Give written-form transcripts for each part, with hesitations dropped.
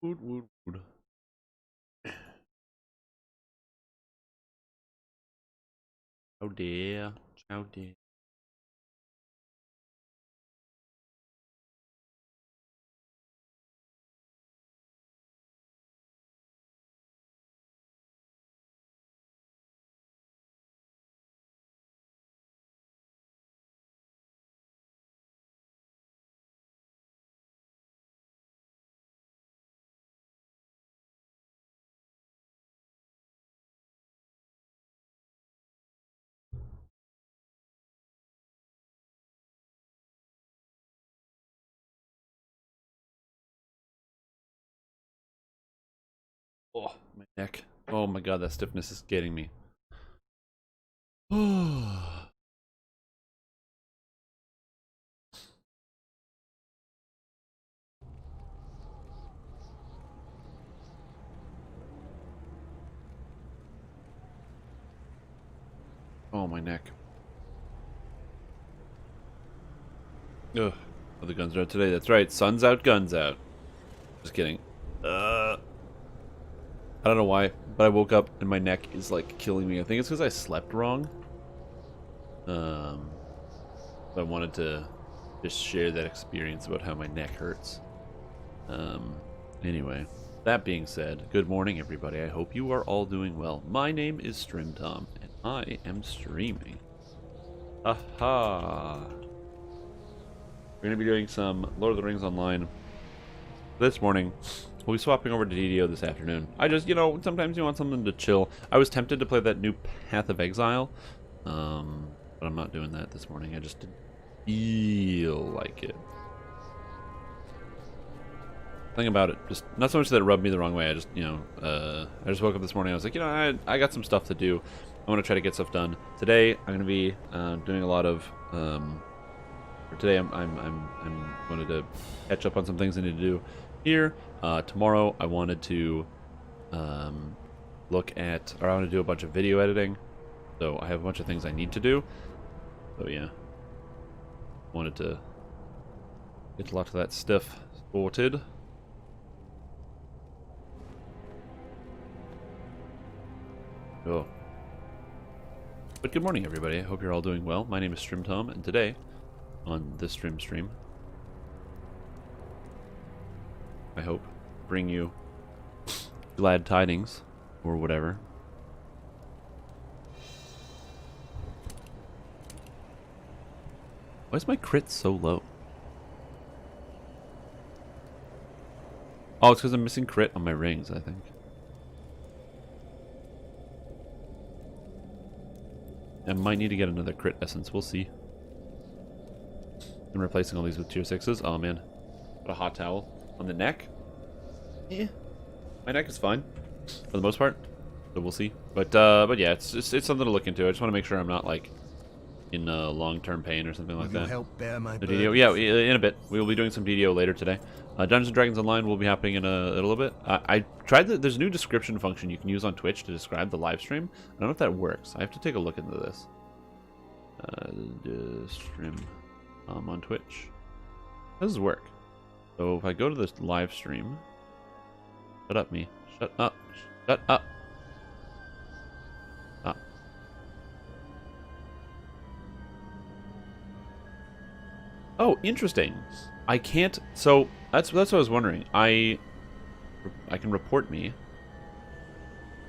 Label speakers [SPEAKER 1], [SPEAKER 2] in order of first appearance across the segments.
[SPEAKER 1] Wood, wood, wood. Oh dear. Oh dear. Oh, my neck. Oh my god, that stiffness is getting me. Oh my neck. Ugh. Oh, the guns are out today. That's right. Sun's out, guns out. Just kidding. I don't know why, but I woke up and my neck is like killing me. I think it's because I slept wrong. I wanted to just share that experience about how my neck hurts. Anyway, that being said, good morning, everybody. I hope you are all doing well. My name is StrimTom, and I am streaming. Aha! We're going to be doing some Lord of the Rings Online this morning. We'll be swapping over to DDO this afternoon. I just, sometimes you want something to chill. I was tempted to play that new Path of Exile, but I'm not doing that this morning. I just didn't feel like it. Thing about it, just not so much that it rubbed me the wrong way. I just, I just woke up this morning. I was like, I got some stuff to do. I want to try to get stuff done today. I'm going to be doing a lot of. Today, I'm wanted to catch up on some things I need to do here. Tomorrow, I wanted to I want to do a bunch of video editing. So I have a bunch of things I need to do. So yeah, wanted to get a lot of that stuff sorted. Oh. But good morning, everybody. I hope you're all doing well. My name is StrimTom, and today, on this stream, I hope, bring you glad tidings, or whatever. Why is my crit so low? Oh, it's because I'm missing crit on my rings, I think. I might need to get another crit essence. We'll see. I'm replacing all these with tier 6s. Oh, man. What a hot towel. On the neck? Yeah. My neck is fine. For the most part. So we'll see. But yeah, it's something to look into. I just want to make sure I'm not, like, in long-term pain or something like that.
[SPEAKER 2] Help bear my
[SPEAKER 1] DDO, yeah, in a bit. We will be doing some DDO later today. Dungeons & Dragons Online will be happening in a little bit. I tried there's a new description function you can use on Twitch to describe the live stream. I don't know if that works. I have to take a look into this. Stream on Twitch. How does this work? So if I go to this live stream, shut up, me. Shut up. Shut up. Stop. Oh, interesting. I can't. So that's what I was wondering. I can report me.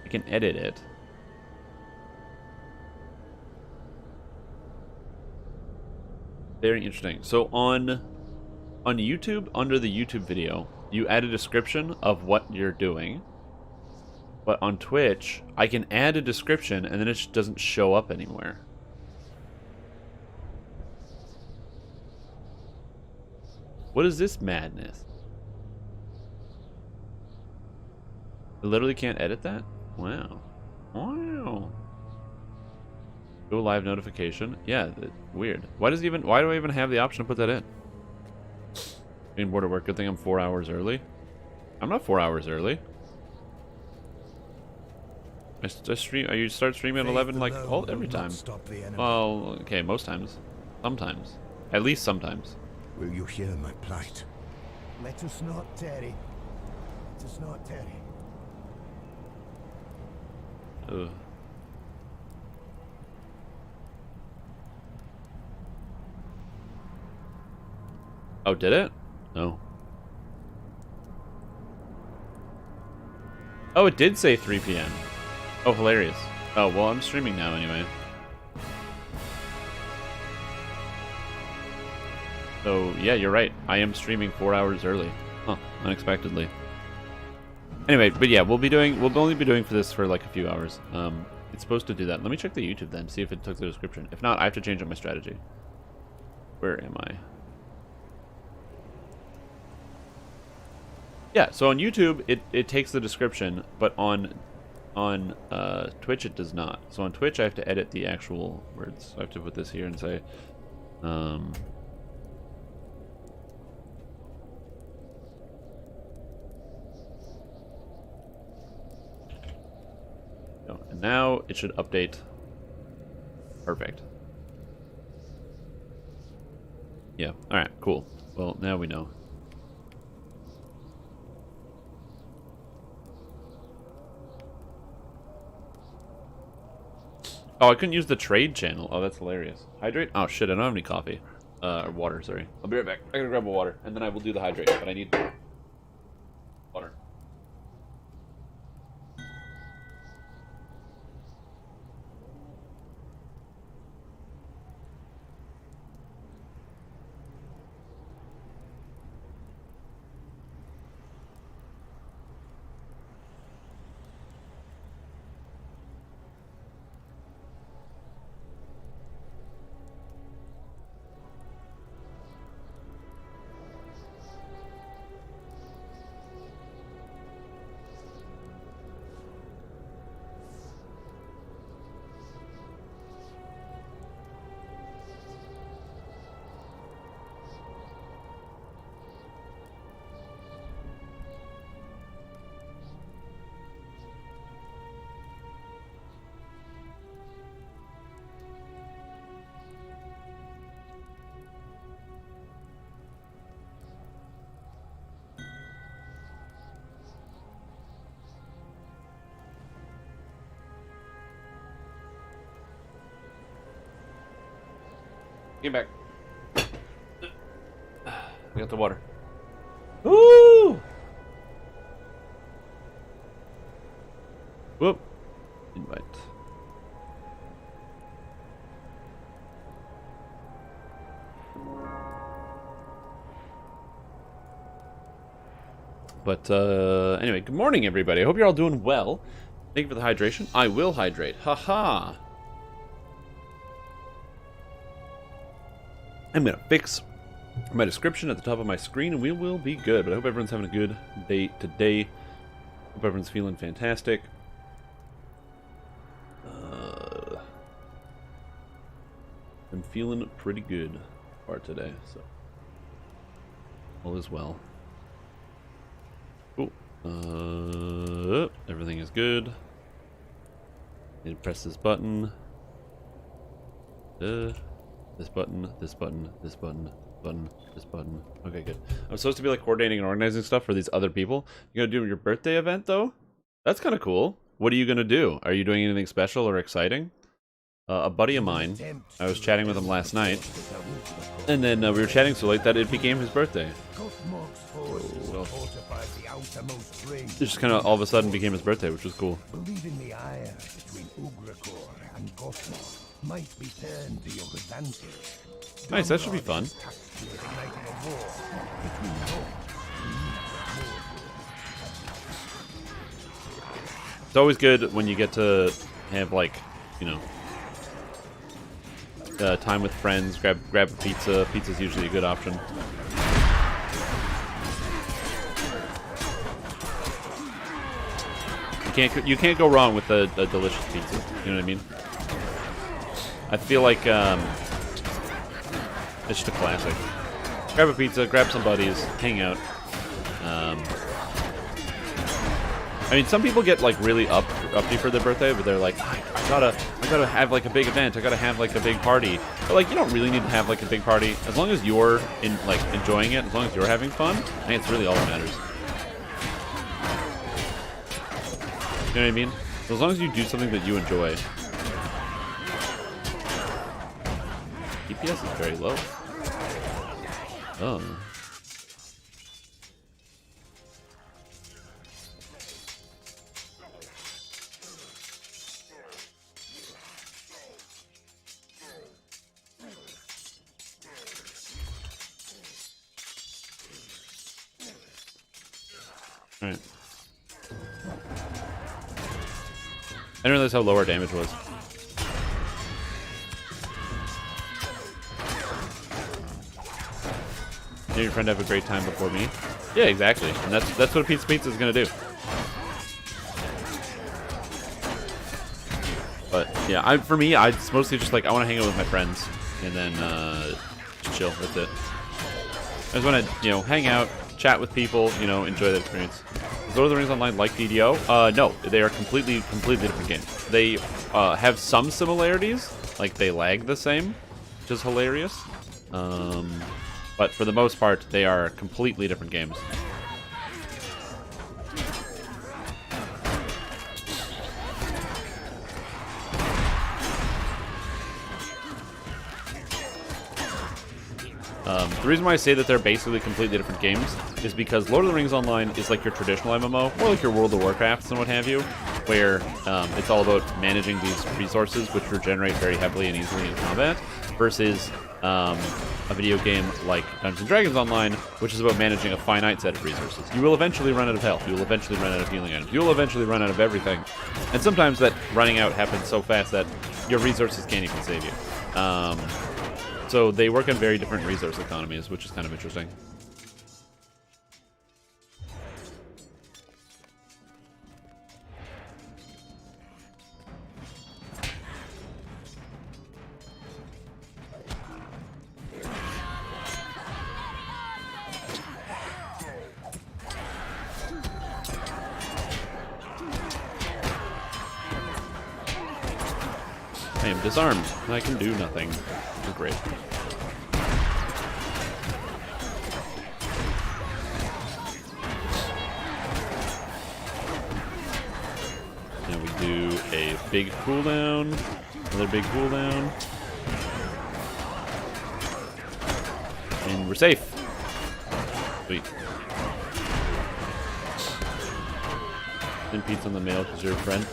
[SPEAKER 1] I can edit it. Very interesting. So on YouTube, under the YouTube video, you add a description of what you're doing. But on Twitch, I can add a description and then it just doesn't show up anywhere. What is this madness? I literally can't edit that? Wow. Wow. Go live notification. Yeah, weird. Why do I even have the option to put that in? Being bored at work, good thing I'm 4 hours early. I'm not 4 hours early. I start streaming at 11 like every time. Well, okay, most times. Sometimes. At least sometimes.
[SPEAKER 2] Will you hear my plight? Let us not tarry. It's not Terry.
[SPEAKER 1] Ugh. Oh, did it? No. Oh, it did say 3 p.m. Oh, hilarious. Oh, well, I'm streaming now anyway. So, yeah, you're right. I am streaming 4 hours early. Huh, unexpectedly. Anyway, but yeah, we'll only be doing for this for like a few hours. It's supposed to do that. Let me check the YouTube then, see if it took the description. If not, I have to change up my strategy. Where am I? Yeah, so on YouTube, it takes the description, but on Twitch it does not. So on Twitch I have to edit the actual words. So I have to put this here and say, oh, and now it should update. Perfect. Yeah, alright, cool. Well, now we know. Oh, I couldn't use the trade channel. Oh, that's hilarious. Hydrate? Oh, shit, I don't have any coffee. Or water, sorry. I'll be right back. I gotta grab a water, and then I will do the hydrate, but I need water. Get back. I got the water. Woo! Whoop. Invite. But, anyway, good morning, everybody. I hope you're all doing well. Thank you for the hydration. I will hydrate. Haha. I'm going to fix my description at the top of my screen, and we will be good. But I hope everyone's having a good day today. Hope everyone's feeling fantastic. I'm feeling pretty good for today, so all is well. Cool. Everything is good. And press this button. This button, this button, this button, button, this button. Okay, good. I'm supposed to be like coordinating and organizing stuff for these other people. You gonna do your birthday event though? That's kind of cool. What are you gonna do? Are you doing anything special or exciting? A buddy of mine, I was chatting with him last night, and then we were chatting so late that it became his birthday. Well, it just kind of all of a sudden became his birthday, which was cool.
[SPEAKER 2] Believing the ire between Ugrakor and Gothmog might be turned to your advantage.
[SPEAKER 1] Nice, that should be fun. It's always good when you get to have, like, you know, time with friends, grab a pizza. Pizza's usually a good option. You can't go wrong with a delicious pizza. You know what I mean? I feel like it's just a classic. Grab a pizza, grab some buddies, hang out. I mean, some people get like really uppity for their birthday, but they're like, I gotta have like a big event. I gotta have like a big party. But like, you don't really need to have like a big party as long as you're enjoying it. As long as you're having fun, I think it's really all that matters. You know what I mean? So as long as you do something that you enjoy. DPS is very low. Oh. Alright. I didn't realize how low our damage was. Did your friend have a great time before me? Yeah, exactly. And that's what Pizza Pizza is gonna do. But yeah, for me, it's mostly just like I want to hang out with my friends and then just chill. That's it. I just want to hang out, chat with people, enjoy the experience. Is Lord of the Rings Online like DDO? No, they are completely different games. They have some similarities, like they lag the same, which is hilarious. But for the most part, they are completely different games. The reason why I say that they're basically completely different games is because Lord of the Rings Online is like your traditional MMO, more like your World of Warcrafts and what have you, where it's all about managing these resources which regenerate very heavily and easily in combat, versus a video game like Dungeons & Dragons Online, which is about managing a finite set of resources. You will eventually run out of health, you will eventually run out of healing items, you will eventually run out of everything, and sometimes that running out happens so fast that your resources can't even save you. So they work on very different resource economies, which is kind of interesting. I am disarmed, and I can do nothing. Oh, great. Now we do a big cooldown, another big cooldown, and we're safe. Sweet. Send pizza in the mail because you're a friend.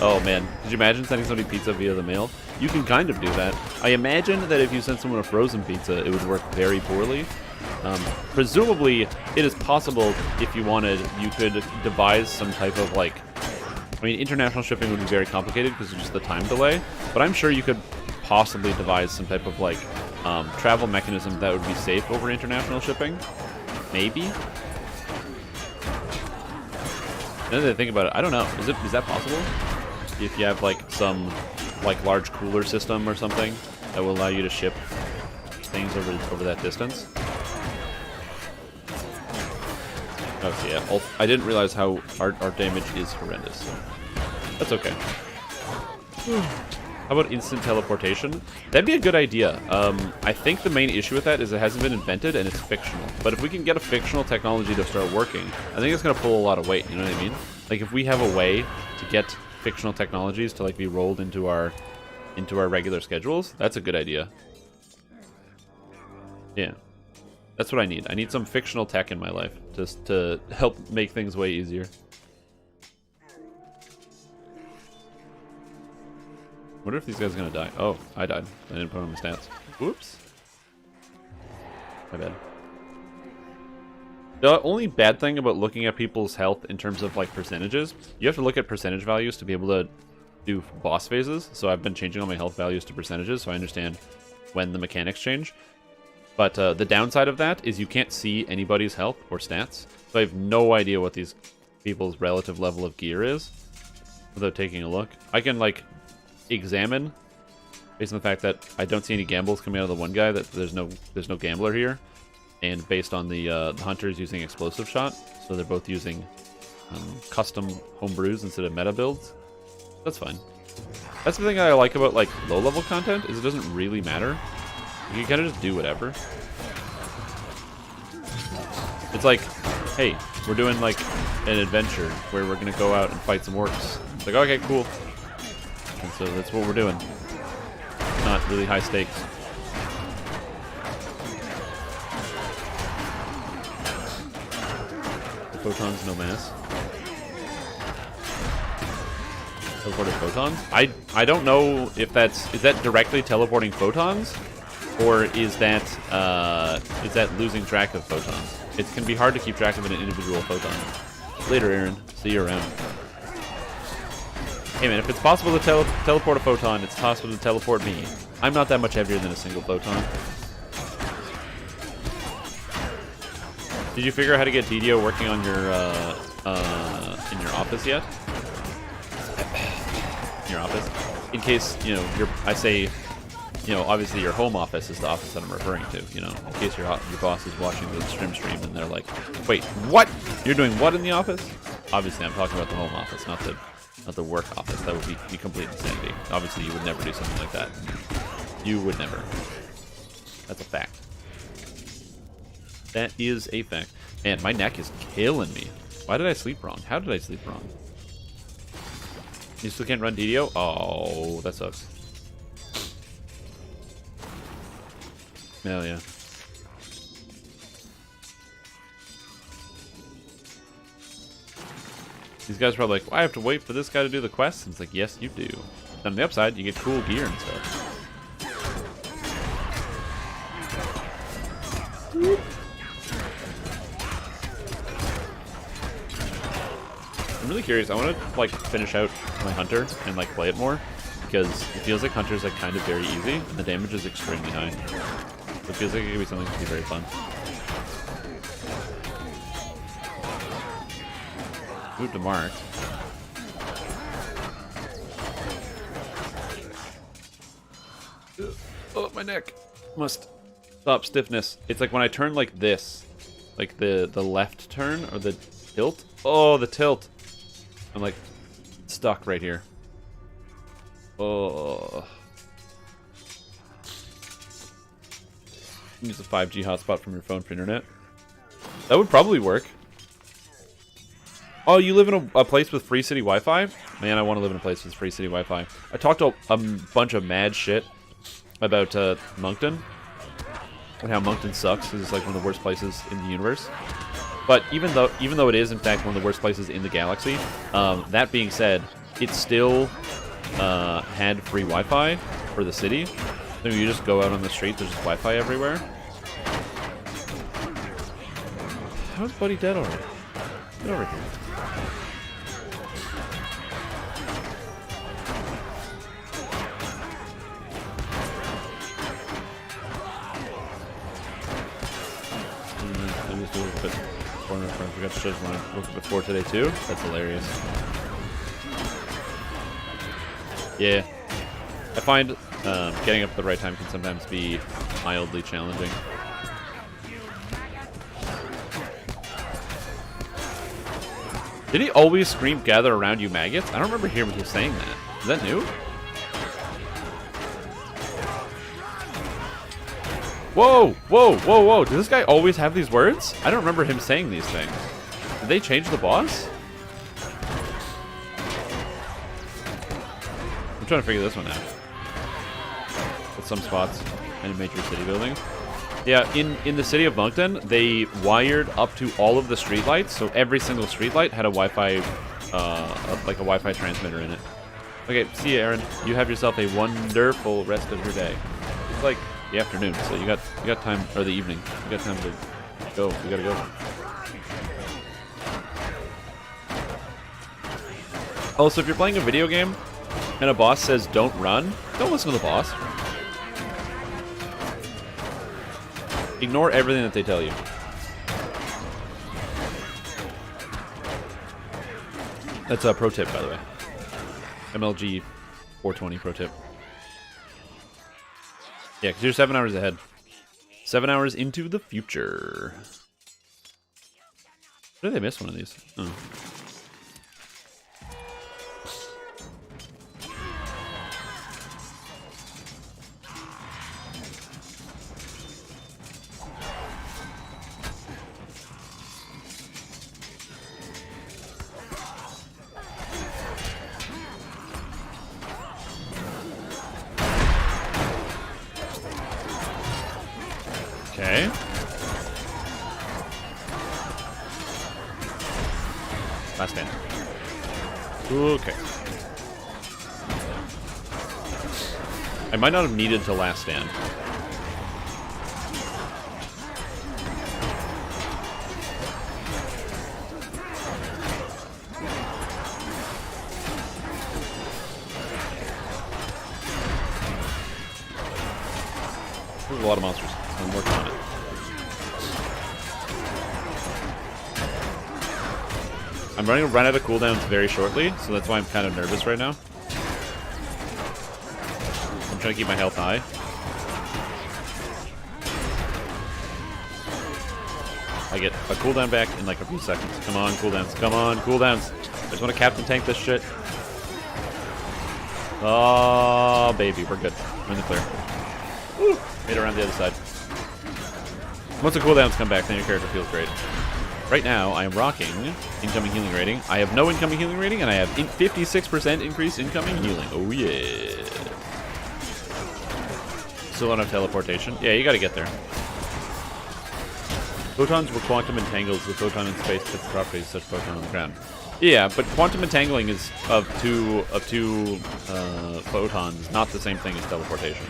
[SPEAKER 1] Oh man, could you imagine sending somebody pizza via the mail? You can kind of do that. I imagine that if you sent someone a frozen pizza, it would work very poorly. Presumably, it is possible, if you wanted, you could devise some type of international shipping would be very complicated because of just the time delay, but I'm sure you could possibly devise some type of travel mechanism that would be safe over international shipping. Maybe? Now that I think about it, I don't know. Is that possible? If you have some large cooler system or something that will allow you to ship things over that distance. Oh so yeah, I didn't realize how our damage is horrendous. So that's okay. How about instant teleportation? That'd be a good idea. I think the main issue with that is it hasn't been invented and it's fictional. But if we can get a fictional technology to start working, I think it's going to pull a lot of weight, you know what I mean? Like if we have a way to get fictional technologies to be rolled into our regular schedules, that's a good idea. Yeah. That's what I need. I need some fictional tech in my life just to help make things way easier. Wonder if these guys are gonna die. Oh, I died. I didn't put on the stats. Whoops. My bad. The only bad thing about looking at people's health in terms of percentages, you have to look at percentage values to be able to do boss phases. So I've been changing all my health values to percentages so I understand when the mechanics change. But the downside of that is you can't see anybody's health or stats. So I have no idea what these people's relative level of gear is without taking a look. I can examine based on the fact that I don't see any gambles coming out of the one guy, that there's no gambler here, and based on the hunters using explosive shot, so they're both using custom homebrews instead of meta builds. That's fine. That's the thing I like about low level content, is it doesn't really matter. You can kind of just do whatever. It's hey, we're doing like an adventure where we're gonna go out and fight some orcs. It's like, okay, cool. And so that's what we're doing. Not really high stakes. The photons, no mass. Teleported photons? I don't know if is that directly teleporting photons, or is that losing track of photons? It can be hard to keep track of an individual photon. Later, Aaron. See you around. Hey man, if it's possible to teleport a photon, it's possible to teleport me. I'm not that much heavier than a single photon. Did you figure out how to get DDO working on your in your office yet? In your office, in case obviously your home office is the office that I'm referring to. You know, in case your boss is watching the stream and they're like, "Wait, what? You're doing what in the office?" Obviously, I'm talking about the home office, not the work office. That would be complete insanity. Obviously, you would never do something like that. You would never. That's a fact. That is a fact. And my neck is killing me. Why did I sleep wrong? How did I sleep wrong? You still can't run DDO? Oh, that sucks. Hell yeah. These guys are probably like, well, I have to wait for this guy to do the quest? And it's like, yes, you do. On the upside, you get cool gear and stuff. I'm really curious. I want to like finish out my hunter and like play it more, because it feels like hunter's like kind of very easy and the damage is extremely high. So it feels like it could be something that could be very fun. Move to mark. Oh, my neck must stop stiffness. It's like when I turn like this, like the left turn or the tilt. Oh, the tilt. I'm like stuck right here. Oh. Use a 5G hotspot from your phone for internet. That would probably work. Oh, you live in a place with free city Wi-Fi? Man, I want to live in a place with free city Wi-Fi. I talked a bunch of mad shit about Moncton and how Moncton sucks because it's like one of the worst places in the universe. But even though it is in fact one of the worst places in the galaxy, that being said, it still had free Wi-Fi for the city. So you just go out on the street, there's just Wi-Fi everywhere. How's Buddy dead already? Get over here. I just do a little bit corner front. We got the shows when I woke up at 4 today too. That's hilarious. Yeah. I find getting up at the right time can sometimes be mildly challenging. Did he always scream, "Gather around you maggots"? I don't remember hearing him saying that. Is that new? Whoa, whoa, whoa, whoa. Does this guy always have these words? I don't remember him saying these things. Did they change the boss? I'm trying to figure this one out. With some spots in major city buildings. Yeah, in the city of Moncton, they wired up to all of the streetlights, so every single streetlight had a Wi-Fi, like a Wi-Fi transmitter in it. Okay, see you, Aaron. You have yourself a wonderful rest of your day. It's like the afternoon, so you got time, or the evening. You got time to go. You gotta go. Also, if you're playing a video game and a boss says "don't run," don't listen to the boss. Ignore everything that they tell you. That's a pro tip, by the way. MLG 420 pro tip. Yeah, because you're 7 hours ahead. 7 hours into the future. Where did they miss one of these? Oh. Last stand. Okay. I might not have needed to last stand. There's a lot of monsters. I'm working on it. I'm running to run out of cooldowns very shortly, so that's why I'm kind of nervous right now. I'm trying to keep my health high. I get a cooldown back in like a few seconds. Come on, cooldowns. Come on, cooldowns. I just want to captain tank this shit. Oh, baby. We're good. We're in the clear. Woo! Made it around the other side. Once the cooldowns come back, then your character feels great. Right now, I am rocking incoming healing rating. I have no incoming healing rating, and I have 56% increased incoming healing. Oh, yeah. Still don't have teleportation. Yeah, you gotta get there. Photons were quantum entangles. The photon in space fits the properties of such photon on the ground. Yeah, but quantum entangling is of two photons, not the same thing as teleportation.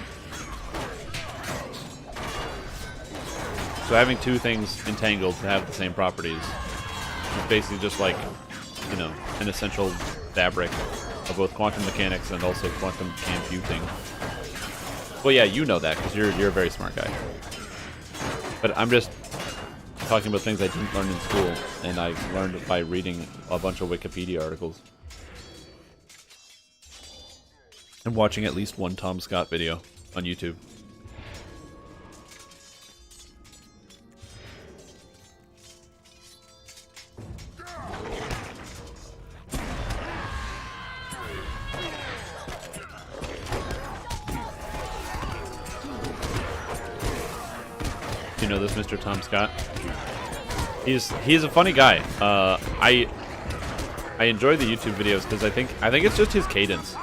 [SPEAKER 1] So having two things entangled to have the same properties is basically just like, you know, an essential fabric of both quantum mechanics and also quantum computing. Well, yeah, you know that because you're a very smart guy. But I'm just talking about things I didn't learn in school, and I learned by reading a bunch of Wikipedia articles and watching at least one Tom Scott video on YouTube. Do you know this Mr. Tom Scott? He's a funny guy. I enjoy the YouTube videos because I think it's just his cadence.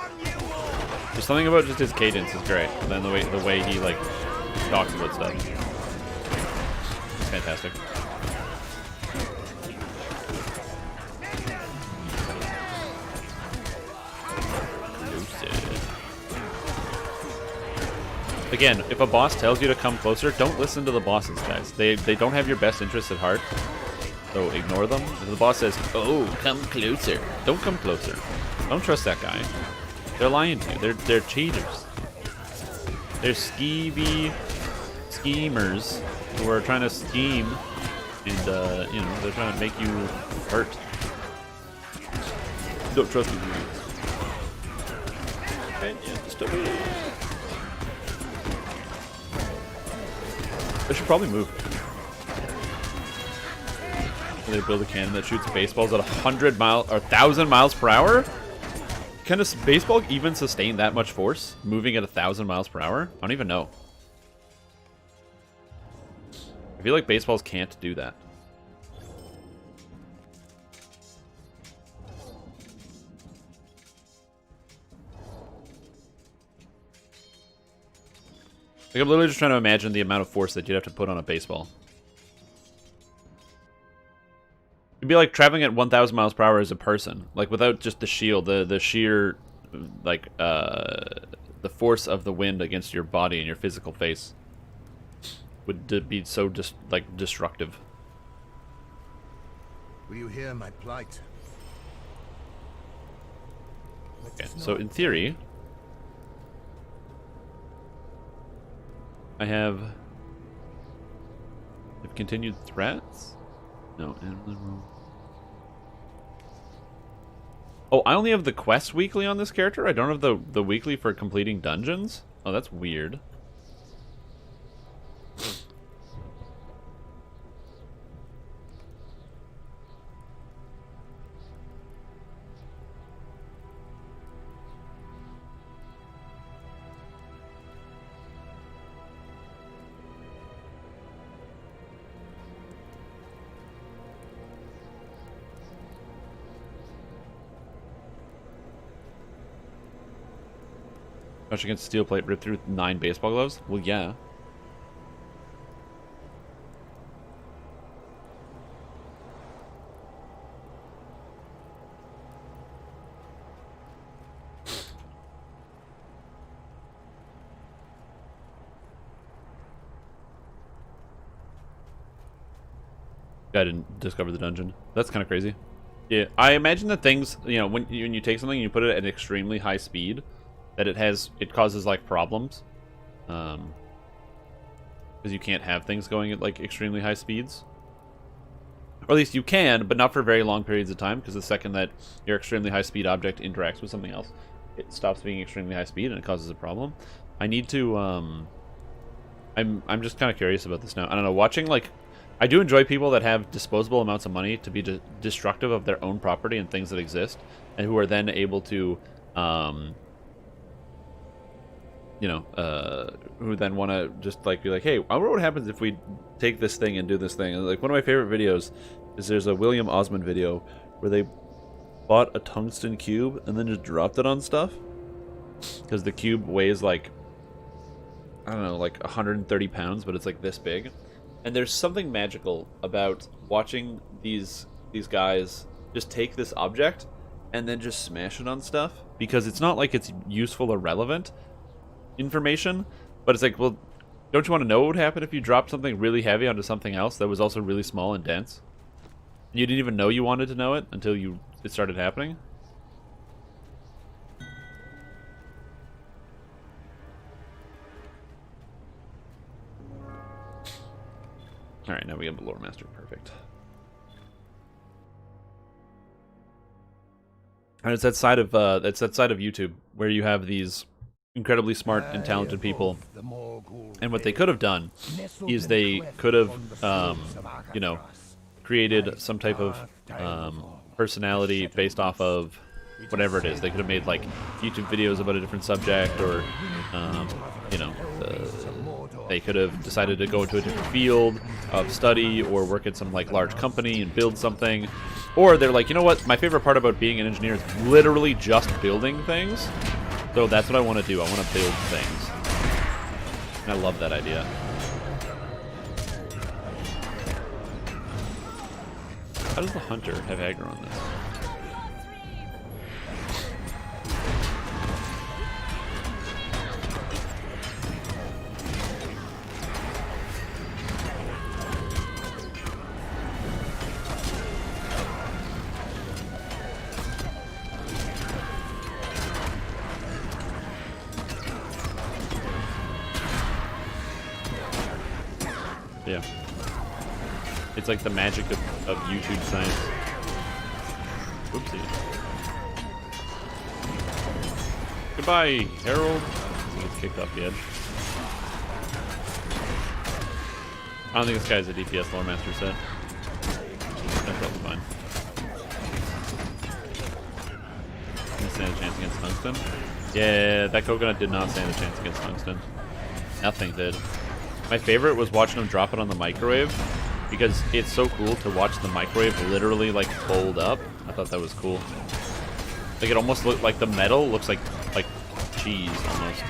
[SPEAKER 1] There's something about just his cadence is great. And then the way he like talks about stuff. It's fantastic. Again, if a boss tells you to come closer, don't listen to the bosses, guys. They don't have your best interests at heart, so ignore them. If the boss says, "Oh, come closer," don't come closer. Don't trust that guy. They're lying to you. They're cheaters. They're schemers who are trying to scheme, and you know, they're trying to make you hurt. Don't trust these idiots. I should probably move. They build a cannon that shoots baseballs at 100 miles or 1,000 miles per hour? Can a baseball even sustain that much force moving at 1,000 miles per hour? I don't even know. I feel like baseballs can't do that. Like, I'm literally just trying to imagine the amount of force that you'd have to put on a baseball. It'd be like traveling at 1,000 miles per hour as a person. Like, without just the shield, the sheer, like, the force of the wind against your body and your physical face would be so just, like, destructive.
[SPEAKER 2] Will you hear my plight?
[SPEAKER 1] Okay, so in theory, I have continued threats? No, oh, I only have the quest weekly on this character? I don't have the weekly for completing dungeons? Oh, that's weird. Rush against steel plate, rip through 9 baseball gloves? Well, yeah. I didn't discover the dungeon. That's kind of crazy. Yeah, I imagine that things, you know, when you take something and you put it at an extremely high speed, that it causes like problems. Because you can't have things going at like extremely high speeds. Or at least you can, but not for very long periods of time, because the second that your extremely high speed object interacts with something else, it stops being extremely high speed and it causes a problem. I need to I'm just kind of curious about this now. I don't know, watching like I do enjoy people that have disposable amounts of money to be destructive of their own property and things that exist, and who are then able to you know, who then want to just like be like, hey, I wonder what happens if we take this thing and do this thing. And like one of my favorite videos is there's a William Osmond video where they bought a tungsten cube and then just dropped it on stuff because the cube weighs like, I don't know, like 130 pounds, but it's like this big. And there's something magical about watching these guys just take this object and then just smash it on stuff, because it's not like it's useful or relevant information, but it's like, well, don't you want to know what would happen if you dropped something really heavy onto something else that was also really small and dense? And you didn't even know you wanted to know it until it started happening? Alright, now we have the lore master. Perfect. And it's that side of YouTube where you have these incredibly smart and talented people, and what they could have done is they could have you know, created some type of personality based off of whatever it is. They could have made like YouTube videos about a different subject, or you know, they could have decided to go into a different field of study or work at some like large company and build something. Or they're like, you know what, my favorite part about being an engineer is literally just building things. So that's what I want to do. I want to build things. And I love that idea. How does the hunter have aggro on this? Yeah. It's like the magic of YouTube science. Oopsie. Goodbye, Harold. He gets kicked off the edge. I don't think this guy's a DPS lore master set. That's probably fine. Didn't stand a chance against tungsten. Yeah, that coconut did not stand a chance against tungsten. Nothing did. My favorite was watching him drop it on the microwave, because it's so cool to watch the microwave literally like fold up. I thought that was cool. Like it almost looked like the metal looks like cheese almost.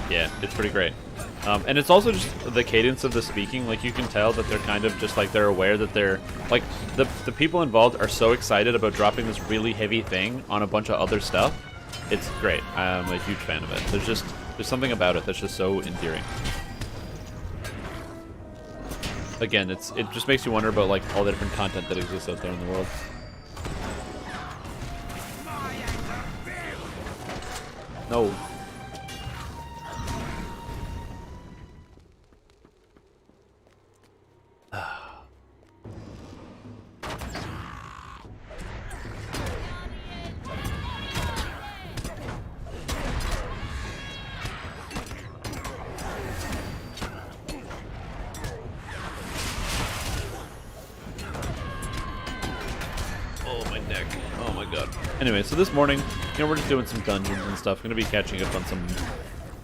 [SPEAKER 1] Yeah, it's pretty great. And it's also just the cadence of the speaking. Like, you can tell that they're kind of just like, they're aware that they're like, the people involved are so excited about dropping this really heavy thing on a bunch of other stuff. It's great. I'm a huge fan of it. There's something about it that's just so endearing. Again, it just makes you wonder about like all the different content that exists out there in the world. No. Anyway, so this morning, you know, we're just doing some dungeons and stuff. Going to be catching up on some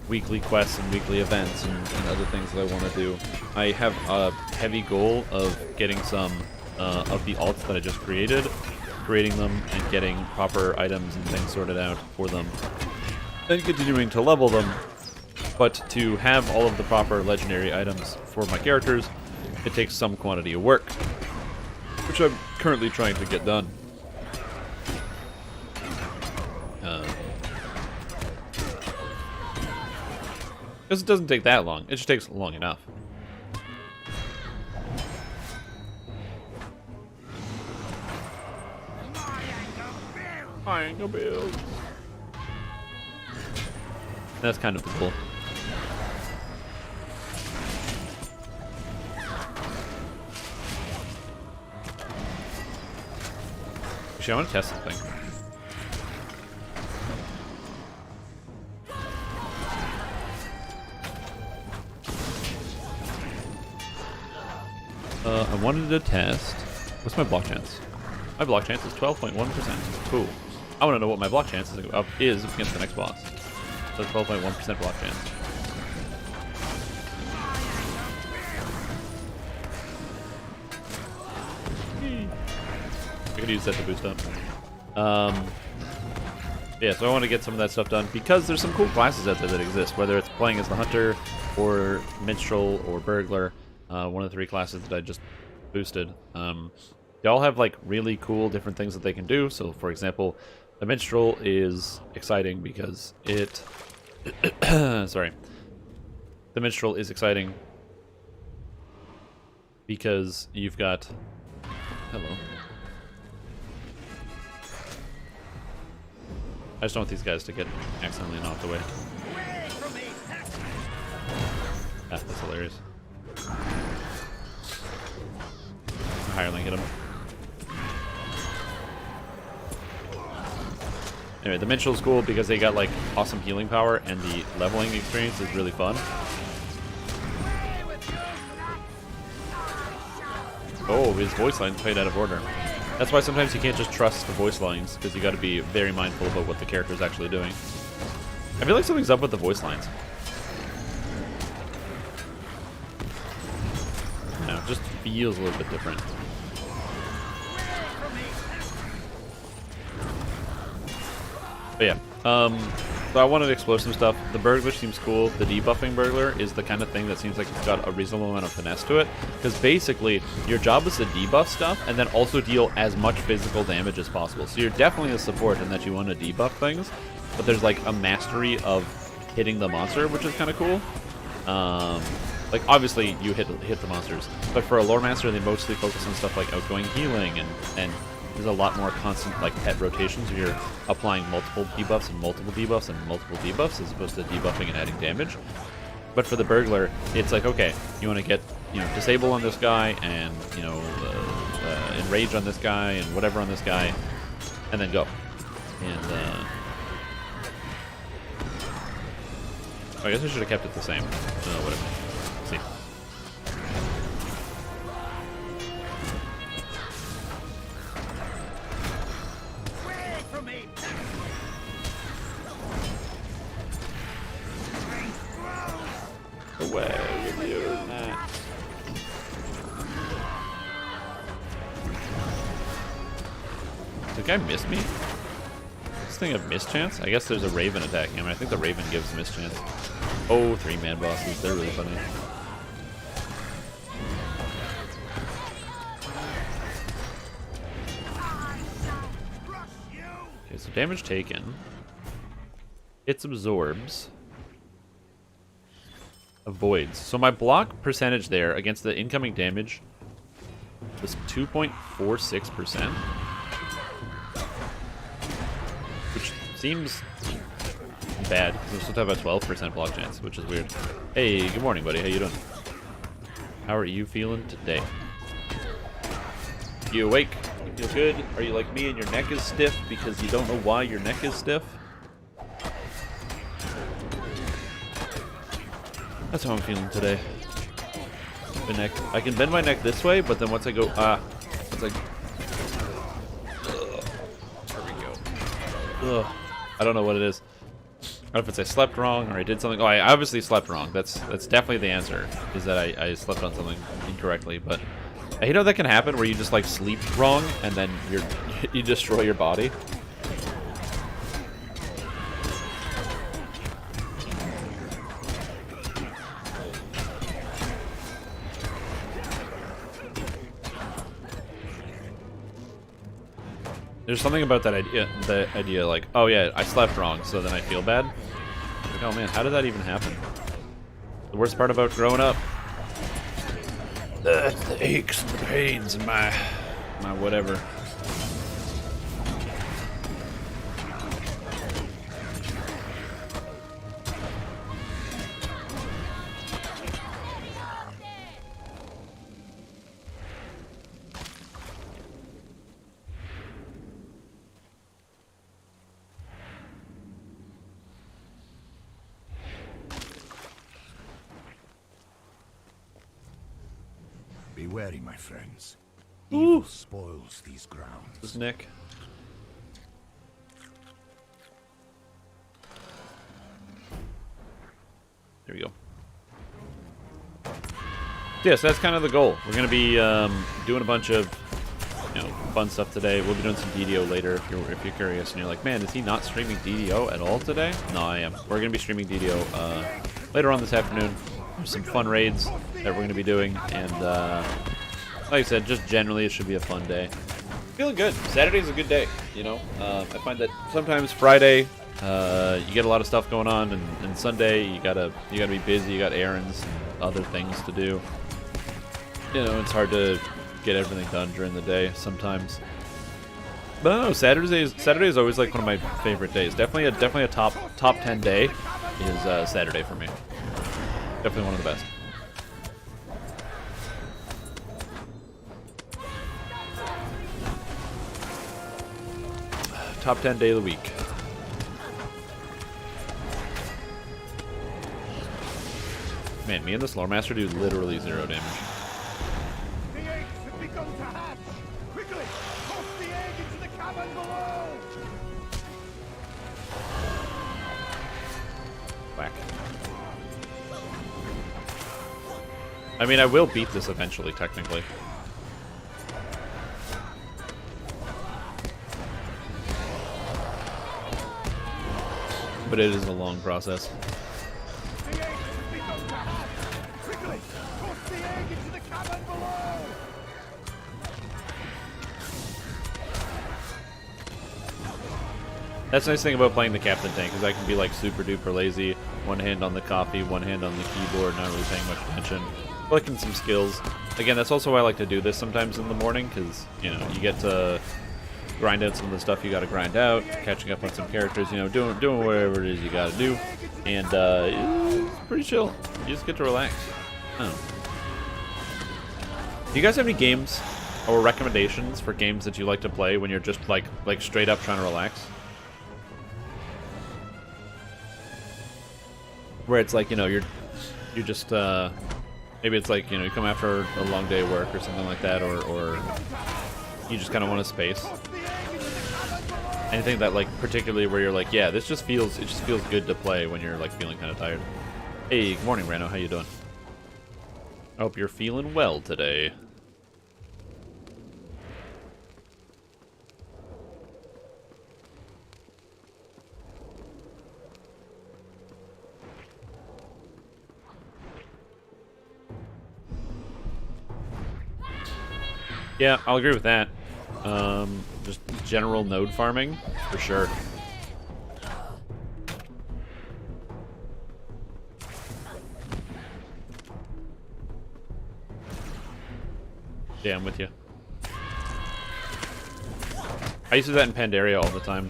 [SPEAKER 1] weekly quests and weekly events and other things that I want to do. I have a heavy goal of getting some of the alts that I just created, creating them and getting proper items and things sorted out for them, then continuing to level them. But to have all of the proper legendary items for my characters, it takes some quantity of work, which I'm currently trying to get done. Because it doesn't take that long. It just takes long enough. I ain't gonna build. That's kind of the goal. Actually, I want to test something. I wanted to test. What's my block chance? My block chance is 12.1%. Cool. I want to know what my block chance is against the next boss. So 12.1% block chance. I could use that to boost up. Yeah, so I want to get some of that stuff done because there's some cool classes out there that exist, whether it's playing as the Hunter or Minstrel or Burglar, one of the 3 classes that I just boosted. They all have like really cool different things that they can do. So for example, the Minstrel is exciting because it... sorry. The Minstrel is exciting because you've got... Hello. I just don't want these guys to get accidentally knocked away. Ah, that's hilarious. Hireling hit him. Anyway, the Minstrel's cool because they got like awesome healing power and the leveling experience is really fun. Oh, his voice line's played out of order. That's why sometimes you can't just trust the voice lines, because you got to be very mindful about what the character is actually doing. I feel like something's up with the voice lines. No, it just feels a little bit different. But yeah, so I wanted to explore some stuff. The Burglar seems cool. The debuffing Burglar is the kind of thing that seems like it's got a reasonable amount of finesse to it. Because basically, your job is to debuff stuff and then also deal as much physical damage as possible. So you're definitely a support in that you want to debuff things, but there's like a mastery of hitting the monster, which is kind of cool. Like obviously you hit the monsters, but for a lore master, they mostly focus on stuff like outgoing healing and there's a lot more constant like pet rotations where you're applying multiple debuffs and multiple debuffs and multiple debuffs as opposed to debuffing and adding damage. But for the Burglar, it's like, okay, you want to get, you know, disable on this guy and, you know, enrage on this guy and whatever on this guy, and then go. And I guess I should have kept it the same. Whatever. Let's see. Away with you, Matt. Did the guy miss me? This thing have mischance? I guess there's a Raven attacking him. I think the Raven gives mischance. Oh, 3-man bosses. They're really funny. Okay, so damage taken. It absorbs. Avoids. So my block percentage there against the incoming damage was 2.46%. Which seems bad, because I'm supposed to have a 12% block chance, which is weird. Hey, good morning, buddy. How you doing? How are you feeling today? You awake? You feel good? Are you like me and your neck is stiff because you don't know why your neck is stiff? That's how I'm feeling today. The neck. I can bend my neck this way, but then once I go, it's like, there we go. I don't know what it is. I don't know if it's I slept wrong or I did something. Oh, I obviously slept wrong. That's definitely the answer. Is that I slept on something incorrectly. But I hate how that can happen, where you just like sleep wrong and then you destroy your body. There's something about that idea, like, oh yeah, I slept wrong, so then I feel bad. Like, oh man, how did that even happen? The worst part about growing up. That's the aches and the pains and my whatever.
[SPEAKER 2] Be wary, my friends. Evil spoils these grounds.
[SPEAKER 1] This is Nick. There we go. So yes, that's kind of the goal. We're gonna be doing a bunch of fun stuff today. We'll be doing some DDO later if you're curious and you're like, man, is he not streaming DDO at all today? No, I am. We're gonna be streaming DDO later on this afternoon. There's some fun raids that we're gonna be doing, and like I said, just generally it should be a fun day. Feeling good. Saturday's a good day. I find that sometimes Friday you get a lot of stuff going on, and Sunday you gotta be busy. You got errands and other things to do. It's hard to get everything done during the day sometimes. But I don't know, Saturday is always like one of my favorite days. Definitely a top 10 day is Saturday for me. Definitely one of the best. Top 10 day of the week. Man, me and this lore master do literally 0 damage.
[SPEAKER 2] The eggs have begun to hatch. Quickly, toss the egg into the cavern below.
[SPEAKER 1] Whack. I mean, I will beat this eventually, technically. But it is a long process.
[SPEAKER 2] The eggs have begun to hatch. Quickly, toss the egg into the cavern below.
[SPEAKER 1] That's the nice thing about playing the captain tank, is I can be like super duper lazy. One hand on the coffee, one hand on the keyboard, not really paying much attention. Clicking some skills. Again, that's also why I like to do this sometimes in the morning, because, you get to grind out some of the stuff you got to grind out, catching up on some characters, doing whatever it is you got to do. And it's pretty chill. You just get to relax. I don't know. Do you guys have any games or recommendations for games that you like to play when you're just like straight up trying to relax? Where it's like, you're just maybe it's like, you come after a long day of work or something like that, or you just kind of want a space. Anything that like particularly where you're like, yeah, it just feels good to play when you're like feeling kind of tired. Hey, good morning, Rano. How you doing? I hope you're feeling well today. Yeah, I'll agree with that. Just general node farming, for sure. Yeah, I'm with you. I used to do that in Pandaria all the time.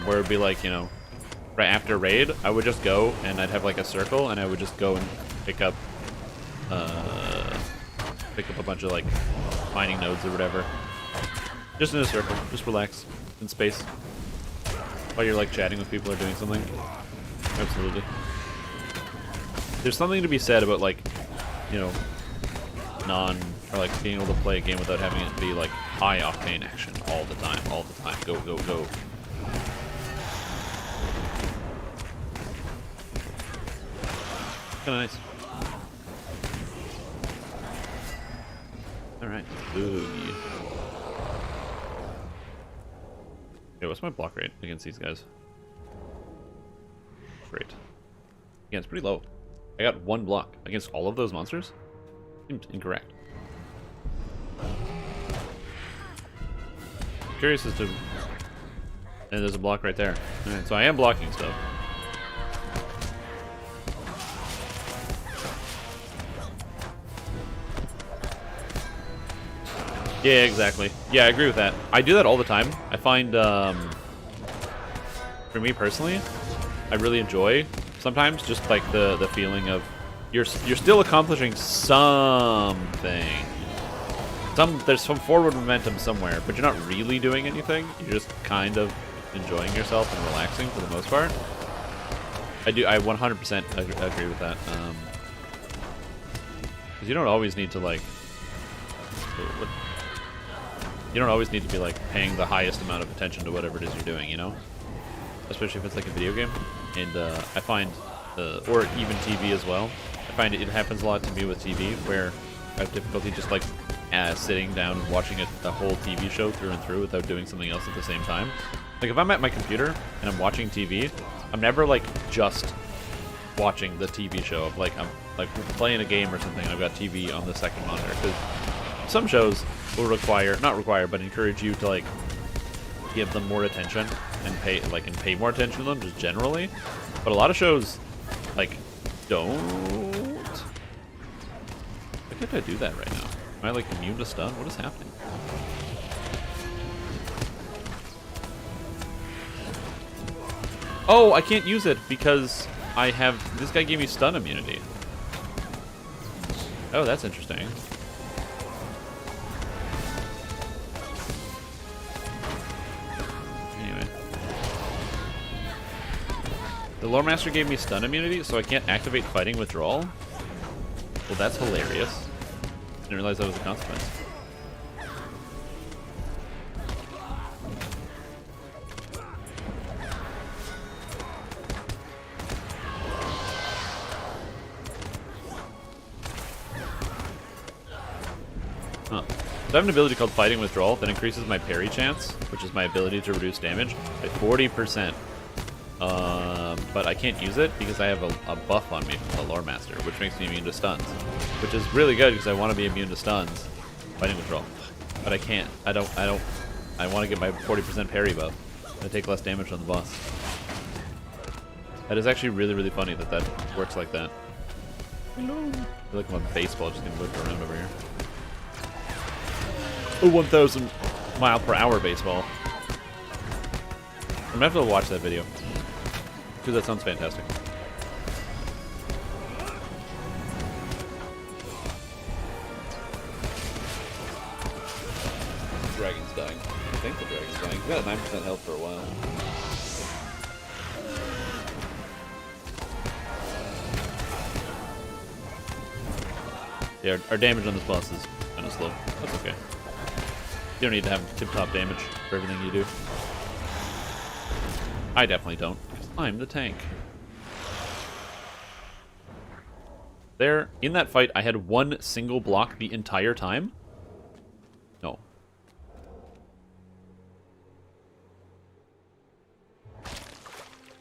[SPEAKER 1] Where it'd be like, right after raid, I would just go and I'd have like a circle and I would just go and pick up a bunch of like mining nodes or whatever. Just in a circle, just relax in space while you're like chatting with people or doing something. Absolutely. There's something to be said about like, or like being able to play a game without having it be like high octane action all the time, go, go, go. Kind of nice. Alright, boogie. Okay, what's my block rate against these guys? Great. Yeah, it's pretty low. I got 1 block against all of those monsters? Seemed incorrect. I'm curious as to... And there's a block right there. Alright, so I am blocking stuff. Yeah, exactly. Yeah, I agree with that. I do that all the time. I find, for me personally, I really enjoy sometimes just like the feeling of you're still accomplishing something. There's some forward momentum somewhere, but you're not really doing anything. You're just kind of enjoying yourself and relaxing for the most part. I 100% agree with that. Because you don't always need to like, you don't always need to be like paying the highest amount of attention to whatever it is you're doing, you know? Especially if it's like a video game. And I find, or even TV as well, I find it happens a lot to me with TV where I have difficulty just like sitting down and watching a whole TV show through and through without doing something else at the same time. Like if I'm at my computer and I'm watching TV, I'm never like just watching the TV show. Of like I'm like playing a game or something and I've got TV on the second monitor. Because some shows will not require, but encourage you to like give them more attention and pay more attention to them just generally. But a lot of shows like don't. Why can't I do that right now? Am I like immune to stun? What is happening? Oh, I can't use it because I have... This guy gave me stun immunity. Oh, that's interesting. Anyway. The Lore Master gave me stun immunity, so I can't activate fighting withdrawal? Well, that's hilarious. Didn't realize that was a consequence. Huh. So I have an ability called Fighting Withdrawal that increases my parry chance, which is my ability to reduce damage, by 40%. But I can't use it because I have a buff on me from the Lore Master, which makes me immune to stuns. Which is really good because I want to be immune to stuns. Fighting Withdrawal. But I can't. I want to get my 40% parry buff. I take less damage on the boss. That is actually really, really funny that that works like that. Hello. I feel like I'm a baseball just gonna whip around over here. Oh, 1,000 mile per hour baseball. I'm gonna have to watch that video. Because that sounds fantastic. The dragon's dying. I think the dragon's dying. He's got a 9% health for a while. Yeah, our damage on this boss is kind of slow. That's okay. You don't need to have tip-top damage for everything you do. I definitely don't, because I'm the tank. There, in that fight, I had one single block the entire time? No.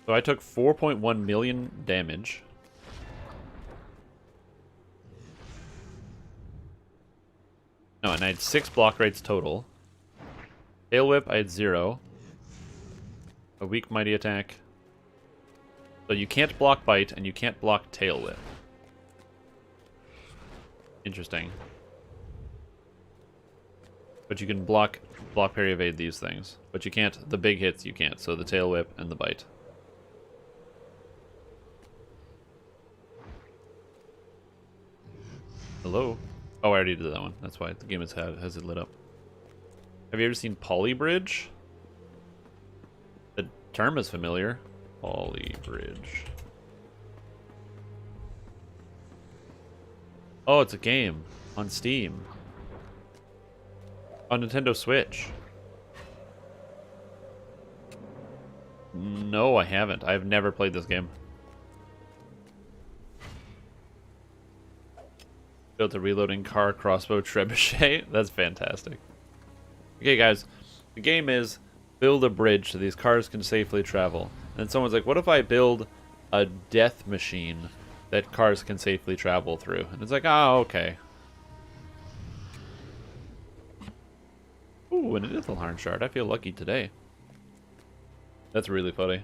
[SPEAKER 1] So I took 4.1 million damage. No, and I had 6 block rates total. Tail Whip, I had 0. A weak mighty attack. So you can't block Bite, and you can't block Tail Whip. Interesting. But you can block parry, evade these things. But you can't, the big hits you can't, so the Tail Whip and the Bite. Hello? Oh, I already did that one. That's why the game has it lit up. Have you ever seen Polybridge? The term is familiar. Polybridge. Oh, it's a game on Steam. On Nintendo Switch. No, I haven't. I've never played this game. Built a reloading car, crossbow, trebuchet. That's fantastic. Okay, guys. The game is build a bridge so these cars can safely travel. And someone's like, what if I build a death machine that cars can safely travel through? And it's like, oh, okay. Ooh, an Ithalharn shard. I feel lucky today. That's really funny.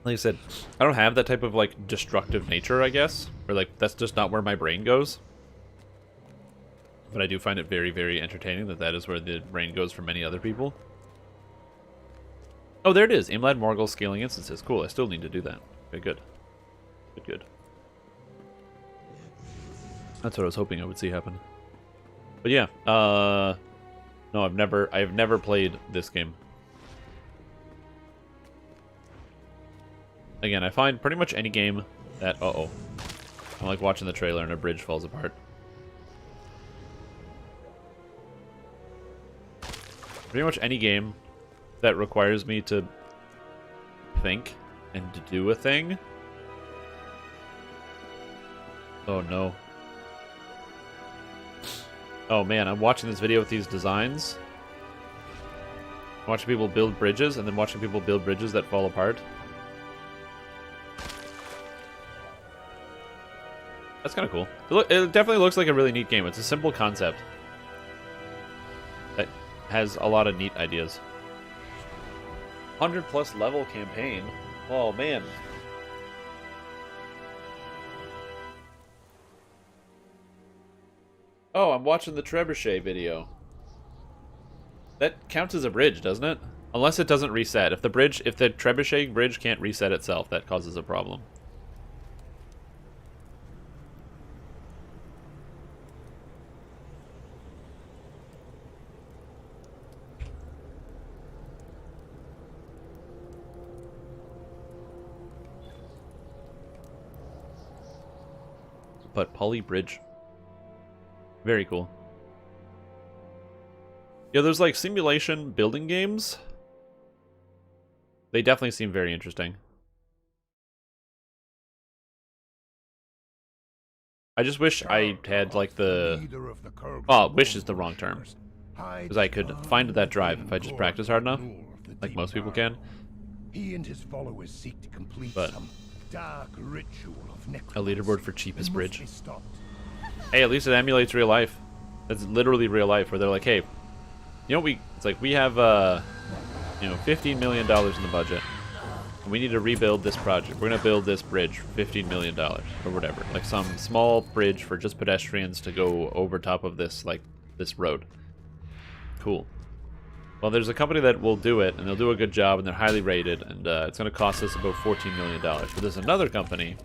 [SPEAKER 1] Like I said, I don't have that type of like destructive nature, I guess, or like that's just not where my brain goes. But I do find it very, very entertaining that that is where the brain goes for many other people. Oh, there it is. Imlad Morgul scaling instances. Cool. I still need to do that. Okay, good. Good, good. That's what I was hoping I would see happen. But yeah, no, I've never played this game. Again, I find pretty much any game that I'm like watching the trailer and a bridge falls apart. Pretty much any game that requires me to think and to do a thing. Oh no. Oh man, I'm watching this video with these designs. Watching people build bridges and then watching people build bridges that fall apart. That's kind of cool. It definitely looks like a really neat game. It's a simple concept that has a lot of neat ideas. 100+ level campaign. Oh man. Oh, I'm watching the Trebuchet video. That counts as a bridge, doesn't it? Unless it doesn't reset. If the Trebuchet bridge can't reset itself, that causes a problem. But Poly Bridge. Very cool. Yeah, there's like simulation building games. They definitely seem very interesting. I just wish I had like the... Oh, wish is the wrong term. Because I could find that drive if I just practice hard enough. Like most people can.
[SPEAKER 2] He and his followers seek to complete some dark ritual of necromancy.
[SPEAKER 1] A leaderboard for cheapest bridge. Hey, at least it emulates real life. That's literally real life, where they're like, hey, you know, it's like we have, you know, $15 million in the budget. And we need to rebuild this project. We're gonna build this bridge for $15 million or whatever, like some small bridge for just pedestrians to go over top of this, like this road. Cool. Well, there's a company that will do it, and they'll do a good job, and they're highly rated, and it's gonna cost us about $14 million. But there's another company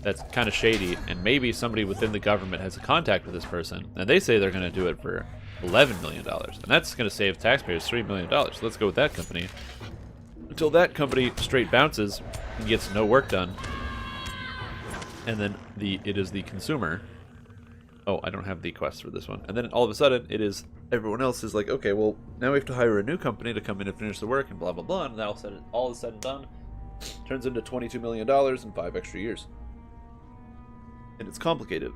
[SPEAKER 1] that's kind of shady, and maybe somebody within the government has a contact with this person, and they say they're going to do it for $11 million, and that's going to save taxpayers $3 million. So let's go with that company. Until that company straight bounces and gets no work done, and then it is the consumer. Oh, I don't have the quest for this one. And then all of a sudden, everyone else is like, okay, well, now we have to hire a new company to come in and finish the work, and blah, blah, blah, and all is said and done, turns into $22 million in 5 extra years. And it's complicated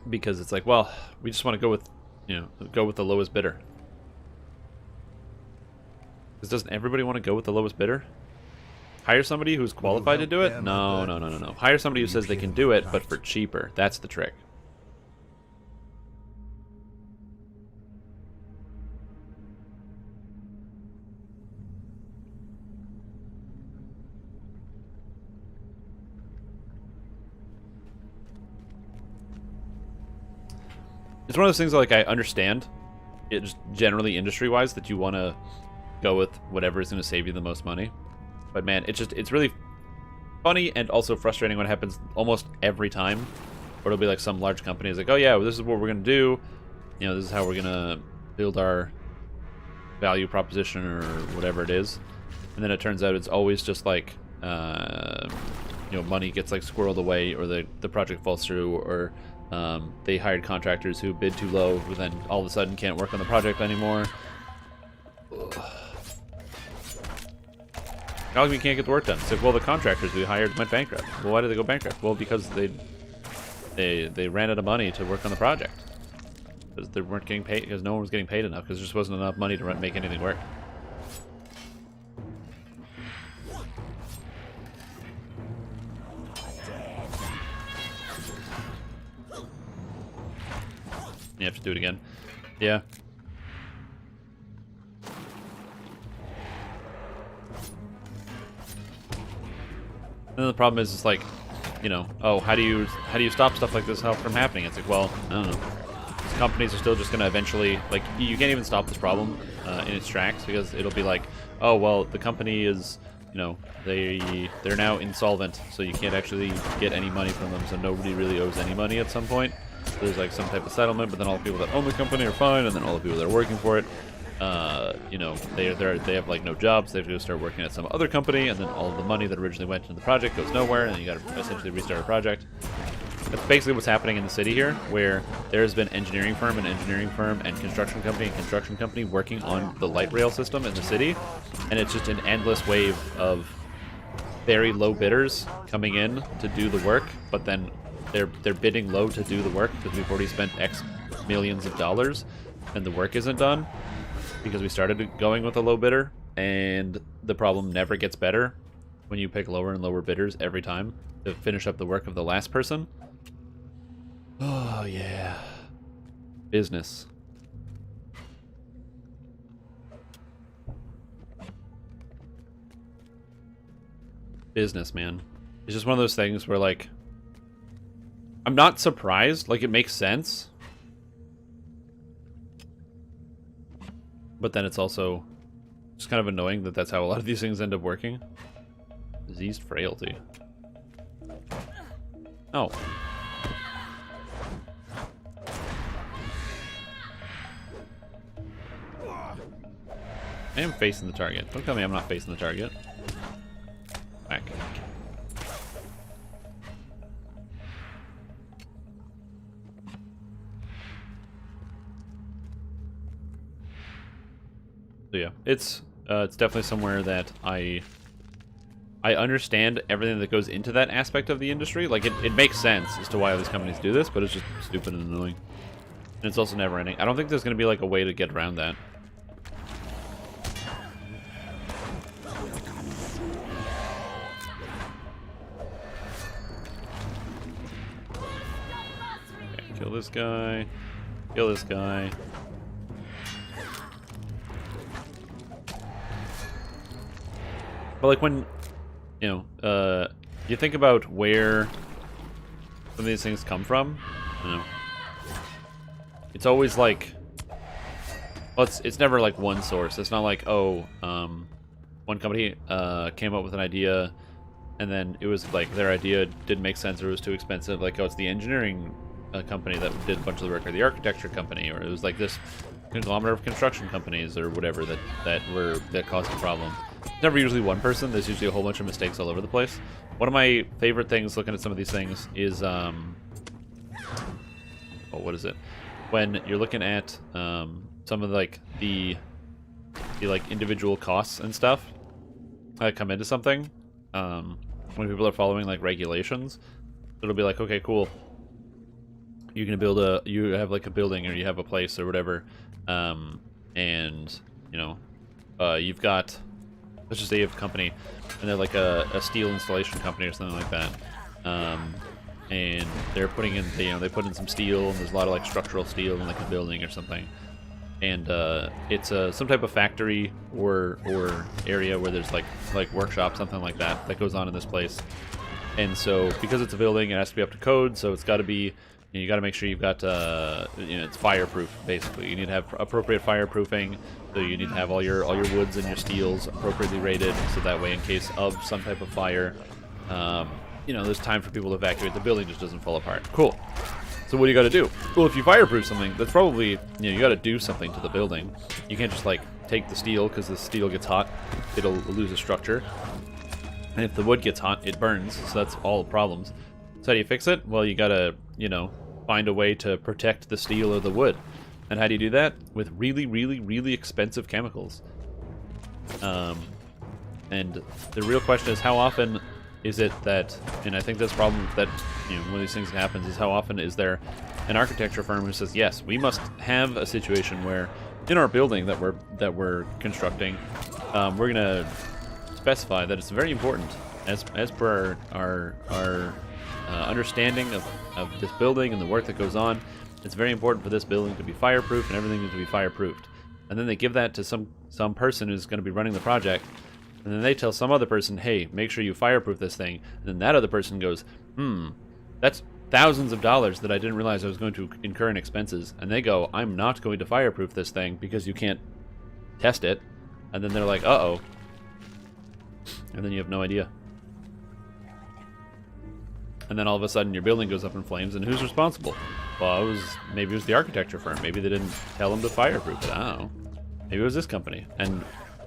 [SPEAKER 1] because it's like, well, we just want to go with, go with the lowest bidder. Because doesn't everybody want to go with the lowest bidder? Hire somebody who's qualified to do it? No, no, no, no, no. Hire somebody who says they can do it, but for cheaper. That's the trick. It's one of those things that, like, I understand, it's generally industry-wise, that you want to go with whatever is going to save you the most money. But man, it's really funny and also frustrating when it happens almost every time. Where it'll be like some large company is like, oh yeah, well, this is what we're going to do. This is how we're going to build our value proposition or whatever it is. And then it turns out it's always just like, money gets like squirreled away, or the project falls through, or they hired contractors who bid too low, who then all of a sudden can't work on the project anymore. Ugh. How come we can't get the work done? It's like, well, the contractors we hired went bankrupt. Well, why did they go bankrupt? Well, because they ran out of money to work on the project. Because they weren't getting paid, because no one was getting paid enough, because there just wasn't enough money to make anything work. You have to do it again. Yeah. then the problem is, it's like, you know, oh, how do you stop stuff like this from happening? It's like, well, I don't know. These companies are still just going to eventually, like, you can't even stop this problem in its tracks, because it'll be like, oh, well, the company is, you know, they're now insolvent, so you can't actually get any money from them, so nobody really owes any money at some point. So there's like some type of settlement, but then all the people that own the company are fine, and then all the people that are working for it, you know, they have like no jobs. They have to go start working at some other company, and then all of the money that originally went into the project goes nowhere, and then you got to essentially restart a project. That's basically what's happening in the city here, where there's been engineering firm and construction company working on the light rail system in the city, and it's just an endless wave of very low bidders coming in to do the work, but then they're bidding low to do the work because we've already spent X millions of dollars, and the work isn't done because we started going with a low bidder, and the problem never gets better when you pick lower and lower bidders every time to finish up the work of the last person. Oh, yeah. Business. Business, man. It's just one of those things where, like, I'm not surprised. Like, it makes sense. But then it's also just kind of annoying that that's how a lot of these things end up working. Diseased frailty. Oh. I am facing the target. Don't tell me I'm not facing the target. Whack. So yeah, it's definitely somewhere that I understand everything that goes into that aspect of the industry. Like, it makes sense as to why these companies do this, but it's just stupid and annoying. And it's also never ending. I don't think there's going to be like a way to get around that. Okay, kill this guy. Kill this guy. But like, when, you know, you think about where some of these things come from, you know, it's always like, well, it's never like one source. It's not like, oh, one company came up with an idea, and then it was like their idea didn't make sense or it was too expensive. Like, oh, it's the engineering company that did a bunch of the work, or the architecture company, or it was like this conglomerate of construction companies or whatever that caused the problem. It's never usually one person. There's usually a whole bunch of mistakes all over the place. One of my favorite things looking at some of these things is oh, what is it? When you're looking at some of like the like individual costs and stuff that come into something, when people are following like regulations, it'll be like, okay, cool, you can build you have like a building or you have a place or whatever, and you know, you've got, let's just say you have a company and they're like a steel installation company or something like that, and they're putting in, you know, they put in some steel, and there's a lot of like structural steel in like a building or something, and it's some type of factory or area where there's like workshop, something like that goes on in this place. And so because it's a building, it has to be up to code, so it's got to be, you got to make sure you've got, you know, it's fireproof, basically. You need to have appropriate fireproofing, so you need to have all your woods and your steels appropriately rated, so that way in case of some type of fire, you know, there's time for people to evacuate, the building just doesn't fall apart. Cool. So what do you got to do? Well, if you fireproof something, that's probably, you know, you got to do something to the building. You can't just like take the steel, because the steel gets hot, it'll lose its structure. And if the wood gets hot, it burns, so that's all the problems. So how do you fix it? Well, you gotta, you know, find a way to protect the steel or the wood. And how do you do that? With really, really, really expensive chemicals. And the real question is, how often is it that, and I think this problem that, you know, one of these things happens is, how often is there an architecture firm who says, yes, we must have a situation where in our building that we're constructing, we're gonna specify that it's very important, as per our understanding of this building and the work that goes on, it's very important for this building to be fireproof, and everything needs to be fireproofed. And then they give that to some person who's going to be running the project, And then they tell some other person, hey, make sure you fireproof this thing. And then that other person goes, that's thousands of dollars that I didn't realize I was going to incur in expenses. And they go, I'm not going to fireproof this thing because you can't test it. And then they're like, uh-oh. And then you have no idea. And then all of a sudden your building goes up in flames, and who's responsible? Well, maybe it was the architecture firm. Maybe they didn't tell them to fireproof it. I don't know. Maybe it was this company. And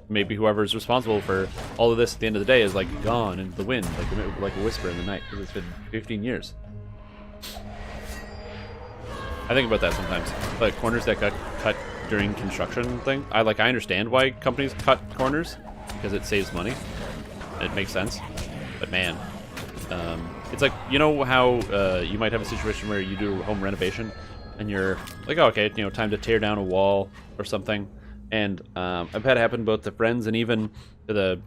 [SPEAKER 1] maybe whoever's responsible for all of this at the end of the day is like gone into the wind, like a whisper in the night, because it's been 15 years. I think about that sometimes. Like corners that got cut during construction thing. I understand why companies cut corners, because it saves money. It makes sense. But man, it's like, you know how you might have a situation where you do home renovation and you're like, oh, okay, time to tear down a wall or something. And I've had it happen both to friends and even to the,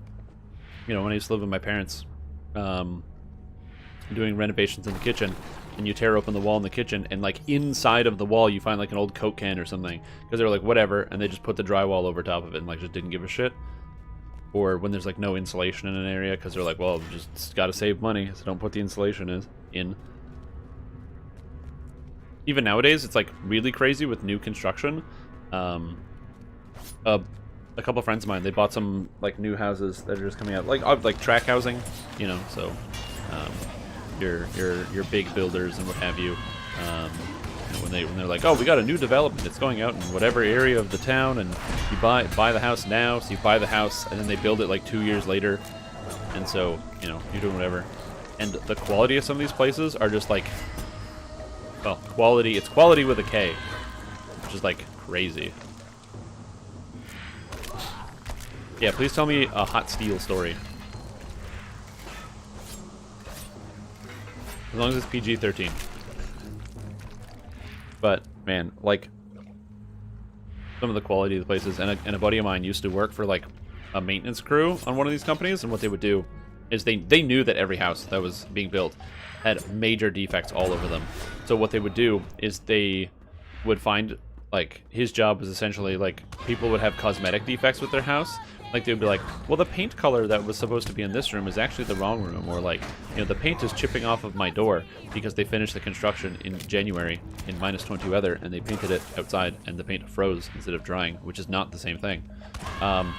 [SPEAKER 1] when I used to live with my parents, doing renovations in the kitchen, and you tear open the wall in the kitchen, and like inside of the wall you find like an old Coke can or something, because they were like, whatever, and they just put the drywall over top of it and like just didn't give a shit. Or when there's like no insulation in an area, because they're like, well, just gotta save money, so don't put the insulation in. Even nowadays, it's like really crazy with new construction. A couple of friends of mine, they bought some like new houses that are just coming out, like track housing, so your big builders and what have you. When they're like, oh, we got a new development, it's going out in whatever area of the town, and you buy the house now, so you buy the house, and then they build it like 2 years later, and so you're doing whatever. And the quality of some of these places are just like, well, quality. It's quality with a K, which is like crazy. Yeah, please tell me a hot steel story. As long as it's PG-13. But, man, like, some of the quality of the places, and a buddy of mine used to work for, like, a maintenance crew on one of these companies, and what they would do is they knew that every house that was being built had major defects all over them. So what they would do is they would find, like, his job was essentially, like, people would have cosmetic defects with their house. Like, they'd be like, well, the paint color that was supposed to be in this room is actually the wrong room. Or like, the paint is chipping off of my door, because they finished the construction in January in -20 weather, and they painted it outside, and the paint froze instead of drying, which is not the same thing. And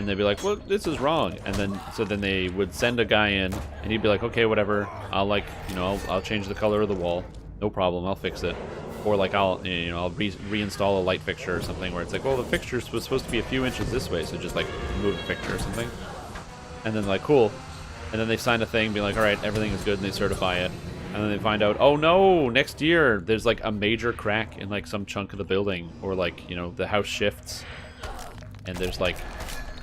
[SPEAKER 1] they'd be like, well, this is wrong. And then they would send a guy in, and he'd be like, okay, whatever. I'll change the color of the wall. No problem, I'll fix it. Or like I'll reinstall a light fixture or something, where it's like, well, the fixture was supposed to be a few inches this way, so just like move the fixture or something. And then like, cool. And then they sign a thing, being like, all right, everything is good, and they certify it. And then they find out, oh no, next year there's like a major crack in like some chunk of the building, or like the house shifts, and there's like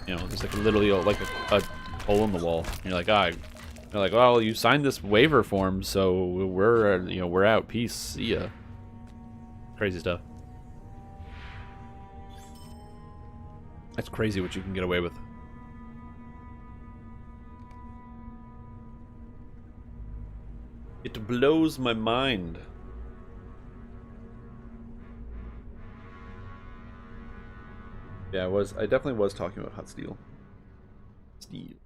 [SPEAKER 1] there's like literally like a hole in the wall. And you're like, they're like, well, you signed this waiver form, so we're out. Peace. See ya. Crazy stuff. That's crazy what you can get away with. It blows my mind. Yeah, I definitely was talking about hot steel. Steel.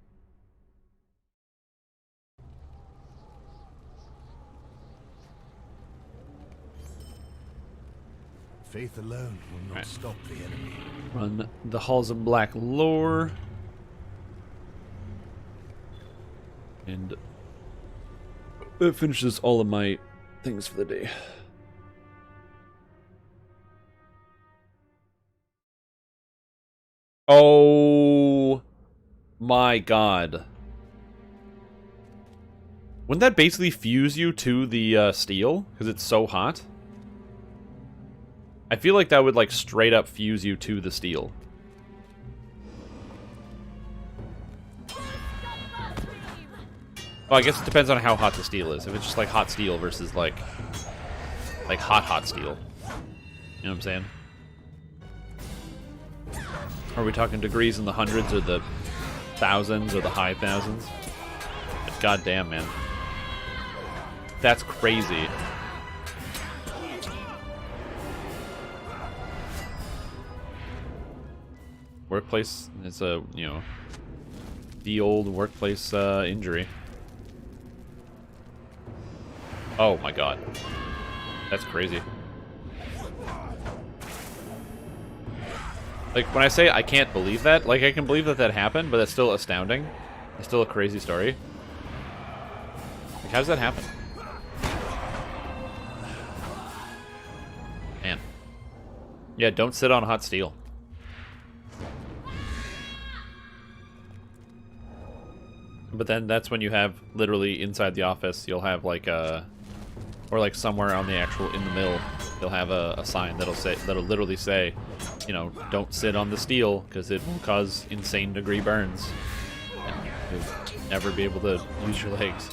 [SPEAKER 2] Faith alone will not stop the enemy.
[SPEAKER 1] Run the halls of black lore. And that finishes all of my things for the day. Oh my god. Wouldn't that basically fuse you to the steel? Because it's so hot? I feel like that would like straight up fuse you to the steel. Well, I guess it depends on how hot the steel is. If it's just like hot steel versus like hot steel. You know what I'm saying? Are we talking degrees in the hundreds or the thousands or the high thousands? God damn, man. That's crazy. Workplace is a, the old workplace injury. Oh my god. That's crazy. Like, when I say I can't believe that, like, I can believe that that happened, but that's still astounding. It's still a crazy story. Like, how does that happen? Man. Yeah, don't sit on hot steel. But then that's when you have, literally, inside the office, you'll have, like, or, like, somewhere on the actual, in the mill, you'll have a sign that'll literally say, you know, don't sit on the steel, because it will cause insane degree burns. And you'll never be able to use your legs.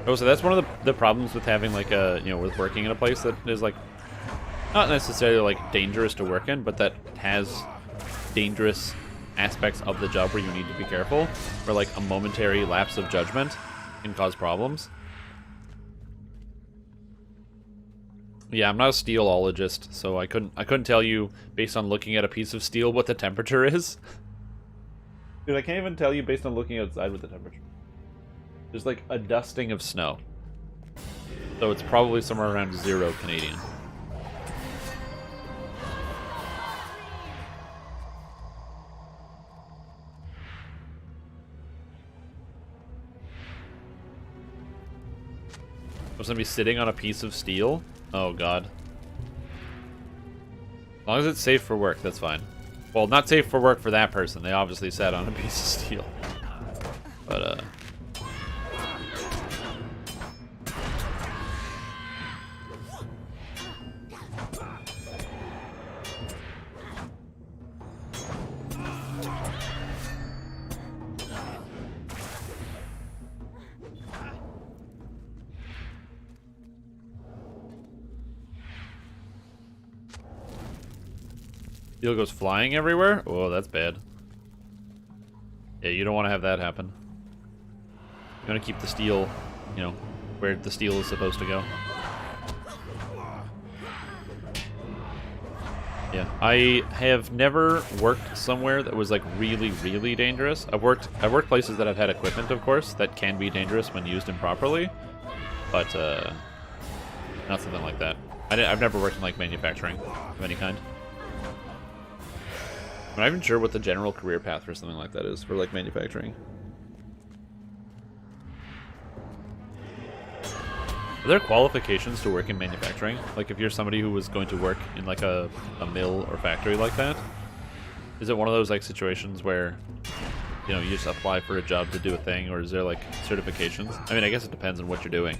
[SPEAKER 1] Oh, so that's one of the problems with having, like, you know, with working in a place that is, like, not necessarily, like, dangerous to work in, but that has dangerous aspects of the job where you need to be careful, where, like, a momentary lapse of judgment can cause problems. Yeah, I'm not a steelologist, so I couldn't tell you, based on looking at a piece of steel, what the temperature is. Dude, I can't even tell you based on looking outside what the temperature is. There's, like, a dusting of snow. So it's probably somewhere around 0 Canadian. Was somebody sitting on a piece of steel? Oh god. As long as it's safe for work, that's fine. Well, not safe for work for that person. They obviously sat on a piece of steel. But, steel goes flying everywhere? Oh, that's bad. Yeah, you don't want to have that happen. You want to keep the steel, you know, where the steel is supposed to go. Yeah, I have never worked somewhere that was, like, really, really dangerous. I've worked places that have had equipment, of course, that can be dangerous when used improperly, but not something like that. I've never worked in, like, manufacturing of any kind. I'm not even sure what the general career path for something like that is, for, like, manufacturing. Are there qualifications to work in manufacturing? Like, if you're somebody who was going to work in, like, a mill or factory like that? Is it one of those, like, situations where, you know, you just apply for a job to do a thing, or is there, like, certifications? I mean, I guess it depends on what you're doing.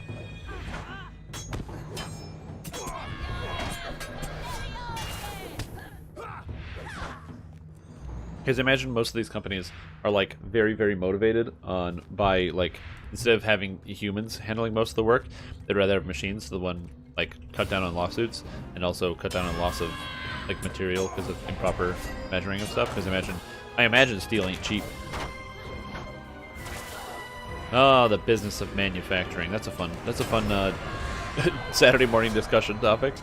[SPEAKER 1] Because imagine most of these companies are, like, very, very motivated by, like, instead of having humans handling most of the work, they'd rather have machines, the one, like, cut down on lawsuits, and also cut down on loss of, like, material because of improper measuring of stuff. Because I imagine steel ain't cheap. Oh, the business of manufacturing. That's a fun Saturday morning discussion topic.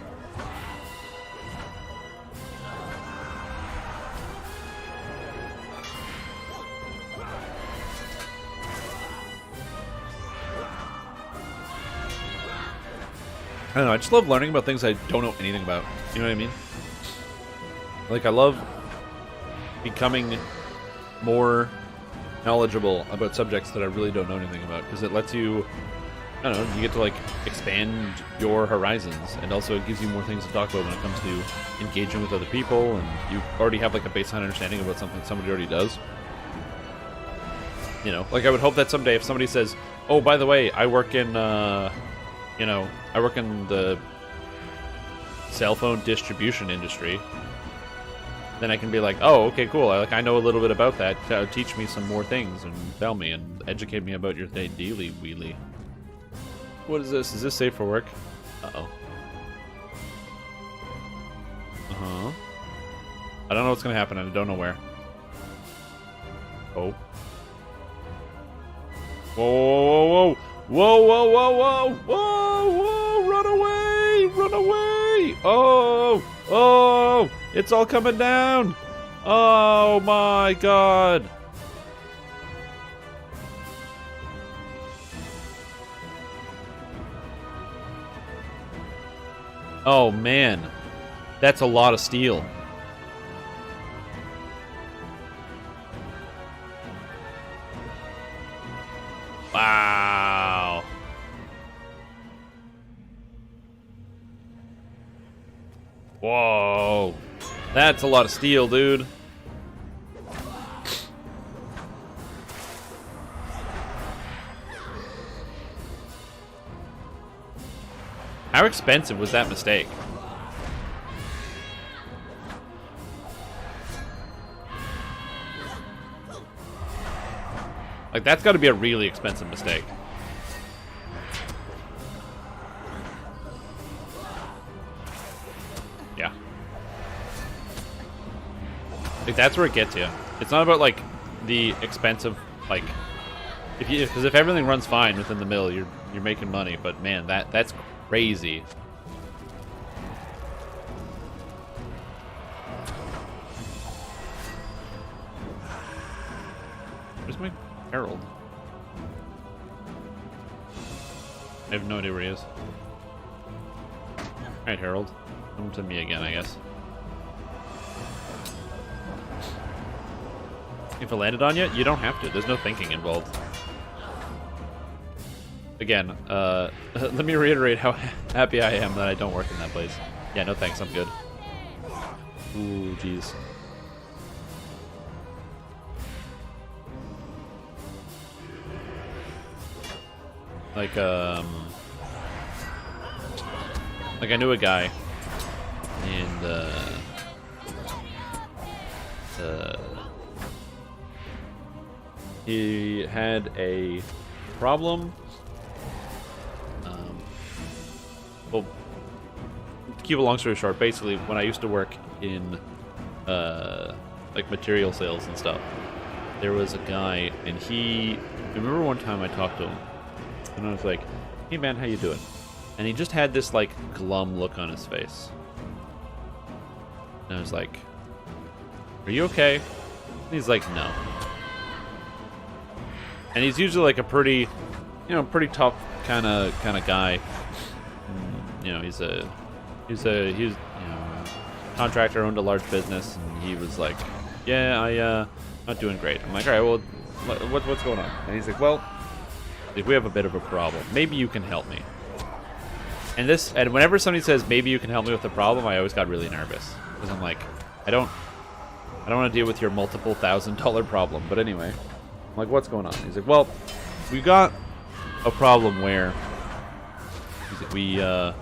[SPEAKER 1] I don't know, I just love learning about things I don't know anything about. You know what I mean? Like, I love becoming more knowledgeable about subjects that I really don't know anything about, because it lets you, I don't know, you get to, like, expand your horizons, and also it gives you more things to talk about when it comes to engaging with other people, and you already have, like, a baseline understanding about something somebody already does. You know, like, I would hope that someday if somebody says, oh, by the way, I work in, you know, I work in the cell phone distribution industry, then I can be like, oh, okay, cool. I know a little bit about that. Teach me some more things and tell me and educate me about your daily wheelie. What is this? Is this safe for work? Uh-oh. Uh-huh. I don't know what's going to happen. I don't know where. Oh. Whoa, whoa, whoa, whoa. Whoa, whoa, whoa, whoa, whoa, whoa! Run away! Run away! Oh! Oh! It's all coming down! Oh my god! Oh man. That's a lot of steel. Wow. Whoa. That's a lot of steel, dude. How expensive was that mistake? Like, that's got to be a really expensive mistake. Yeah. Like, that's where it gets you. It's not about, like, the expensive, like... Because if everything runs fine within the mill, you're making money. But, man, that's crazy. Where's my Harold? I have no idea where he is. Alright, Harold. Come to me again, I guess. If it landed on you, you don't have to. There's no thinking involved. Again, let me reiterate how happy I am that I don't work in that place. Yeah, no thanks, I'm good. Ooh, jeez. Like I knew a guy, and he had a problem. Well, to keep a long story short, basically, when I used to work in like material sales and stuff, there was a guy, and I remember one time I talked to him, and I was like, "Hey man, how you doing?" And he just had this like glum look on his face, and I was like, "Are you okay?" And he's like, "No." And he's usually like a pretty tough kind of guy. You know, he's contractor, owned a large business, and he was like, "Yeah, not doing great." I'm like, "All right, well, what's going on?" And he's like, "Well, we have a bit of a problem. Maybe you can help me." And whenever somebody says maybe you can help me with the problem, I always got really nervous because I'm like, I don't want to deal with your multiple $1,000 problem. But anyway, I'm like, "What's going on?" He's like, "Well, we got a problem where we're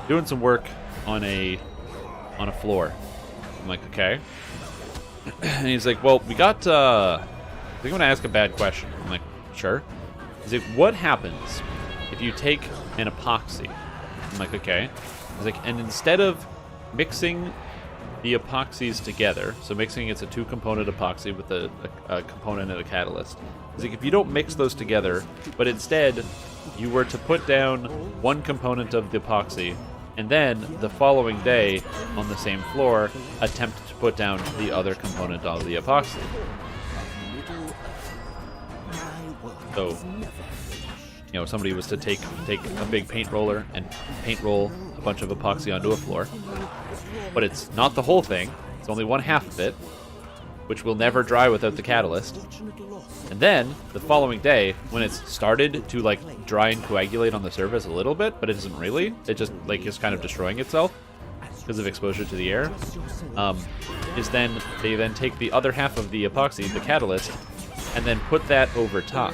[SPEAKER 1] doing some work on a floor." I'm like, "Okay." And he's like, "Well, we got I think I'm gonna ask a bad question." I'm like, "Sure." He's like, "What happens if you take an epoxy?" I'm like, "Okay." He's like, "And instead of mixing the epoxies together, so mixing it's a 2-component epoxy with a component and a catalyst. He's like, if you don't mix those together, but instead you were to put down one component of the epoxy, and then the following day on the same floor attempt to put down the other component of the epoxy." So, somebody was to take a big paint roller and paint roll a bunch of epoxy onto a floor, but it's not the whole thing. It's only one half of it, which will never dry without the catalyst. And then the following day, when it's started to like dry and coagulate on the surface a little bit, but it isn't really, it just like is kind of destroying itself because of exposure to the air, they then take the other half of the epoxy, the catalyst, and then put that over top.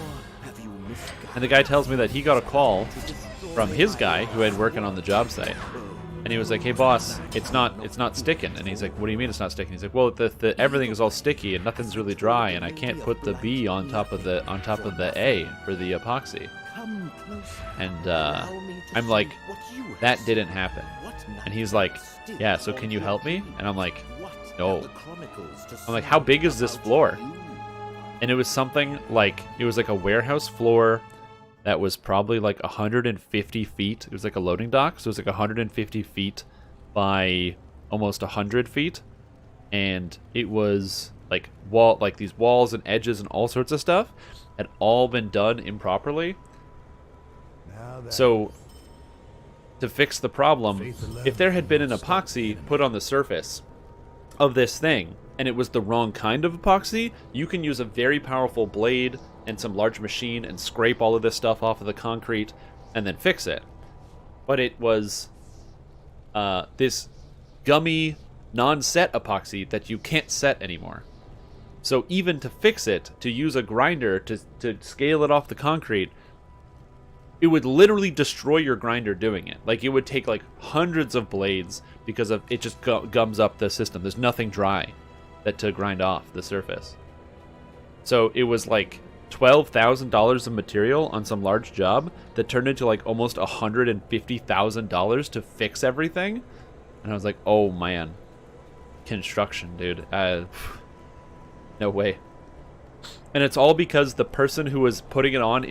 [SPEAKER 1] And the guy tells me that he got a call from his guy who had working on the job site, and he was like, "Hey boss, it's not sticking." And he's like, "What do you mean it's not sticking?" He's like, "Well, the everything is all sticky and nothing's really dry, and I can't put the B on top of the A for the epoxy." And I'm like, "That didn't happen." And he's like, "Yeah, so can you help me?" And I'm like, "No." I'm like, "How big is this floor?" And it was something like, it was like a warehouse floor that was probably like 150 feet. It was like a loading dock, so it was like 150 feet by almost 100 feet. And it was like these walls and edges and all sorts of stuff had all been done improperly. So to fix the problem, if there had been an epoxy put on the surface of this thing and it was the wrong kind of epoxy, you can use a very powerful blade and some large machine and scrape all of this stuff off of the concrete and then fix it. But it was this gummy non-set epoxy that you can't set anymore. So even to fix it, to use a grinder to scale it off the concrete, it would literally destroy your grinder doing it. Like, it would take like hundreds of blades because of it just gums up the system. There's nothing dry to grind off the surface. So it was like $12,000 of material on some large job that turned into like almost $150,000 to fix everything. And I was like, oh man, construction, dude. No way. And it's all because the person who was putting it on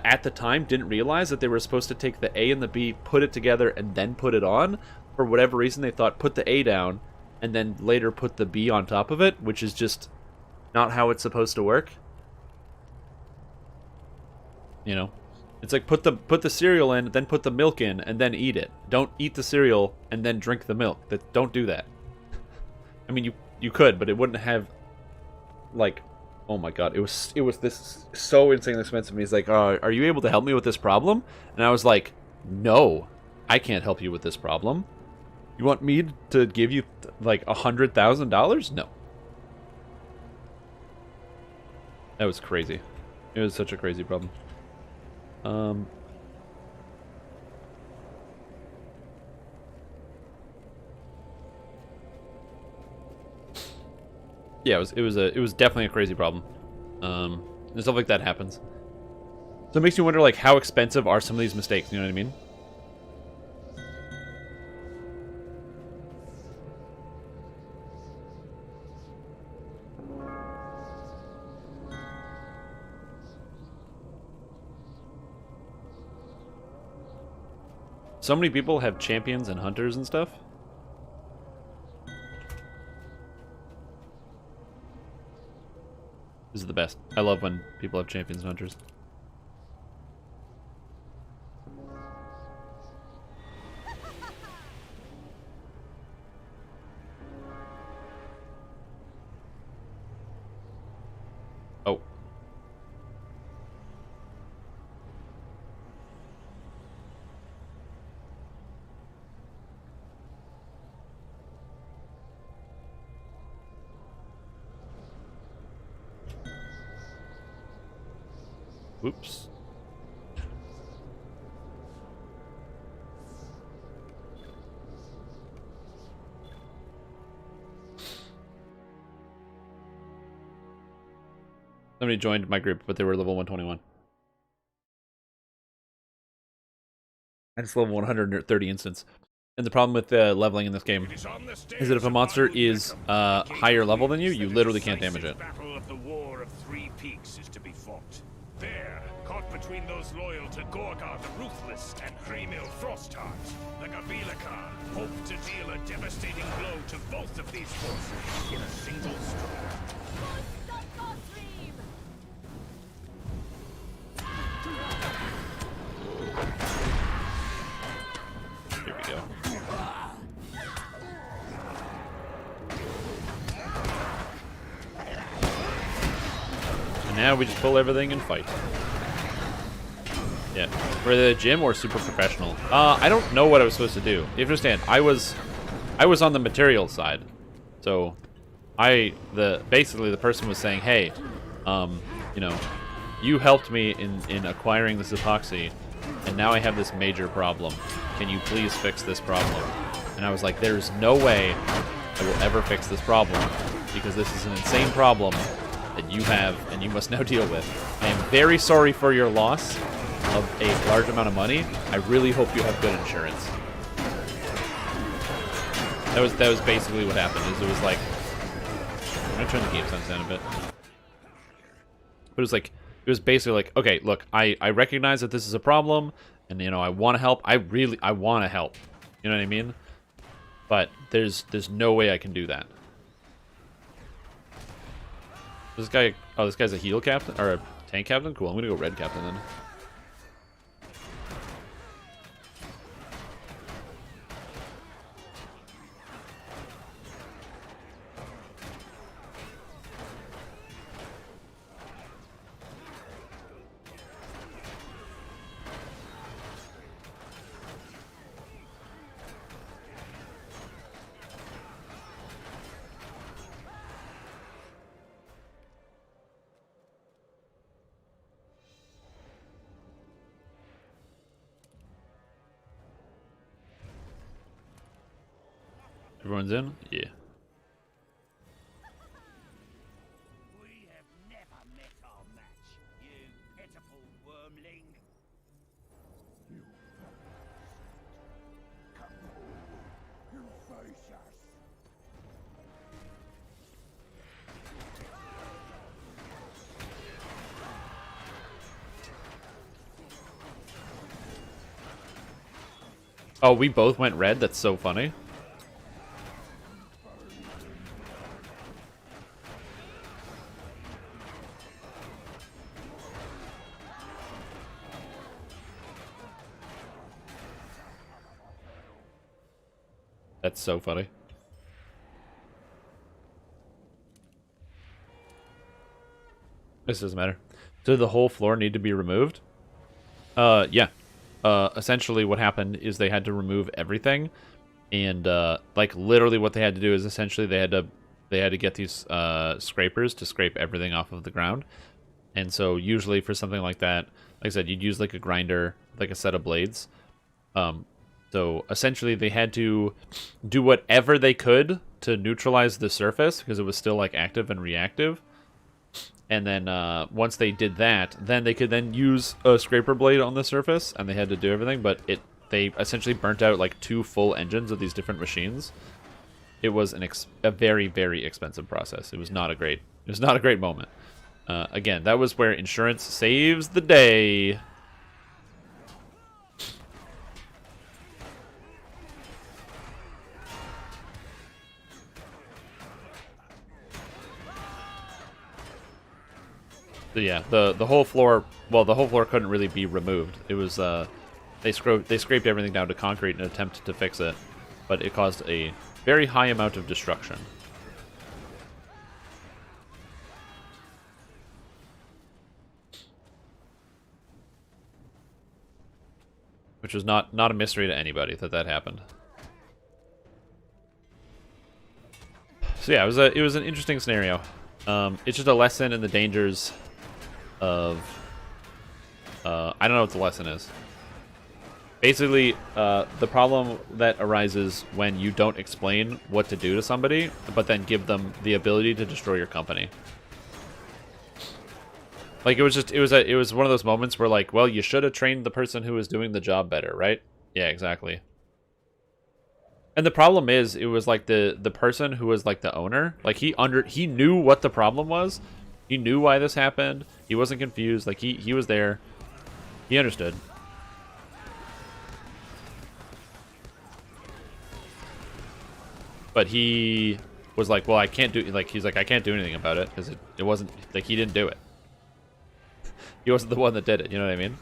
[SPEAKER 1] at the time didn't realize that they were supposed to take the A and the B, put it together, and then put it on. For whatever reason, they thought put the A down and then later put the B on top of it, which is just not how it's supposed to work. You know, it's like put the cereal in, then put the milk in, and then eat it. Don't eat the cereal and then drink the milk. Don't do that. I mean, you could, but it wouldn't have like. Oh my god, it was this so insanely expensive. He's like, are you able to help me with this problem? And I was like, no, I can't help you with this problem. You want me to give you like $100,000? No. That was crazy. It was such a crazy problem. Yeah, it was definitely a crazy problem. And stuff like that happens. So it makes you wonder, like, how expensive are some of these mistakes? You know what I mean? So many people have champions and hunters and stuff. This is the best. I love when people have champions and hunters. Oh. Whoops. Somebody joined my group, but they were level 121. And it's level 130 instance. And the problem with leveling in this game is that if a monster is higher level than you, you literally can't damage it.
[SPEAKER 2] Battle of the War of Three Peaks is to be fought. There, caught between those loyal to Gorgar the Ruthless and Kremil Frostheart, the Gavila Khan hoped to deal a devastating blow to both of these forces in a single stroke.
[SPEAKER 1] Here we go. And now we just pull everything and fight. Yeah. For the gym or super professional? I don't know what I was supposed to do. You understand, I was on the material side. So basically the person was saying, hey, you know, you helped me in acquiring this epoxy, and now I have this major problem. Can you please fix this problem? And I was like, there's no way I will ever fix this problem, because this is an insane problem that you have and you must now deal with. I am very sorry for your loss of a large amount of money. I really hope you have good insurance. That was basically what happened. Is it was like, I'm gonna turn the game sounds down a bit. But it was like, It was basically like, okay, look, I recognize that this is a problem, and, you know, I want to help. I want to help. You know what I mean? But there's no way I can do that. This guy, oh, this guy's a heal captain, or a tank captain? Cool, I'm gonna go red captain then. Everyone's in? Yeah.
[SPEAKER 2] We have never met our match, you pitiful wormling. You come forward. You face us.
[SPEAKER 1] Oh, we both went red? That's so funny. That's so funny. This doesn't matter. Did the whole floor need to be removed? Yeah. Essentially what happened is they had to remove everything. And, like, literally what they had to do is essentially they had to get these, scrapers to scrape everything off of the ground. And so usually for something like that, like I said, you'd use, like, a grinder, like a set of blades. So essentially they had to do whatever they could to neutralize the surface because it was still like active and reactive. And then once they did that, then they could then use a scraper blade on the surface, and they had to do everything. But they essentially burnt out like 2 full engines of these different machines. It was a very, very expensive process. It was not a great moment. Again, that was where insurance saves the day. So yeah, the whole floor, well, the whole floor couldn't really be removed. It was they scraped everything down to concrete in an attempt to fix it, but it caused a very high amount of destruction. Which was not a mystery to anybody that happened. So yeah, it was an interesting scenario. It's just a lesson in the dangers of I don't know what the lesson is. Basically, the problem that arises when you don't explain what to do to somebody, but then give them the ability to destroy your company. Like it was one of those moments where like, well, you should have trained the person who was doing the job better, right? Yeah, exactly. And the problem is, it was like the person who was like the owner, like he knew what the problem was. He knew why this happened. He wasn't confused. Like he was there. He understood. But he was like, well, I can't do, like, he's like, I can't do anything about it because it wasn't, like, he didn't do it. He wasn't the one that did it, you know what I mean?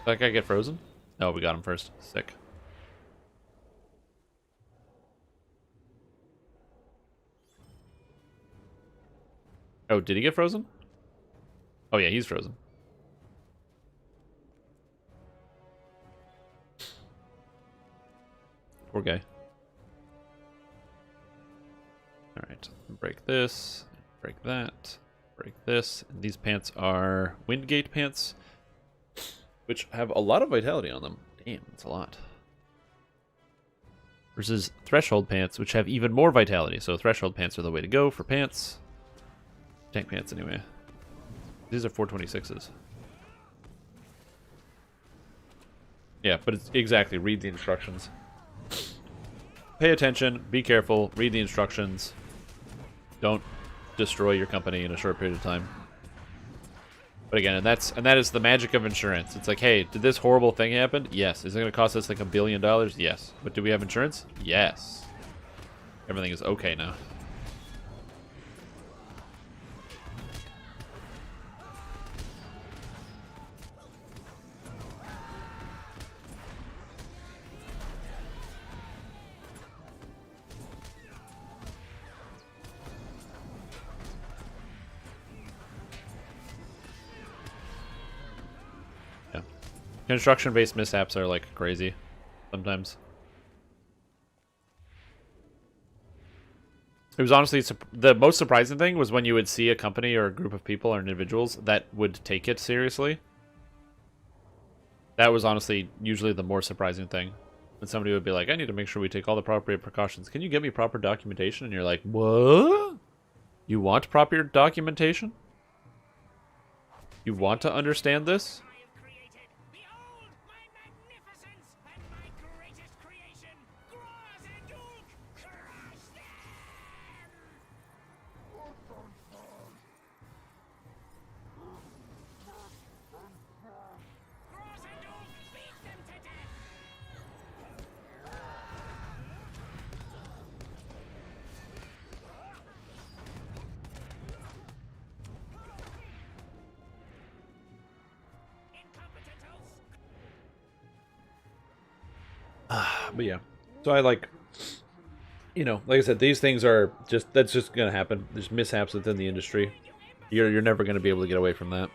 [SPEAKER 1] Did that guy get frozen? No, we got him first. Sick. Oh, did he get frozen? Oh yeah, he's frozen. Poor guy. Alright, break this, break that, break this. And these pants are Windgate pants, which have a lot of vitality on them. Damn, that's a lot. Versus Threshold pants, which have even more vitality. So Threshold pants are the way to go for pants. Tank pants, anyway. These are 426s. Yeah, but it's exactly, read the instructions. Pay attention, be careful, read the instructions. Don't destroy your company in a short period of time. But again, and that is the magic of insurance. It's like, hey, did this horrible thing happen? Yes. Is it going to cost us like $1 billion? Yes. But do we have insurance? Yes. Everything is okay now. Yeah. Construction-based mishaps are like crazy sometimes. It was honestly the most surprising thing was when you would see a company or a group of people or individuals that would take it seriously. That was honestly usually the more surprising thing. When somebody would be like, I need to make sure we take all the appropriate precautions. Can you get me proper documentation? And you're like, what? You want proper documentation? You want to understand this? But yeah, so I like, like I said, these things are that's just gonna happen. There's mishaps within the industry. You're never gonna be able to get away from that.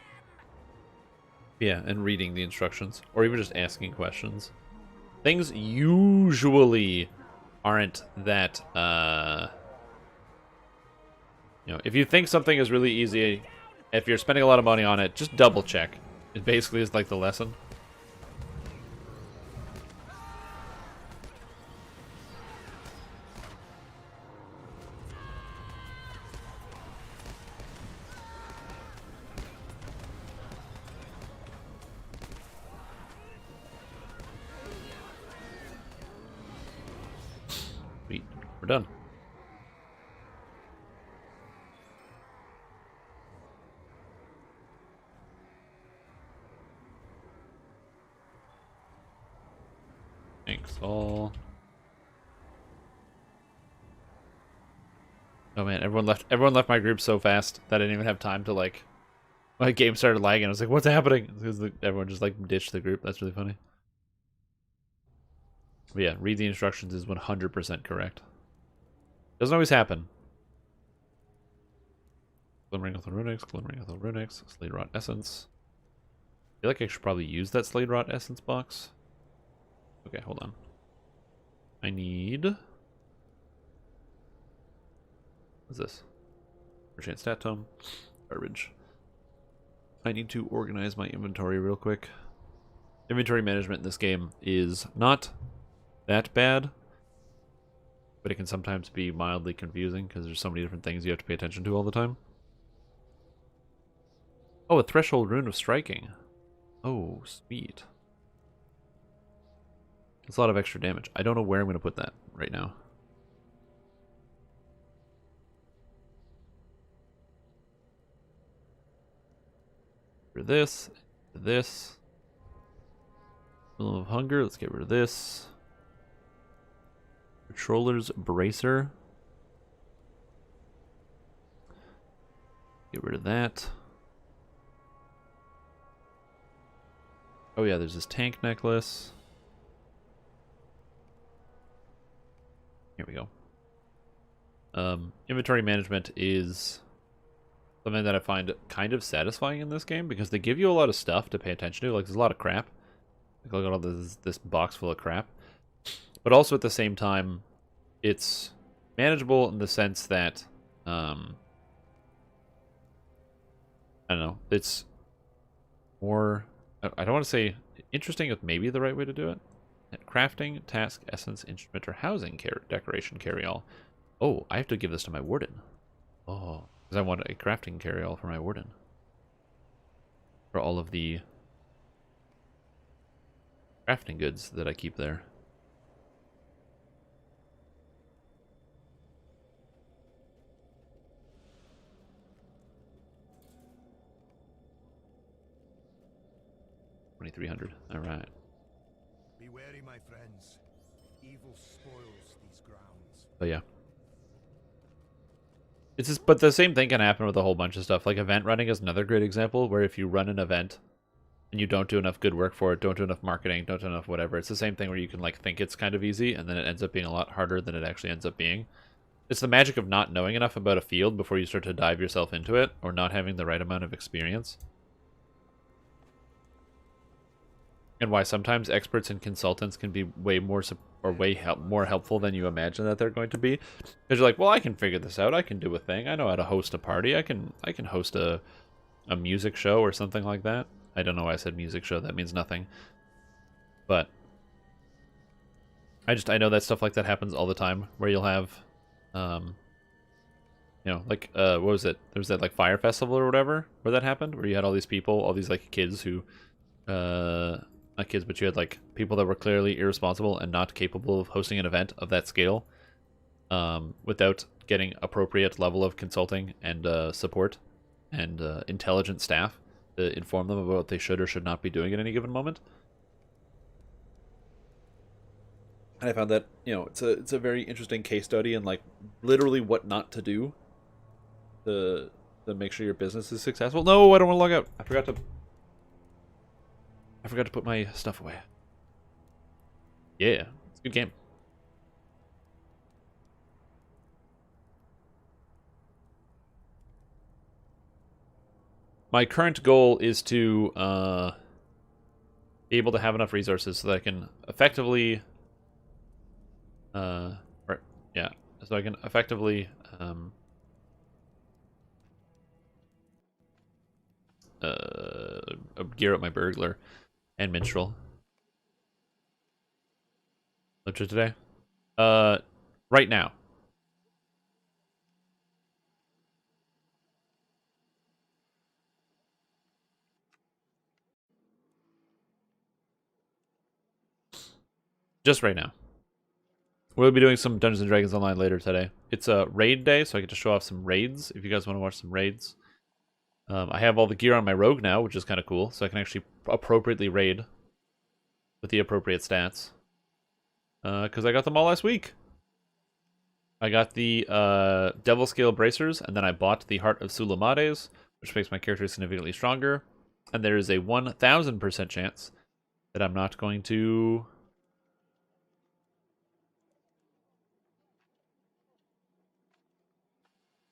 [SPEAKER 1] Yeah, and reading the instructions, or even just asking questions. Things usually aren't that, if you think something is really easy, if you're spending a lot of money on it, just double check. It basically is like the lesson. Sweet. We're done. Thanks all. Oh man, everyone left my group so fast that I didn't even have time to like my game started lagging. I was like, what's happening? Because everyone just like ditched the group. That's really funny. But yeah, read the instructions is 100% correct. Doesn't always happen. Glimmering of the Runics, Slade Rot Essence. I feel like I should probably use that Slade Rot Essence box. Okay, hold on. I need... What's this? Perchance Stat Tome. Garbage. I need to organize my inventory real quick. Inventory management in this game is not that bad, but it can sometimes be mildly confusing because there's so many different things you have to pay attention to all the time. Oh, a Threshold Rune of Striking. Oh, sweet. That's a lot of extra damage. I don't know where I'm going to put that right now. For this, this. Emblem of Hunger, let's get rid of this. Controller's Bracer. Get rid of that. Oh yeah, there's this tank necklace. Here we go. Inventory management is something that I find kind of satisfying in this game because they give you a lot of stuff to pay attention to. Like, there's a lot of crap. Like, look at all this box full of crap. But also at the same time, it's manageable in the sense that, I don't know, it's more, I don't want to say interesting is maybe the right way to do it. Crafting, task, essence, instrument, or housing decoration carry-all. Oh, I have to give this to my warden. Oh, because I want a crafting carry-all for my warden. For all of the crafting goods that I keep there. 2,300. All right.
[SPEAKER 3] Be wary, my friends. Evil spoils these grounds.
[SPEAKER 1] But yeah. It's just, but the same thing can happen with a whole bunch of stuff. Like event running is another great example where if you run an event and you don't do enough good work for it, don't do enough marketing, don't do enough whatever, it's the same thing where you can like think it's kind of easy and then it ends up being a lot harder than it actually ends up being. It's the magic of not knowing enough about a field before you start to dive yourself into it, or not having the right amount of experience. And why sometimes experts and consultants can be way more more helpful than you imagine that they're going to be. Because you're like, well, I can figure this out. I can do a thing. I know how to host a party. I can host a music show or something like that. I don't know why I said music show. That means nothing. But I know that stuff like that happens all the time, where you'll have, you know, like what was it? There was that like fire festival or whatever where that happened, where you had all these people, all these like kids who, not kids, but you had like people that were clearly irresponsible and not capable of hosting an event of that scale, without getting appropriate level of consulting and support and intelligent staff to inform them about what they should or should not be doing at any given moment. And I found that, you know, it's a very interesting case study in like literally what not to do to make sure your business is successful. No, I don't want to log out. I forgot to put my stuff away. Yeah, it's a good game. My current goal is to be able to have enough resources so that I can effectively so I can effectively gear up my burglar and minstrel. Lotro today? Right now. Just right now. We'll be doing some Dungeons & Dragons Online later today. It's a raid day, so I get to show off some raids, if you guys want to watch some raids. I have all the gear on my rogue now, which is kind of cool, so I can actually appropriately raid with the appropriate stats. Because I got them all last week. I got the Devil Scale Bracers, and then I bought the Heart of Sulamades, which makes my character significantly stronger. And there is a 1,000% chance that I'm not going to...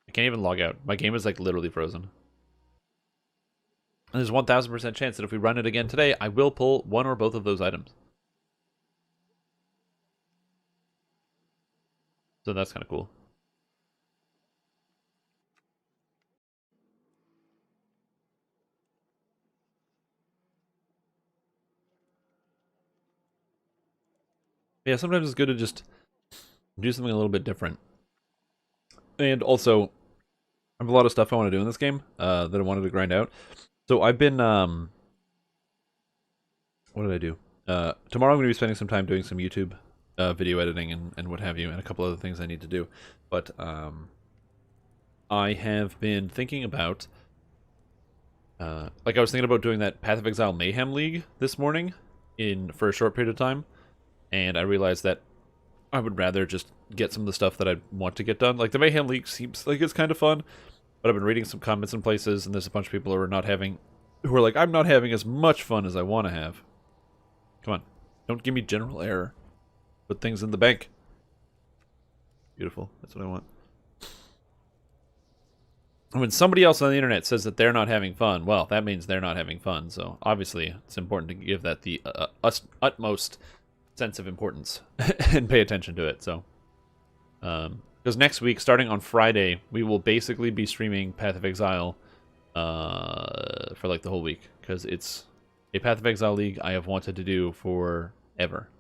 [SPEAKER 1] I can't even log out. My game is like literally frozen. And there's 1,000% chance that if we run it again today, I will pull one or both of those items. So that's kind of cool. Yeah, sometimes it's good to just do something a little bit different. And also, I have a lot of stuff I want to do in this game that I wanted to grind out. So I've been, what did I do? Tomorrow I'm going to be spending some time doing some YouTube video editing and what have you, and a couple other things I need to do. But I have been thinking about, like I was thinking about doing that Path of Exile Mayhem League this morning for a short period of time, and I realized that I would rather just get some of the stuff that I want to get done. Like the Mayhem League seems like it's kind of fun, but I've been reading some comments in places, and there's a bunch of people who are like, I'm not having as much fun as I want to have. Come on, don't give me general error. Put things in the bank. Beautiful. That's what I want. And when somebody else on the internet says that they're not having fun, well, that means they're not having fun. So obviously, it's important to give that the utmost sense of importance and pay attention to it. So, because next week, starting on Friday, we will basically be streaming Path of Exile for like the whole week, because it's a Path of Exile League I have wanted to do forever.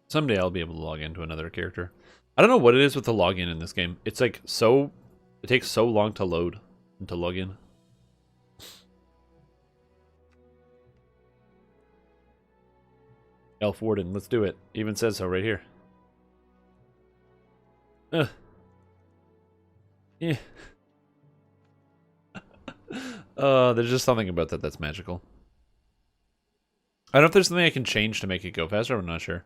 [SPEAKER 1] Someday I'll be able to log into another character. I don't know what it is with the login in this game. It's like it takes so long to load and to log in. Elf Warden, let's do it. Even says so right here. Yeah. There's just something about that that's magical. I don't know if there's something I can change to make it go faster. I'm not sure.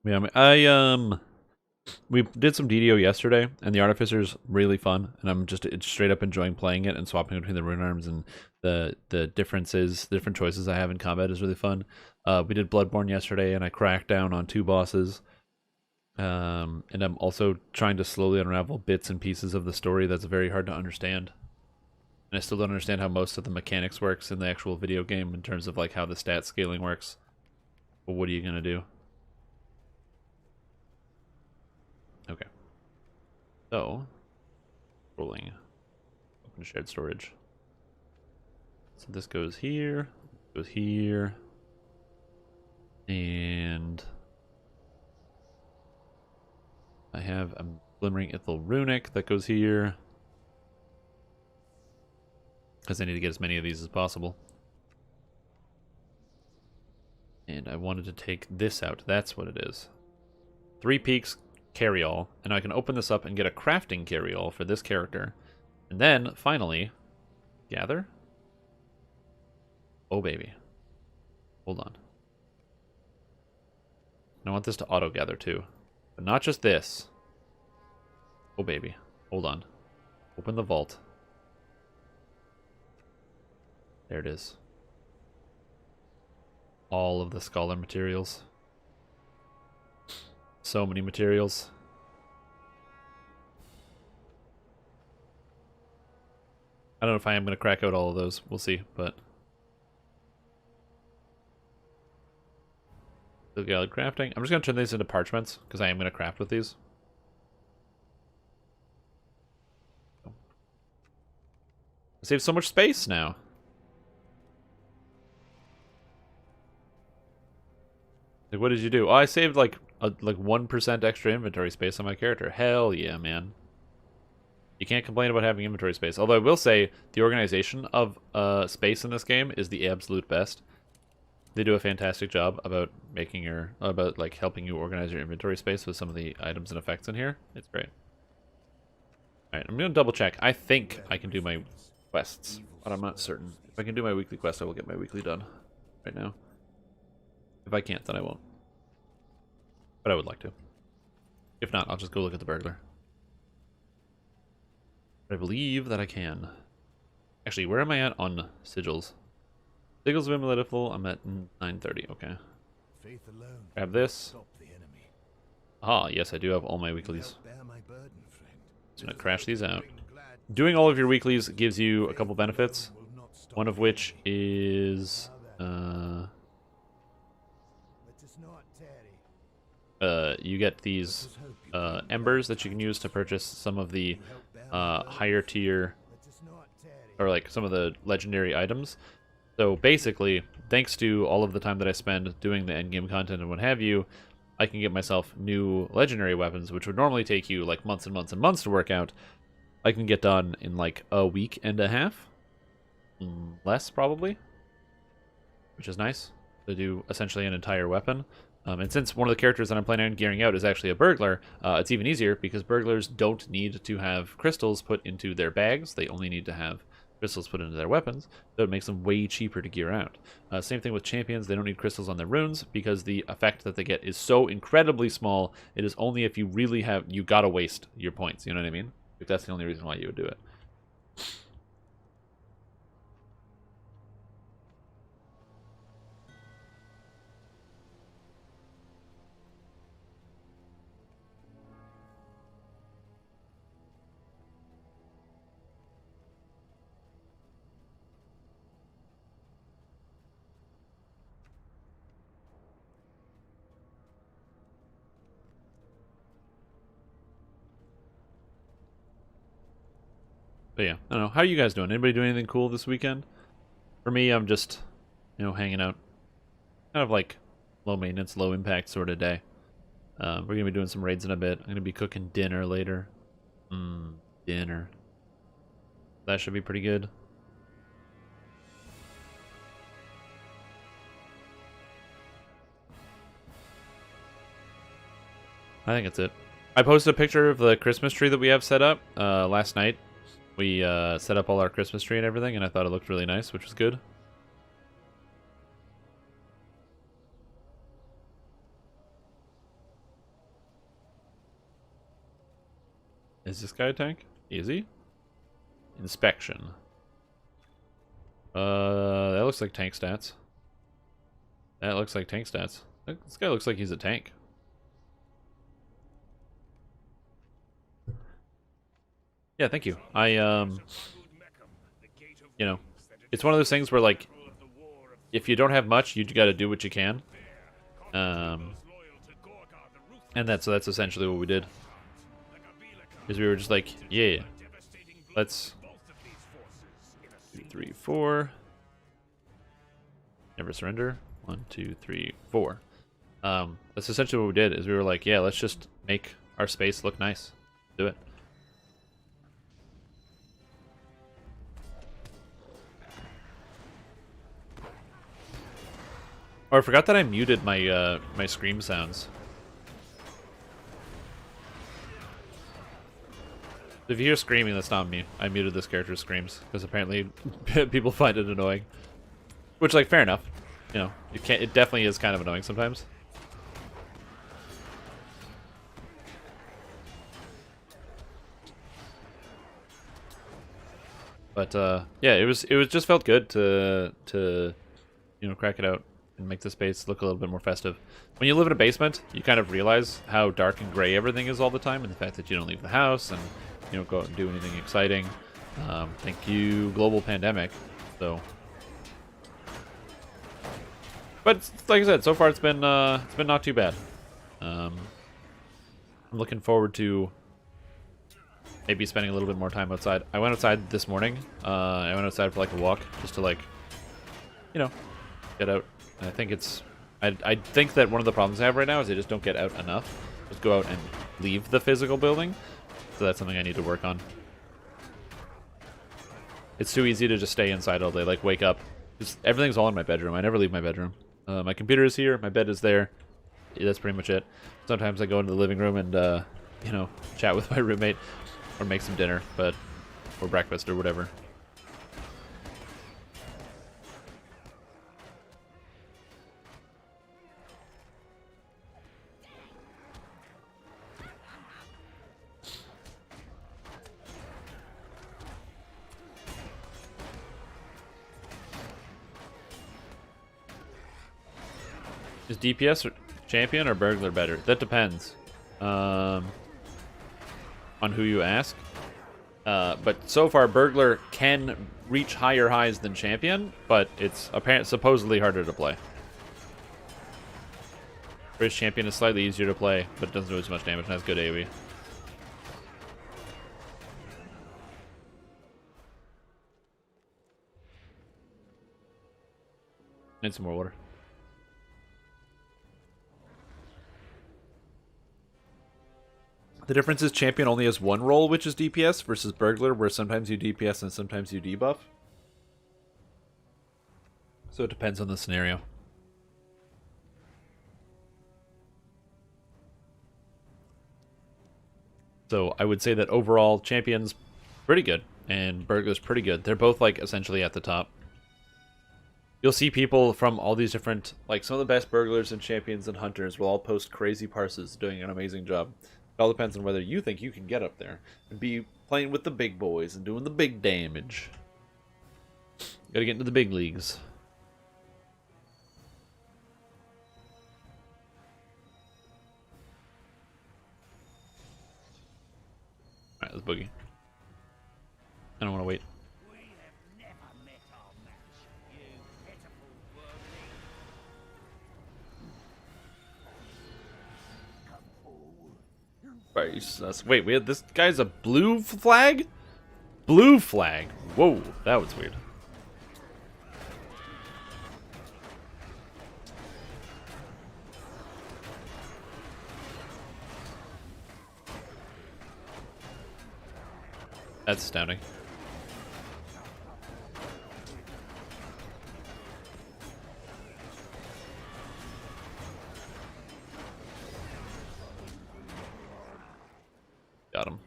[SPEAKER 1] Yeah, we did some DDO yesterday, and the Artificer's really fun, and I'm just straight up enjoying playing it and swapping between the rune arms, and the different choices I have in combat is really fun. We did Bloodborne yesterday, and I cracked down on 2 bosses. And I'm also trying to slowly unravel bits and pieces of the story that's very hard to understand. And I still don't understand how most of the mechanics works in the actual video game in terms of like how the stat scaling works. But what are you gonna do? Okay. So, rolling. Open shared storage. So this goes here, and I have a Glimmering Ithil Runic that goes here, because I need to get as many of these as possible. And I wanted to take this out. That's what it is. 3 peaks, carry-all, and I can open this up and get a crafting carry-all for this character. And then, finally, gather? Oh, baby. Hold on. I want this to auto-gather, too. But not just this. Oh, baby. Hold on. Open the vault. There it is. All of the scholar materials. So many materials. I don't know if I am going to crack out all of those. We'll see, but... The gallery crafting. I'm just going to turn these into parchments, because I am going to craft with these. Save so much space now. Like, what did you do? Oh, I saved like 1% extra inventory space on my character. Hell yeah, man. You can't complain about having inventory space. Although I will say the organization of space in this game is the absolute best. They do a fantastic job about like helping you organize your inventory space with some of the items and effects in here. It's great. All right, I'm gonna double check. I think I can do my quests, but I'm not certain. If I can do my weekly quest, I will get my weekly done right now. If I can't, then I won't. But I would like to. If not, I'll just go look at the burglar. But I believe that I can. Actually, where am I at on sigils? Sigils of Immolatifull, I'm at 930, okay.
[SPEAKER 3] Faith alone
[SPEAKER 1] Grab this.
[SPEAKER 3] stop the enemy.
[SPEAKER 1] Ah, yes, I do have all my weeklies.
[SPEAKER 3] Bear my burden, friend.
[SPEAKER 1] Just gonna crash these out. Doing all of your weeklies gives you a couple benefits. One of which is you get these embers that you can use to purchase some of the higher tier, or like some of the legendary items. So basically, thanks to all of the time that I spend doing the endgame content and what have you, I can get myself new legendary weapons, which would normally take you like months and months and months to work out. I can get done in like a week and a half. Less, probably. Which is nice to do essentially an entire weapon. And since one of the characters that I'm planning on gearing out is actually a burglar, it's even easier because burglars don't need to have crystals put into their bags. They only need to have crystals put into their weapons, so it makes them way cheaper to gear out. Same thing with champions. They don't need crystals on their runes because the effect that they get is so incredibly small. It is only if you really have... You gotta waste your points, you know what I mean? Like, that's the only reason why you would do it. But yeah, I don't know. How are you guys doing? Anybody doing anything cool this weekend? For me, I'm just, hanging out. Kind of like low maintenance, low impact sort of day. We're going to be doing some raids in a bit. I'm going to be cooking dinner later. Dinner. That should be pretty good. I think it's it. I posted a picture of the Christmas tree that we have set up last night. We set up all our Christmas tree and everything, and I thought it looked really nice, which was good. Is this guy a tank? Easy. Inspection. That looks like tank stats. That looks like tank stats. This guy looks like he's a tank. Yeah, thank you. You know, it's one of those things where, like, if you don't have much, you gotta do what you can. And that's essentially what we did. Is we were just like, yeah, let's 2, 3, 4. Never surrender. 1, 2, 3, 4. That's essentially what we did. Is we were like, yeah, let's just make our space look nice. Do it. Oh, I forgot that I muted my my scream sounds. If you hear screaming, that's not me. I muted this character's screams because apparently people find it annoying. Which, like, fair enough. You know, it definitely is kind of annoying sometimes. But yeah, it was just felt good to you know, crack it out and make the space look a little bit more festive. When you live in a basement, you kind of realize how dark and gray everything is all the time, and the fact that you don't leave the house and you don't go out and do anything exciting. Thank you, global pandemic. So, but like I said, so far it's been not too bad. I'm looking forward to maybe spending a little bit more time outside. I went outside this morning. I went outside for like a walk, just to, like, you know, get out. And I think it's, I think that one of the problems I have right now is I just don't get out enough. Just go out and leave the physical building. So that's something I need to work on. It's too easy to just stay inside all day, like wake up. Just, everything's all in my bedroom. I never leave my bedroom. My computer is here, my bed is there. Yeah, that's pretty much it. Sometimes I go into the living room and, you know, chat with my roommate or make some dinner, or breakfast or whatever. Is DPS or champion or burglar better? That depends on who you ask. But so far, burglar can reach higher highs than champion, but it's supposedly harder to play. British champion is slightly easier to play, but it doesn't do as much damage and has good AoE. Need some more water. The difference is champion only has one role, which is DPS, versus burglar, where sometimes you DPS and sometimes you debuff. So it depends on the scenario. So I would say that overall, champion's pretty good, and burglar's pretty good. They're both, like, essentially at the top. You'll see people from all these different, like, some of the best burglars and champions and hunters will all post crazy parses doing an amazing job. It all depends on whether you think you can get up there and be playing with the big boys and doing the big damage. Gotta get into the big leagues. Alright, let's boogie. I don't want to wait. Wait, we had this guy's a blue flag? Blue flag. Whoa, that was weird. That's astounding. Got him.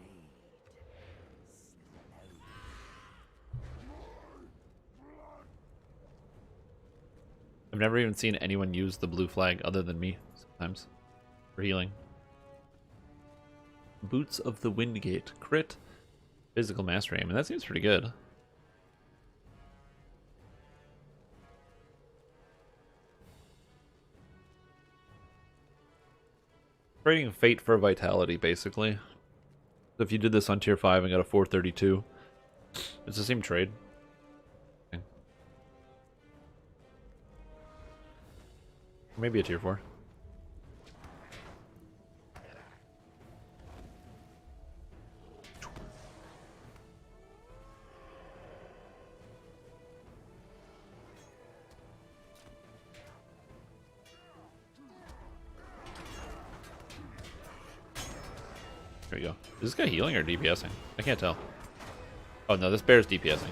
[SPEAKER 1] I've never even seen anyone use the blue flag other than me sometimes for healing. Boots of the Windgate. Crit. Physical mastery. I mean, that seems pretty good. Trading fate for vitality, basically. So if you did this on tier 5 and got a 432, it's the same trade. Okay. Maybe a tier 4. There we go. Is this guy healing or DPSing? I can't tell. Oh no, this bear's DPSing.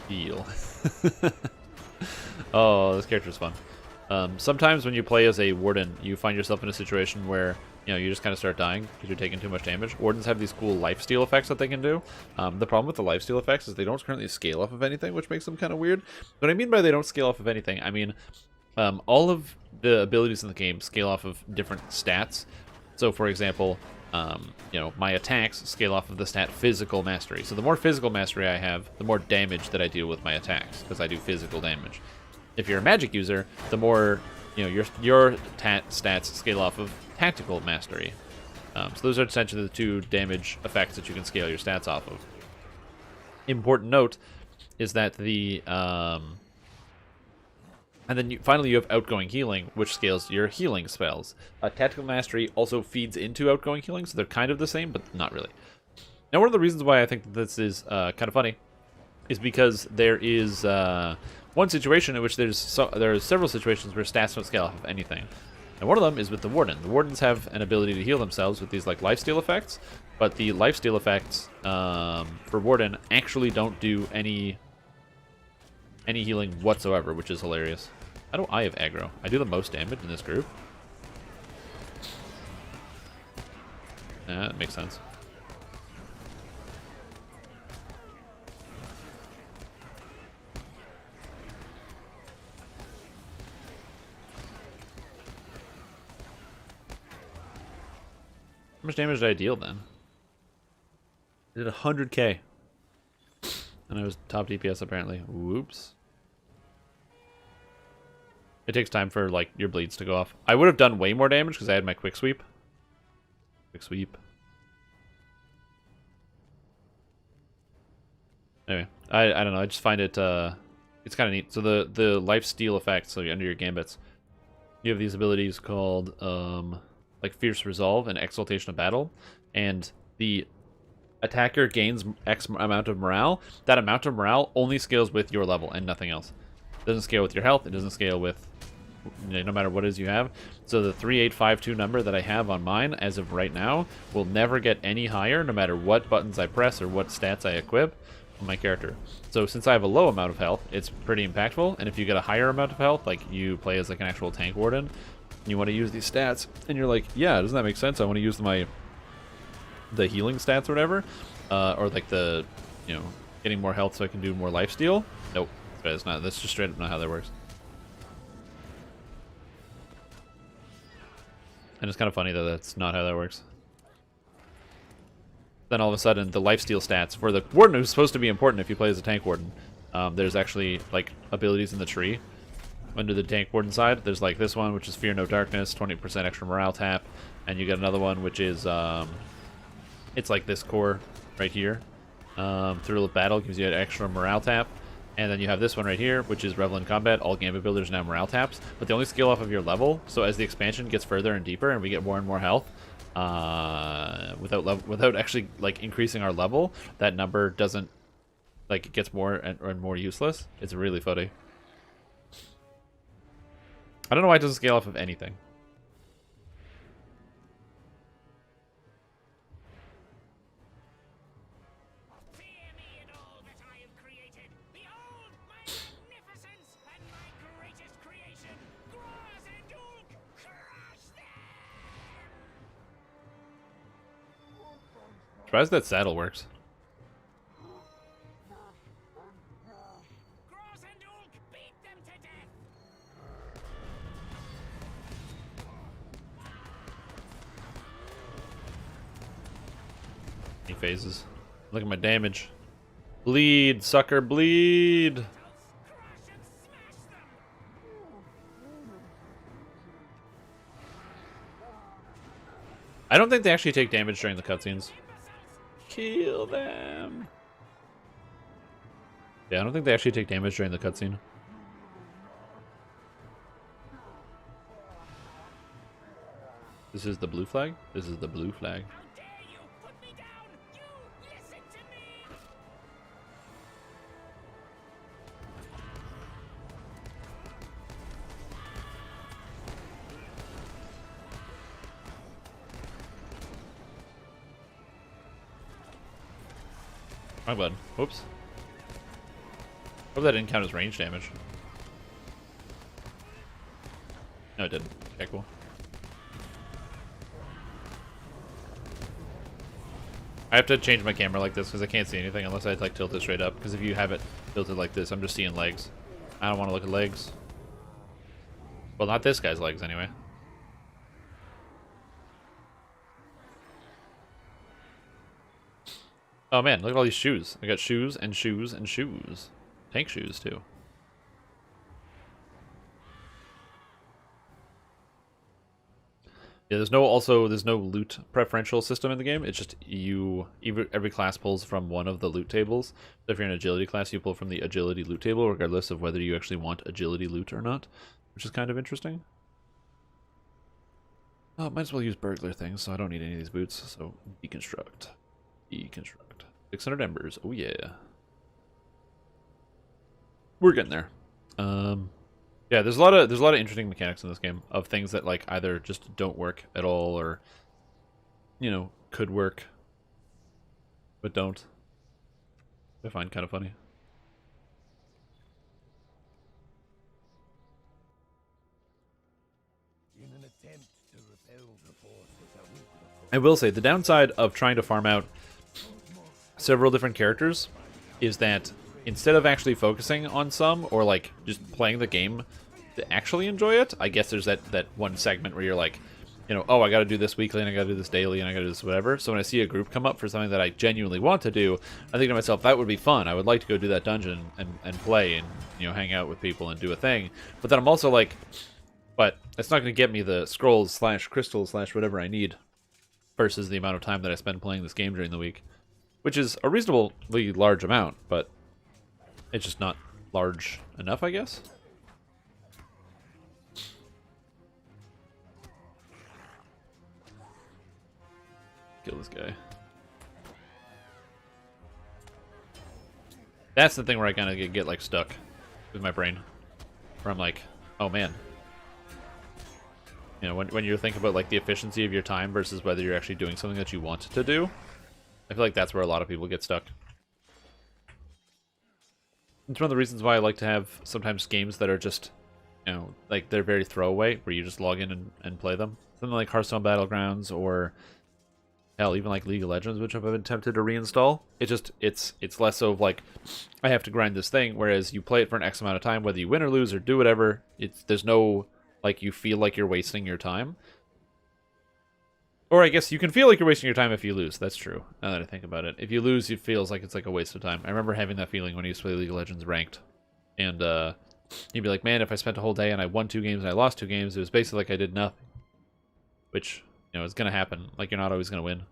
[SPEAKER 1] Heal. Oh, this character's fun. Sometimes when you play as a warden, you find yourself in a situation where you just kind of start dying because you're taking too much damage. Wardens have these cool lifesteal effects that they can do. The problem with the lifesteal effects is they don't currently scale off of anything, which makes them kind of weird. What I mean by they don't scale off of anything, I mean all of the abilities in the game scale off of different stats. So, for example, my attacks scale off of the stat physical mastery. So the more physical mastery I have, the more damage that I deal with my attacks, because I do physical damage. If you're a magic user, the more your stats scale off of tactical mastery. So those are essentially the two damage effects that you can scale your stats off of. Important note is that the and then finally you have outgoing healing, which scales your healing spells. Tactical mastery also feeds into outgoing healing, so they're kind of the same, but not really. Now, one of the reasons why I think that this is kind of funny is because there is one situation in which there are several situations where stats don't scale off of anything. And one of them is with the Warden. The Wardens have an ability to heal themselves with these like lifesteal effects, but the lifesteal effects for Warden actually don't do any healing whatsoever, which is hilarious. How do I have aggro? I do the most damage in this group. That makes sense. How much damage did I deal then? I did 100k. And I was top DPS apparently. Whoops. It takes time for like your bleeds to go off. I would have done way more damage because I had my quick sweep. Quick sweep. Anyway, I don't know. I just find it it's kind of neat. So the life steal effect. So under your gambits, you have these abilities called like Fierce Resolve and Exaltation of Battle, and the attacker gains X amount of morale. That amount of morale only scales with your level and nothing else. It doesn't scale with your health. It doesn't scale with no matter what it is you have. So the 3852 number that I have on mine as of right now will never get any higher no matter what buttons I press or what stats I equip on my character. So since I have a low amount of health, it's pretty impactful. And if you get a higher amount of health, like you play as like an actual tank warden, you want to use these stats, and you're like, yeah, doesn't that make sense? I want to use the healing stats or whatever, or like the getting more health so I can do more lifesteal. Nope, that's not. That's just straight up not how that works. And it's kind of funny that that's not how that works. Then all of a sudden, the lifesteal stats for the warden, who's supposed to be important if you play as a tank warden, there's actually like abilities in the tree. Under the tank warden side, there's like this one, which is Fear No Darkness, 20% extra morale tap, and you get another one, which is it's like this core right here. Thrill of Battle gives you an extra morale tap, and then you have this one right here, which is Revel in Combat. All gambit builders now morale taps, but they only scale off of your level. So as the expansion gets further and deeper, and we get more and more health, without actually like increasing our level, that number doesn't like it gets more and more useless. It's really funny. I don't know why it doesn't scale off of anything.
[SPEAKER 2] Fear me in all that I have created. Behold my magnificence and my greatest creation. Graz and Ulk, crush them!
[SPEAKER 1] Surprised that saddle works.
[SPEAKER 2] Graz and Ulk, beat them to death!
[SPEAKER 1] He phases. Look at my damage. Bleed, sucker, bleed.
[SPEAKER 2] Crush and smash them!
[SPEAKER 1] I don't think they actually take damage during the cutscenes. Kill them. Yeah, I don't think they actually take damage during the cutscene. This is the blue flag? This is the blue flag.
[SPEAKER 2] How dare you put me down! You listen to me!
[SPEAKER 1] My bad. Whoops. Hope that didn't count as range damage. No, it didn't. Okay, cool. I have to change my camera like this because I can't see anything unless I like tilt it straight up. Because if you have it tilted like this, I'm just seeing legs. I don't want to look at legs. Well, not this guy's legs anyway. Oh man, look at all these shoes. I got shoes and shoes and shoes. Tank shoes too. Yeah, there's no loot preferential system in the game. It's just every class pulls from one of the loot tables. So if you're an agility class, you pull from the agility loot table, regardless of whether you actually want agility loot or not, which is kind of interesting. Oh, might as well use burglar things, so I don't need any of these boots. So deconstruct. Deconstruct. 600 embers. Oh yeah. We're getting there. Yeah, there's a lot of interesting mechanics in this game of things that like either just don't work at all or could work but don't. I find kind of funny.
[SPEAKER 3] In an attempt to repel the forces that will
[SPEAKER 1] I will say the downside of trying to farm out several different characters is that instead of actually focusing on some or like just playing the game to actually enjoy it, I guess there's that one segment where you're like, oh, I got to do this weekly and I got to do this daily and I got to do this whatever. So when I see a group come up for something that I genuinely want to do, I think to myself, that would be fun. I would like to go do that dungeon and play and hang out with people and do a thing. But then I'm also like, but it's not going to get me the scrolls / crystals / whatever I need versus the amount of time that I spend playing this game during the week, which is a reasonably large amount, but it's just not large enough, I guess. Kill this guy. That's the thing where I kind of get like stuck with my brain, where I'm like, oh man. When you think about like the efficiency of your time versus whether you're actually doing something that you want to do, I feel like that's where a lot of people get stuck. It's one of the reasons why I like to have sometimes games that are just, like they're very throwaway, where you just log in and play them. Something like Hearthstone Battlegrounds or hell, even like League of Legends, which I've been tempted to reinstall. It's less of like I have to grind this thing, whereas you play it for an X amount of time, whether you win or lose or do whatever. There's no like you feel like you're wasting your time. Or I guess you can feel like you're wasting your time if you lose. That's true, now that I think about it. If you lose, it feels like it's like a waste of time. I remember having that feeling when I used to play League of Legends ranked. And you'd be like, man, if I spent a whole day and I won 2 games and I lost 2 games, it was basically like I did nothing. Which, is going to happen. Like, you're not always going to win.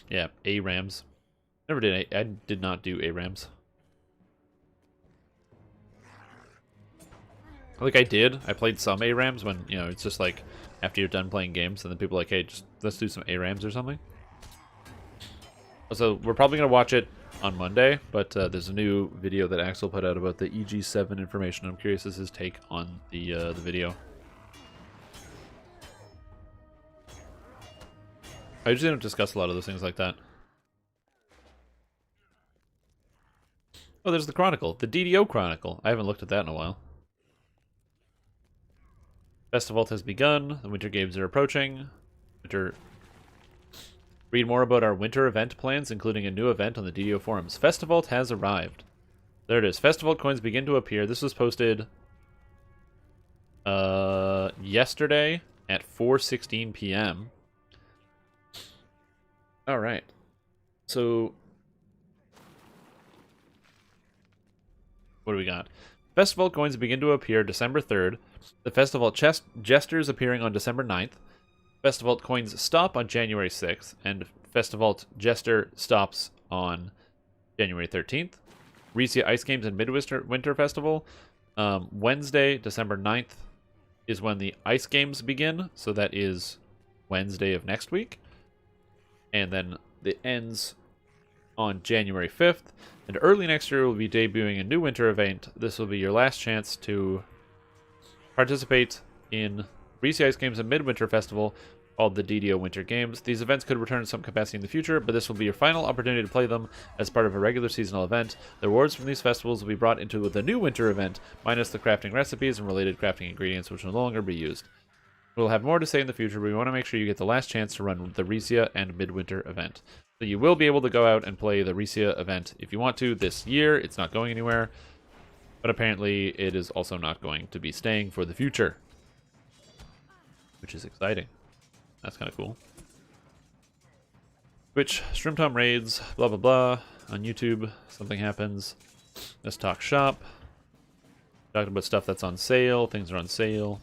[SPEAKER 1] Yeah, ARAMs. Never did. I did not do ARAMs. Like I did. I played some ARAMs when, you know, it's just like after you're done playing games and then people are like, hey, just let's do some ARAMs or something. So we're probably going to watch it on Monday, but there's a new video that Axel put out about the EG7 information. I'm curious as his take on the video. I usually don't discuss a lot of those things like that. Oh, there's the Chronicle. The DDO Chronicle. I haven't looked at that in a while. Festival has begun. The Winter Games are approaching. Read more about our winter event plans, including a new event on the DDO forums. Festival has arrived. There it is. Festival coins begin to appear. This was posted yesterday at 4:16 p.m. All right. So what do we got? Festival coins begin to appear December 3rd. The Festival Jesters appearing on December 9th. Festival coins stop on January 6th. And Festival Jester stops on January 13th. Resia Ice Games and Midwinter Festival. Wednesday, December 9th is when the Ice Games begin. So that is Wednesday of next week. And then it ends on January 5th. And early next year, we'll be debuting a new winter event. This will be your last chance to participate in Resia Ice Games and Midwinter Festival, called the DDO Winter Games. These events could return in some capacity in the future, but this will be your final opportunity to play them as part of a regular seasonal event. The rewards from these festivals will be brought into the new winter event, minus the crafting recipes and related crafting ingredients, which will no longer be used. We'll have more to say in the future, but we want to make sure you get the last chance to run the Resia and Midwinter event. So you will be able to go out and play the Resia event if you want to this year. It's not going anywhere, but apparently it is also not going to be staying for the future, which is exciting. That's kind of cool. Twitch, Shrimtom raids, blah, blah, blah. On YouTube, something happens. Let's talk shop. Talking about stuff that's on sale. Things are on sale.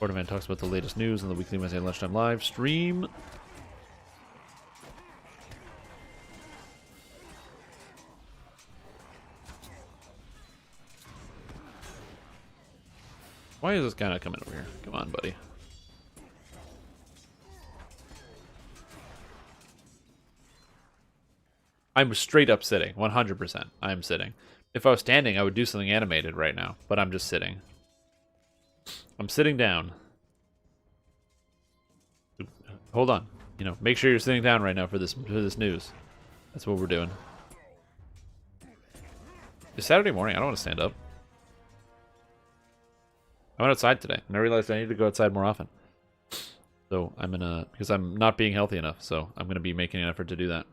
[SPEAKER 1] Borderman talks about the latest news on the weekly Wednesday lunchtime live stream. Why is this guy not coming over here? Come on, buddy. I'm straight up sitting, 100%. I'm sitting. If I was standing, I would do something animated right now, but I'm just sitting. I'm sitting down. Hold on. You know, make sure you're sitting down right now for this news. That's what we're doing. It's Saturday morning. I don't want to stand up. I went outside today, and I realized I need to go outside more often. So I'm gonna, because I'm not being healthy enough, so I'm gonna be making an effort to do that.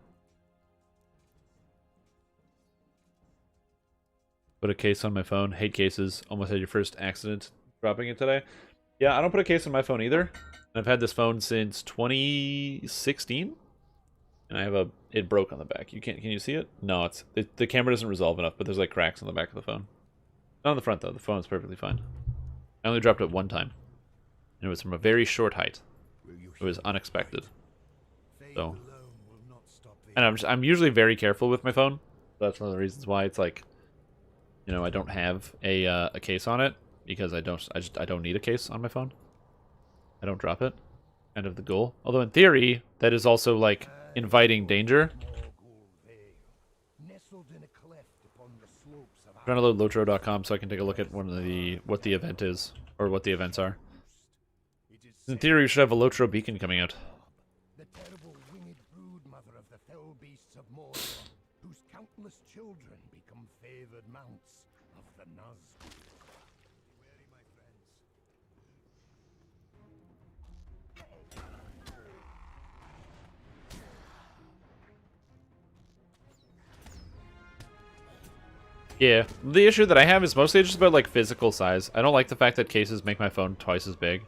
[SPEAKER 1] Put a case on my phone. Hate cases. Almost had your first accident dropping it today. Yeah, I don't put a case on my phone either. I've had this phone since 2016, and I have it broke on the back. Can you see it? No, the camera doesn't resolve enough, but there's like cracks on the back of the phone. Not on the front though. The phone's perfectly fine. I only dropped it one time, and it was from a very short height. It was unexpected. So, and I'm usually very careful with my phone. That's one of the reasons why it's like, you know, I don't have a case on it, because I don't need a case on my phone. I don't drop it. Kind of the goal. Although in theory, that is also like inviting danger. I'm trying to load Lotro.com so I can take a look at what the event is, or what the events are. In theory, we should have a Lotro beacon coming out.
[SPEAKER 3] The terrible winged brood mother of the fell beasts of Mordor, whose countless children become favored mounts of the Nazgûl. Wary, my friends.
[SPEAKER 1] Yeah, the issue that I have is mostly just about like physical size. I don't like the fact that cases make my phone twice as big.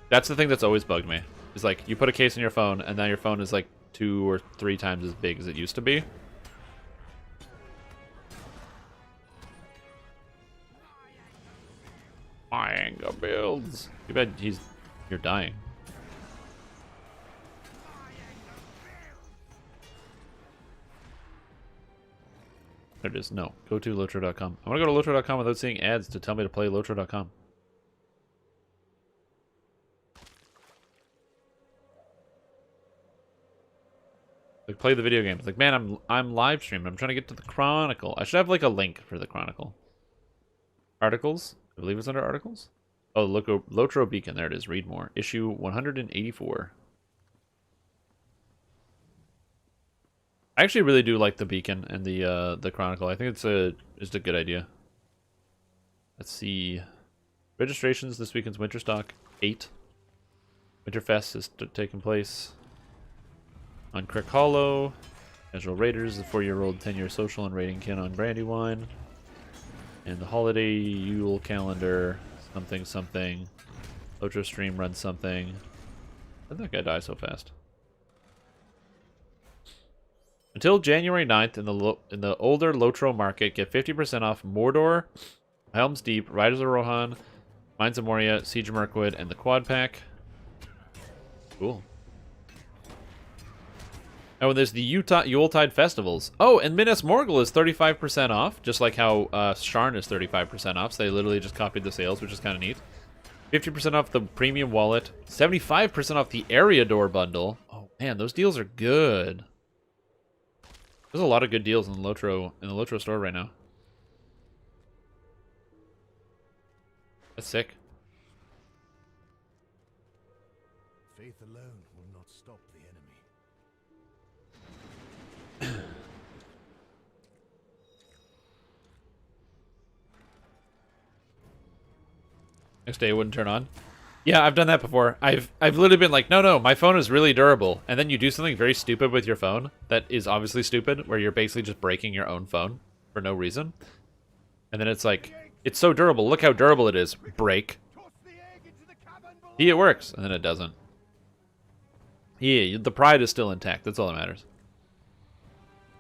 [SPEAKER 1] That's the thing that's always bugged me. Is like you put a case in your phone and now your phone is like 2 or 3 times as big as it used to be. My anger builds. Too bad you're dying. There it is. No. Go to Lotro.com. I want to go to Lotro.com without seeing ads to tell me to play Lotro.com. Like, play the video game. It's like, man, I'm live streaming. I'm trying to get to the Chronicle. I should have, like, a link for the Chronicle. Articles? I believe it's under Articles. Oh, Lotro Beacon. There it is. Read more. Issue 184. I actually really do like the Beacon and the Chronicle. I think it's a good idea. Let's see. Registrations this weekend's Winterstock 8. Winterfest is taking place on Crick Hollow. Casual Raiders, the 4-year-old 10-year social and rating kin on Brandywine. And the holiday Yule calendar, something something. Lotro stream runs something. How did that guy die so fast? Until January 9th in the older Lotro market, get 50% off Mordor, Helm's Deep, Riders of Rohan, Mines of Moria, Siege of Mirkwood, and the Quad Pack. Cool. Oh, and there's the Yuletide festivals. Oh, and Minas Morgul is 35% off, just like how Sharn is 35% off. So they literally just copied the sales, which is kind of neat. 50% off the premium wallet. 75% off the area door bundle. Oh man, those deals are good. There's a lot of good deals in the Lotro store right now. That's sick.
[SPEAKER 3] Faith alone will not stop the enemy.
[SPEAKER 1] Next day it wouldn't turn on. Yeah, I've done that before. I've literally been like, no, my phone is really durable. And then you do something very stupid with your phone that is obviously stupid, where you're basically just breaking your own phone for no reason. And then it's like, it's so durable. Look how durable it is. Break. Yeah, it works. And then it doesn't. Yeah, the pride is still intact. That's all that matters.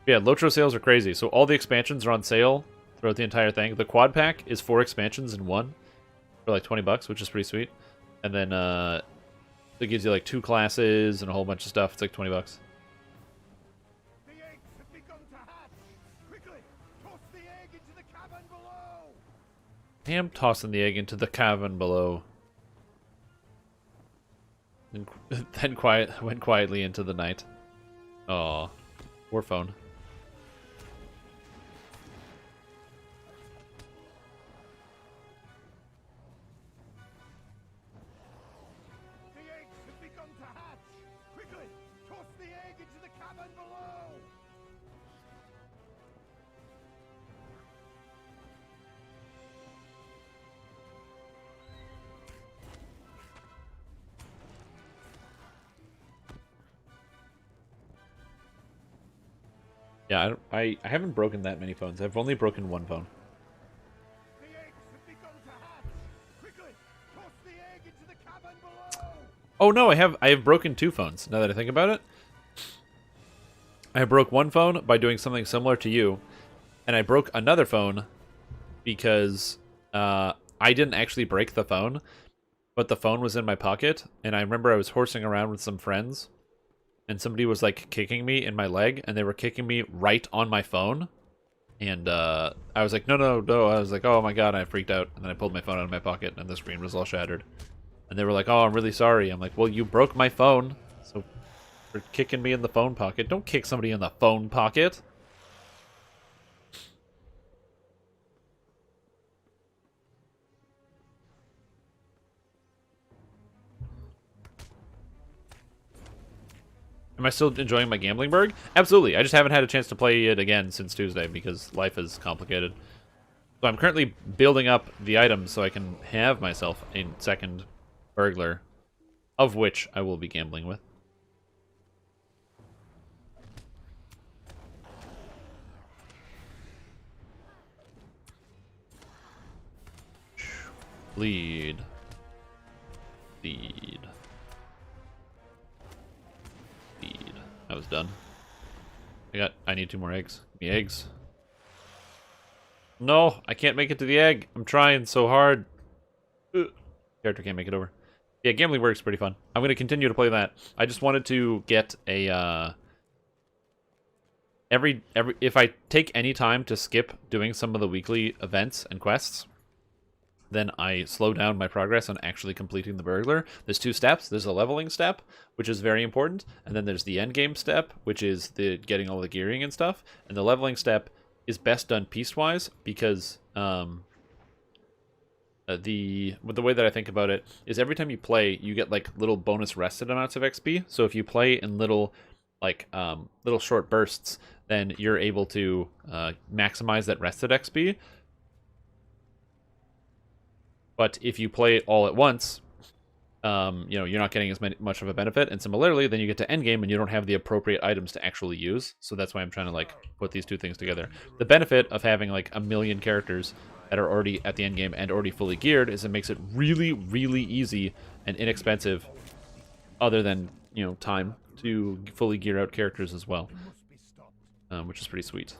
[SPEAKER 1] Yeah, Lotro sales are crazy. So all the expansions are on sale throughout the entire thing. The quad pack is 4 expansions in one for like 20 bucks, which is pretty sweet. And then it gives you like 2 classes and a whole bunch of stuff. It's like 20 bucks.
[SPEAKER 3] The eggs have begun to hatch. Quickly, toss the egg into the cavern below.
[SPEAKER 1] I am tossing the egg into the cavern below. And then went quietly into the night. Aw, poor phone. Yeah, I haven't broken that many phones. I've only broken one phone.
[SPEAKER 3] The eggs have begun to hatch. Quickly, toss the egg into the cavern below.
[SPEAKER 1] Oh no, I have broken 2 phones. Now that I think about it, I broke one phone by doing something similar to you, and I broke another phone because I didn't actually break the phone, but the phone was in my pocket, and I remember I was horsing around with some friends. And somebody was like kicking me in my leg, and they were kicking me right on my phone. And I was like, no. I was like, oh my god, and I freaked out. And then I pulled my phone out of my pocket, and the screen was all shattered. And they were like, oh, I'm really sorry. I'm like, well, you broke my phone. So for kicking me in the phone pocket, don't kick somebody in the phone pocket. Am I still enjoying my gambling burg? Absolutely. I just haven't had a chance to play it again since Tuesday because life is complicated. So I'm currently building up the items so I can have myself a second burglar, of which I will be gambling with. Lead. Lead. I was done. I need 2 more eggs. Give me eggs. No, I can't make it to the egg. I'm trying so hard. Ugh. Character can't make it over. Yeah, gambling works pretty fun. I'm going to continue to play that. I just wanted to get a if I take any time to skip doing some of the weekly events and quests, then I slow down my progress on actually completing the burglar. There's 2 steps. There's a leveling step, which is very important, and then there's the end game step, which is the getting all the gearing and stuff. And the leveling step is best done piecewise because the way that I think about it is every time you play, you get like little bonus rested amounts of XP. So if you play in little short bursts, then you're able to maximize that rested XP. But if you play it all at once, you're not getting as much of a benefit. And similarly, then you get to endgame and you don't have the appropriate items to actually use. So that's why I'm trying to like put these 2 things together. The benefit of having like a million characters that are already at the endgame and already fully geared is it makes it really, really easy and inexpensive, other than time, to fully gear out characters as well, which is pretty sweet.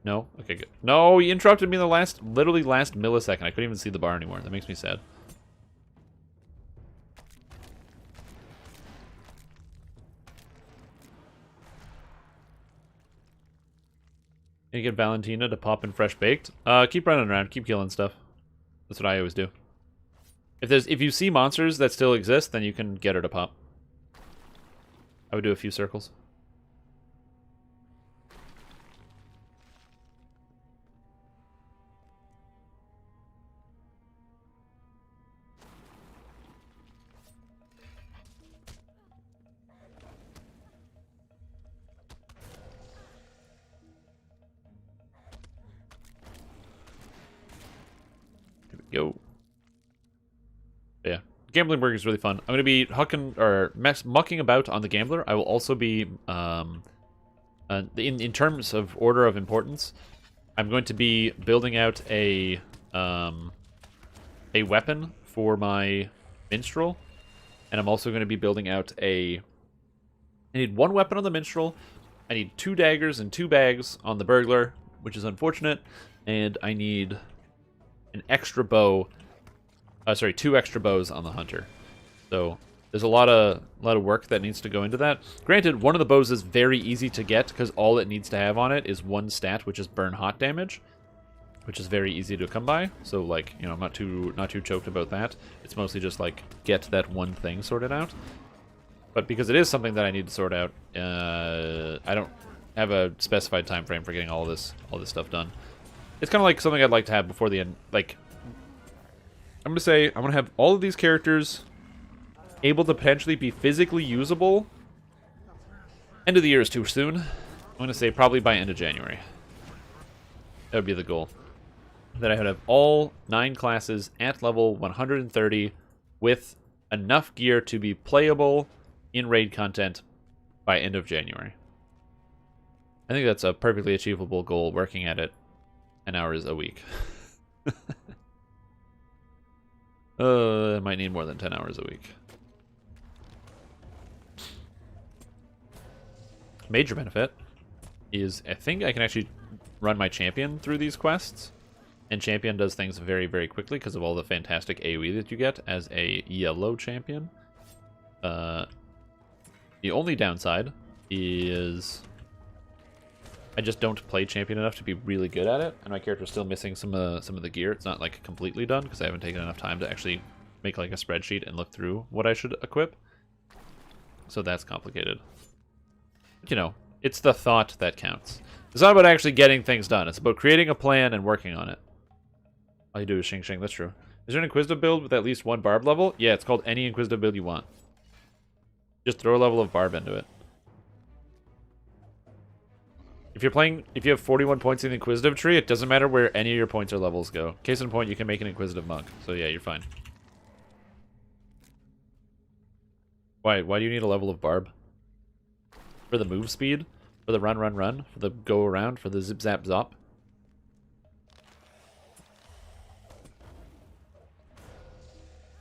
[SPEAKER 1] No. Okay, good. No, he interrupted me in the literally last millisecond. I couldn't even see the bar anymore. That makes me sad. You get Valentina to pop in fresh baked. Keep running around, keep killing stuff. That's what I always do. If you see monsters that still exist, then you can get her to pop. I would do a few circles. Yo. Yeah. Gambling Burger is really fun. I'm going to be mucking about on the Gambler. I will also be, in terms of order of importance, I'm going to be building out a weapon for my Minstrel. And I'm also going to be building out I need 1 weapon on the Minstrel. I need 2 daggers and 2 bags on the Burglar, which is unfortunate. And I need an extra bow. 2 extra bows on the Hunter. So there's a lot of work that needs to go into that. Granted, one of the bows is very easy to get because all it needs to have on it is 1 stat, which is burn hot damage, which is very easy to come by. So like, I'm not too choked about that. It's mostly just like get that one thing sorted out. But because it is something that I need to sort out, I don't have a specified time frame for getting all this stuff done. It's kind of like something I'd like to have before the end. Like, I'm going to say I'm going to have all of these characters able to potentially be physically usable. End of the year is too soon. I'm going to say probably by end of January. That would be the goal. That I would have all 9 classes at level 130 with enough gear to be playable in raid content by end of January. I think that's a perfectly achievable goal, working at it 10 hours a week. I might need more than 10 hours a week. Major benefit is I think I can actually run my champion through these quests. And champion does things very, very quickly because of all the fantastic AoE that you get as a yellow champion. The only downside is I just don't play champion enough to be really good at it, and my character's still missing some of the gear. It's not like completely done because I haven't taken enough time to actually make like a spreadsheet and look through what I should equip. So that's complicated. It's the thought that counts. It's not about actually getting things done. It's about creating a plan and working on it. All you do is shing shing. That's true. Is there an Inquisitive build with at least 1 barb level? Yeah, it's called any Inquisitive build you want. Just throw a level of barb into it. If you have 41 points in the Inquisitive tree, it doesn't matter where any of your points or levels go. Case in point, you can make an Inquisitive monk. So yeah, you're fine. Why do you need a level of barb? For the move speed? For the run? For the go around? For the zip zap zop?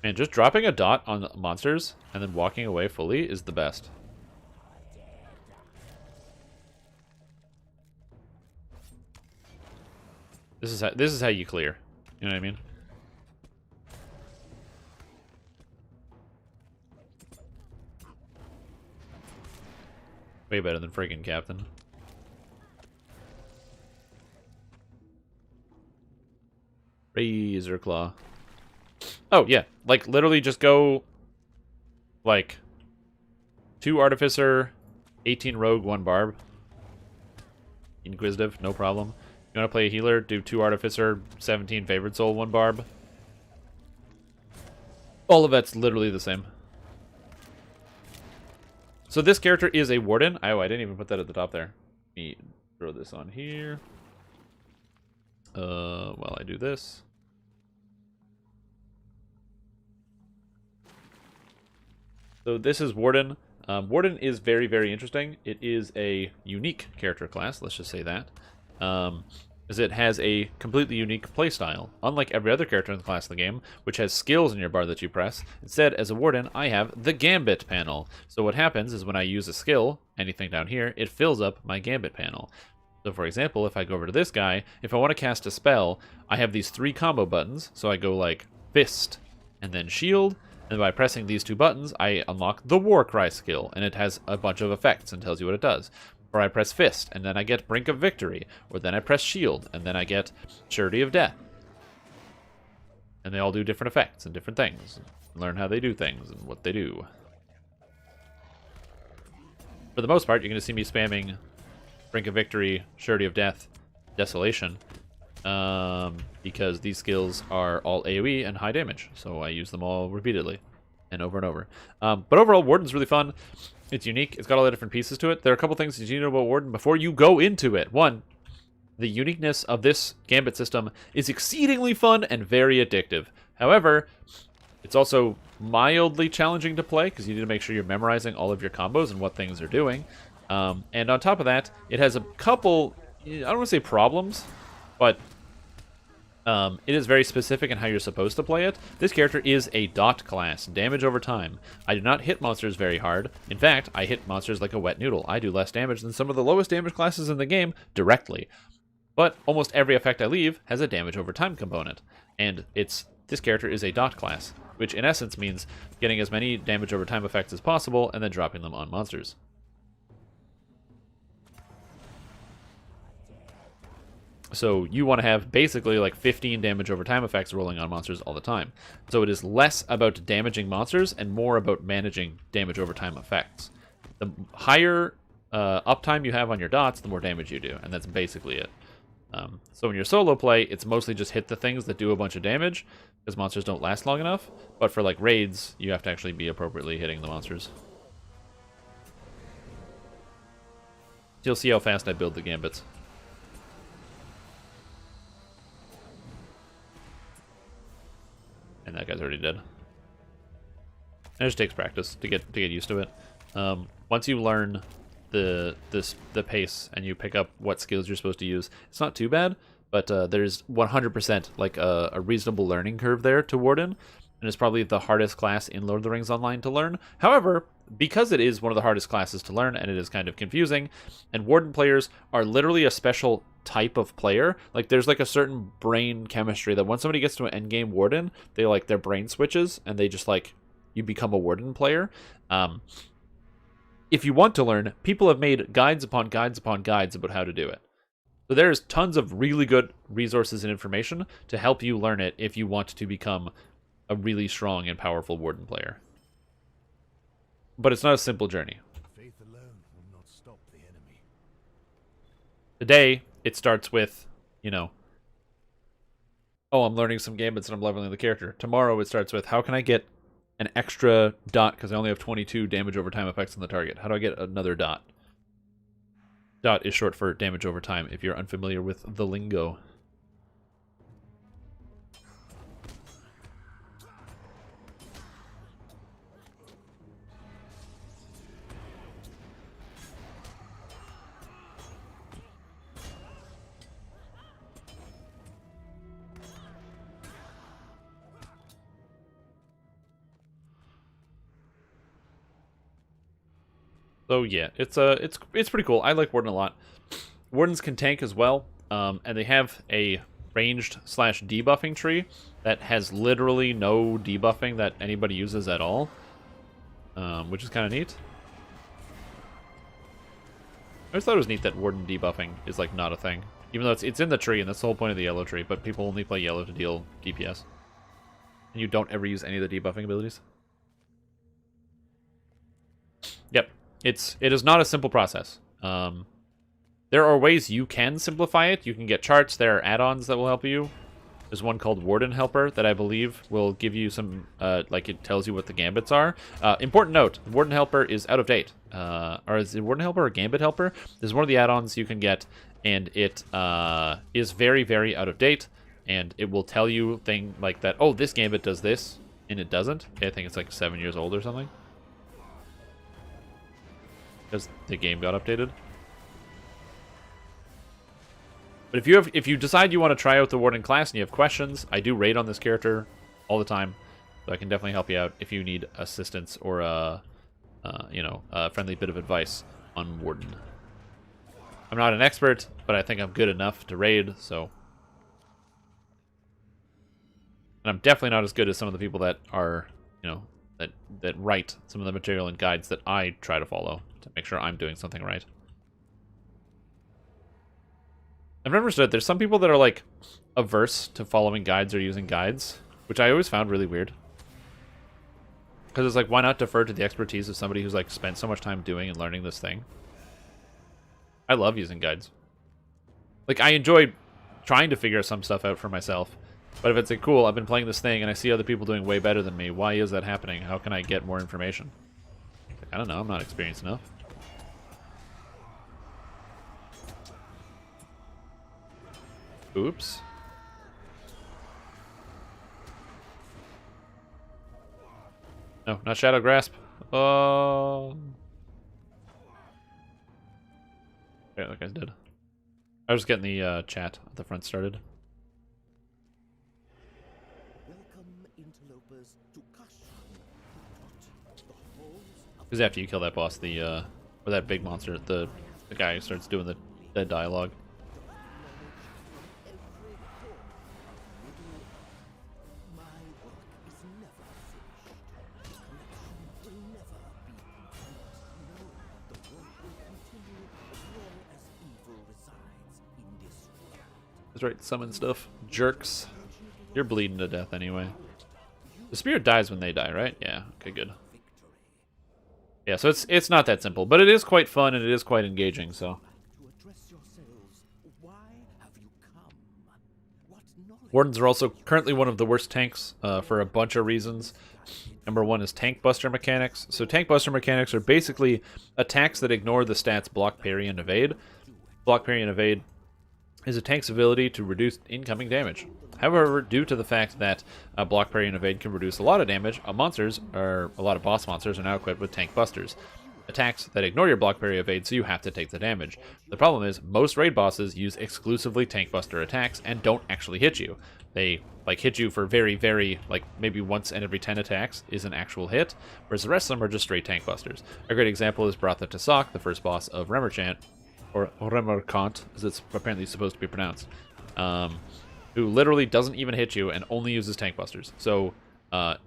[SPEAKER 1] Man, just dropping a dot on monsters and then walking away fully is the best. This is how you clear. You know what I mean? Way better than friggin' Captain. Razor Claw. Oh, yeah. Like, literally just go, like, 2 Artificer, 18 Rogue, 1 Barb. Inquisitive, no problem. You want to play a healer, do 2 Artificer, 17 Favored Soul, 1 Barb. All of that's literally the same. So this character is a Warden. Oh, I didn't even put that at the top there. Let me throw this on here. While I do this. So this is Warden. Warden is very, very interesting. It is a unique character class, let's just say that. As it has a completely unique playstyle. Unlike every other character in the class of the game, which has skills in your bar that you press, instead, as a Warden, I have the Gambit panel. So what happens is when I use a skill, anything down here, it fills up my Gambit panel. So for example, if I go over to this guy, if I want to cast a spell, I have these 3 combo buttons. So I go like Fist, and then Shield, and by pressing these 2 buttons, I unlock the Warcry skill, and it has a bunch of effects and tells you what it does. Or I press Fist, and then I get Brink of Victory. Or then I press Shield, and then I get Surety of Death. And they all do different effects and different things. Learn how they do things and what they do. For the most part, you're going to see me spamming Brink of Victory, Surety of Death, Desolation. Because these skills are all AoE and high damage. So I use them all repeatedly and over and over. But overall, Warden's really fun. It's unique. It's got all the different pieces to it. There are a couple things that you need to know about Warden before you go into it. One, the uniqueness of this Gambit system is exceedingly fun and very addictive. However, it's also mildly challenging to play because you need to make sure you're memorizing all of your combos and what things are doing. And on top of that, it has a couple, I don't want to say problems, but it is very specific in how you're supposed to play it. This character is a dot class, damage over time. I do not hit monsters very hard. In fact, I hit monsters like a wet noodle. I do less damage than some of the lowest damage classes in the game directly. But almost every effect I leave has a damage over time component. And this character is a dot class, which in essence means getting as many damage over time effects as possible and then dropping them on monsters. So you want to have basically like 15 damage over time effects rolling on monsters all the time. So it is less about damaging monsters and more about managing damage over time effects. The higher uptime you have on your dots, the more damage you do, and that's basically it. So when you're solo play, it's mostly just hit the things that do a bunch of damage, because monsters don't last long enough. But for like raids, you have to actually be appropriately hitting the monsters. You'll see how fast I build the gambits. And that guy's already dead. It just takes practice to get used to it. Once you learn the pace and you pick up what skills you're supposed to use, it's not too bad. But there's 100% like a reasonable learning curve there to Warden, and it's probably the hardest class in Lord of the Rings Online to learn. However, because it is one of the hardest classes to learn and it is kind of confusing, and Warden players are literally a special type of player. Like there's like a certain brain chemistry that once somebody gets to an endgame Warden, they like their brain switches and they just like you become a Warden player. If you want to learn, people have made guides upon guides upon guides about how to do it. So there's tons of really good resources and information to help you learn it if you want to become a really strong and powerful Warden player. But it's not a simple journey.
[SPEAKER 3] Faith alone will not stop the enemy.
[SPEAKER 1] Today, it starts with, you know, oh, I'm learning some gambits and I'm leveling the character. Tomorrow, it starts with, how can I get an extra dot because I only have 22 damage over time effects on the target? How do I get another dot? Dot is short for damage over time, if you're unfamiliar with the lingo. So yeah, it's pretty cool. I like Warden a lot. Wardens can tank as well, and they have a ranged / debuffing tree that has literally no debuffing that anybody uses at all, which is kind of neat. I just thought it was neat that Warden debuffing is like not a thing. Even though it's in the tree, and that's the whole point of the yellow tree, but people only play yellow to deal DPS. And you don't ever use any of the debuffing abilities. Yep. It is not a simple process. There are ways you can simplify it. You can get charts. There are add-ons that will help you. There's one called Warden Helper that I believe will give you some, like it tells you what the gambits are. Important note, Warden Helper is out of date. Or is it Warden Helper or Gambit Helper? This is one of the add-ons you can get, and it is very, very out of date. And it will tell you things like that, oh, this Gambit does this, and it doesn't. I think it's like 7 years old or something. Because the game got updated. But if you decide you want to try out the Warden class and you have questions, I do raid on this character all the time, so I can definitely help you out if you need assistance or a friendly bit of advice on Warden. I'm not an expert, but I think I'm good enough to raid, so. And I'm definitely not as good as some of the people that are, that write some of the material and guides that I try to follow to make sure I'm doing something right. I've never understood. There's some people that are like averse to following guides or using guides, which I always found really weird. Because it's like, why not defer to the expertise of somebody who's like spent so much time doing and learning this thing? I love using guides. Like, I enjoy trying to figure some stuff out for myself. But if it's like, cool, I've been playing this thing and I see other people doing way better than me, why is that happening? How can I get more information? Like, I don't know, I'm not experienced enough. Oops. No, not Shadow Grasp. Oh. Yeah, that guy's dead. I was getting the chat at the front started. Because after you kill that boss, or that big monster, the guy starts doing the dialogue. That's right, summon stuff. Jerks. You're bleeding to death anyway. The spirit dies when they die, right? Yeah, okay, good. Yeah, so it's not that simple, but it is quite fun and it is quite engaging, so. Wardens are also currently one of the worst tanks for a bunch of reasons. Number one is tank buster mechanics. So tank buster mechanics are basically attacks that ignore the stats block, parry, and evade. Block, parry, and evade is a tank's ability to reduce incoming damage. However, due to the fact that block, parry, and evade can reduce a lot of damage, a lot of boss monsters are now equipped with tank busters. Attacks that ignore your block, parry, evade, so you have to take the damage. The problem is, most raid bosses use exclusively tank buster attacks and don't actually hit you. They hit you for very, very, maybe once in every 10 attacks is an actual hit, whereas the rest of them are just straight tank busters. A great example is Bratha Tasak, the first boss of Remerchant, or Remerkant, as it's apparently supposed to be pronounced, who literally doesn't even hit you and only uses tank busters. So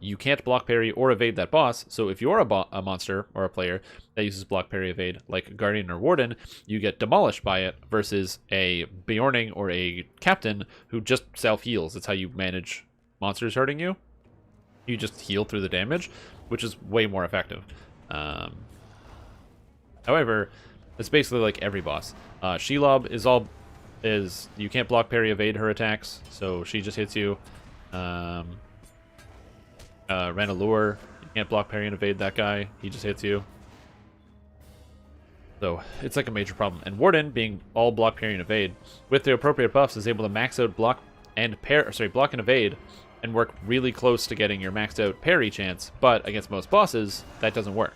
[SPEAKER 1] you can't block, parry, or evade that boss. So if you're a monster or a player that uses block, parry, evade, like Guardian or Warden, you get demolished by it versus a Bjorning or a Captain who just self-heals. That's how you manage monsters hurting you. You just heal through the damage, which is way more effective. However, it's basically like every boss. Shelob is you can't block, parry, evade her attacks, so she just hits you. Ranalure, you can't block, parry, and evade that guy. He just hits you. So it's like a major problem. And Warden, being all block, parry, and evade, with the appropriate buffs, is able to max out block and evade, and work really close to getting your maxed out parry chance. But against most bosses, that doesn't work.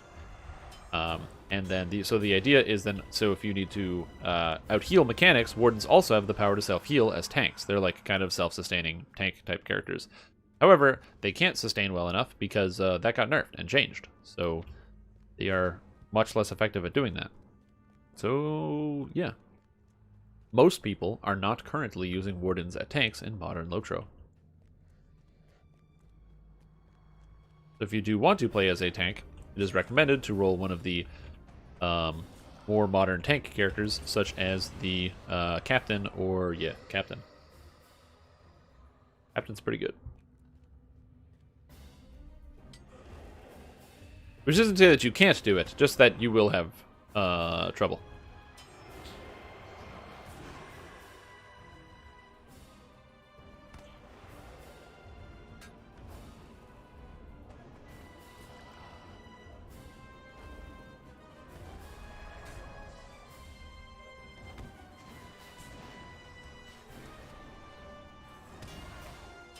[SPEAKER 1] And then the idea is then, so if you need to out-heal mechanics, Wardens also have the power to self-heal as tanks. They're like kind of self-sustaining tank-type characters. However, they can't sustain well enough because that got nerfed and changed. So they are much less effective at doing that. So, yeah. Most people are not currently using Wardens at tanks in modern Lotro. If you do want to play as a tank, it is recommended to roll one of the more modern tank characters, such as the captain or, yeah, captain. Captain's pretty good. Which isn't to say that you can't do it, just that you will have trouble.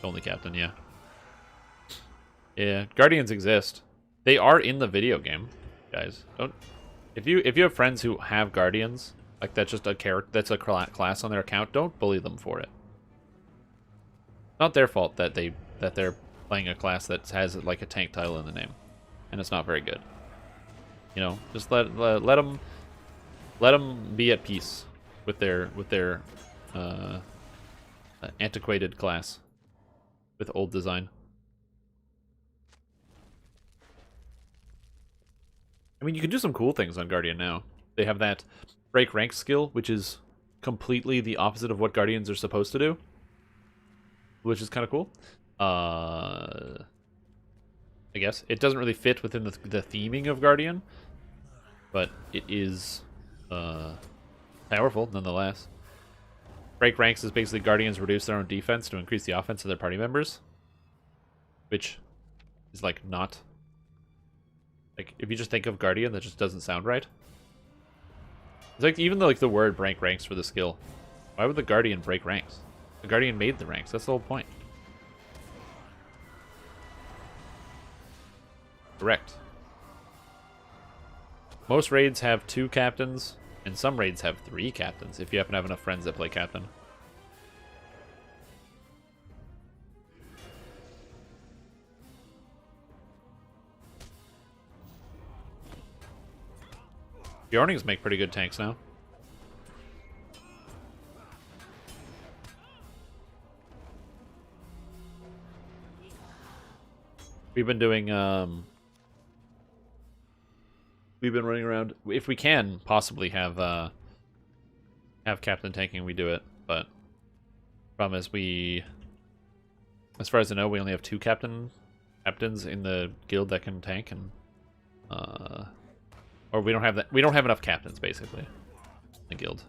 [SPEAKER 1] Only captain, yeah. Yeah, Guardians exist. They are in the video game, guys. Don't if you have friends who have Guardians, like that's just a character, that's a class on their account, don't bully them for it. Not their fault that they're playing a class that has like a tank title in the name, and it's not very good. You know, just let them be at peace with their antiquated class with old design. I mean, you can do some cool things on Guardian now. They have that break rank skill, which is completely the opposite of what Guardians are supposed to do, which is kind of cool. I guess it doesn't really fit within the theming of Guardian, but it is powerful nonetheless. Break ranks is basically Guardians reduce their own defense to increase the offense of their party members, which is like not. Like, if you just think of Guardian, that just doesn't sound right. It's like, even though, like, the word break ranks for the skill. Why would the Guardian break ranks? The Guardian made the ranks. That's the whole point. Correct. Most raids have 2 captains, and some raids have 3 captains, if you happen to have enough friends that play captain. Bjornings make pretty good tanks now. We've been doing, we've been running around. If we can possibly have captain tanking, we do it. But problem is as far as I know, we only have 2 captains in the guild that can tank, and or we don't have that. We don't have enough captains basically in the guild,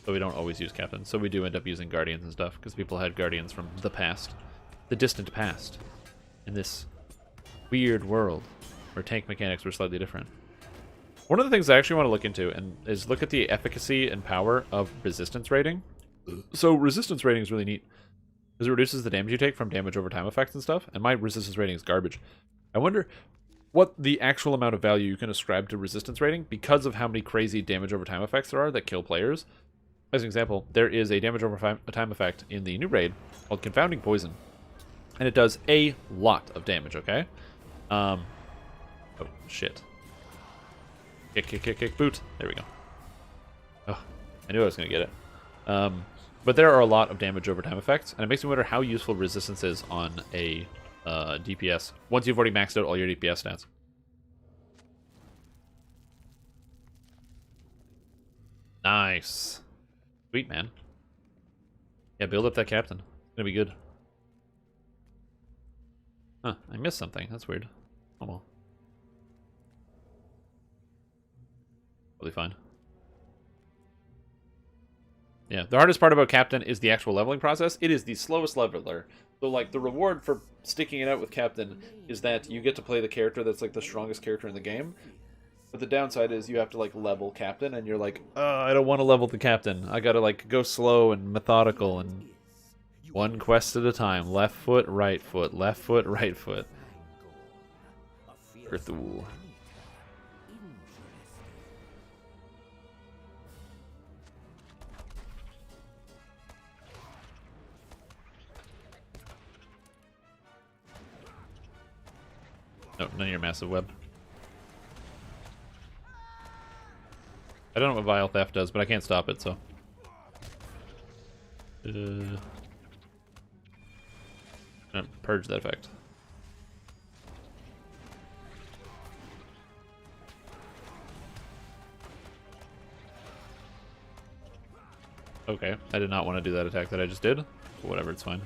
[SPEAKER 1] so we don't always use captains. So we do end up using guardians and stuff because people had guardians from the past, the distant past, in this weird world where tank mechanics were slightly different. One of the things I actually want to look into is look at the efficacy and power of resistance rating. So resistance rating is really neat because it reduces the damage you take from damage over time effects and stuff. And my resistance rating is garbage. I wonder what the actual amount of value you can ascribe to resistance rating because of how many crazy damage over time effects there are that kill players. As an example, there is a damage over time effect in the new raid called Confounding Poison, and it does a lot of damage, okay? Oh, shit. Kick, boot. There we go. Oh, I knew I was going to get it. But there are a lot of damage over time effects, and it makes me wonder how useful resistance is on a DPS once you've already maxed out all your DPS stats. Nice. Sweet, man. Yeah, build up that captain. It's gonna be good. Huh, I missed something. That's weird. Oh well. Totally fine. Yeah, the hardest part about Captain is the actual leveling process. It is the slowest leveler. So, like, the reward for sticking it out with Captain is that you get to play the character that's, like, the strongest character in the game. But the downside is you have to, like, level Captain, and you're like, I don't want to level the Captain. I gotta, like, go slow and methodical and one quest at a time. Left foot, right foot. Left foot, right foot. Earthul. No, none of your massive web. I don't know what Vile Theft does, but I can't stop it, so. Purge that effect. Okay, I did not want to do that attack that I just did. But whatever, it's fine.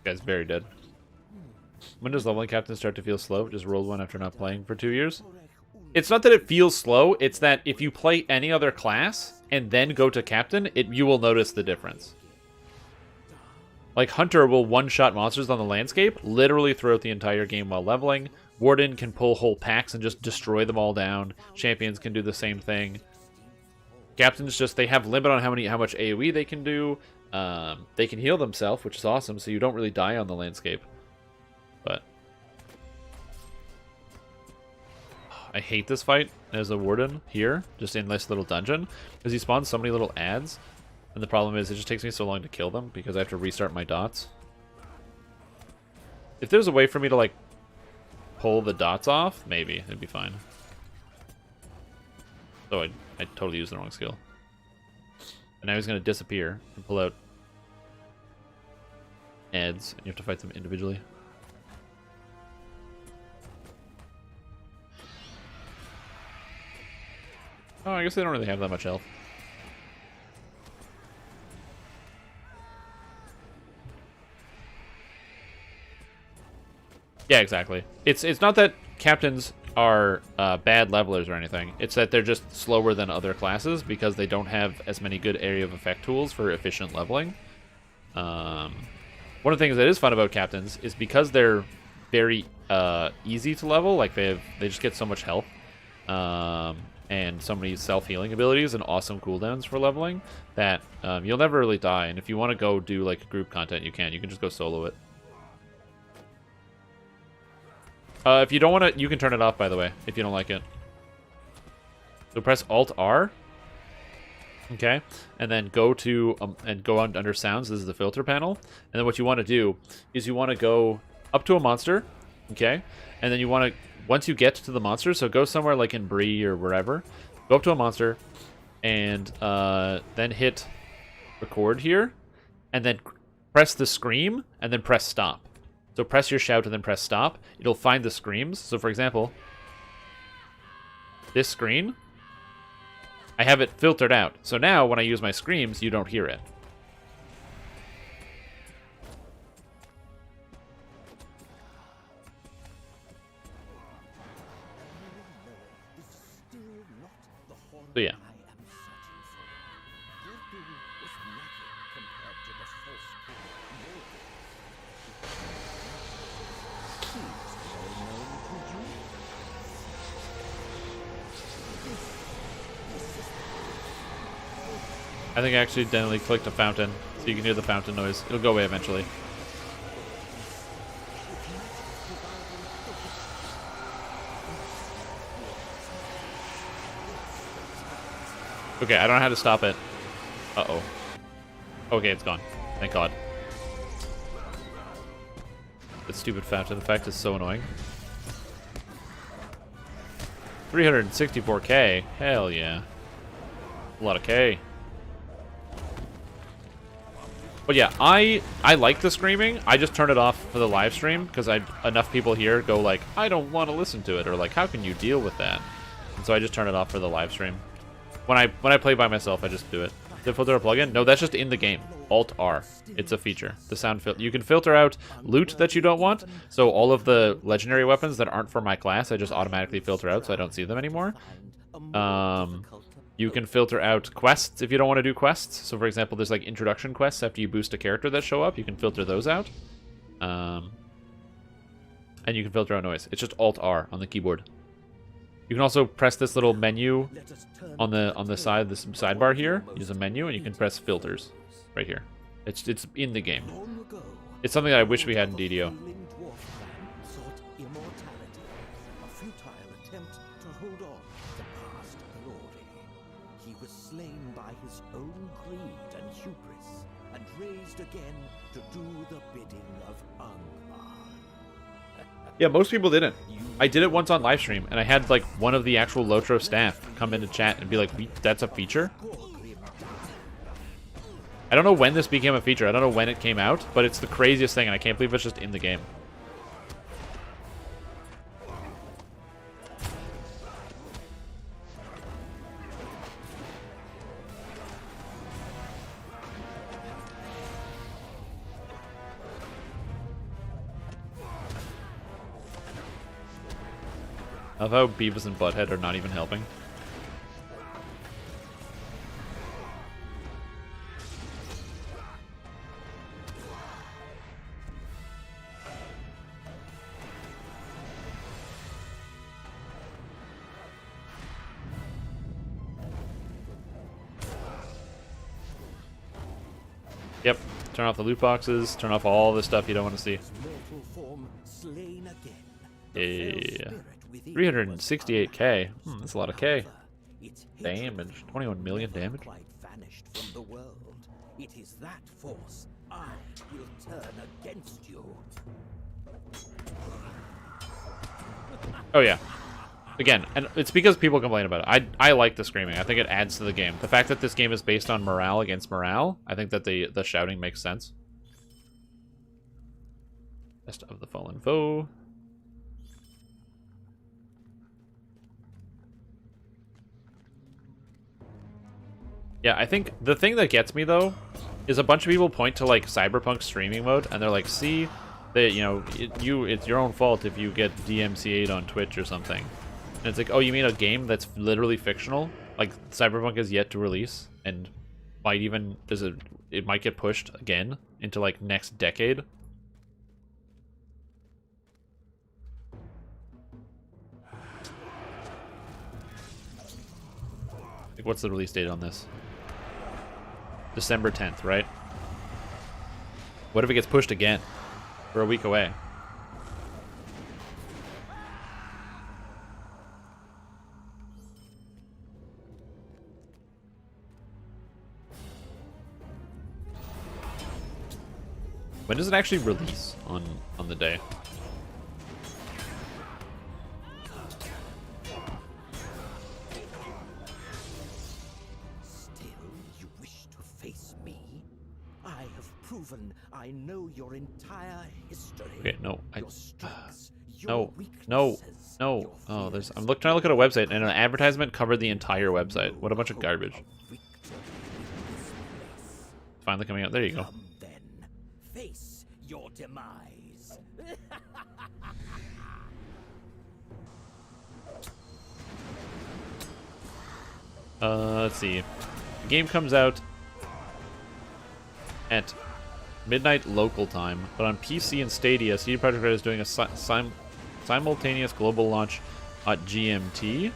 [SPEAKER 1] Guy's very dead. When does leveling captain start to feel slow? Just rolled one after not playing for 2 years. It's not that it feels slow, it's that if you play any other class and then go to captain, you will notice the difference. Like Hunter will one-shot monsters on the landscape literally throughout the entire game while leveling. Warden can pull whole packs and just destroy them all down. Champions can do the same thing. Captains just, they have limit on how much AoE they can do. They can heal themselves, which is awesome, so you don't really die on the landscape. But I hate this fight as a warden here, just in this little dungeon, because he spawns so many little ads, and the problem is it just takes me so long to kill them because I have to restart my dots. If there's a way for me to like pull the dots off, maybe it'd be fine. So I totally used the wrong skill. And now he's gonna disappear and pull out ads, and you have to fight them individually. Oh, I guess they don't really have that much health. Yeah, exactly. It's not that captains are bad levelers or anything. It's that they're just slower than other classes because they don't have as many good area of effect tools for efficient leveling. One of the things that is fun about captains is because they're very easy to level. Like they just get so much health. And so many self-healing abilities and awesome cooldowns for leveling that you'll never really die. And if you want to go do like group content, you can just go solo it. If you don't want to, you can turn it off, by the way, if you don't like it. So press Alt-R. Okay, and then go to and go on under sounds. This is the filter panel. And then what you want to do is you want to go up to a monster. Okay, and then you want to, once you get to the monster, so go somewhere like in Bree or wherever, go up to a monster, and then hit record here, and then press the scream, and then press stop. So press your shout and then press stop. It'll find the screams. So for example, this screen, I have it filtered out. So now when I use my screams, you don't hear it. So yeah. I think I accidentally clicked a fountain, so you can hear the fountain noise. It'll go away eventually. Okay, I don't know how to stop it. Uh-oh. Okay, it's gone. Thank God. The stupid fountain effect is so annoying. 364k? Hell yeah. A lot of K. But yeah, I like the screaming. I just turn it off for the live stream because enough people here go like, I don't want to listen to it, or like, how can you deal with that? And so I just turn it off for the live stream. When I play by myself, I just do it. Did filter a plugin? No, that's just in the game. Alt-R. It's a feature. The sound filter. You can filter out loot that you don't want. So all of the legendary weapons that aren't for my class, I just automatically filter out so I don't see them anymore. You can filter out quests if you don't want to do quests. So, for example, there's like introduction quests after you boost a character that show up. You can filter those out. And you can filter out noise. It's just Alt-R on the keyboard. You can also press this little menu on the side, this sidebar here. Use a menu, and you can press filters right here. It's in the game. It's something that I wish we had in DDO. Yeah, most people didn't. I did it once on live stream, and I had like one of the actual Lotro staff come into chat and be like, that's a feature? I don't know when this became a feature. I don't know when it came out, but it's the craziest thing, and I can't believe it's just in the game. Of how Beavis and Butthead are not even helping. Yep. Turn off the loot boxes. Turn off all the stuff you don't want to see. Yeah. 368k. That's a lot of K. Damage. 21 million damage.
[SPEAKER 3] It is that force I will turn against you.
[SPEAKER 1] Oh yeah. Again, and it's because people complain about it. I like the screaming. I think it adds to the game. The fact that this game is based on morale against morale, I think that the shouting makes sense. Best of the fallen foe. Yeah, I think the thing that gets me though is a bunch of people point to like Cyberpunk streaming mode and they're like, see, that it's your own fault if you get DMCA'd on Twitch or something. And it's like, oh, you mean a game that's literally fictional? Like Cyberpunk is yet to release and might even it might get pushed again into like next decade. Like, what's the release date on this? December 10th, right? What if it gets pushed again? We're a week away. When does it actually release on the day?
[SPEAKER 3] I know your entire history.
[SPEAKER 1] Okay, no,
[SPEAKER 3] Your strengths,
[SPEAKER 1] no,
[SPEAKER 3] your
[SPEAKER 1] no.
[SPEAKER 3] weaknesses,
[SPEAKER 1] Oh,
[SPEAKER 3] your
[SPEAKER 1] there's.
[SPEAKER 3] fears,
[SPEAKER 1] I'm trying to look at a website, and an advertisement covered the entire website. What a bunch of
[SPEAKER 3] hope
[SPEAKER 1] garbage.
[SPEAKER 3] of victory in this place.
[SPEAKER 1] Finally coming out. There you go.
[SPEAKER 3] Come then, face your demise.
[SPEAKER 1] Let's see. The game comes out at midnight local time, but on PC and Stadia, CD Projekt Red is doing a simultaneous global launch at GMT.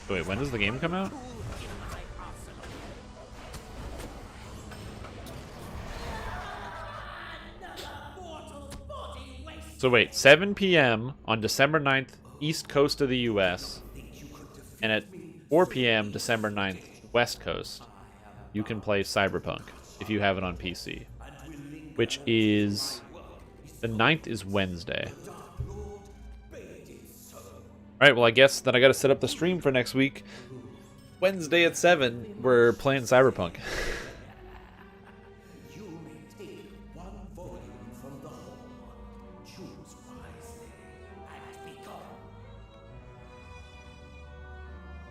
[SPEAKER 1] Wait, when does the game come out? So wait, 7 p.m. on December 9th, East Coast of the US, and at 4 p.m. December 9th, West Coast, you can play Cyberpunk if you have it on PC, which is... the 9th is Wednesday. Alright, well I guess then I gotta set up the stream for next week. Wednesday at 7, we're playing Cyberpunk.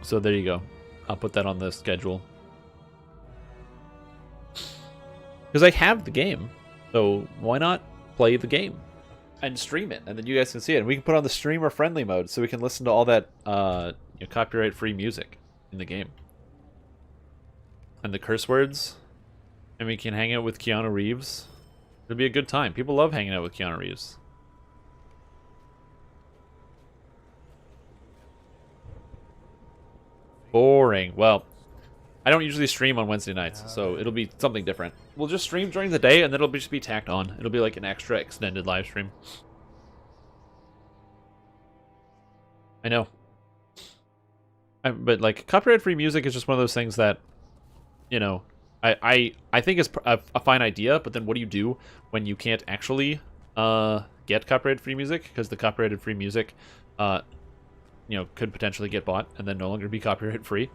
[SPEAKER 1] So there you go. I'll put that on the schedule. Because I have the game, so why not play the game and stream it, and then you guys can see it. And we can put on the streamer friendly mode, so we can listen to all that copyright free music in the game, and the curse words, and we can hang out with Keanu Reeves. It'll be a good time. People love hanging out with Keanu Reeves. Boring. Well, I don't usually stream on Wednesday nights, so it'll be something different. We'll just stream during the day, and then it'll just be tacked on. It'll be like an extra extended live stream. I know. But like, copyright-free music is just one of those things that, you know, I think is a fine idea, but then what do you do when you can't actually get copyright-free music? Because the copyrighted-free music, you know, could potentially get bought and then no longer be copyright-free.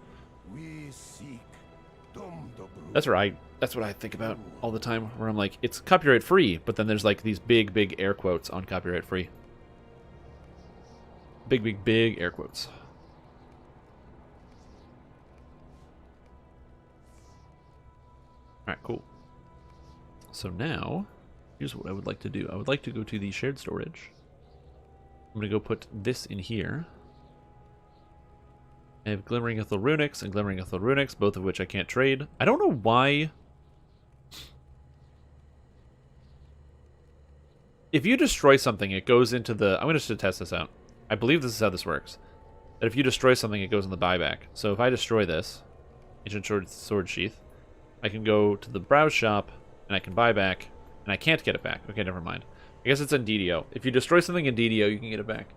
[SPEAKER 1] That's right. That's what I think about all the time, where I'm like, it's copyright-free, but then there's like these big air quotes on copyright-free. Big air quotes. Alright, cool. So now, here's what I would like to do. I would like to go to the shared storage. I'm going to go put this in here. I have Glimmering Ithil Runics and Glimmering Ithil Runics, both of which I can't trade. I don't know why. If you destroy something, it goes into the... I'm going to test this out. I believe this is how this works. That if you destroy something, it goes in the buyback. So if I destroy this, Ancient Sword Sheath, I can go to the browse shop, and I can buy back, and I can't get it back. Okay, never mind. I guess it's in DDO. If you destroy something in DDO, you can get it back.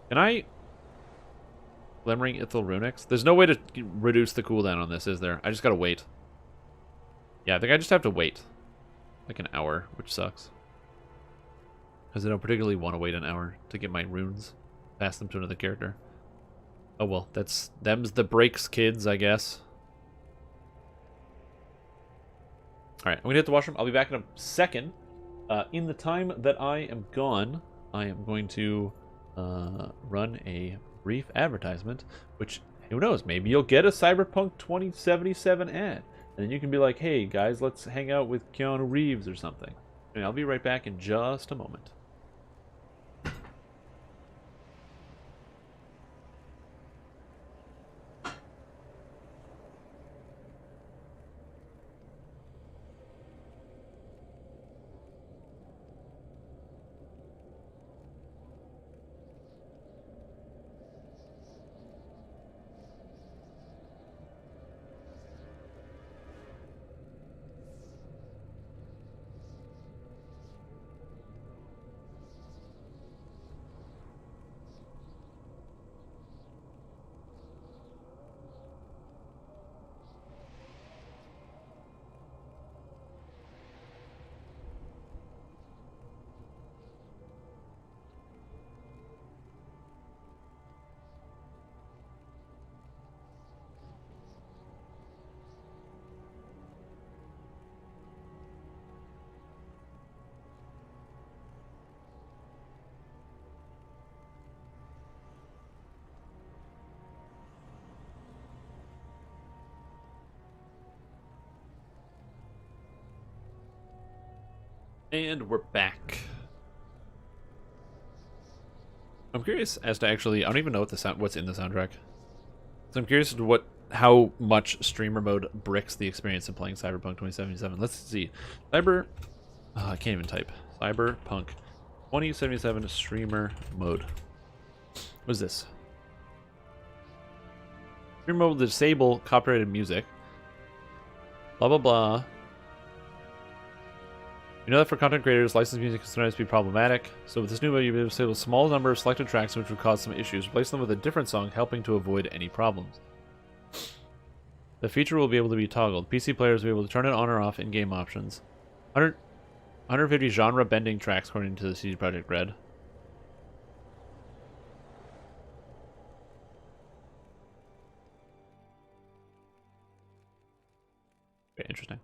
[SPEAKER 1] Can I... Glimmering Ithil Runics? There's no way to reduce the cooldown on this, is there? I just gotta wait. Yeah, I think I just have to wait. Like an hour, which sucks. Because I don't particularly want to wait an hour to get my runes. Pass them to another character. Oh well, them's the breaks, kids, I guess. Alright, I'm gonna hit the washroom. I'll be back in a second. In the time that I am gone, I am going to run a brief advertisement, which, who knows, maybe you'll get a Cyberpunk 2077 ad. And then you can be like, hey guys, let's hang out with Keanu Reeves or something. And I'll be right back in just a moment. And we're back. I'm curious as to actually, I don't even know what what's in the soundtrack. So I'm curious as to how much streamer mode bricks the experience of playing Cyberpunk 2077. Let's see. I can't even type. Cyberpunk 2077 streamer mode. What is this? Streamer mode will disable copyrighted music. Blah blah blah. You know that for content creators, licensed music can sometimes be problematic. So with this new mode, you'll be able to disable a small number of selected tracks which would cause some issues. Replace them with a different song, helping to avoid any problems. The feature will be able to be toggled. PC players will be able to turn it on or off in game options. 150 genre bending tracks according to the CD Projekt Red. Very interesting.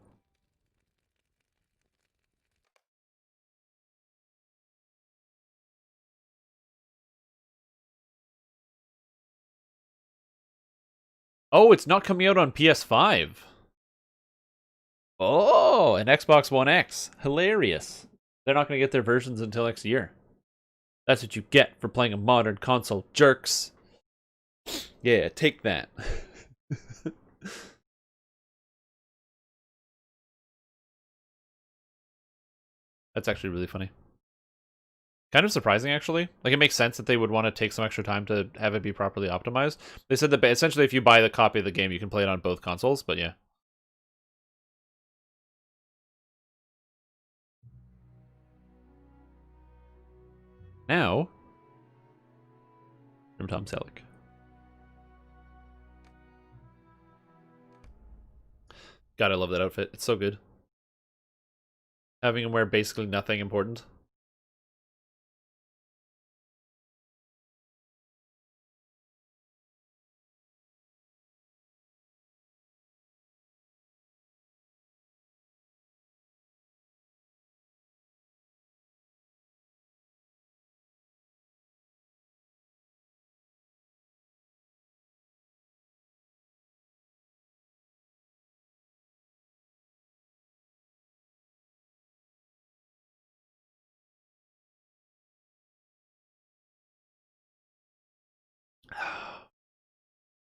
[SPEAKER 1] Oh, it's not coming out on PS5. Oh, and Xbox One X. Hilarious. They're not going to get their versions until next year. That's what you get for playing a modern console, jerks. Yeah, take that. That's actually really funny. Kind of surprising, actually. Like, it makes sense that they would want to take some extra time to have it be properly optimized. They said that essentially if you buy the copy of the game, you can play it on both consoles, but yeah. Now, from Tom Selleck. God, I love that outfit. It's so good. Having him wear basically nothing important.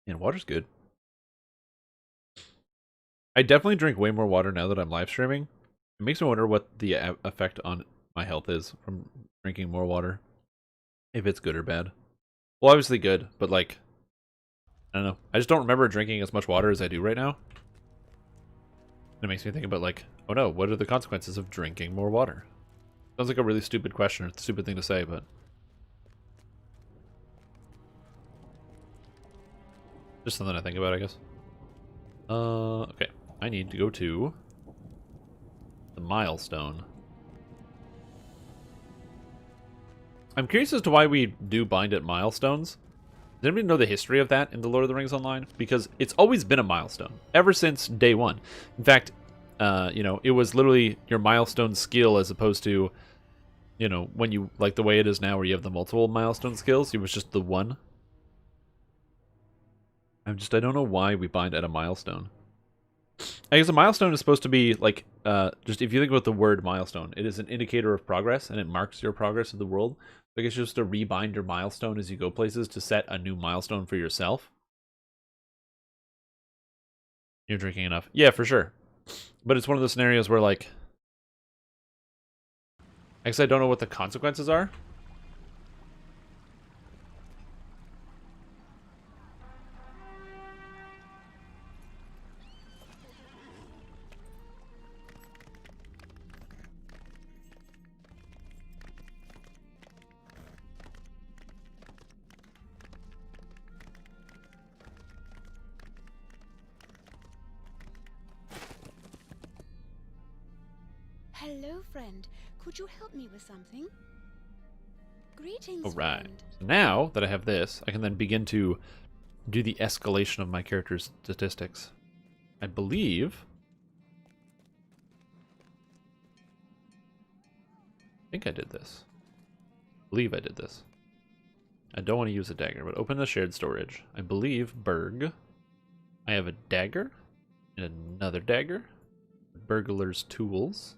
[SPEAKER 1] And water's good. I definitely drink way more water now that I'm live streaming. It makes me wonder what the effect on my health is from drinking more water. If it's good or bad. Well, obviously good, but like, I don't know. I just don't remember drinking as much water as I do right now. It makes me think about like, oh no, what are the consequences of drinking more water? Sounds like a really stupid question or a stupid thing to say, but just something I think about, I guess. Okay. I need to go to the milestone. I'm curious as to why we do bind at milestones. Does anybody know the history of that in the Lord of the Rings Online? Because it's always been a milestone, ever since day one. In fact, you know, it was literally your milestone skill as opposed to, you know, when you, like the way it is now where you have the multiple milestone skills, it was just the one. I don't know why we bind at a milestone. I guess a milestone is supposed to be like, just if you think about the word milestone, it is an indicator of progress and it marks your progress in the world. I guess just to rebind your milestone as you go places to set a new milestone for yourself. You're drinking enough. Yeah, for sure. But it's one of those scenarios where, like, I guess I don't know what the consequences are.
[SPEAKER 4] Hello, friend. Could you help me with something? Greetings,
[SPEAKER 1] Alright.
[SPEAKER 4] friend.
[SPEAKER 1] So now that I have this, I can then begin to do the escalation of my character's statistics. I believe... I think I did this. I believe I did this. I don't want to use a dagger, but open the shared storage. I believe Berg. I have a dagger and another dagger. Burglar's tools.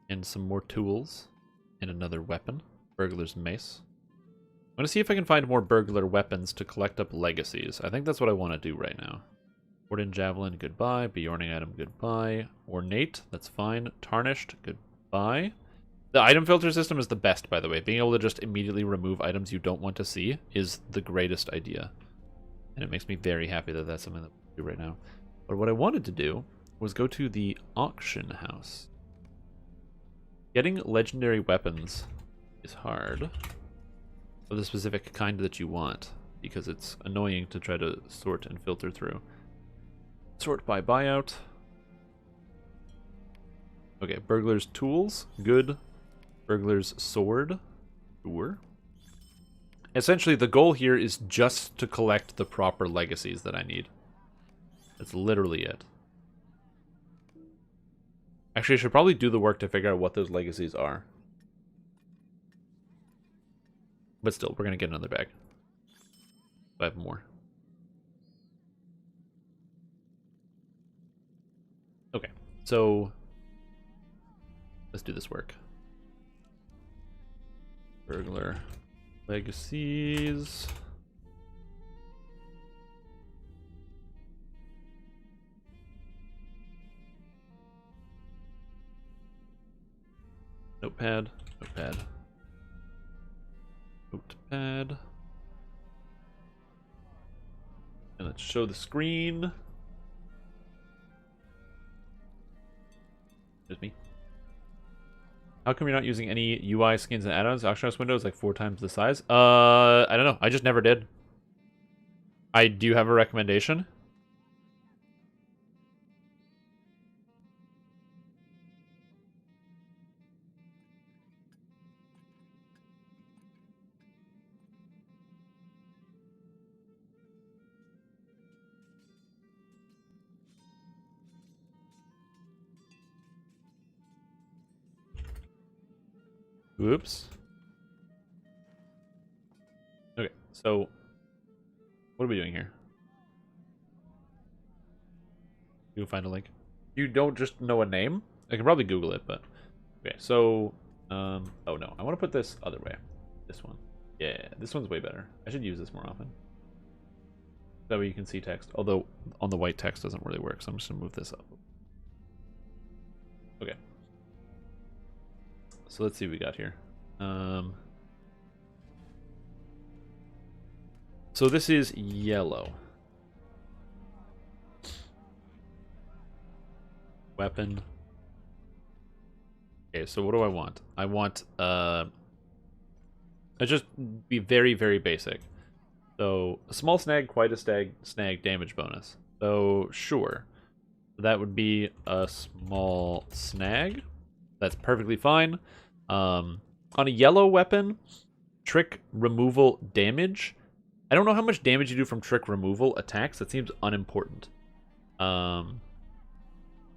[SPEAKER 1] And some more tools. And another weapon. Burglar's mace. I'm going to see if I can find more burglar weapons to collect up legacies. I think that's what I want to do right now. Warden Javelin, goodbye. Bjorning item, goodbye. Ornate, that's fine. Tarnished, goodbye. The item filter system is the best, by the way. Being able to just immediately remove items you don't want to see is the greatest idea. And it makes me very happy that that's something that we do right now. But what I wanted to do was go to the auction house. Getting legendary weapons is hard. Of the specific kind that you want, because it's annoying to try to sort and filter through. Sort by buyout. Okay, burglar's tools, good. Burglar's sword, sure. Essentially, the goal here is just to collect the proper legacies that I need. That's literally it. Actually, I should probably do the work to figure out what those legacies are. But still, we're going to get another bag. 5 more. Okay, so let's do this work. Burglar legacies. Notepad, notepad. Notepad. And let's show the screen. There's me. How come you're not using any UI skins and add-ons? Auction house window is like 4 times the size. I don't know. I just never did. I do have a recommendation. Oops. Okay, so what are we doing here? You can find a link. You don't just know a name? I can probably Google it, but okay. So, oh no, I want to put this other way. This one. Yeah, this one's way better. I should use this more often. That way you can see text. Although on the white text doesn't really work, so I'm just gonna move this up. Okay. So let's see what we got here. So this is yellow. Weapon. Okay, so what do I want? I want I just be very, very basic. So a small snag, quite a snag damage bonus. So sure. That would be a small snag. That's perfectly fine. On a yellow weapon, trick removal damage. I don't know how much damage you do from trick removal attacks. That seems unimportant.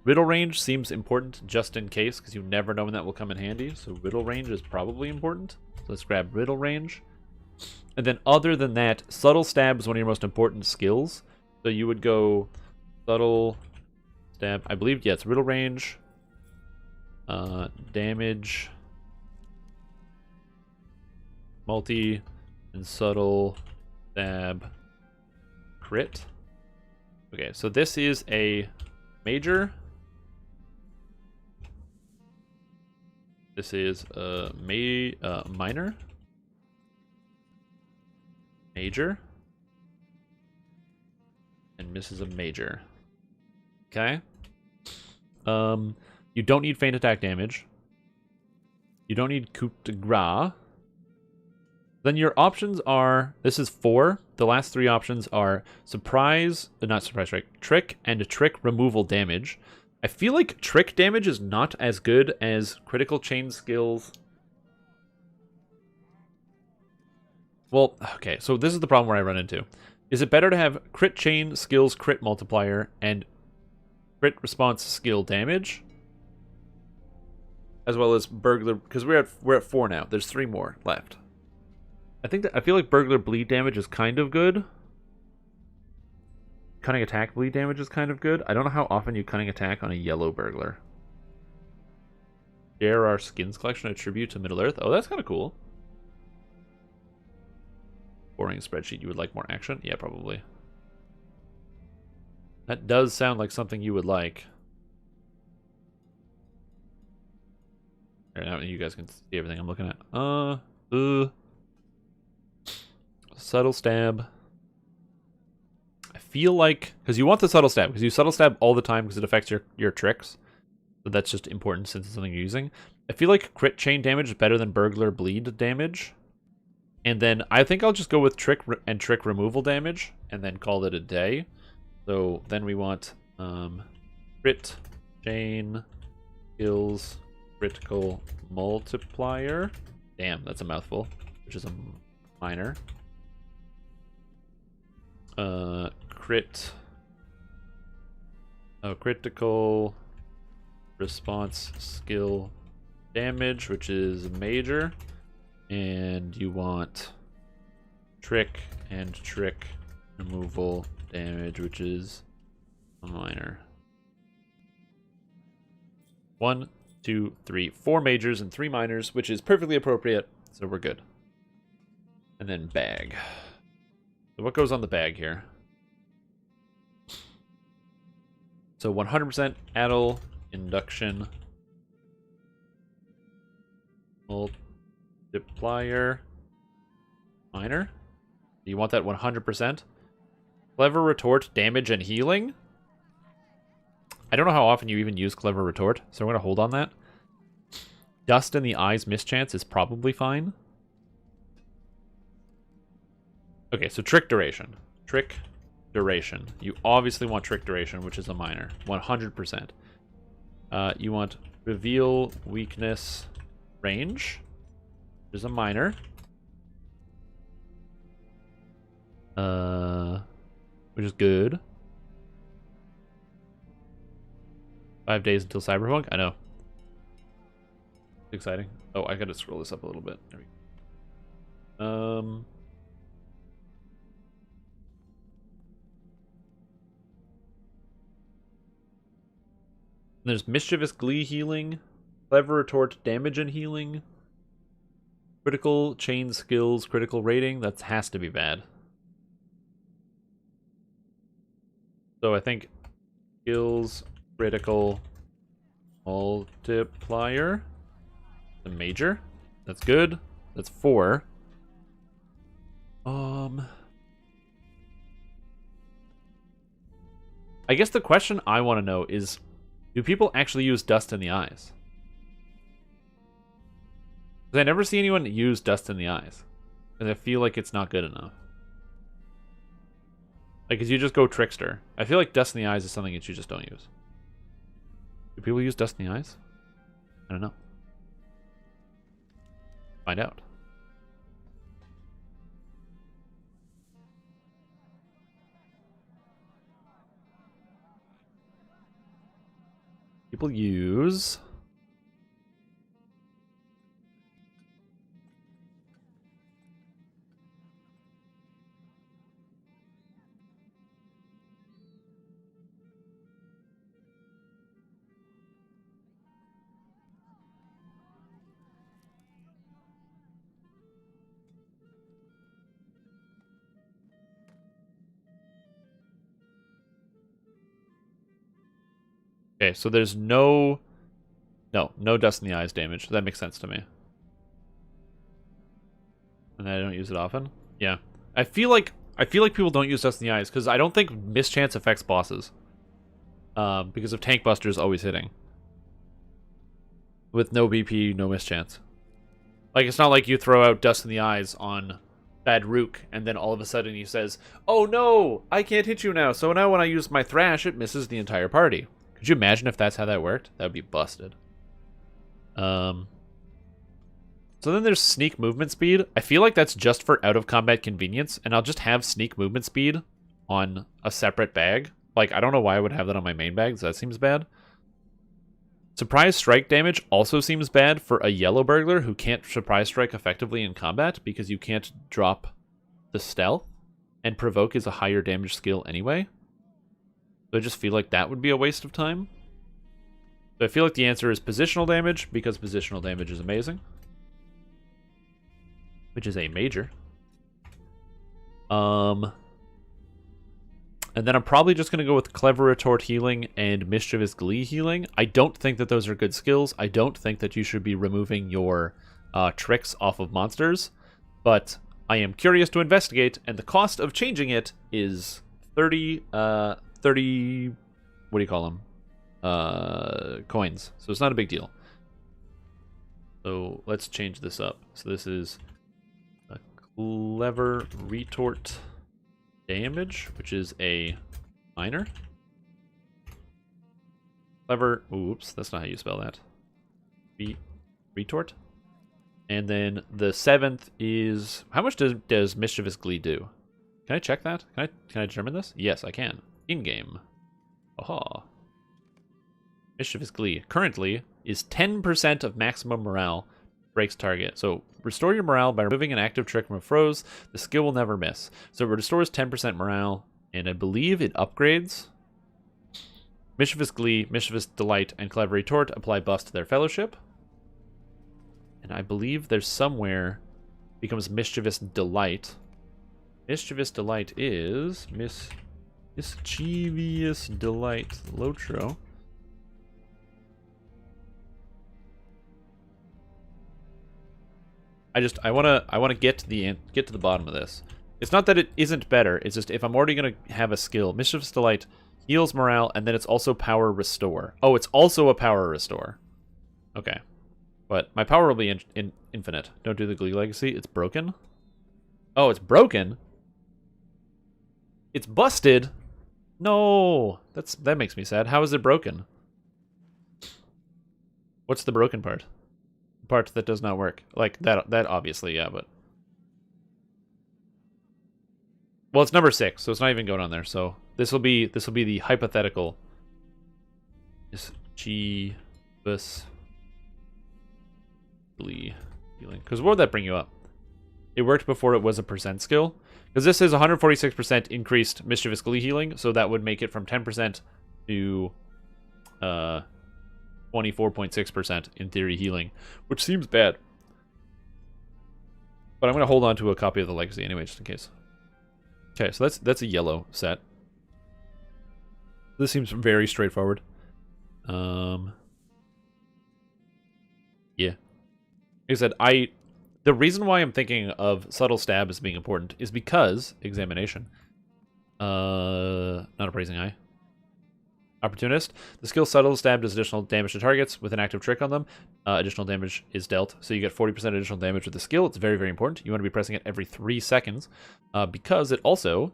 [SPEAKER 1] Riddle range seems important just in case, because you never know when that will come in handy. So riddle range is probably important. So let's grab riddle range. And then other than that, subtle stab is one of your most important skills. So you would go subtle stab. I believe, yeah, it's riddle range. Damage. Multi and subtle stab crit. Okay, so this is a major. This is a minor. Major. And this is a major. Okay. You don't need feint attack damage. You don't need coup de grace. Then your options are, this is 4. The last 3 options are surprise, not surprise, right? Trick and trick removal damage. I feel like trick damage is not as good as critical chain skills. Well, okay, so this is the problem where I run into. Is it better to have crit chain skills crit multiplier and crit response skill damage? As well as burglar, because we're at 4 now. There's 3 more left. I feel like burglar bleed damage is kind of good. Cunning attack bleed damage is kind of good. I don't know how often you cunning attack on a yellow burglar. Share our skins collection, a tribute to Middle Earth. Oh, that's kind of cool. Boring spreadsheet. You would like more action? Yeah, probably. That does sound like something you would like. All right, now you guys can see everything I'm looking at. Subtle stab. I feel like, because you want the subtle stab, because you subtle stab all the time because it affects your tricks. So that's just important since it's something you're using. I feel like crit chain damage is better than burglar bleed damage. And then I think I'll just go with trick and trick removal damage and then call it a day. So then we want crit chain skills critical multiplier. Damn, that's a mouthful, which is a minor. Critical response skill damage, which is major. And you want trick and trick removal damage, which is a minor. 1, 2, 3, 4 majors and 3 minors, which is perfectly appropriate, so we're good. And then bag. So what goes on the bag here? So 100% addle induction multiplier minor. Do you want that 100%? Clever retort damage and healing. I don't know how often you even use clever retort, so we're gonna hold on that. Dust in the eyes mischance is probably fine. Okay, so trick duration. Trick duration. You obviously want trick duration, which is a minor. 100%. You want reveal weakness range, which is a minor. Which is good. 5 days until Cyberpunk? I know. It's exciting. Oh, I gotta scroll this up a little bit. There we go. There's mischievous glee healing, clever retort damage and healing, critical chain skills, critical rating. That has to be bad. So I think skills critical multiplier. The major. That's good. That's 4. I guess the question I want to know is, do people actually use dust in the eyes? Because I never see anyone use dust in the eyes. Because I feel like it's not good enough. Like, because you just go trickster. I feel like dust in the eyes is something that you just don't use. Do people use dust in the eyes? I don't know. Find out. People use... Okay, so there's no dust in the eyes damage. That makes sense to me. And I don't use it often. Yeah. I feel like people don't use dust in the eyes because I don't think mischance affects bosses. Because of tank busters always hitting. With no BP, no mischance. Like, it's not like you throw out dust in the eyes on Bad Rook, and then all of a sudden he says, "Oh no, I can't hit you now, so now when I use my thrash, it misses the entire party." Could you imagine if that's how that worked? That would be busted. So then there's sneak movement speed. I feel like that's just for out-of-combat convenience, and I'll just have sneak movement speed on a separate bag. Like, I don't know why I would have that on my main bag, so that seems bad. Surprise strike damage also seems bad for a yellow burglar who can't surprise strike effectively in combat because you can't drop the stealth, and provoke is a higher damage skill anyway. So I just feel like that would be a waste of time. So I feel like the answer is positional damage, because positional damage is amazing. Which is a major. And then I'm probably just going to go with Clever Retort healing and Mischievous Glee healing. I don't think that those are good skills. I don't think that you should be removing your tricks off of monsters. But I am curious to investigate, and the cost of changing it is 30, what do you call them? Coins. So it's not a big deal. So let's change this up. So this is a Clever Retort damage, which is a minor. Clever, oops, that's not how you spell that. Retort. And then the 7th is, how much does Mischievous Glee do? Can I check that? Can I determine this? Yes, I can. In-game. Aha. Mischievous Glee currently is 10% of maximum morale, breaks target. So restore your morale by removing an active trick from a froze. The skill will never miss. So it restores 10% morale, and I believe it upgrades. Mischievous Glee, Mischievous Delight, and Clever Retort apply buffs to their fellowship. And I believe there's somewhere becomes Mischievous Delight. Mischievous Delight is Mischievous Delight Lotro. I wanna get to the bottom of this. It's not that it isn't better. It's just if I'm already gonna have a skill, Mischievous Delight heals morale, and then it's also power restore. Oh, it's also a power restore. Okay, but my power will be infinite. Don't do the Glee Legacy. It's broken. Oh, it's broken. It's busted. No, that makes me sad. How is it broken? What's the broken part? Part that does not work. Like that obviously, yeah, but well, it's number 6, so it's not even going on there. So this will be the hypothetical Mischievous Glee healing. Because what would that bring you up? It worked before it was a percent skill. Because this is 146% increased Mischievous Glee healing, so that would make it from 10% to 24.6% in theory healing, which seems bad. But I'm going to hold on to a copy of the Legacy anyway, just in case. Okay, so that's a yellow set. This seems very straightforward. Yeah. Like I said, the reason why I'm thinking of subtle stab as being important is because examination. Not appraising eye. Opportunist. The skill subtle stab does additional damage to targets with an active trick on them. Additional damage is dealt, so you get 40% additional damage with the skill. It's very, very important. You want to be pressing it every 3 seconds because it also,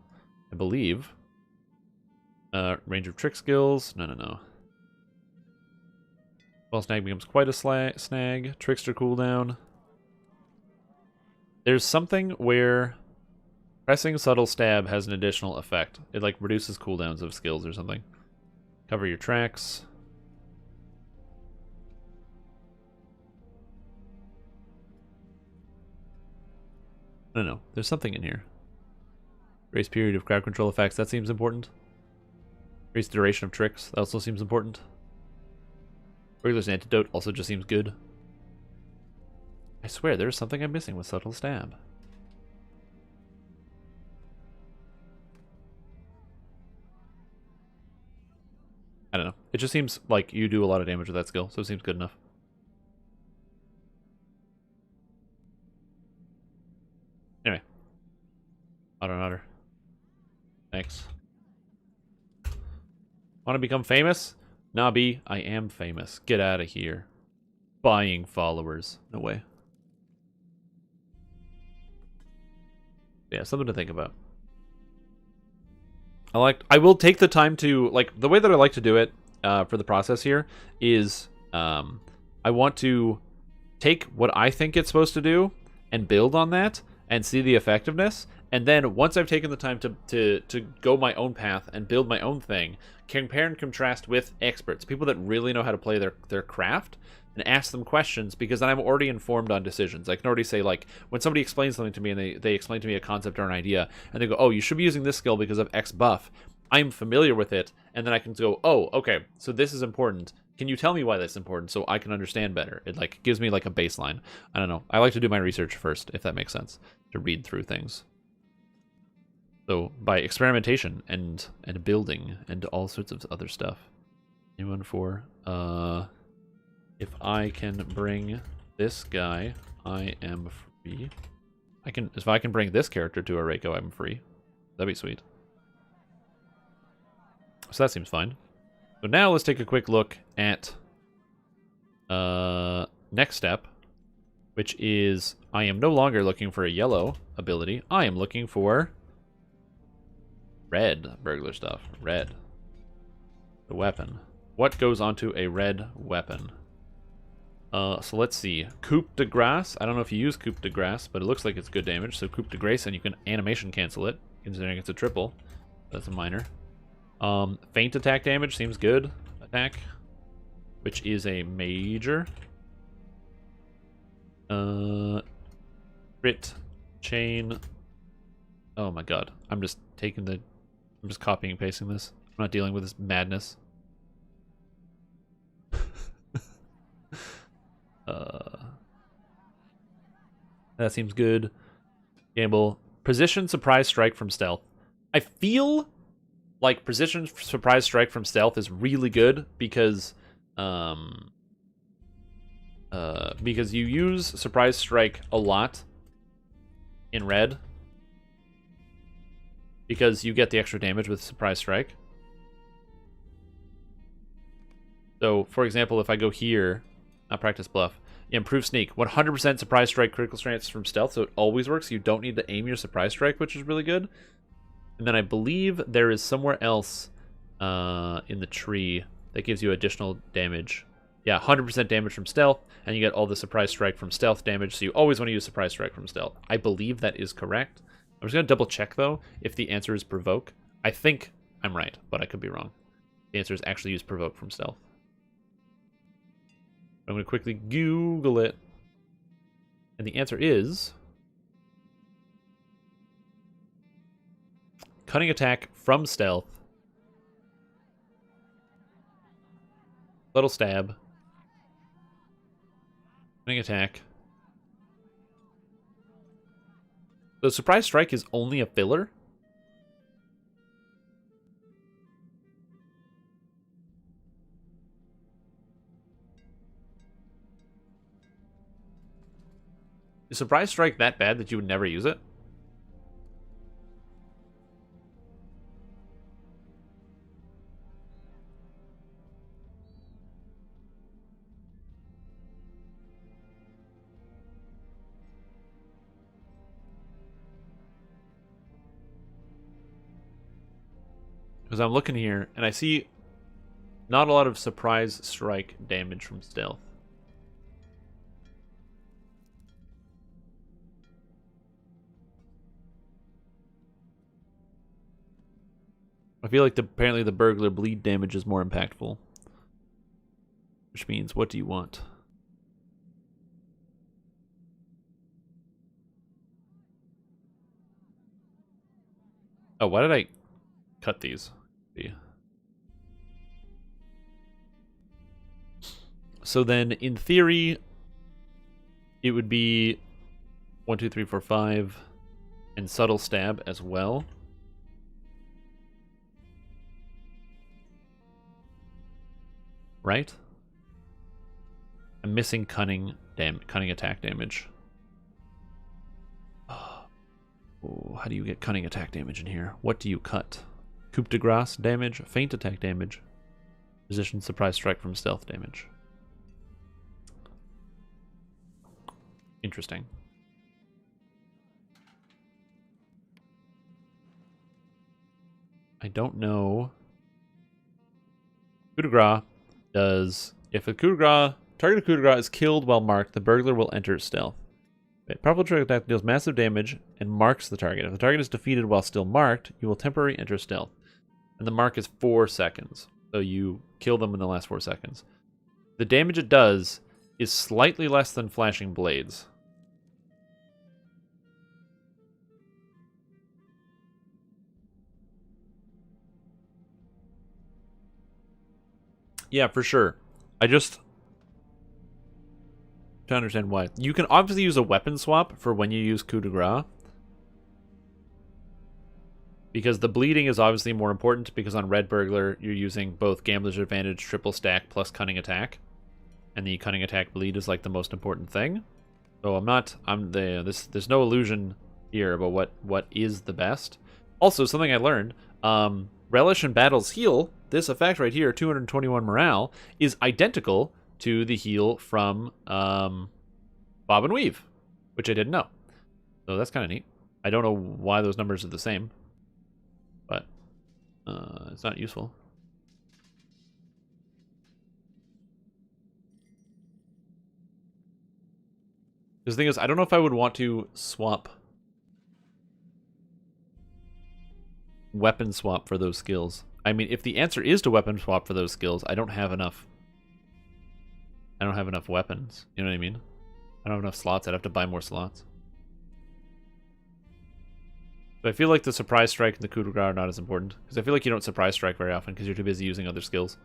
[SPEAKER 1] I believe, range of trick skills. No. Well, snag becomes quite a snag. Trickster cooldown. There's something where pressing subtle stab has an additional effect. It like reduces cooldowns of skills or something. Cover your tracks. No. There's something in here. Grace period of crowd control effects. That seems important. Grace duration of tricks. That also seems important. Regular's antidote also just seems good. I swear, there's something I'm missing with subtle stab. I don't know. It just seems like you do a lot of damage with that skill, so it seems good enough. Anyway. Otter. Thanks. Want to become famous? Nah, B, I am famous. Get out of here. Buying followers. No way. Yeah, something to think about. I will take the time to, like, the way that I like to do it for the process here is I want to take what I think it's supposed to do and build on that and see the effectiveness. And then once I've taken the time to go my own path and build my own thing, compare and contrast with experts, people that really know how to play their craft, and ask them questions, because then I'm already informed on decisions. I can already say, like, when somebody explains something to me and they explain to me a concept or an idea, and they go, oh, you should be using this skill because of X buff, I'm familiar with it, and then I can go, oh, okay, so this is important. Can you tell me why that's important so I can understand better? It, like, gives me, like, a baseline. I don't know. I like to do my research first, if that makes sense, to read through things. So, by experimentation and building and all sorts of other stuff. Anyone for, if I can bring this guy, I am free. If I can bring this character to a Reiko, I'm free. That'd be sweet. So that seems fine. So now let's take a quick look at next step, which is I am no longer looking for a yellow ability. I am looking for red burglar stuff. Red. The weapon. What goes onto a red weapon? So let's see. Coup de Grace. I don't know if you use Coup de Grace, but it looks like it's good damage. So Coup de Grace, and you can animation cancel it, considering it's a triple. That's a minor. Feint attack damage seems good. Attack, which is a major. Crit, chain. Oh my god. I'm just copying and pasting this. I'm not dealing with this madness. That seems good. Gamble. Precision surprise strike from stealth. I feel like precision surprise strike from stealth is really good because you use surprise strike a lot in red because you get the extra damage with surprise strike. So, for example, if I go here, not practice bluff, improve sneak, 100% surprise strike critical strength from stealth, so it always works. You don't need to aim your surprise strike, which is really good. And then I believe there is somewhere else in the tree that gives you additional damage. Yeah, 100% damage from stealth, and you get all the surprise strike from stealth damage, so you always want to use surprise strike from stealth. I believe that is correct. I'm just going to double check, though, if the answer is provoke. I think I'm right, but I could be wrong. The answer is actually use provoke from stealth. I'm going to quickly Google it. And the answer is cutting attack from stealth. Little stab. Cutting attack. So surprise strike is only a filler? Is Surprise Strike that bad that you would never use it? Because I'm looking here, and I see not a lot of Surprise Strike damage from Stealth. I feel like apparently the Burglar bleed damage is more impactful. Which means, what do you want? Oh, why did I cut these? So then, in theory, it would be 1, 2, 3, 4, 5, and Subtle Stab as well. Right? I'm missing cunning attack damage. Oh, how do you get cunning attack damage in here? What do you cut? Coup de grace damage, feint attack damage, position surprise strike from stealth damage. Interesting. I don't know. Coup de grace does, if a coup de grace, target of coup de grace is killed while marked, the burglar will enter stealth. Powerful trick attack deals massive damage and marks the target. If the target is defeated while still marked, you will temporarily enter stealth. And the mark is 4 seconds. So you kill them in the last 4 seconds. The damage it does is slightly less than flashing blades. Yeah, for sure. I just to understand why. You can obviously use a weapon swap for when you use coup de grace. Because the bleeding is obviously more important, because on Red Burglar, you're using both Gambler's Advantage, triple stack, plus Cunning Attack. And the Cunning Attack bleed is like the most important thing. So there's no illusion here about what is the best. Also, something I learned, Relish and Battle's heal, this effect right here, 221 morale, is identical to the heal from Bob and Weave, which I didn't know. So that's kind of neat. I don't know why those numbers are the same, but it's not useful. Because the thing is, I don't know if I would want to swap weapon swap for those skills. I mean, if the answer is to weapon swap for those skills, I don't have enough weapons. You know what I mean? I don't have enough slots. I'd have to buy more slots. But I feel like the surprise strike and the coup de grace are not as important. Because I feel like you don't surprise strike very often because you're too busy using other skills.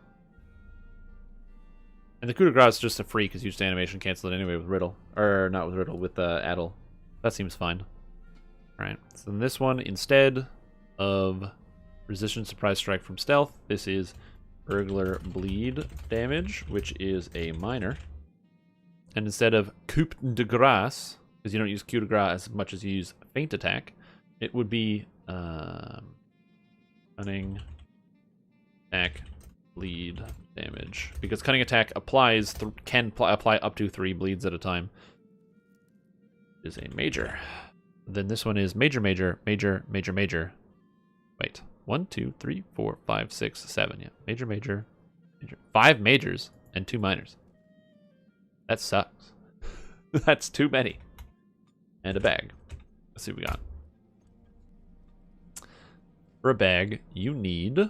[SPEAKER 1] And the coup de grace is just a free because you just animation cancel it anyway with Riddle. Or not with Riddle, with Addle. That seems fine. Alright, so then this one, instead of resistance surprise strike from stealth, this is burglar bleed damage, which is a minor. And instead of coup de grace, because you don't use coup de grace as much as you use feint attack, it would be cunning attack bleed damage, because cunning attack can apply up to 3 bleeds at a time. It is a major. Then this one is major, major, major, major, major. Wait, 1, 2, 3, 4, 5, 6, 7. Yeah, major, major, major. 5 majors and 2 minors. That sucks. That's too many. And a bag. Let's see what we got. For a bag, you need... Is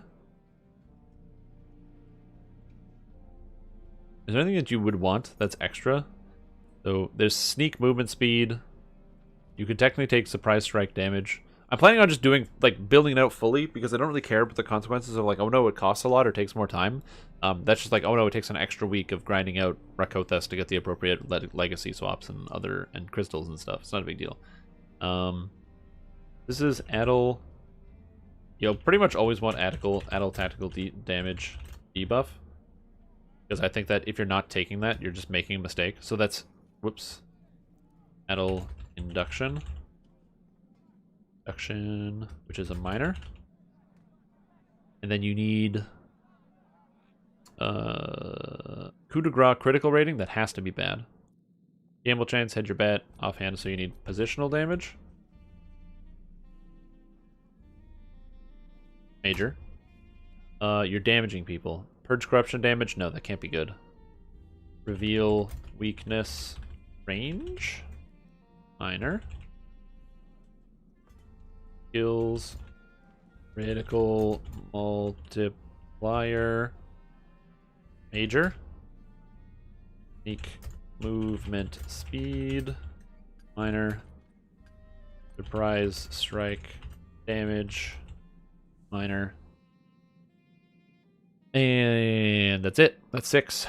[SPEAKER 1] there anything that you would want that's extra? So there's sneak movement speed. You could technically take surprise strike damage. I'm planning on just doing, like, building it out fully because I don't really care about the consequences of, like, oh no, it costs a lot or takes more time. That's just like, oh no, it takes an extra week of grinding out Rakothas to get the appropriate legacy swaps and crystals and stuff. It's not a big deal. This is Addle. You'll pretty much always want Addle tactical damage debuff. Because I think that if you're not taking that, you're just making a mistake. So that's, whoops. Metal induction. Induction, which is a minor. And then you need coup de grace critical rating. That has to be bad. Gamble chance, hedge your bet, offhand, so you need positional damage. Major. You're damaging people. Purge corruption damage? No, that can't be good. Reveal weakness range. Minor. Skills. Critical multiplier. Major. Sneak movement speed. Minor. Surprise strike damage. Minor. And that's it. That's 6.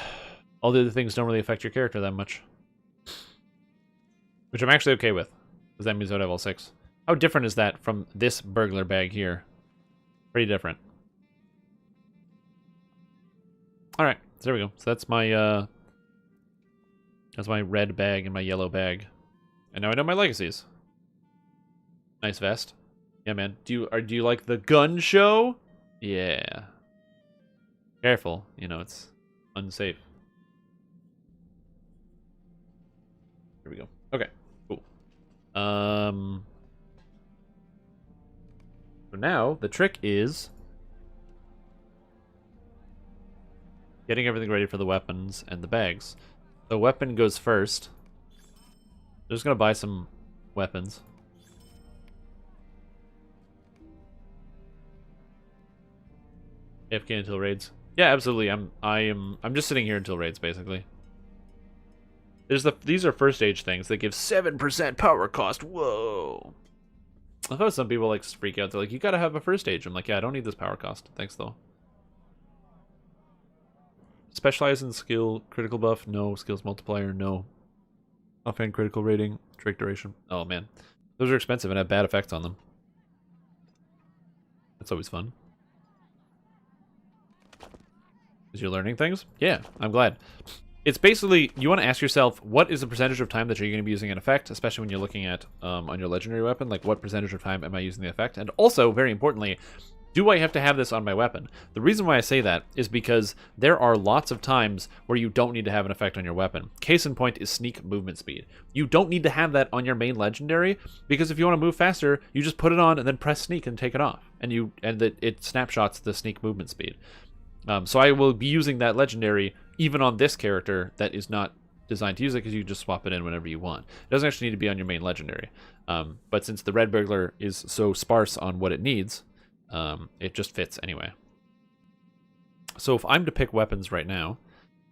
[SPEAKER 1] All the other things don't really affect your character that much. Which I'm actually okay with, because that means I would have all 6. How different is that from this burglar bag here? Pretty different. Alright, so there we go. So that's my red bag and my yellow bag. And now I know my legacies. Nice vest. Yeah, man. Do you like the gun show? Yeah. Careful, you know, it's unsafe. Here we go. Okay, cool. So now the trick is getting everything ready for the weapons and the bags. The weapon goes first. I'm just gonna buy some weapons. AFK until raids. Yeah, absolutely. I'm just sitting here until raids, basically. These are first stage things that give 7% power cost. Whoa. I thought some people like freak out. They're like, you gotta have a first stage. I'm like, yeah, I don't need this power cost. Thanks though. Specialize in skill, critical buff, no. Skills multiplier, no. Offhand critical rating, trick duration. Oh man. Those are expensive and have bad effects on them. That's always fun. Because you're learning things? Yeah, I'm glad. It's basically, you want to ask yourself, what is the percentage of time that you're going to be using an effect, especially when you're looking at, on your legendary weapon, like what percentage of time am I using the effect? And also, very importantly, do I have to have this on my weapon? The reason why I say that is because there are lots of times where you don't need to have an effect on your weapon. Case in point is sneak movement speed. You don't need to have that on your main legendary, because if you want to move faster, you just put it on and then press sneak and take it off. And it snapshots the sneak movement speed. So I will be using that legendary even on this character that is not designed to use it, because you just swap it in whenever you want. It doesn't actually need to be on your main legendary. But since the red burglar is so sparse on what it needs, it just fits anyway. So if I'm to pick weapons right now,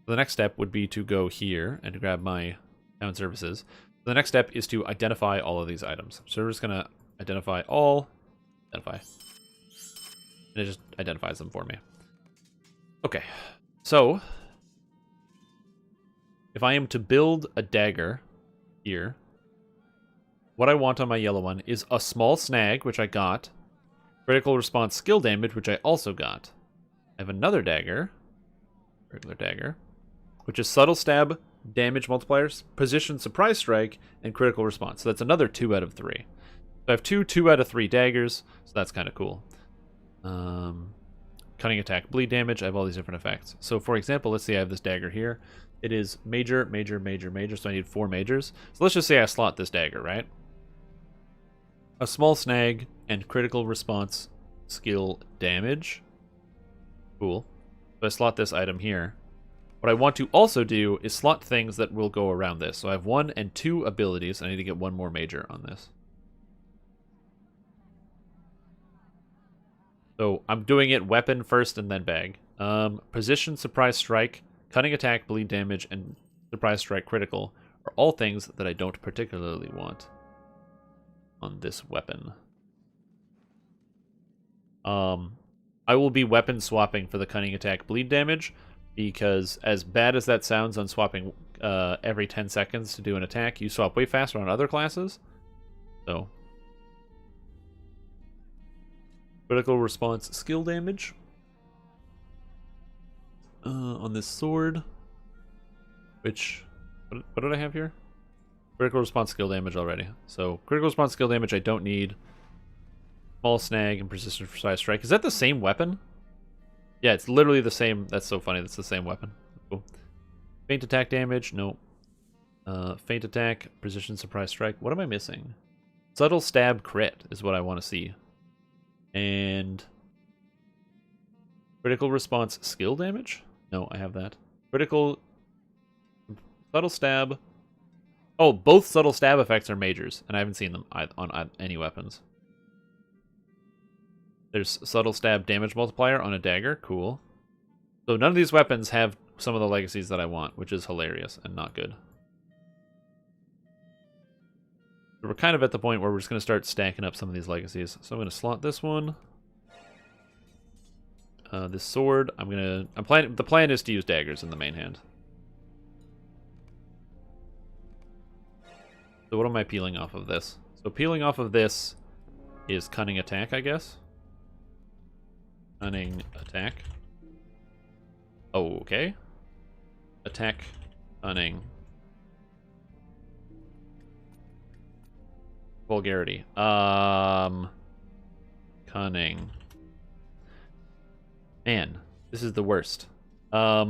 [SPEAKER 1] the next step would be to go here and to grab my town services. The next step is to identify all of these items. So we're just going to identify all, identify. And it just identifies them for me. Okay, so if I am to build a dagger here, what I want on my yellow one is a small snag, which I got, critical response skill damage, which I also got. I have another dagger, regular dagger, which is subtle stab, damage multipliers, position surprise strike, and critical response. So that's another 2 out of 3. So I have 2 out of 3 daggers, so that's kind of cool. Cutting attack, bleed damage, I have all these different effects. So for example, let's say I have this dagger here. It is major, major, major, major, so I need 4 majors. So let's just say I slot this dagger, right? A small snag and critical response skill damage. Cool. So I slot this item here. What I want to also do is slot things that will go around this. So I have 1 and 2 abilities. I need to get 1 more major on this. So I'm doing it weapon first and then bag. Position, surprise strike, cutting attack, bleed damage, and surprise strike critical are all things that I don't particularly want on this weapon. I will be weapon swapping for the cutting attack, bleed damage, because as bad as that sounds on swapping every 10 seconds to do an attack, you swap way faster on other classes. So critical response skill damage on this sword, which what did I have here? Critical response skill damage already. So critical response skill damage I don't need. Small snag and persistent precise strike. Is that the same weapon? Yeah, it's literally the same. That's so funny. That's the same weapon. Cool. Faint attack damage. Nope. Faint attack. Precision surprise strike. What am I missing? Subtle stab crit is what I want to see. And critical response skill damage? No, I have that. Critical subtle stab. Oh, both subtle stab effects are majors, and I haven't seen them on any weapons. There's subtle stab damage multiplier on a dagger. Cool. So none of these weapons have some of the legacies that I want, which is hilarious and not good. So we're kind of at the point where we're just going to start stacking up some of these legacies. So I'm going to slot this one. This sword, the plan is to use daggers in the main hand. So what am I peeling off of this? So peeling off of this is cunning attack, I guess. Cunning attack. Oh, okay. Attack, cunning. Vulgarity. Cunning. Man, this is the worst. I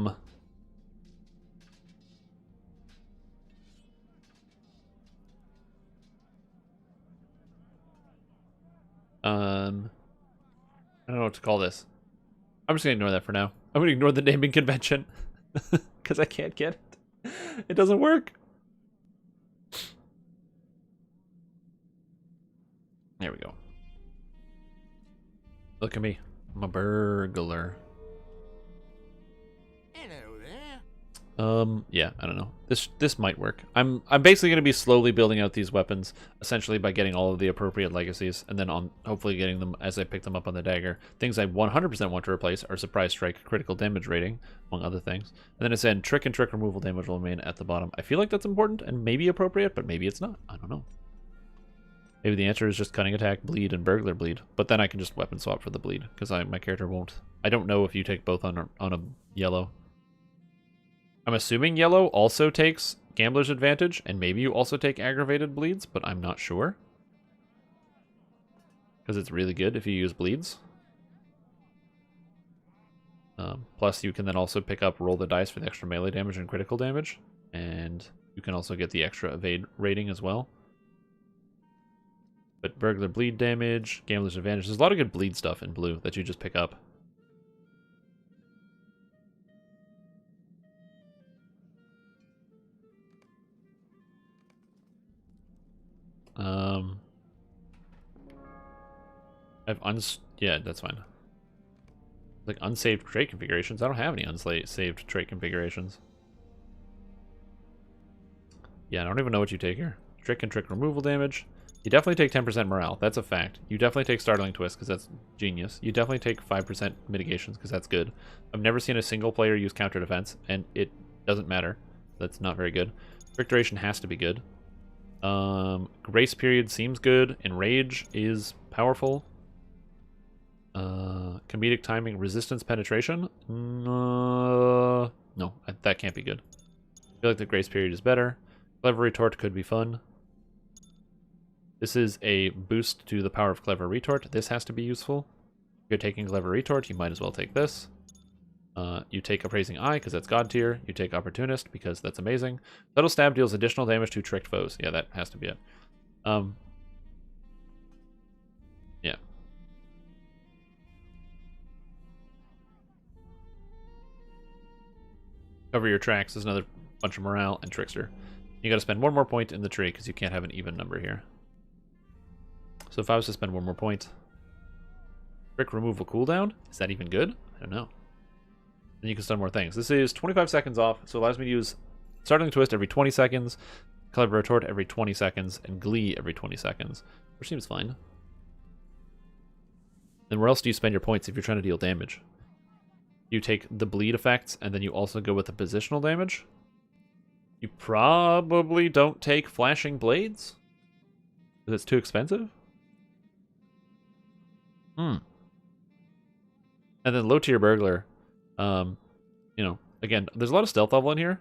[SPEAKER 1] don't know what to call this. I'm just gonna ignore that for now. I'm gonna ignore the naming convention because I can't get it. It doesn't work. There we go. Look at me. I'm a burglar.
[SPEAKER 3] Hello there.
[SPEAKER 1] Yeah, I don't know. This might work. I'm basically going to be slowly building out these weapons, essentially by getting all of the appropriate legacies, and then hopefully getting them as I pick them up on the dagger. Things I 100% want to replace are surprise strike, critical damage rating, among other things. And then it said trick and trick removal damage will remain at the bottom. I feel like that's important and maybe appropriate, but maybe it's not. I don't know. Maybe the answer is just cunning attack, bleed, and burglar bleed. But then I can just weapon swap for the bleed, because my character won't. I don't know if you take both on a yellow. I'm assuming yellow also takes Gambler's Advantage, and maybe you also take aggravated bleeds, but I'm not sure. Because it's really good if you use bleeds. Plus, you can then also pick up roll the dice for the extra melee damage and critical damage. And you can also get the extra evade rating as well. But burglar bleed damage, Gambler's Advantage. There's a lot of good bleed stuff in blue that you just pick up. Yeah, that's fine. Like unsaved trait configurations. I don't have any unsaved trait configurations. Yeah, I don't even know what you take here. Trick and trick removal damage. You definitely take 10% morale. That's a fact. You definitely take startling twist because that's genius. You definitely take 5% mitigations because that's good. I've never seen a single player use counter defense, and it doesn't matter. That's not very good. Trick duration has to be good. Grace period seems good. Enrage is powerful. Comedic timing, resistance penetration. No, that can't be good. I feel like the grace period is better. Clever retort could be fun. This is a boost to the power of clever retort. This has to be useful. If you're taking clever retort, you might as well take this. You take appraising eye because that's god tier. You take opportunist because that's amazing. Subtle stab deals additional damage to tricked foes. Yeah, that has to be it. Yeah. Cover your tracks is another bunch of morale and trickster. You got to spend one more point in the tree because you can't have an even number here. So if I was to spend one more point, trick removal cooldown, is that even good? I don't know. Then you can stun more things. This is 25 seconds off, so it allows me to use startling twist every 20 seconds, clever retort every 20 seconds, and glee every 20 seconds, which seems fine. Then where else do you spend your points if you're trying to deal damage? You take the bleed effects, and then you also go with the positional damage. You probably don't take flashing blades, because it's too expensive. And then low tier burglar. You know, again, there's a lot of stealth level in here.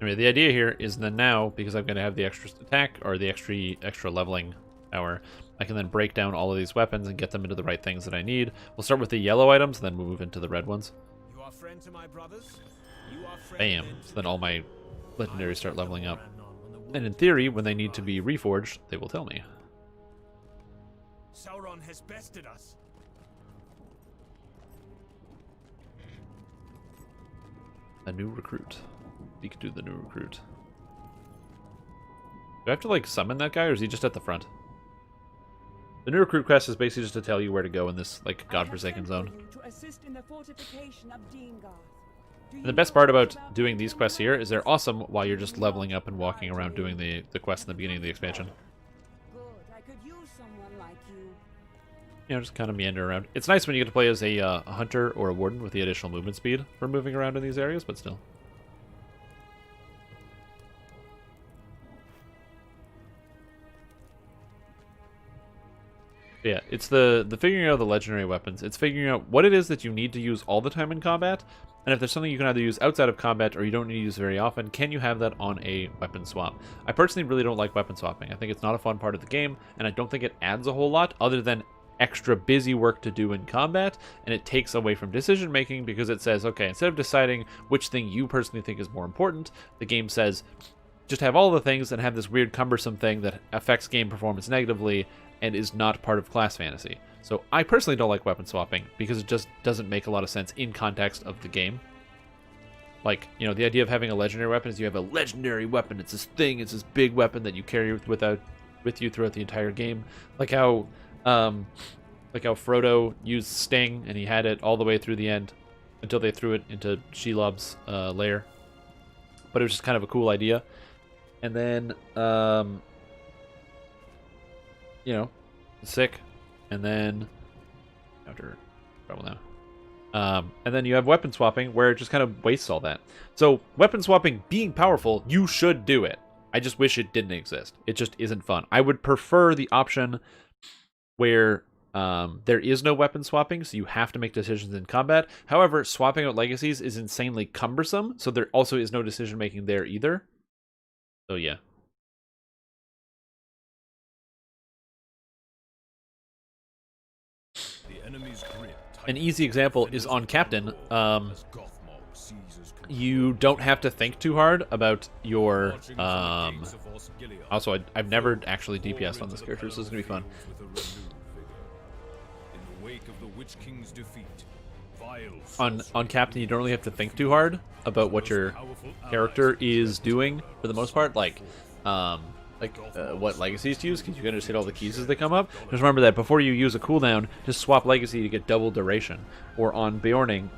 [SPEAKER 1] Anyway, the idea here is that now, because I'm going to have the extra attack or the extra leveling power, I can then break down all of these weapons and get them into the right things that I need. We'll start with the yellow items, and then we'll move into the red ones.
[SPEAKER 2] You are friends of my brothers? You are
[SPEAKER 1] Bam. So then all my legendaries start leveling up. And in theory, when they need to be reforged, they will tell me.
[SPEAKER 2] Sauron has bested us.
[SPEAKER 1] A new recruit. You could do the new recruit. Do I have to, like, summon that guy, or is he just at the front? The new recruit quest is basically just to tell you where to go in this, like, godforsaken zone. And the best part about doing these quests here is they're awesome while you're just leveling up and walking around doing the quest in the beginning of the expansion.
[SPEAKER 5] Good. I could use someone like you.
[SPEAKER 1] You know, just kind of meander around. It's nice when you get to play as a hunter or a warden with the additional movement speed for moving around in these areas, but still. Yeah, it's the figuring out the legendary weapons. It's figuring out what it is that you need to use all the time in combat, and if there's something you can either use outside of combat or you don't need to use very often, can you have that on a weapon swap? I personally really don't like weapon swapping. I think it's not a fun part of the game, and I don't think it adds a whole lot other than extra busy work to do in combat, and it takes away from decision making because it says, okay, instead of deciding which thing you personally think is more important, the game says, just have all the things and have this weird cumbersome thing that affects game performance negatively and is not part of class fantasy. So I personally don't like weapon swapping because it just doesn't make a lot of sense in context of the game. Like, you know, the idea of having a legendary weapon is you have a legendary weapon. It's this thing, it's this big weapon that you carry with you throughout the entire game. Like how Frodo used Sting and he had it all the way through the end until they threw it into Shelob's lair. But it was just kind of a cool idea. And then you know, sick, and then counter trouble now. And then you have weapon swapping, where it just kind of wastes all that. So weapon swapping being powerful, you should do it. I just wish it didn't exist. It just isn't fun. I would prefer the option where there is no weapon swapping, so you have to make decisions in combat. However, swapping out legacies is insanely cumbersome, so there also is no decision making there either. So yeah. An easy example is on Captain. You don't have to think too hard about your... Also, I've never actually DPS'd on this character, so this is going to be fun. On Captain, you don't really have to think too hard about what your character is doing, for the most part. Like what legacies to use, because you can just hit all the keys as they come up. Just remember that before you use a cooldown, just swap legacy to get double duration. Or on Bjorning,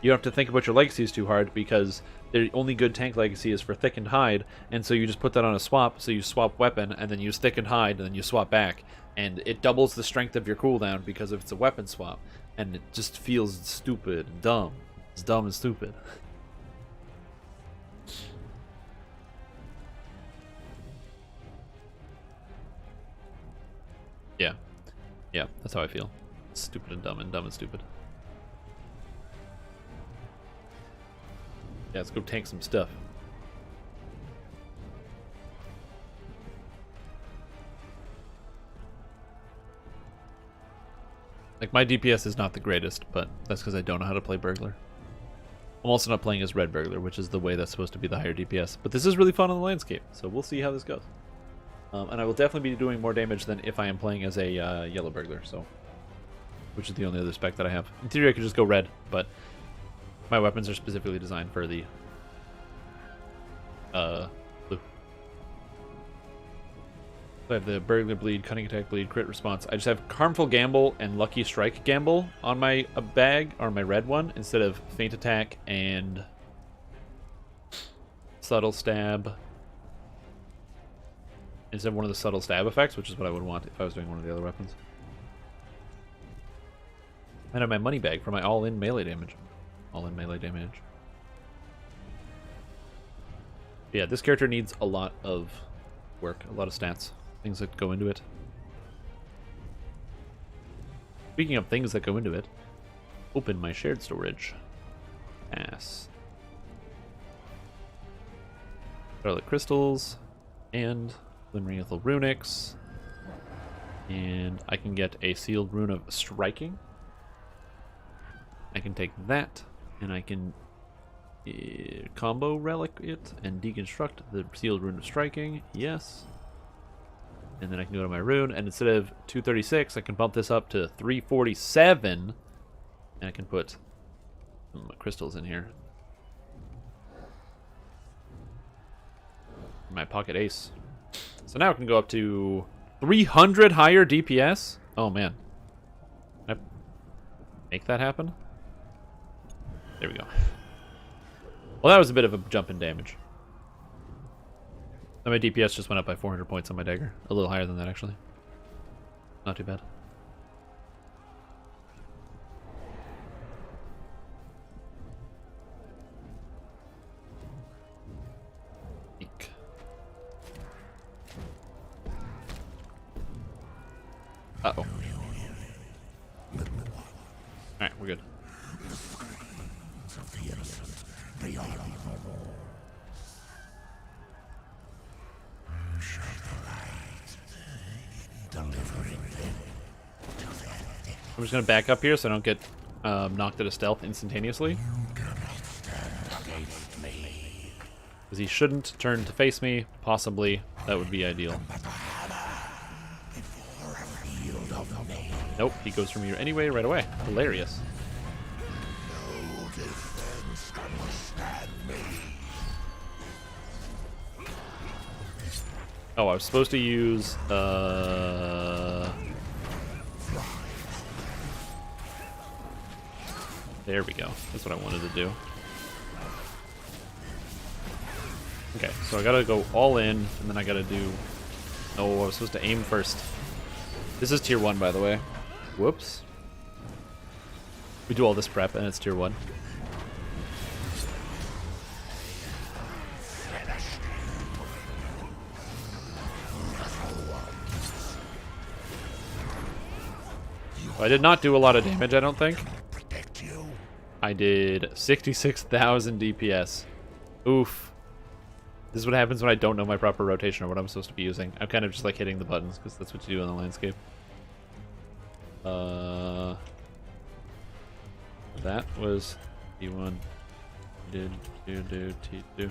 [SPEAKER 1] you don't have to think about your legacies too hard, because the only good tank legacy is for Thickened Hide, and so you just put that on a swap, so you swap weapon, and then use Thickened Hide, and then you swap back. And it doubles the strength of your cooldown because it's a weapon swap. And it just feels stupid and dumb. It's dumb and stupid. Yeah. Yeah, that's how I feel. Stupid and dumb and stupid. Yeah, let's go tank some stuff. Like, my DPS is not the greatest, but that's because I don't know how to play Burglar. I'm also not playing as Red Burglar, which is the way that's supposed to be the higher DPS. But this is really fun on the landscape, so we'll see how this goes. And I will definitely be doing more damage than if I am playing as a Yellow Burglar, so... which is the only other spec that I have. In theory, I could just go Red, but my weapons are specifically designed for the blue. So I have the Burglar Bleed, Cunning Attack Bleed, Crit Response. I just have Harmful Gamble and Lucky Strike Gamble on my bag, or my red one, instead of Feint Attack and Subtle Stab. Instead of one of the Subtle Stab effects, which is what I would want if I was doing one of the other weapons. And I have my money bag for my all-in melee damage. All-in melee damage. Yeah, this character needs a lot of work, a lot of stats, things that go into it. Speaking of things that go into it, open my shared storage. Pass. Scarlet Crystals, and Glimmering Ethel Runics. And I can get a Sealed Rune of Striking. I can take that, and I can combo Relic it and deconstruct the Sealed Rune of Striking. Yes. And then I can go to my rune, and instead of 236, I can bump this up to 347, and I can put some crystals in here. My pocket ace. So now I can go up to 300 higher DPS. Oh man. Can I make that happen? There we go. Well, that was a bit of a jump in damage. And my DPS just went up by 400 points on my dagger. A little higher than that, actually. Not too bad. Eek. Uh-oh. Alright, we're good. I'm just going to back up here so I don't get knocked out of stealth instantaneously. Because he shouldn't turn to face me. Possibly. That would be ideal. Nope, he goes for me anyway right away. Hilarious. Oh, I was supposed to use there we go. That's what I wanted to do. Okay, so I gotta go all in, and then I gotta do... Oh, I was supposed to aim first. This is tier 1, by the way. Whoops. We do all this prep, and it's tier 1. I did not do a lot of damage, I don't think. I did 66,000 DPS. Oof. This is what happens when I don't know my proper rotation or what I'm supposed to be using. I'm kind of just like hitting the buttons because that's what you do in the landscape. That was T1. Did do T2.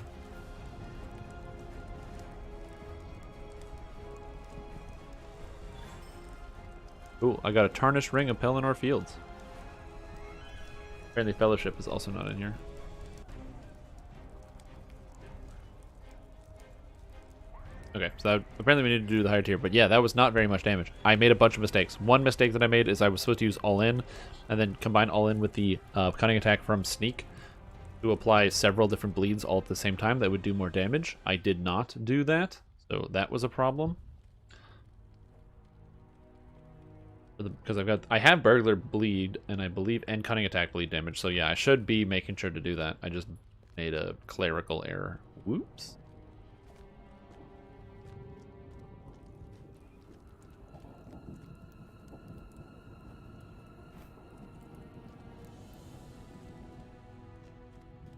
[SPEAKER 1] Ooh, I got a Tarnished Ring of Pelennor Fields. Apparently Fellowship is also not in here. Okay, so apparently we need to do the higher tier, but yeah, that was not very much damage. I made a bunch of mistakes. One mistake that I made is I was supposed to use All In, and then combine All In with the Cunning Attack from Sneak to apply several different bleeds all at the same time that would do more damage. I did not do that, so that was a problem. Because I have Burglar Bleed, and I believe, and Cunning Attack bleed damage, so yeah, I should be making sure to do that. I just made a clerical error. Whoops.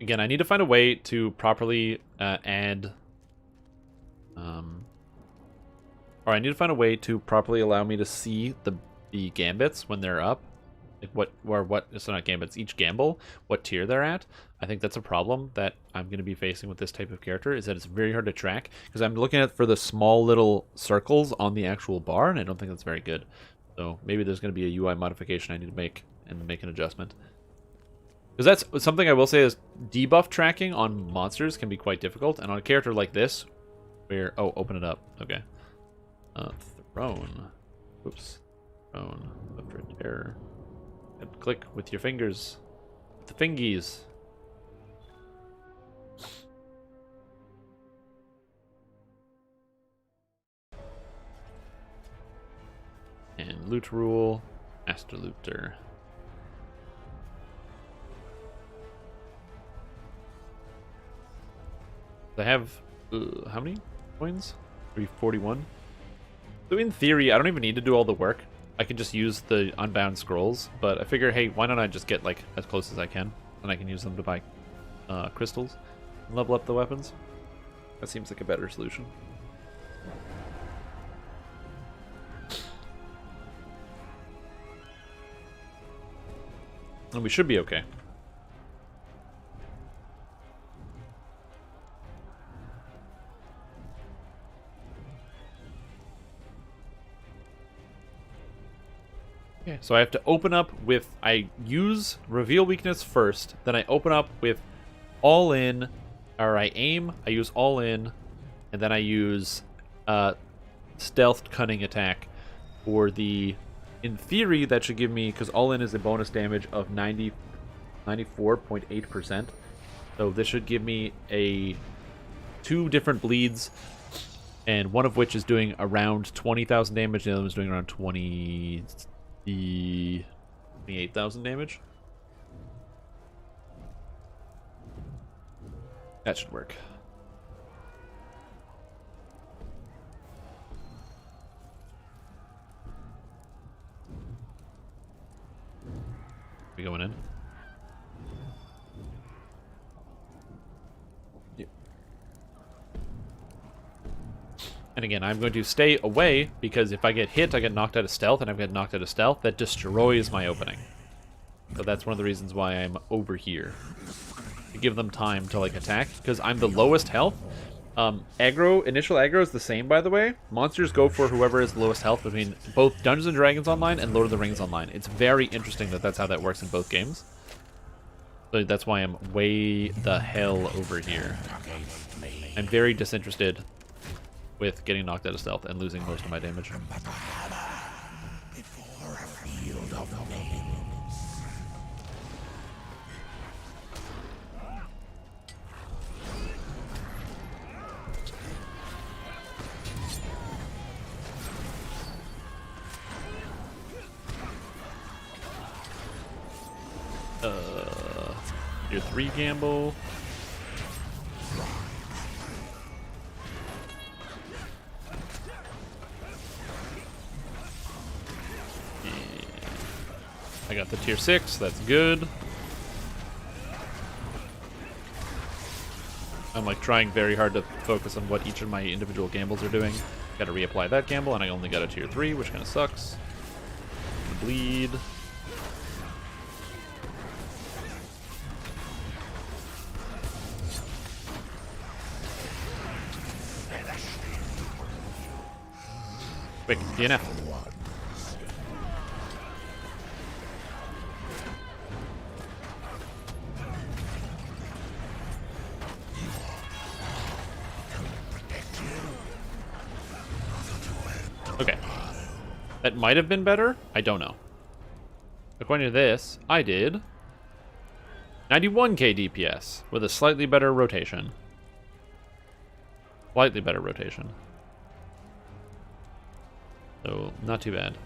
[SPEAKER 1] Again, I need to find a way to properly add... or I need to find a way to properly allow me to see the gambits when they're up. Like so not gambits, each gamble, what tier they're at. I think that's a problem that I'm going to be facing with this type of character, is that it's very hard to track. Because I'm looking at for the small little circles on the actual bar, and I don't think that's very good. So maybe there's going to be a UI modification I need to make and make an adjustment. Because that's something I will say is debuff tracking on monsters can be quite difficult, and on a character like this, where open it up. Okay, throne. Oops, throne. Up for terror. And click with your fingers, with the fingies. And loot rule, master looter. I have, how many coins? 341. So in theory, I don't even need to do all the work. I can just use the Unbound Scrolls, but I figure, hey, why don't I just get, like, as close as I can, and I can use them to buy crystals and level up the weapons. That seems like a better solution. And we should be okay. Okay, so I have to open up with... I use Reveal Weakness first, then I open up with All In, or I aim, I use All In, and then I use Stealth Cunning Attack for the... In theory, that should give me, because All In is a bonus damage of 94.8%. So this should give me 2 different bleeds, and one of which is doing around 20,000 damage, the other one's doing around 28,000 damage. That should work. We going in? Yep. And again, I'm going to stay away because if I get hit, I get knocked out of stealth, and if I get knocked out of stealth, that destroys my opening. So that's one of the reasons why I'm over here. To give them time to like attack, because I'm the lowest health. Initial aggro is the same, by the way. Monsters go for whoever is the lowest health between both Dungeons and Dragons Online and Lord of the Rings Online. It's very interesting that that's how that works in both games. So that's why I'm way the hell over here. I'm very disinterested with getting knocked out of stealth and losing most of my damage. Your 3 gamble. Yeah. I got the tier 6, that's good. I'm like trying very hard to focus on what each of my individual gambles are doing. Gotta reapply that gamble, and I only got a tier 3, which kind of sucks. The bleed. Quick, DNF. Okay. That might have been better. I don't know. According to this, I did 91k DPS with a slightly better rotation. Slightly better rotation. So, not too bad.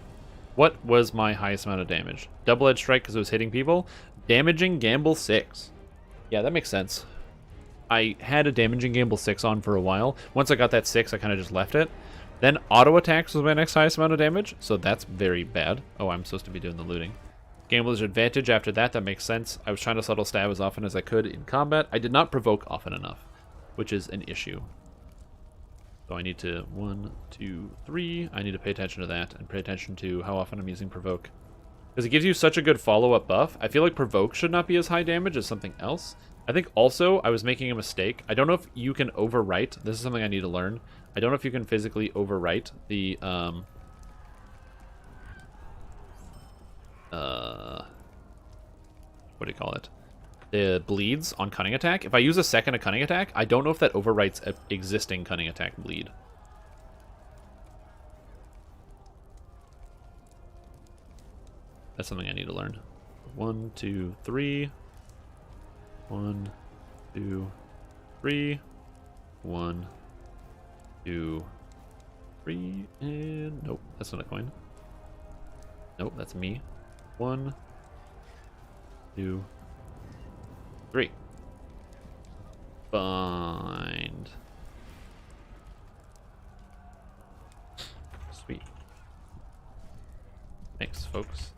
[SPEAKER 1] What was my highest amount of damage? Double-edged strike because it was hitting people. Damaging gamble 6. Yeah, that makes sense. I had a damaging gamble 6 on for a while. Once I got that 6, I kind of just left it. Then auto attacks was my next highest amount of damage, so that's very bad. Oh, I'm supposed to be doing the looting. Gambler's advantage after that, that makes sense. I was trying to subtle stab as often as I could in combat. I did not provoke often enough, which is an issue. So I need to, 1, 2, 3, I need to pay attention to that, and pay attention to how often I'm using Provoke. Because it gives you such a good follow-up buff. I feel like Provoke should not be as high damage as something else. I think also, I was making a mistake. I don't know if you can overwrite. This is something I need to learn. I don't know if you can physically overwrite the, what do you call it? The bleeds on Cunning Attack. If I use a second of Cunning Attack, I don't know if that overwrites an existing Cunning Attack bleed. That's something I need to learn. 1, 2, 3. 1, 2, 3. 1, 2, 3. And nope, that's not a coin. Nope, that's me. 1, 2, 3. Bind. Sweet. Thanks, folks.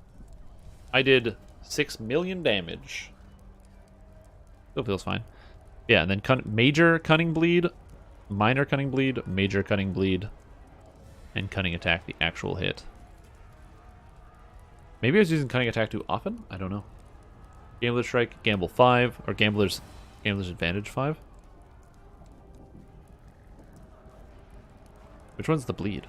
[SPEAKER 1] I did 6 million damage. Still feels fine. Yeah, and then major cunning bleed minor cunning bleed, major cunning bleed, and cunning attack the actual hit. Maybe I was using cunning attack too often? I don't know. Gambler's strike, gamble 5, or gambler's advantage 5. Which one's the bleed?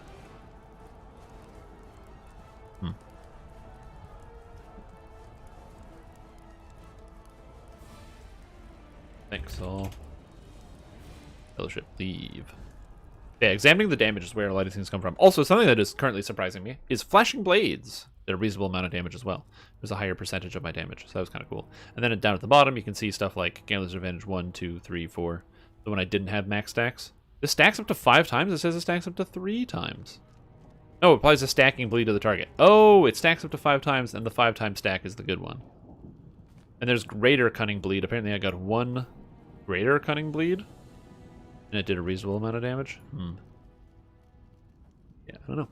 [SPEAKER 1] Thanks, all. Fellowship, leave. Yeah, examining the damage is where a lot of things come from. Also, something that is currently surprising me is flashing blades. They're a reasonable amount of damage as well. There's a higher percentage of my damage, so that was kind of cool. And then down at the bottom, you can see stuff like Gambler's Advantage 1, 2, 3, 4. The one I didn't have max stacks. This stacks up to 5 times. It says it stacks up to 3 times. No, it applies a stacking bleed to the target. Oh, it stacks up to 5 times, and the 5-time stack is the good one. And there's greater cunning bleed. Apparently I got 1 greater cunning bleed, and it did a reasonable amount of damage. Yeah, I don't know.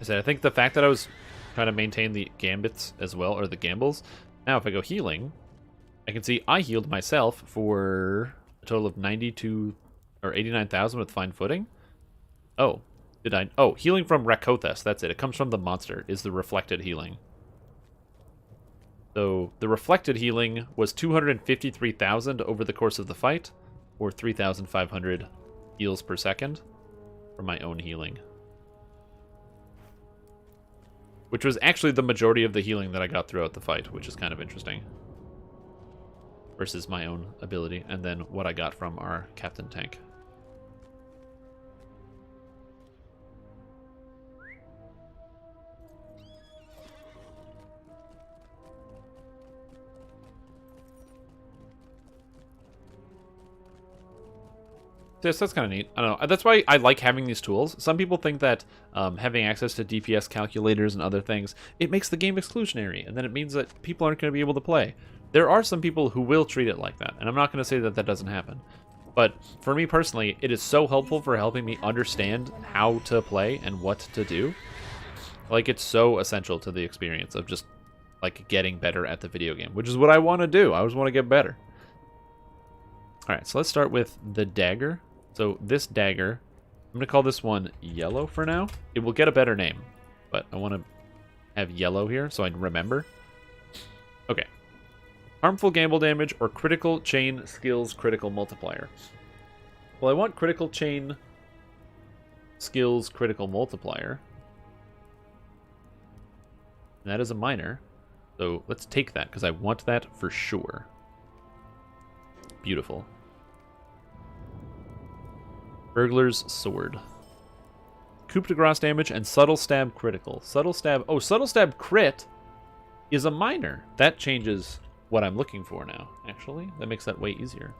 [SPEAKER 1] I think the fact that I was trying to maintain the gambits as well, or the gambles. Now if I go healing, I can see I healed myself for a total of 92 or 89,000 with fine footing. Oh, did I? Oh, healing from Rakothas. That's it. It comes from the monster. Is the reflected healing. So the reflected healing was 253,000 over the course of the fight, or 3,500 heals per second from my own healing. Which was actually the majority of the healing that I got throughout the fight, which is kind of interesting. Versus my own ability, and then what I got from our Captain Tank. Yes, that's kind of neat. I don't know. That's why I like having these tools. Some people think that having access to DPS calculators and other things, it makes the game exclusionary, and then it means that people aren't going to be able to play. There are some people who will treat it like that, and I'm not going to say that that doesn't happen. But for me personally, it is so helpful for helping me understand how to play and what to do. Like, it's so essential to the experience of just, like, getting better at the video game, which is what I want to do. I always want to get better. Alright, so let's start with the dagger. So this dagger, I'm going to call this one yellow for now. It will get a better name, but I want to have yellow here so I remember. Okay. Harmful gamble damage or critical chain skills critical multiplier. Well, I want critical chain skills critical multiplier. And that is a minor. So let's take that because I want that for sure. Beautiful. Burglar's Sword. Coup de grace damage and subtle stab critical. Subtle stab. Oh, subtle stab crit is a minor. That changes what I'm looking for now, actually. That makes that way easier.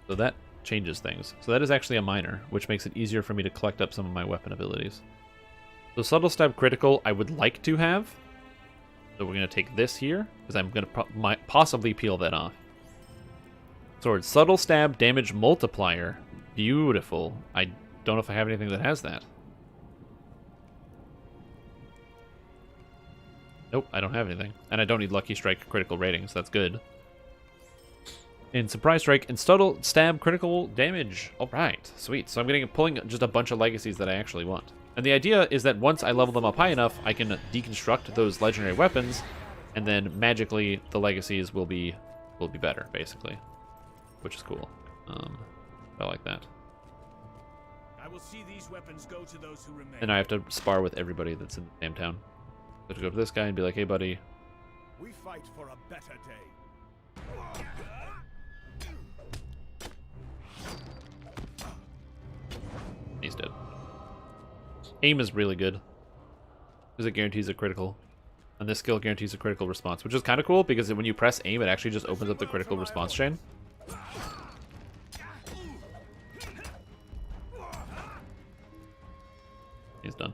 [SPEAKER 1] So that changes things. So that is actually a minor, which makes it easier for me to collect up some of my weapon abilities. So subtle stab critical I would like to have. So we're going to take this here, because I'm going to possibly peel that off. Sword. Subtle stab damage multiplier. Beautiful. I don't know if I have anything that has that. Nope, I don't have anything. And I don't need Lucky Strike critical ratings. That's good. And Surprise Strike and Subtle Stab critical damage. Alright, sweet. So I'm pulling just a bunch of legacies that I actually want. And the idea is that once I level them up high enough, I can deconstruct those legendary weapons, and then magically the legacies will be better, basically. Which is cool. I like that.
[SPEAKER 2] I will see these weapons go to those who remain.
[SPEAKER 1] And I have to spar with everybody that's in the same town. I have to go to this guy and be like, hey buddy.
[SPEAKER 2] We fight for a better day.
[SPEAKER 1] He's dead. Aim is really good, because it guarantees a critical. And this skill guarantees a critical response, which is kind of cool, because when you press aim, it actually just opens up the critical response chain. He's done.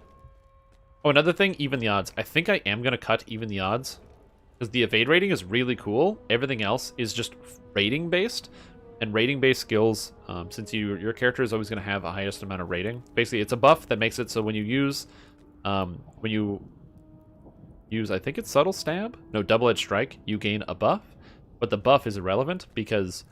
[SPEAKER 1] Oh, another thing, even the odds. I think I am going to cut even the odds, because the evade rating is really cool. Everything else is just rating based, and rating based skills, since your character is always going to have a highest amount of rating. Basically, it's a buff that makes it so when you use, when you use, I think it's Subtle Stab? No, Double-Edged Strike. You gain a buff, but the buff is irrelevant because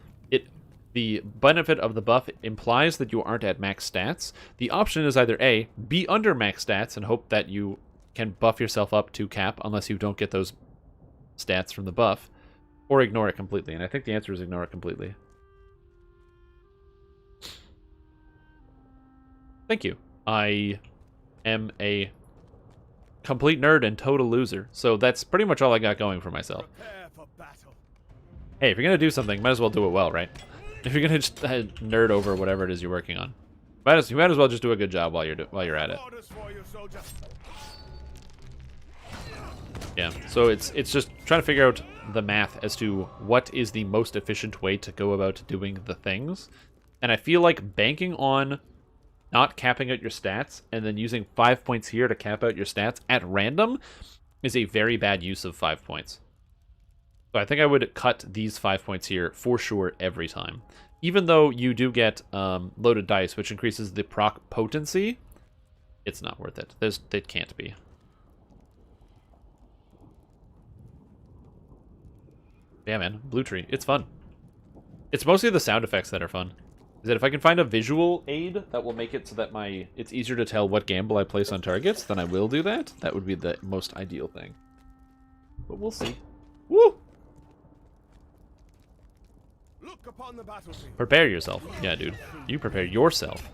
[SPEAKER 1] the benefit of the buff implies that you aren't at max stats. The option is either A, be under max stats and hope that you can buff yourself up to cap unless you don't get those stats from the buff, or ignore it completely. And I think the answer is ignore it completely. Thank you. I am a complete nerd and total loser, so that's pretty much all I got going for myself. Hey, if you're gonna do something, might as well do it well, right? If you're gonna just nerd over whatever it is you're working on, you might as well just do a good job while you're at it. Yeah. So it's just trying to figure out the math as to what is the most efficient way to go about doing the things, and I feel like banking on not capping out your stats and then using 5 points here to cap out your stats at random is a very bad use of 5 points. So I think I would cut these 5 points here for sure every time. Even though you do get loaded dice, which increases the proc potency, it's not worth it. It can't be. Yeah, man. Blue tree. It's fun. It's mostly the sound effects that are fun. Is that if I can find a visual aid that will make it so that it's easier to tell what gamble I place on targets, then I will do that. That would be the most ideal thing. But we'll see. Woo!
[SPEAKER 3] Look upon the battlefield.
[SPEAKER 1] Prepare yourself. Yeah, dude. You prepare yourself.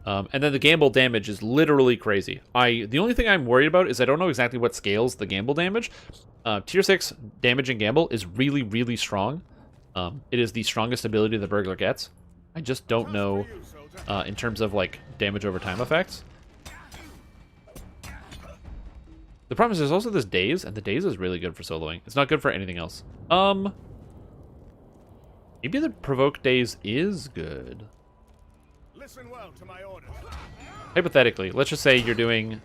[SPEAKER 1] And then the gamble damage is literally crazy. The only thing I'm worried about is I don't know exactly what scales the gamble damage. Tier 6 damage and gamble is really, really strong. It is the strongest ability the burglar gets. I just don't know in terms of like damage over time effects. The problem is there's also this daze, and the daze is really good for soloing. It's not good for anything else. Maybe the provoke daze is good.
[SPEAKER 3] Listen well to my orders.
[SPEAKER 1] Hypothetically, let's just say you're doing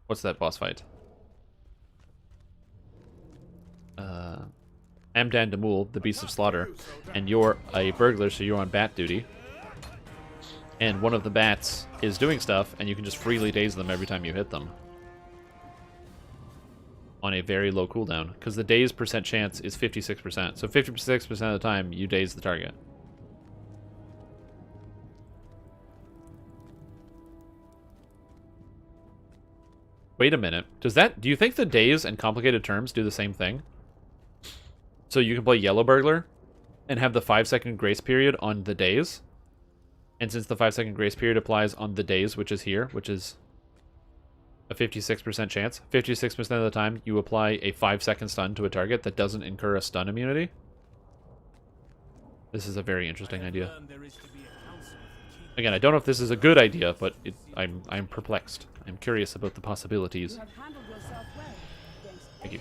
[SPEAKER 1] what's that boss fight? Amdan Demul, the Beast of Slaughter, and you're a burglar, so you're on bat duty. And one of the bats is doing stuff, and you can just freely daze them every time you hit them. On a very low cooldown, because the daze percent chance is 56%. So 56% of the time, you daze the target. Wait a minute. Do you think the daze and complicated terms do the same thing? So you can play Yellow Burglar and have the 5-second grace period on the daze. And since the 5-second grace period applies on the daze, which is here, which is a 56% chance, 56% of the time you apply a 5-second stun to a target that doesn't incur a stun immunity. This is a very interesting idea. Again, I don't know if this is a good idea, but I'm perplexed. I'm curious about the possibilities. Thank you.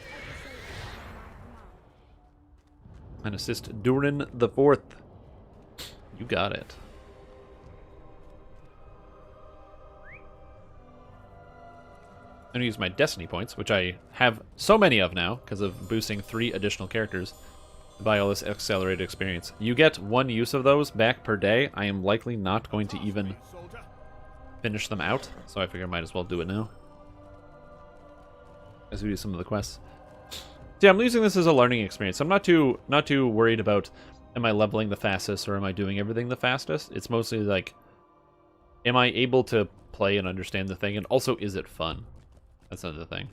[SPEAKER 1] And assist Durin the Fourth. You got it. I'm going to use my Destiny points, which I have so many of now because of boosting 3 additional characters to buy all this accelerated experience. You get 1 use of those back per day. I am likely not going to even finish them out, so I figure I might as well do it now as we do some of the quests. Yeah, I'm using this as a learning experience. I'm not too worried about am I leveling the fastest or am I doing everything the fastest. It's mostly like, am I able to play and understand the thing, and also is it fun? That's another thing.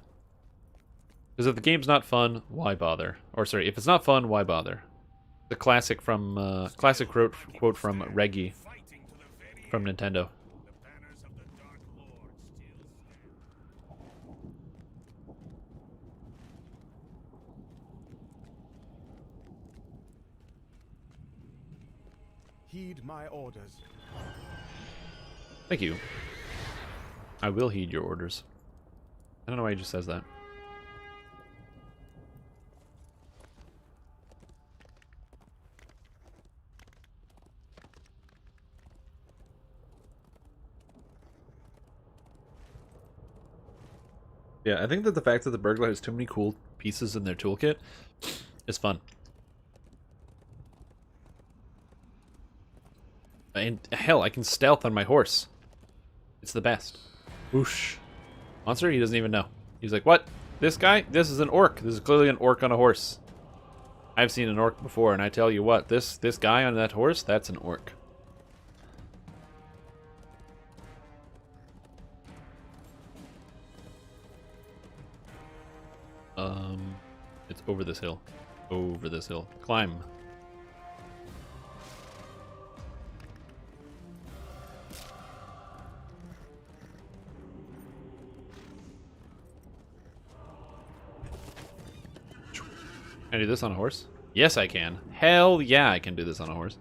[SPEAKER 1] Because if the game's not fun, why bother? Or sorry, if it's not fun, why bother? The classic quote from Reggie from Nintendo.
[SPEAKER 3] Heed my orders.
[SPEAKER 1] Thank you. I will heed your orders. I don't know why he just says that. Yeah, I think that the fact that the burglar has too many cool pieces in their toolkit is fun. And hell, I can stealth on my horse. It's the best. Whoosh. Monster, he doesn't even know. He's like, what? This guy? This is an orc. This is clearly an orc on a horse. I've seen an orc before, and I tell you what, this guy on that horse, that's an orc. It's over this hill. Over this hill. Climb. Can I do this on a horse? Yes, I can. Hell yeah, I can do this on a horse.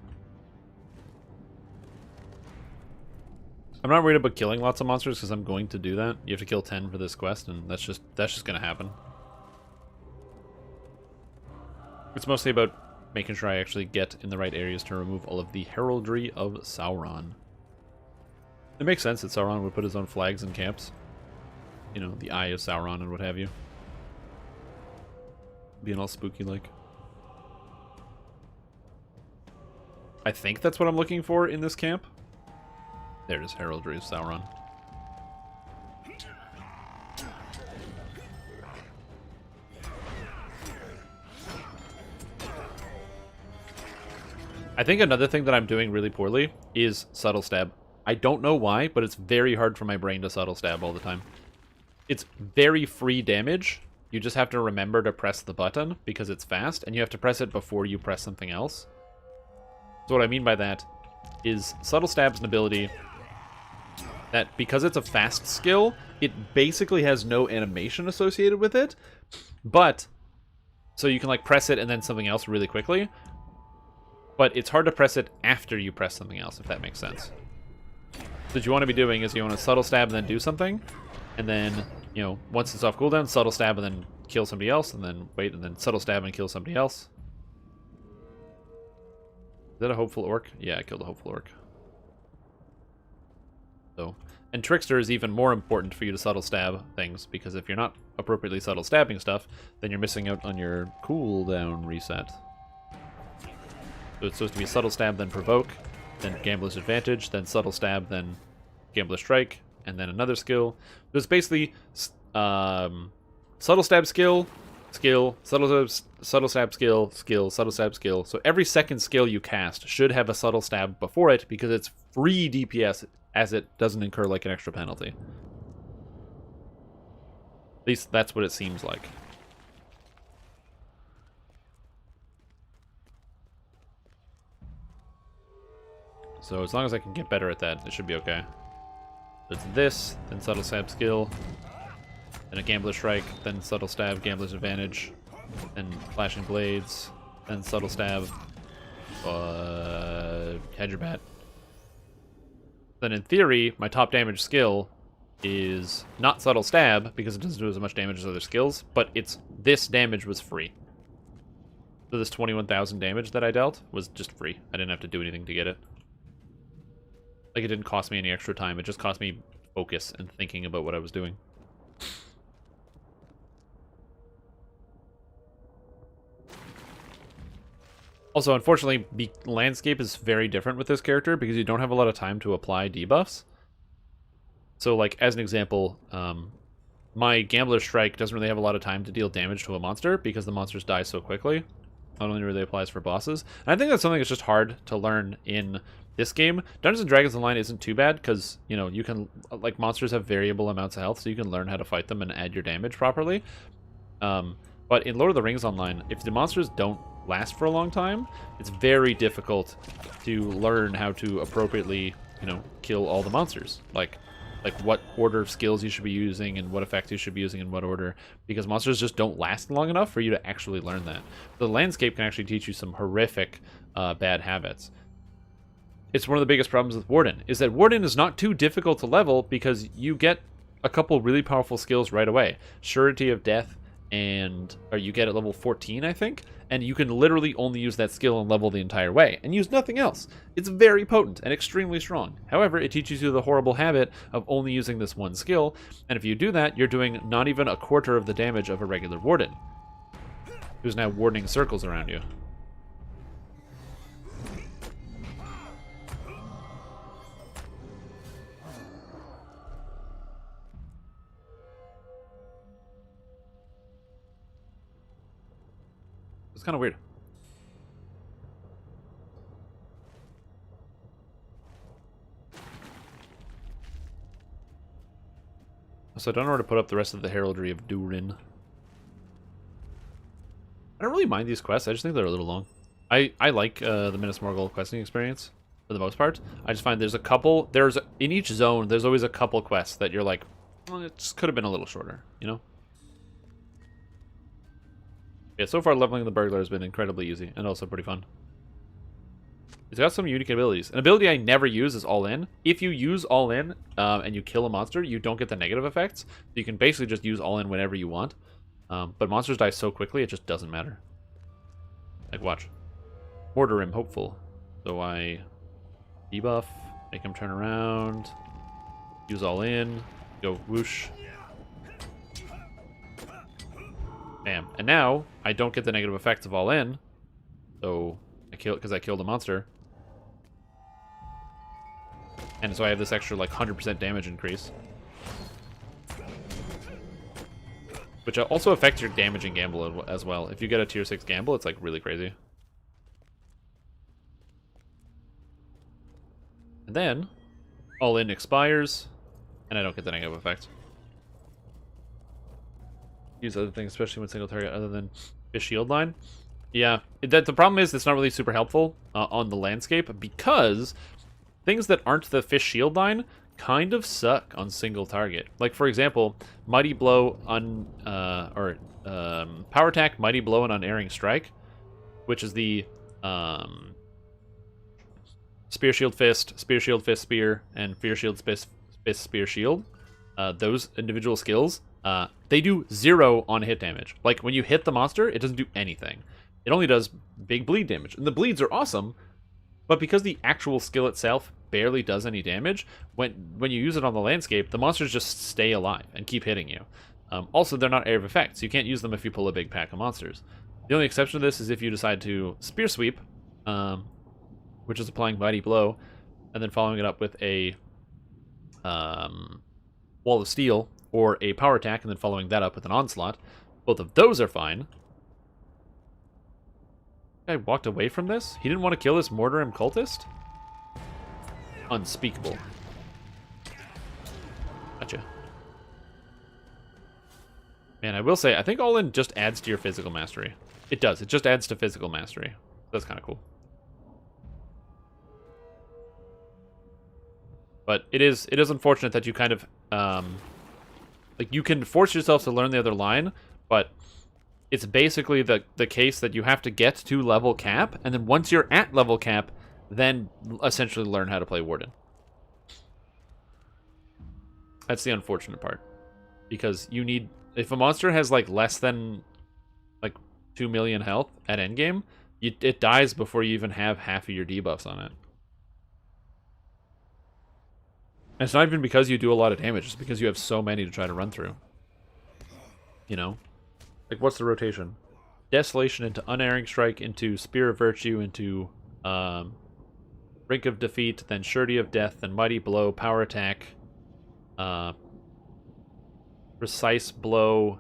[SPEAKER 1] I'm not worried about killing lots of monsters because I'm going to do that. You have to kill 10 for this quest, and that's just going to happen. It's mostly about making sure I actually get in the right areas to remove all of the heraldry of Sauron. It makes sense that Sauron would put his own flags and camps. You know, the Eye of Sauron and what have you. Being all spooky-like. I think that's what I'm looking for in this camp. There it is, heraldry of Sauron. I think another thing that I'm doing really poorly is subtle stab. I don't know why, but it's very hard for my brain to subtle stab all the time. It's very free damage. You just have to remember to press the button because it's fast, and you have to press it before you press something else. So what I mean by that is subtle stab's an ability that, because it's a fast skill, it basically has no animation associated with it, but so you can like press it and then something else really quickly. But it's hard to press it after you press something else, if that makes sense. So what you want to be doing is you want to subtle stab and then do something. And then, you know, once it's off cooldown, subtle stab and then kill somebody else. And then wait, and then subtle stab and kill somebody else. Is that a hopeful orc? Yeah, I killed a hopeful orc. So, and Trickster is even more important for you to subtle stab things. Because if you're not appropriately subtle stabbing stuff, then you're missing out on your cooldown reset. So it's supposed to be subtle stab, then provoke, then gambler's advantage, then subtle stab, then gambler's strike, and then another skill. So it's basically subtle stab skill, subtle stab skill, subtle stab skill. So every second skill you cast should have a subtle stab before it because it's free DPS as it doesn't incur like an extra penalty. At least that's what it seems like. So as long as I can get better at that, it should be okay. It's this, then subtle stab skill, then a gambler's strike, then subtle stab, gambler's advantage, then flashing blades, then subtle stab, hedge bat. Then in theory, my top damage skill is not subtle stab because it doesn't do as much damage as other skills, but this damage was free. So this 21,000 damage that I dealt was just free. I didn't have to do anything to get it. Like, it didn't cost me any extra time. It just cost me focus and thinking about what I was doing. Also, unfortunately, the landscape is very different with this character because you don't have a lot of time to apply debuffs. So, like, as an example, my Gambler's Strike doesn't really have a lot of time to deal damage to a monster because the monsters die so quickly. It only really applies for bosses. And I think that's something that's just hard to learn in this game. Dungeons & Dragons Online isn't too bad because, you know, you can, like, monsters have variable amounts of health, so you can learn how to fight them and add your damage properly. But in Lord of the Rings Online, if the monsters don't last for a long time, it's very difficult to learn how to appropriately, you know, kill all the monsters. Like what order of skills you should be using and what effects you should be using in what order, because monsters just don't last long enough for you to actually learn that. The landscape can actually teach you some horrific bad habits. It's one of the biggest problems with Warden, is that Warden is not too difficult to level because you get a couple really powerful skills right away. Surety of Death, or you get at level 14, I think, and you can literally only use that skill and level the entire way, and use nothing else. It's very potent and extremely strong. However, it teaches you the horrible habit of only using this one skill, and if you do that, you're doing not even a quarter of the damage of a regular Warden, who's now wardening circles around you. It's kind of weird. So I don't know where to put up the rest of the Heraldry of Durin. I don't really mind these quests. I just think they're a little long. I like the Minas Morgul questing experience for the most part. I just find there's a couple. In each zone, there's always a couple quests that you're like, well, it just could have been a little shorter, you know? Yeah, so far leveling the burglar has been incredibly easy and also pretty fun. It's got some unique abilities. An ability I never use is All In. If you use All In and you kill a monster, you don't get the negative effects. So you can basically just use All In whenever you want. But monsters die so quickly, it just doesn't matter. Like, watch. Mortar him, hopeful. So I debuff, make him turn around, use All In, go whoosh. Bam. And now, I don't get the negative effects of All In. So, because I killed a monster. And so I have this extra, like, 100% damage increase. Which also affects your damage and gamble as well. If you get a tier 6 gamble, it's, like, really crazy. And then, All In expires, and I don't get the negative effect. Use other things, especially when single target other than Fish Shield line. Yeah, the problem is it's not really super helpful on the landscape because things that aren't the Fish Shield line kind of suck on single target. Like, for example, Mighty Blow on Power Attack, Mighty Blow, and Unerring Strike, which is the Spear Shield Fist, Spear, and Fear Shield Fist, Spear Shield. Those individual skills, they do 0 on hit damage. Like, when you hit the monster, it doesn't do anything. It only does big bleed damage. And the bleeds are awesome, but because the actual skill itself barely does any damage, when you use it on the landscape, the monsters just stay alive and keep hitting you. Also, they're not area of effect, so you can't use them if you pull a big pack of monsters. The only exception to this is if you decide to Spear Sweep, which is applying Mighty Blow, and then following it up with a Wall of Steel, or a Power Attack, and then following that up with an Onslaught. Both of those are fine. I walked away from this? He didn't want to kill this Mortarim cultist? Unspeakable. Gotcha. Man, I will say, I think All In just adds to your physical mastery. It does. It just adds to physical mastery. That's kind of cool. But it is unfortunate that you kind of, like, you can force yourself to learn the other line, but it's basically the case that you have to get to level cap, and then once you're at level cap, then essentially learn how to play Warden. That's the unfortunate part. Because you need, if a monster has, like, less than, like, 2 million health at endgame, it dies before you even have half of your debuffs on it. And it's not even because you do a lot of damage, it's because you have so many to try to run through. You know? Like, what's the rotation? Desolation into Unerring Strike, into Spear of Virtue, into Brink of Defeat, then Surety of Death, then Mighty Blow, Power Attack, Precise Blow,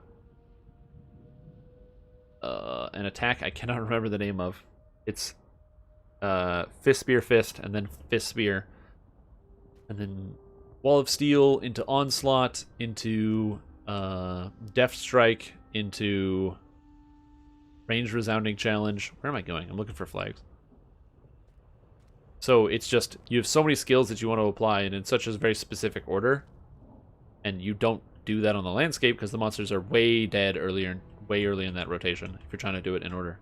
[SPEAKER 1] an attack I cannot remember the name of. It's Fist Spear Fist, and then Fist Spear, and then Wall of Steel, into Onslaught, into Deft Strike, into Range Resounding Challenge. Where am I going? I'm looking for flags. So it's just, you have so many skills that you want to apply, and in such a very specific order, and you don't do that on the landscape because the monsters are way dead way early in that rotation if you're trying to do it in order.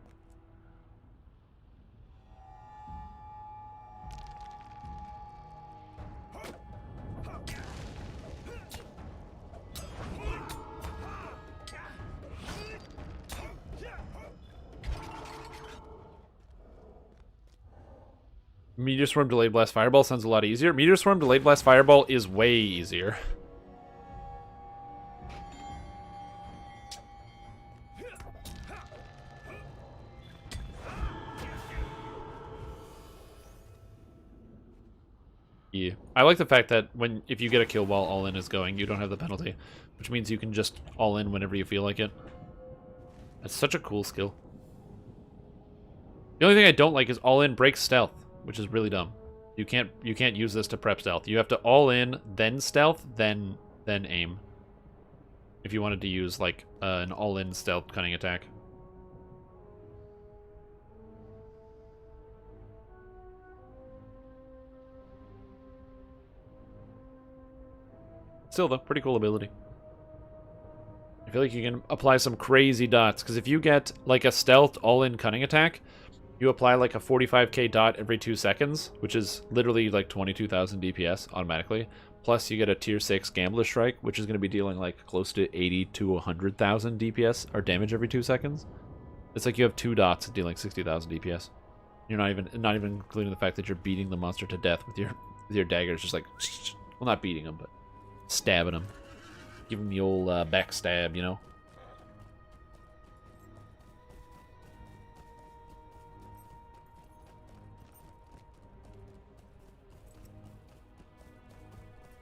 [SPEAKER 1] Meteor Swarm, Delayed Blast, Fireball sounds a lot easier. Meteor Swarm, Delayed Blast, Fireball is way easier. Yeah. I like the fact that if you get a kill while All In is going, you don't have the penalty, which means you can just All In whenever you feel like it. That's such a cool skill. The only thing I don't like is all in breaks stealth, which is really dumb. You can't use this to prep stealth. You have to all in, then stealth, then aim. If you wanted to use like an all in stealth cunning attack. Still though, pretty cool ability. I feel like you can apply some crazy dots, because if you get like a stealth all-in cunning attack, you apply like a 45k dot every 2 seconds, which is literally like 22,000 DPS automatically. Plus you get a tier 6 Gambler Strike, which is going to be dealing like close to 80 to 100,000 DPS or damage every 2 seconds. It's like you have 2 dots dealing 60,000 DPS. You're not even including the fact that you're beating the monster to death with your daggers, just like, well, not beating him, but stabbing him. Give him the old backstab, you know?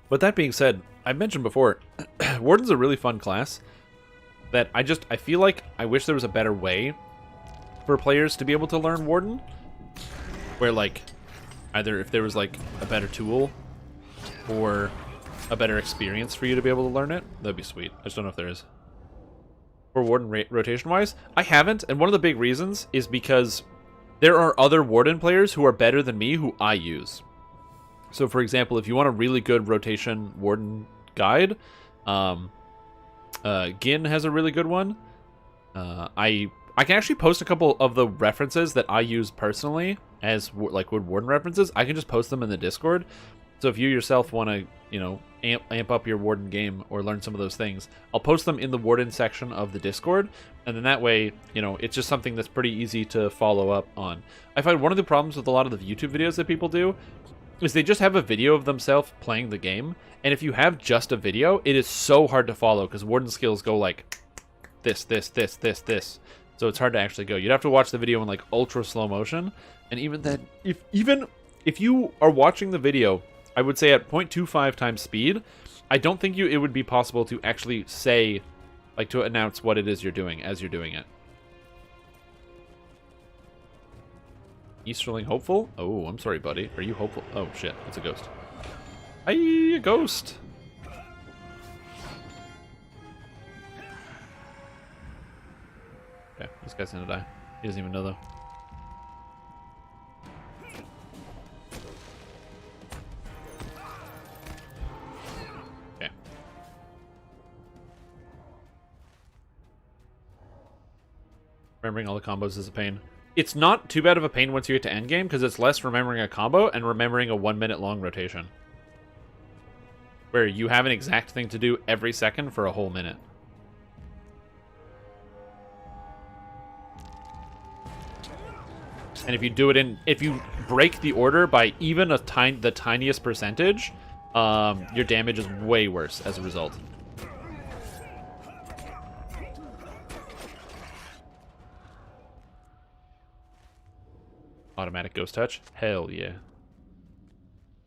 [SPEAKER 1] But that being said, I've mentioned before, Warden's a really fun class that I feel like I wish there was a better way for players to be able to learn Warden. Where, like, either if there was, like, a better tool or a better experience for you to be able to learn it, that'd be sweet. I just don't know if there is. For Warden rotation-wise, I haven't, and one of the big reasons is because there are other Warden players who are better than me who I use. So, for example, if you want a really good rotation Warden guide, Gin has a really good one. I can actually post a couple of the references that I use personally as like Warden references. I can just post them in the Discord. So if you yourself want to, you know, amp up your Warden game or learn some of those things, I'll post them in the Warden section of the Discord, and then that way, you know, it's just something that's pretty easy to follow up on. I find one of the problems with a lot of the YouTube videos that people do is they just have a video of themselves playing the game, and if you have just a video, it is so hard to follow because Warden skills go like this, so it's hard to actually go. You'd have to watch the video in like ultra slow motion, and even then, if you are watching the video, I would say at 0.25 times speed, I don't think it would be possible to actually say, like, to announce what it is you're doing as you're doing it. Easterling hopeful? Oh, I'm sorry, buddy. Are you hopeful? Oh, shit. It's a ghost. Aye, a ghost! Okay, this guy's gonna die. He doesn't even know, though. Okay. Remembering all the combos is a pain. It's not too bad of a pain once you get to endgame, because it's less remembering a combo and remembering a 1 minute long rotation. Where you have an exact thing to do every second for a whole minute. And if you do it if you break the order by even the tiniest percentage, your damage is way worse as a result. Automatic ghost touch? Hell yeah.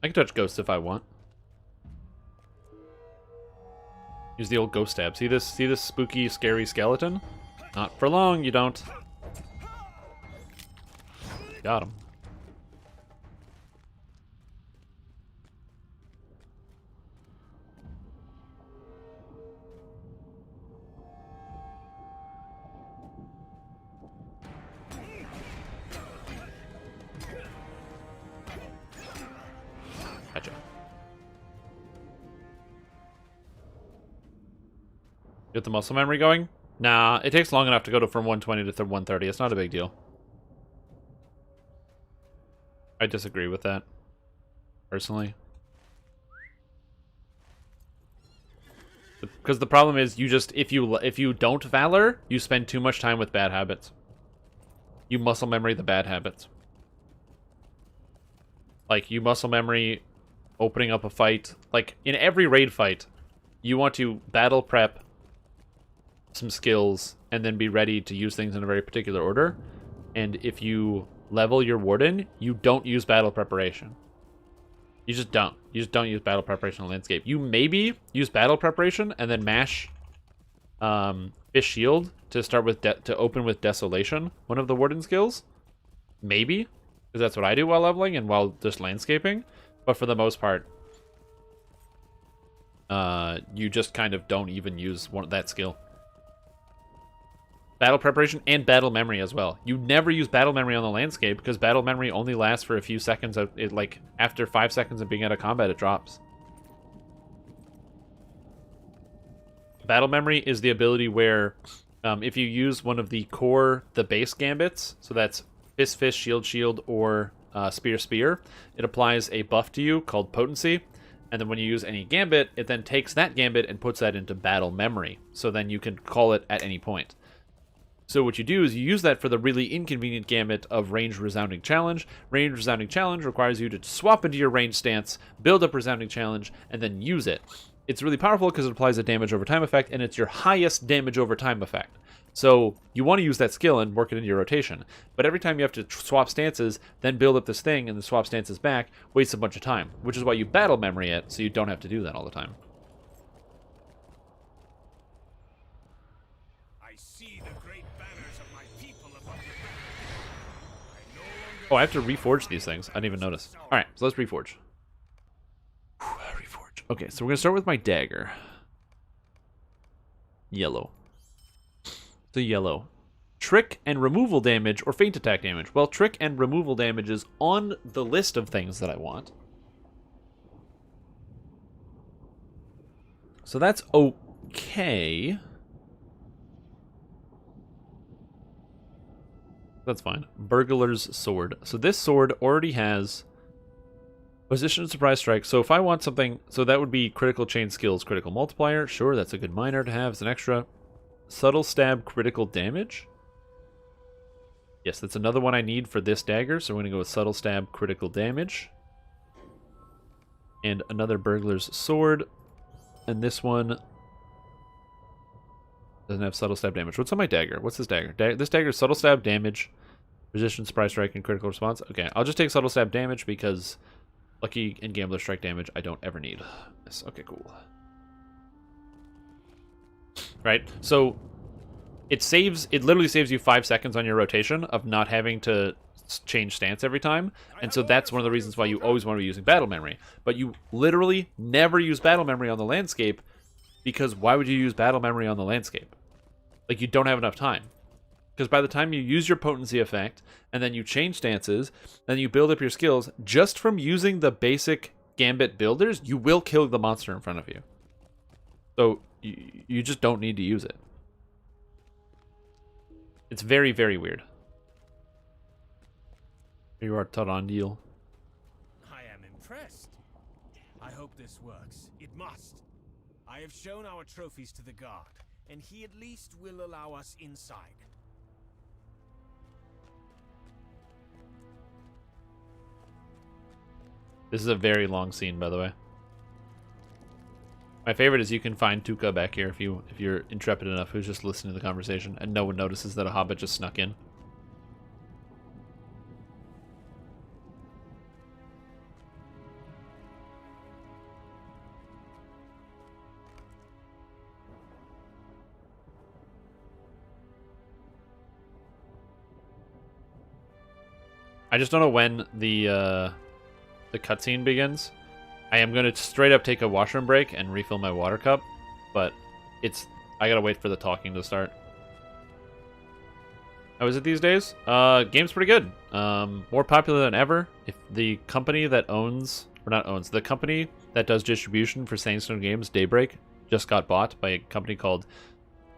[SPEAKER 1] I can touch ghosts if I want. Use the old ghost stab. See this spooky, scary skeleton? Not for long, you don't. Got him. Gotcha. Get the muscle memory going? Nah, it takes long enough to go from 120 to 130. It's not a big deal. I disagree with that, personally. Because the problem is, if you don't Valor, you spend too much time with bad habits. You muscle memory the bad habits. Like, you muscle memory opening up a fight. Like, in every raid fight, you want to battle prep some skills and then be ready to use things in a very particular order. And if you level your Warden, you don't use battle preparation. You just don't. You just don't use battle preparation in landscape. You maybe use battle preparation and then mash Fish Shield to start with to open with Desolation, one of the Warden skills. maybe, because that's what I do while leveling and while just landscaping. But for the most part, you just kind of don't even use that skill. Battle preparation and battle memory as well. You never use battle memory on the landscape because battle memory only lasts for a few seconds. Like after 5 seconds of being out of combat, it drops. Battle memory is the ability where if you use one of the base gambits, so that's Fist Fist, Shield Shield, or Spear Spear, it applies a buff to you called Potency, and then when you use any gambit, it then takes that gambit and puts that into battle memory, so then you can call it at any point. So what you do is you use that for the really inconvenient gambit of Ranged Resounding Challenge. Ranged Resounding Challenge requires you to swap into your range stance, build up Resounding Challenge, and then use it. It's really powerful because it applies a damage over time effect, and it's your highest damage over time effect. So you want to use that skill and work it into your rotation. But every time you have to swap stances, then build up this thing and then swap stances back, wastes a bunch of time. Which is why you battle memory it, so you don't have to do that all the time.
[SPEAKER 2] I see the great banners of my people above the ground.
[SPEAKER 1] Oh, I have to reforge these things. I didn't even notice. Alright, so let's reforge. Reforge. Okay, so we're going to start with my dagger. Yellow. The yellow. Trick and removal damage or feint attack damage. Well, trick and removal damage is on the list of things that I want. So that's okay. That's fine. Burglar's Sword. So this sword already has position surprise strike. So if I want something, so that would be critical chain skills, critical multiplier. Sure, that's a good minor to have as an extra. Subtle stab, critical damage. Yes, that's another one I need for this dagger. So we're going to go with subtle stab, critical damage. And another burglar's sword. And this one doesn't have subtle stab damage. What's on my dagger? What's this dagger? This dagger is subtle stab damage, position surprise strike, and critical response. Okay, I'll just take subtle stab damage because lucky and gambler strike damage I don't ever need. Yes, okay, cool. Right, so it literally saves you 5 seconds on your rotation of not having to change stance every time, and so that's one of the reasons why you always want to be using battle memory. But you literally never use battle memory on the landscape, because why would you use battle memory on the landscape? Like, you don't have enough time. Because by the time you use your potency effect, and then you change stances, then you build up your skills, just from using the basic gambit builders, you will kill the monster in front of you. So you just don't need to use it. It's very, very weird. Here you are, Tarandil.
[SPEAKER 2] I am impressed. I hope this works. It must. I have shown our trophies to the guard, and he at least will allow us inside.
[SPEAKER 1] This is a very long scene, by the way. My favorite is you can find Tuka back here if you're intrepid enough, who's just listening to the conversation, and no one notices that a hobbit just snuck in. I just don't know when the cutscene begins. I am going to straight up take a washroom break and refill my water cup, but I gotta wait for the talking to start. How is it these days? Game's pretty good. More popular than ever. If the company that the company that does distribution for Sandstone Games, Daybreak, just got bought by a company called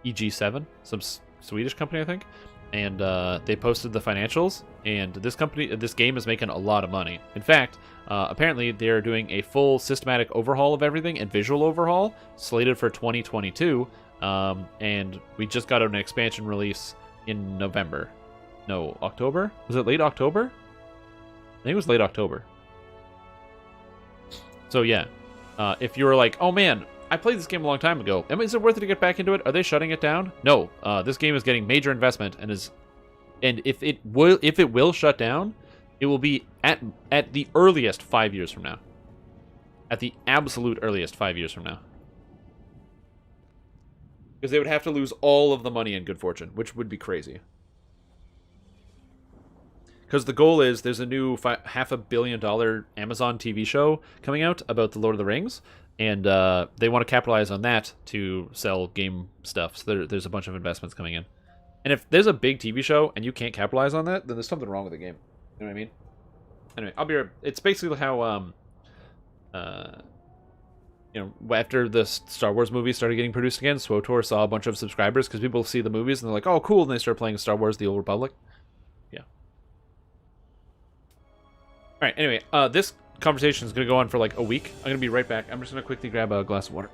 [SPEAKER 1] EG7, some Swedish company, I think. And they posted the financials, and this game is making a lot of money. In fact, apparently they're doing a full systematic overhaul of everything and visual overhaul slated for 2022. And we just got an expansion release in November. No, October? Was it late October? I think it was late October. So yeah, if you were like, oh man, I played this game a long time ago. Is it worth it to get back into it? Are they shutting it down? No. This game is getting major investment and if it will shut down, it will be at the earliest 5 years from now. At the absolute earliest 5 years from now. Because they would have to lose all of the money in Good Fortune, which would be crazy. because the goal is there's a new $500 million Amazon TV show coming out about the Lord of the Rings, and they want to capitalize on that to sell game stuff. So there's a bunch of investments coming in. And if there's a big TV show and you can't capitalize on that, then there's something wrong with the game. You know what I mean? Anyway, I'll be. It's basically how after the Star Wars movies started getting produced again, SWTOR saw a bunch of subscribers because people see the movies and they're like, "Oh, cool!" And they start playing Star Wars: The Old Republic. Yeah. All right. Anyway, this conversation is gonna go on for like a week. I'm gonna be right back. I'm just gonna quickly grab a glass of water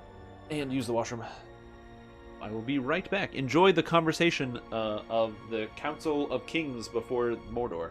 [SPEAKER 1] and use the washroom. I will be right back. Enjoy the conversation of the Council of Kings before Mordor.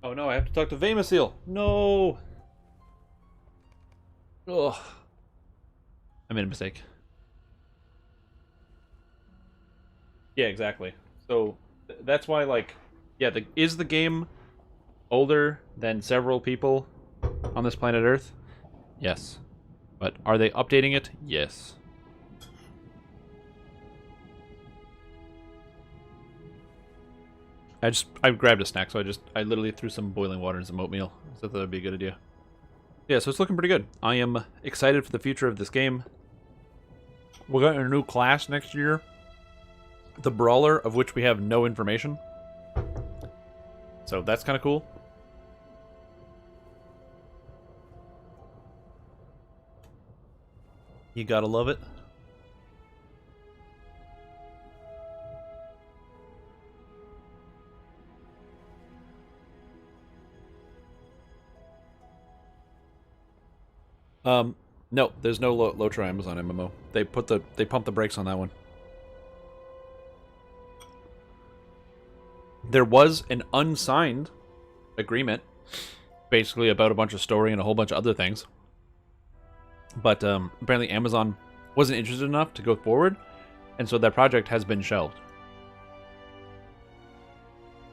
[SPEAKER 1] Oh no, I have to talk to Vamasil. No. Ugh. I made a mistake. Yeah, exactly. So that's why, like, yeah, is the game older than several people on this planet Earth? Yes. But are they updating it? Yes. I grabbed a snack, so I literally threw some boiling water in some oatmeal. So I thought that'd be a good idea. Yeah, so it's looking pretty good. I am excited for the future of this game. We're getting a new class next year. The Brawler, of which we have no information. So that's kind of cool. You gotta love it. No, there's no Lotro Amazon MMO. They pumped the brakes on that one. There was an unsigned agreement, basically about a bunch of story and a whole bunch of other things. But apparently Amazon wasn't interested enough to go forward, and so that project has been shelved.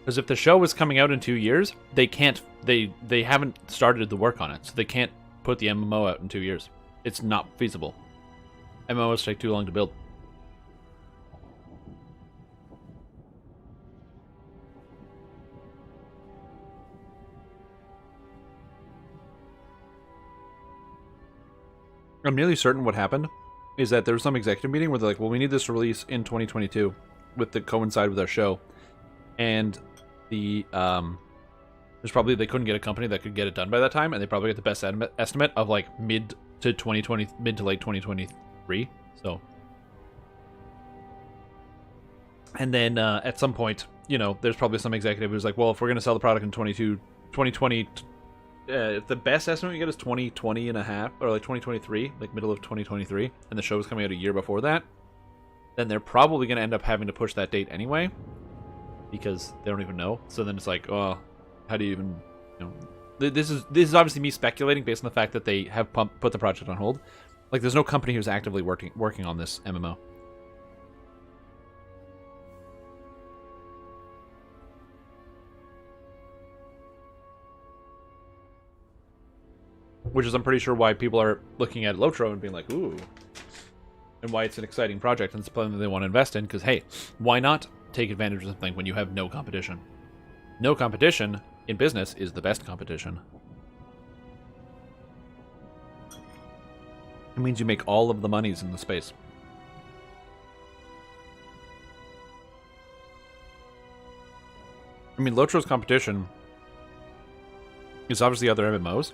[SPEAKER 1] Because if the show is coming out in 2 years, they can't. They haven't started the work on it, so they can't put the MMO out in 2 years. It's not feasible. MMOs take too long to build. I'm nearly certain what happened is that there was some executive meeting where they're like, well, we need this release in 2022 with the coincide with our show. And the there's probably they couldn't get a company that could get it done by that time, and they probably get the best estimate of like mid to late 2023. So, and then at some point, you know, there's probably some executive who's like, well, if we're gonna sell the product in 2020, if the best estimate you get is 2020 and a half, or like 2023, like middle of 2023, and the show is coming out a year before that, then they're probably gonna end up having to push that date anyway, because they don't even know. So then it's like, oh, how do you even, you know, this is obviously me speculating based on the fact that they have put the project on hold. Like, there's no company who's actively working on this MMO. Which is, I'm pretty sure, why people are looking at Lotro and being like, ooh, and why it's an exciting project and it's something that they want to invest in. Because hey, why not take advantage of something when you have no competition? No competition in business is the best competition. It means you make all of the monies in the space. I mean, Lotro's competition is obviously other MMOs,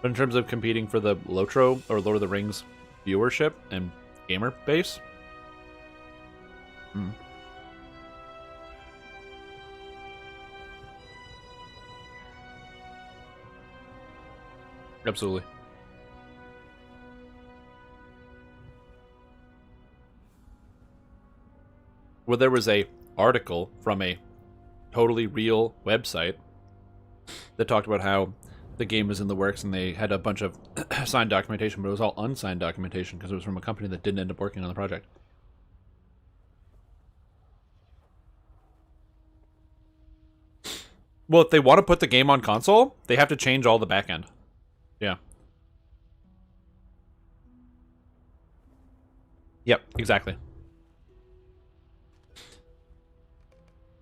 [SPEAKER 1] but in terms of competing for the Lotro or Lord of the Rings viewership and gamer base, absolutely. Well, there was a article from a totally real website that talked about how the game was in the works and they had a bunch of signed documentation, but it was all unsigned documentation because it was from a company that didn't end up working on the project. Well, if they want to put the game on console, they have to change all the backend. Yeah. Yep, exactly.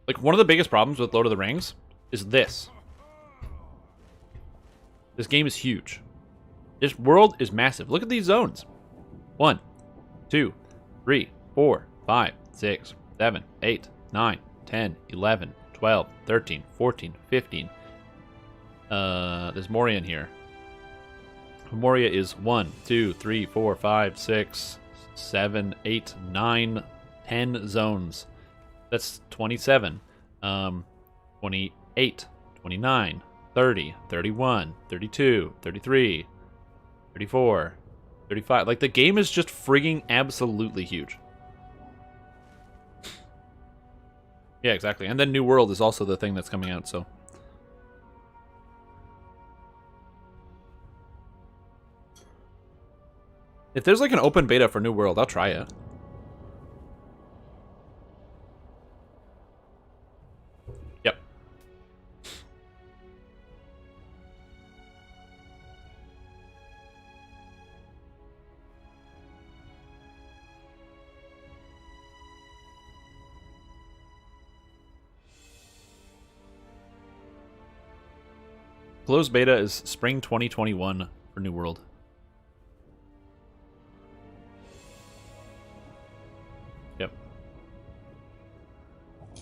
[SPEAKER 1] Like, one of the biggest problems with Lord of the Rings is this. This game is huge. This world is massive. Look at these zones. 1, 2, 3, 4, 5, 6, 7, 8, 9, 10, 11, 12, 13, 14, 15. There's Moria in here. Moria is 1, 2, 3, 4, 5, 6, 7, 8, 9, 10 zones. That's 27, 28, 29, 30, 31, 32, 33, 34, 35. Like, the game is just frigging absolutely huge. Yeah, exactly. And then New World is also the thing that's coming out, so. If there's like an open beta for New World, I'll try it. Yep. Closed beta is spring 2021 for New World. Yep.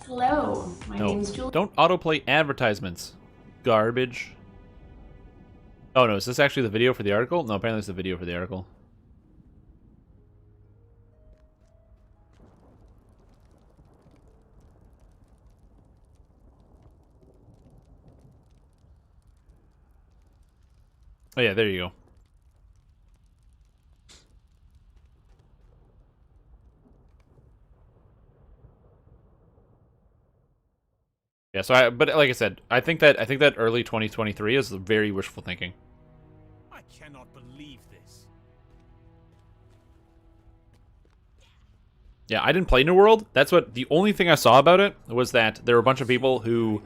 [SPEAKER 6] Hello, my name's Julie.
[SPEAKER 1] Don't autoplay advertisements. Garbage. Oh no, is this actually the video for the article? No, apparently it's the video for the article. Oh yeah, there you go. Yeah, so but like I said, I think that early 2023 is very wishful thinking.
[SPEAKER 2] I cannot believe this.
[SPEAKER 1] Yeah, I didn't play New World. That's what the only thing I saw about it was that there were a bunch of people who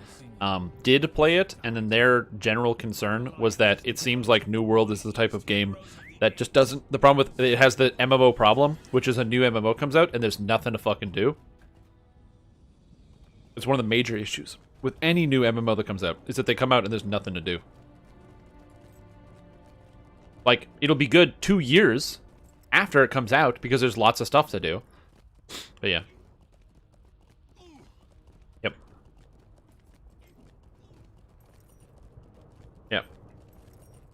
[SPEAKER 1] did play it, and then their general concern was that it seems like New World is the type of game that just doesn't. The problem with it has the MMO problem, which is a new MMO comes out and there's nothing to fucking do. It's one of the major issues with any new MMO that comes out is that they come out and there's nothing to do. Like, it'll be good 2 years after it comes out because there's lots of stuff to do. But yeah. Yep. Yep.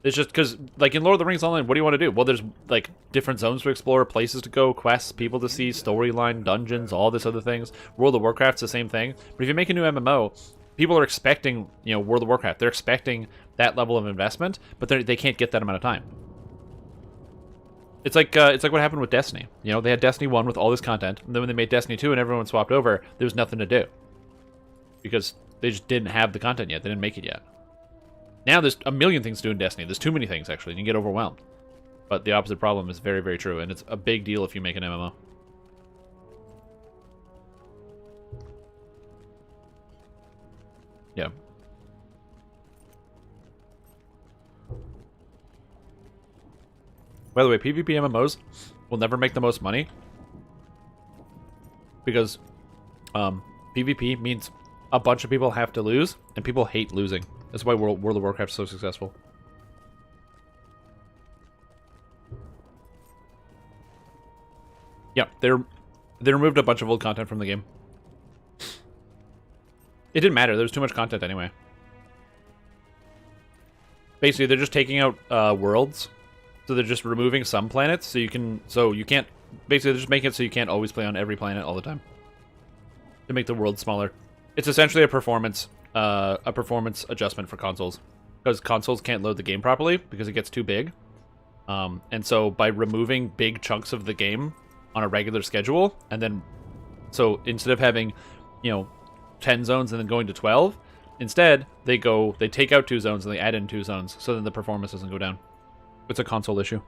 [SPEAKER 1] It's just because, like, in Lord of the Rings Online, what do you want to do? Well, there's, like, different zones to explore, places to go, quests, people to see, storyline, dungeons, all this other things. World of Warcraft's the same thing. But if you make a new MMO, people are expecting, you know, World of Warcraft. They're expecting that level of investment, but they can't get that amount of time. It's like what happened with Destiny. You know, they had Destiny 1 with all this content, and then when they made Destiny 2 and everyone swapped over, there was nothing to do. Because they just didn't have the content yet. They didn't make it yet. Now there's a million things to do in Destiny. There's too many things, actually, and you get overwhelmed. But the opposite problem is very, very true, and it's a big deal if you make an MMO. Yeah. By the way, PvP MMOs will never make the most money because PvP means a bunch of people have to lose, and people hate losing. That's why World of Warcraft is so successful. Yeah, they removed a bunch of old content from the game. It didn't matter. There was too much content anyway. Basically, they're just taking out worlds. So they're just removing some planets, so you can't, basically they're just making it so you can't always play on every planet all the time. To make the world smaller. It's essentially a performance adjustment for consoles. Because consoles can't load the game properly, because it gets too big. And so by removing big chunks of the game on a regular schedule, and then, so instead of having, you know, 10 zones and then going to 12, instead, they take out 2 zones and they add in 2 zones, so then the performance doesn't go down. It's a console issue.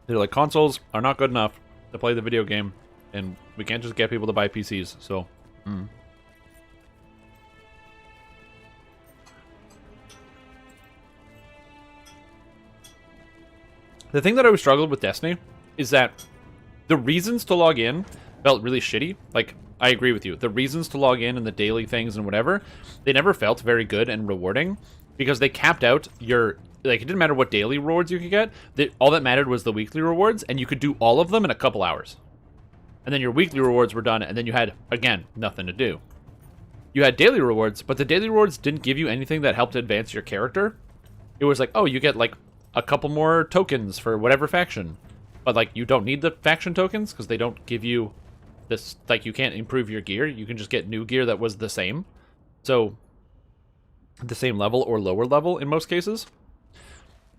[SPEAKER 1] They're like, consoles are not good enough to play the video game, and we can't just get people to buy PCs, so... The thing that I always struggled with Destiny is that the reasons to log in felt really shitty. Like, I agree with you. The reasons to log in and the daily things and whatever, they never felt very good and rewarding because they capped out your... Like, it didn't matter what daily rewards you could get. All that mattered was the weekly rewards, and you could do all of them in a couple hours. And then your weekly rewards were done, and then you had, again, nothing to do. You had daily rewards, but the daily rewards didn't give you anything that helped advance your character. It was like, oh, you get, like, a couple more tokens for whatever faction. But, like, you don't need the faction tokens, because they don't give you... this, like, you can't improve your gear. You can just get new gear that was the same. So, the same level or lower level in most cases.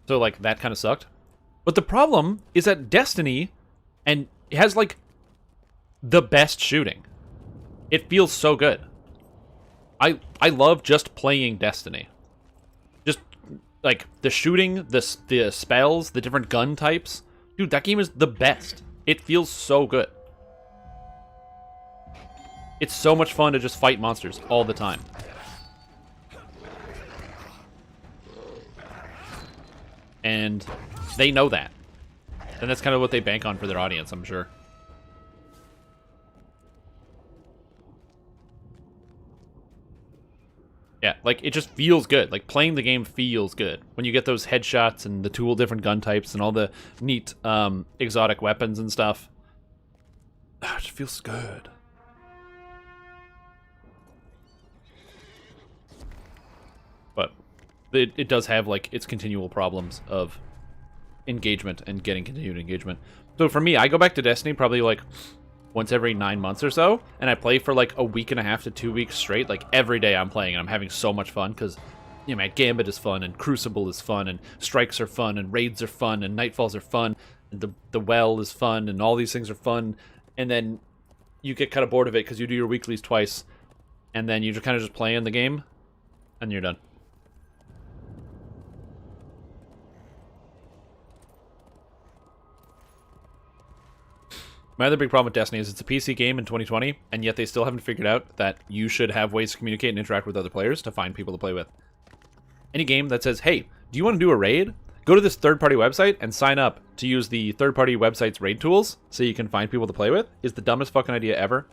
[SPEAKER 1] So, like, that kind of sucked. But the problem is that Destiny, and it has, like, the best shooting. It feels so good. I love just playing Destiny. Just, like, the shooting, the spells, the different gun types. Dude, that game is the best. It feels so good. It's so much fun to just fight monsters all the time. And they know that. And that's kind of what they bank on for their audience, I'm sure. Yeah, like, it just feels good. Like, playing the game feels good. When you get those headshots and the different gun types and all the neat exotic weapons and stuff. It just feels good. But it does have, like, its continual problems of engagement and getting continued engagement. So for me, I go back to Destiny probably, like, once every 9 months or so, and I play for, like, a week and a half to 2 weeks straight. Like, every day I'm playing, and I'm having so much fun, because, you know, man, Gambit is fun, and Crucible is fun, and Strikes are fun, and Raids are fun, and Nightfalls are fun, and the Well is fun, and all these things are fun, and then you get kind of bored of it because you do your weeklies twice, and then you just kind of just play in the game, and you're done. My other big problem with Destiny is it's a PC game in 2020, and yet they still haven't figured out that you should have ways to communicate and interact with other players to find people to play with. Any game that says, hey, do you want to do a raid? Go to this third-party website and sign up to use the third-party website's raid tools so you can find people to play with is the dumbest fucking idea ever,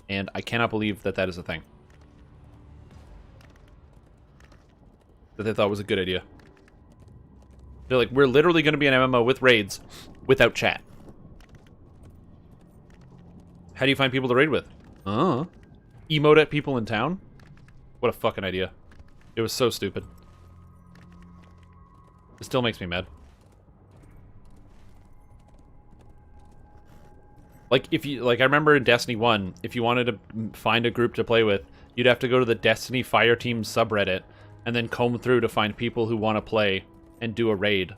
[SPEAKER 1] and I cannot believe that that is a thing. That they thought was a good idea. They're like, we're literally going to be an MMO with raids without chat. How do you find people to raid with? Emote at people in town? What a fucking idea. It was so stupid. It still makes me mad. Like, I remember in Destiny 1, if you wanted to find a group to play with, you'd have to go to the Destiny Fireteam subreddit and then comb through to find people who want to play and do a raid.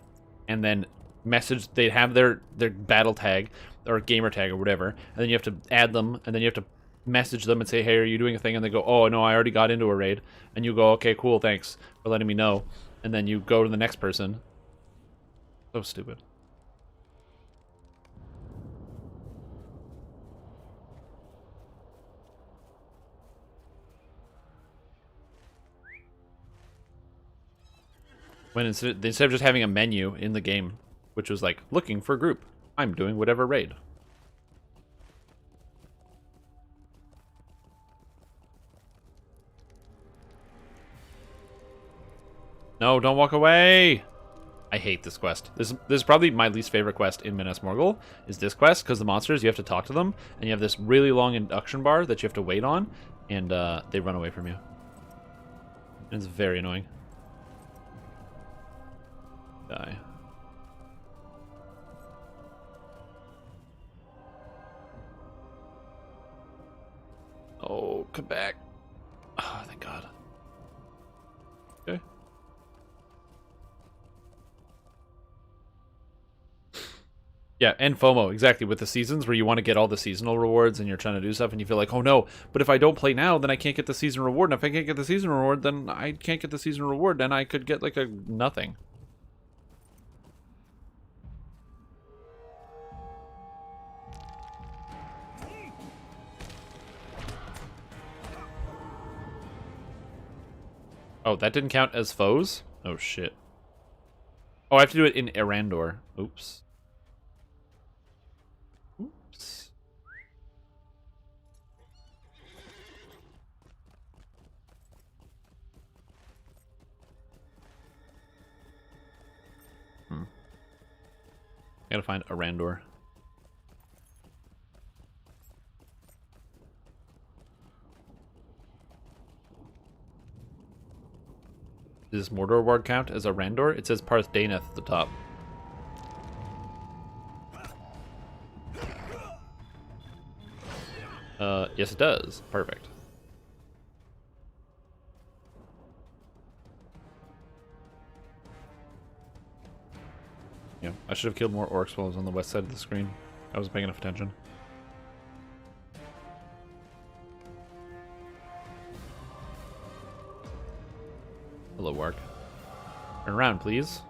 [SPEAKER 1] And then message, they'd have their battle tag or gamer tag or whatever, and then you have to add them, and then you have to message them and say, hey, are you doing a thing? And they go, oh, no, I already got into a raid. And you go, okay, cool, thanks for letting me know. And then you go to the next person. So stupid. When instead of just having a menu in the game, which was like, looking for group, I'm doing whatever raid. No, don't walk away! I hate this quest. This is probably my least favorite quest in Minas Morgul, is this quest, because the monsters, you have to talk to them, and you have this really long induction bar that you have to wait on, and they run away from you. And it's very annoying. Die. Oh, come back. Oh, thank God. Okay. Yeah, and FOMO, exactly, with the seasons where you want to get all the seasonal rewards and you're trying to do stuff and you feel like, oh no, but if I don't play now, then I can't get the season reward. And if I can't get the season reward, then I can't get the season reward. Then I could get like a nothing. Oh, that didn't count as foes? Oh, shit. Oh, I have to do it in Erandor. Oops. Oops. I gotta find Erandor. Does Mordor Ward count as a Randor? It says Parth Daneth at the top. Yes it does. Perfect. Yeah, I should have killed more orcs while I was on the west side of the screen. I wasn't paying enough attention. Hello, Warg. Turn around, please.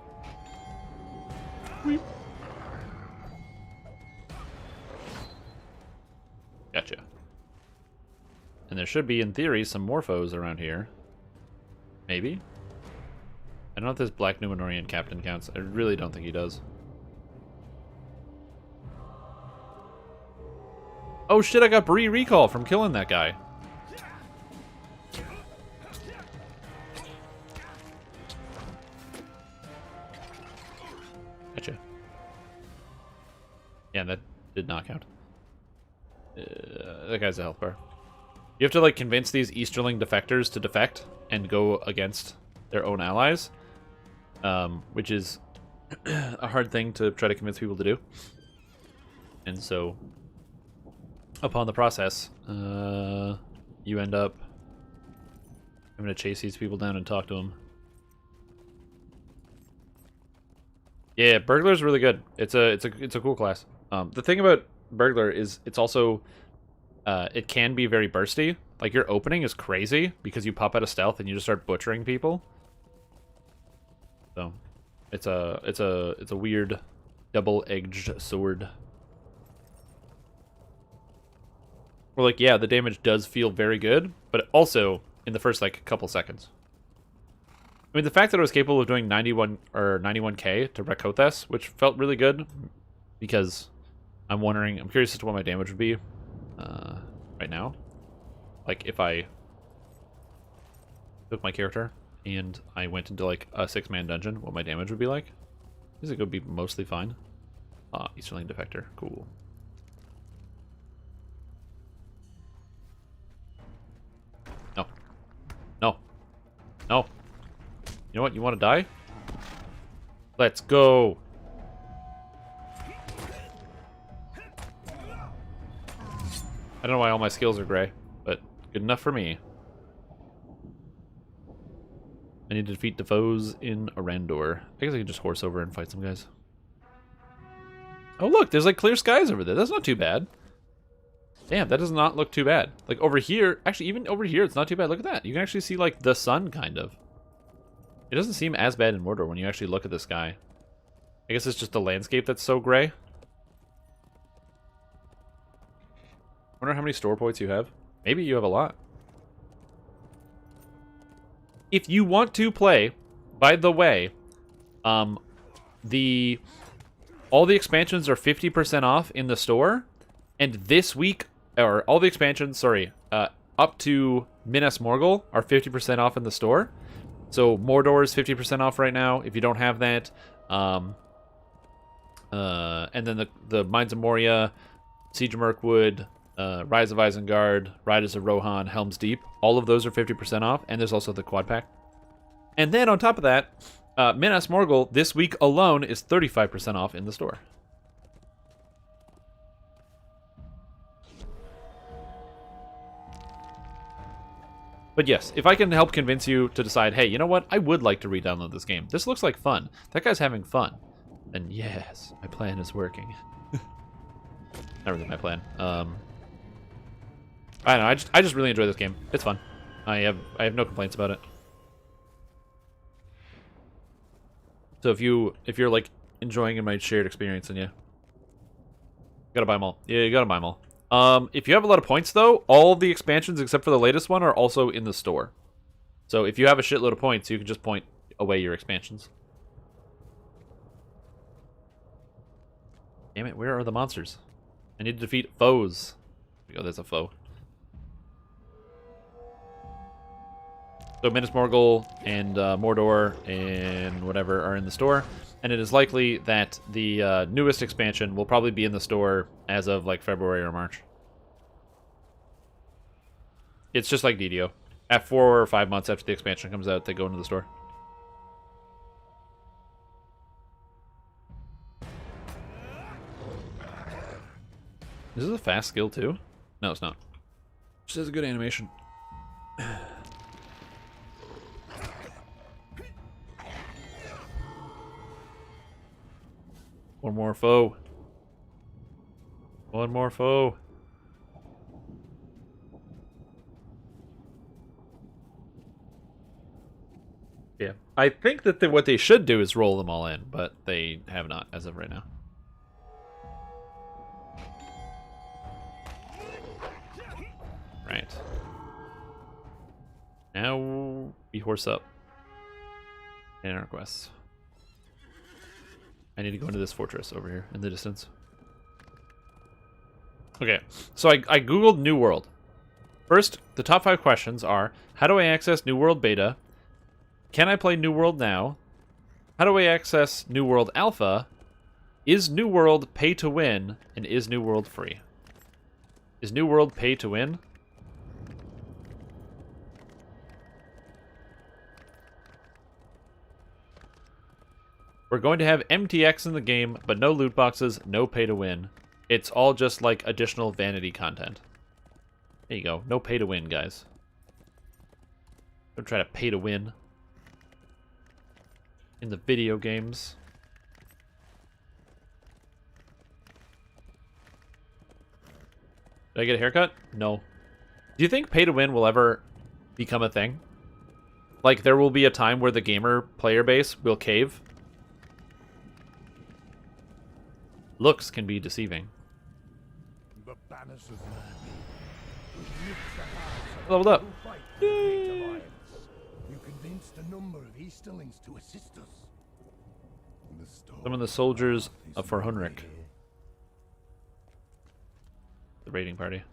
[SPEAKER 1] Weep. Gotcha. And there should be, in theory, some Morphos around here. Maybe? I don't know if this Black Numenorian captain counts. I really don't think he does. Oh shit, I got Bree recall from killing that guy. Gotcha. Yeah, that did not count. That guy's a health bar. You have to like convince these Easterling defectors to defect and go against their own allies, which is a hard thing to try to convince people to do. And so, upon the process, you end up having to chase these people down and talk to them. Yeah, Burglar's really good. It's a cool class. The thing about Burglar is it's also it can be very bursty. Like your opening is crazy because you pop out of stealth and you just start butchering people. So it's a weird double-edged sword. where like, yeah, the damage does feel very good, but also in the first like couple seconds. I mean, the fact that I was capable of doing 91 or 91k to Rakothes, which felt really good, because I'm curious as to what my damage would be right now. Like if I took my character and I went into like a 6-man dungeon, what my damage would be like. I think it would be mostly fine. Easterling Defector, cool. No. No. No. You know what? You want to die? Let's go. I don't know why all my skills are gray, but good enough for me. I need to defeat the foes in Arandor. I guess I can just horse over and fight some guys. Oh look, there's like clear skies over there. That's not too bad. Damn, that does not look too bad. Like over here, actually even over here it's not too bad. Look at that. You can actually see like the sun kind of. It doesn't seem as bad in Mordor when you actually look at the sky. I guess it's just the landscape that's so gray. Wonder how many store points you have. Maybe you have a lot. If you want to play, by the way, all the expansions are 50% off in the store, and this week, or all the expansions, sorry, up to Minas Morgul are 50% off in the store. So Mordor is 50% off right now if you don't have that. And then the Mines of Moria, Siege of Mirkwood, Rise of Isengard, Riders of Rohan, Helm's Deep, all of those are 50% off, and there's also the quad pack. And then on top of that, Minas Morgul this week alone is 35% off in the store. But yes, if I can help convince you to decide, hey, you know what? I would like to re-download this game. This looks like fun. That guy's having fun. And yes, my plan is working. Not really my plan. I don't know. I just really enjoy this game. It's fun. I have no complaints about it. So if you're like enjoying my shared experience, then yeah, gotta buy them all. Yeah, you gotta buy them all. If you have a lot of points though, all the expansions except for the latest one are also in the store. So if you have a shitload of points, you can just point away your expansions. Damn it! Where are the monsters? I need to defeat foes. There we go. There's a foe. So Minas Morgul and Mordor and whatever are in the store, and it is likely that the newest expansion will probably be in the store as of like February or March. It's just like DDO. At 4 or 5 months after the expansion comes out, they go into the store. Is this a fast skill too? No, it's not. Just has a good animation. One more foe. One more foe. Yeah. I think that what they should do is roll them all in, but they have not as of right now. Right. Now we horse up. In our quests. I need to go into this fortress over here in the distance. Okay, so I googled New World. First, the top 5 questions are, how do I access New World Beta? Can I play New World now? How do I access New World Alpha? Is New World pay to win? And is New World free? Is New World pay to win? We're going to have MTX in the game, but no loot boxes, no pay to win. It's all just like additional vanity content. There you go. No pay to win, guys. Don't try to pay to win in the video games. Did I get a haircut? No. Do you think pay to win will ever become a thing? Like, there will be a time where the gamer player base will cave? Looks can be deceiving.
[SPEAKER 3] The banners of man
[SPEAKER 1] Leveled up.
[SPEAKER 3] Who fight for the Great Alliance. You convinced a number of Easterlings to assist us.
[SPEAKER 1] Some of the soldiers for Hunric. The raiding party.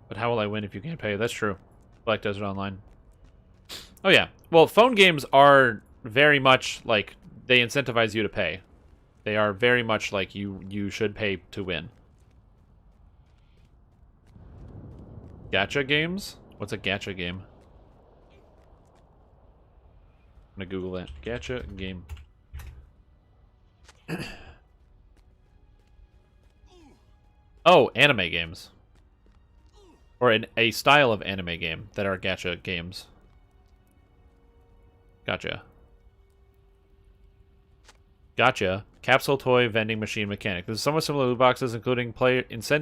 [SPEAKER 1] But how will I win if you can't pay? That's true. Black Desert Online. Oh yeah. Well, phone games are very much like they incentivize you to pay. They are very much like you should pay to win. Gacha games? What's a gacha game? I'm gonna Google that. Gacha game. Oh, anime games. Or a style of anime game that are gacha games. Gotcha. Gotcha. Capsule toy vending machine mechanic. This is somewhat similar to loot boxes, including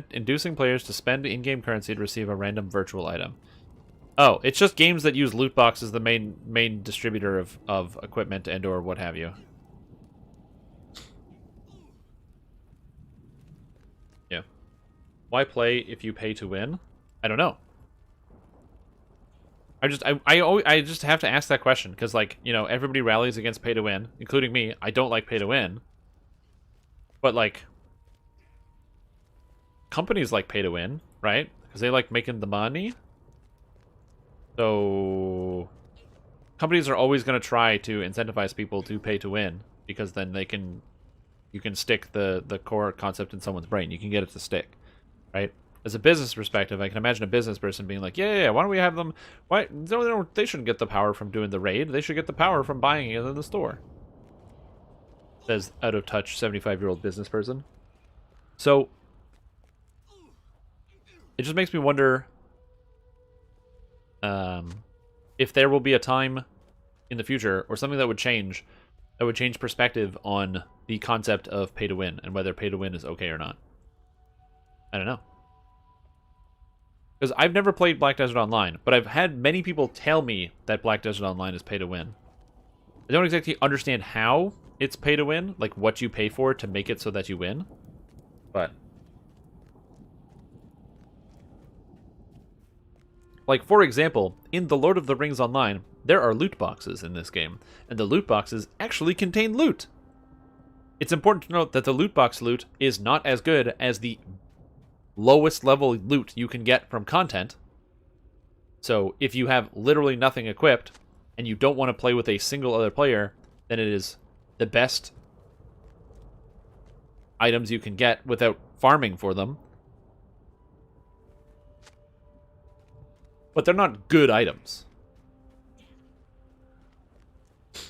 [SPEAKER 1] inducing players to spend in-game currency to receive a random virtual item. Oh, it's just games that use loot boxes, the main distributor of equipment and or what have you. Yeah. Why play if you pay to win? I don't know. I just have to ask that question because, like, you know, everybody rallies against pay to win, including me. I don't like pay to win. But, like, companies like pay to win, right? Because they like making the money. So companies are always going to try to incentivize people to pay to win because then you can stick the core concept in someone's brain. You can get it to stick, right? As a business perspective, I can imagine a business person being like, yeah, why don't we have them? Why? No, they shouldn't get the power from doing the raid. They should get the power from buying it in the store. Says out-of-touch 75-year-old business person. So it just makes me wonder if there will be a time in the future or something that would change perspective on the concept of pay to win and whether pay to win is okay or not. I don't know. Because I've never played Black Desert Online, but I've had many people tell me that Black Desert Online is pay to win. I don't exactly understand how it's pay to win, like what you pay for to make it so that you win. But like, for example, in The Lord of the Rings Online, there are loot boxes in this game, and the loot boxes actually contain loot. It's important to note that the loot box loot is not as good as the lowest level loot you can get from content. So if you have literally nothing equipped, and you don't want to play with a single other player, then it is the best items you can get without farming for them. But they're not good items. You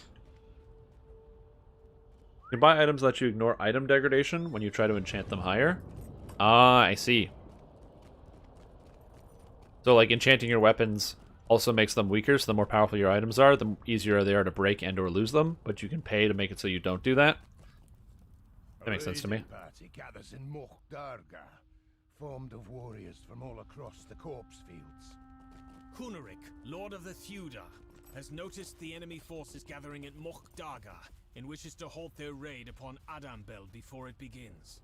[SPEAKER 1] can buy items that let you ignore item degradation when you try to enchant them higher. Ah, I see. So, like, enchanting your weapons also makes them weaker, so the more powerful your items are, the easier they are to break and or lose them, but you can pay to make it so you don't do that. That makes sense to me.
[SPEAKER 3] Party gathers in Moch Darga, formed of warriors from all across the corpse fields.
[SPEAKER 2] Huneric, Lord of the Theudar, has noticed the enemy forces gathering at Moch Darga and wishes to halt their raid upon Adambel before it begins.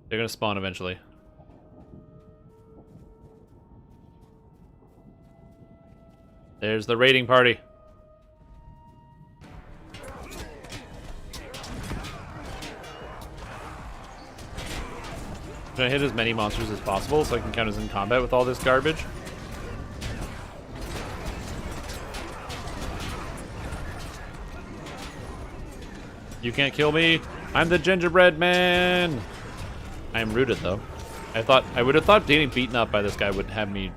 [SPEAKER 1] They're gonna spawn eventually. There's the raiding party. Should I hit as many monsters as possible so I can count as in combat with all this garbage? You can't kill me. I'm the gingerbread man. I am rooted though. I would have thought getting beaten up by this guy would have me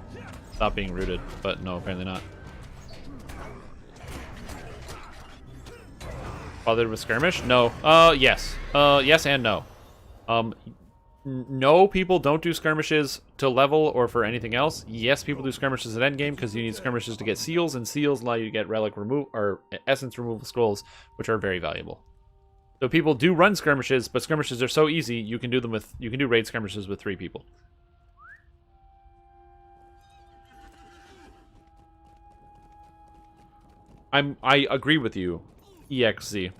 [SPEAKER 1] stop being rooted, but no, apparently not. Bothered with skirmish? No. Yes. Yes and no. No, people don't do skirmishes to level or for anything else. Yes, people do skirmishes at endgame because you need skirmishes to get seals, and seals allow you to get relic remove or essence removal scrolls, which are very valuable. So people do run skirmishes, but skirmishes are so easy you can do raid skirmishes with 3 people. I agree with you, EXZ.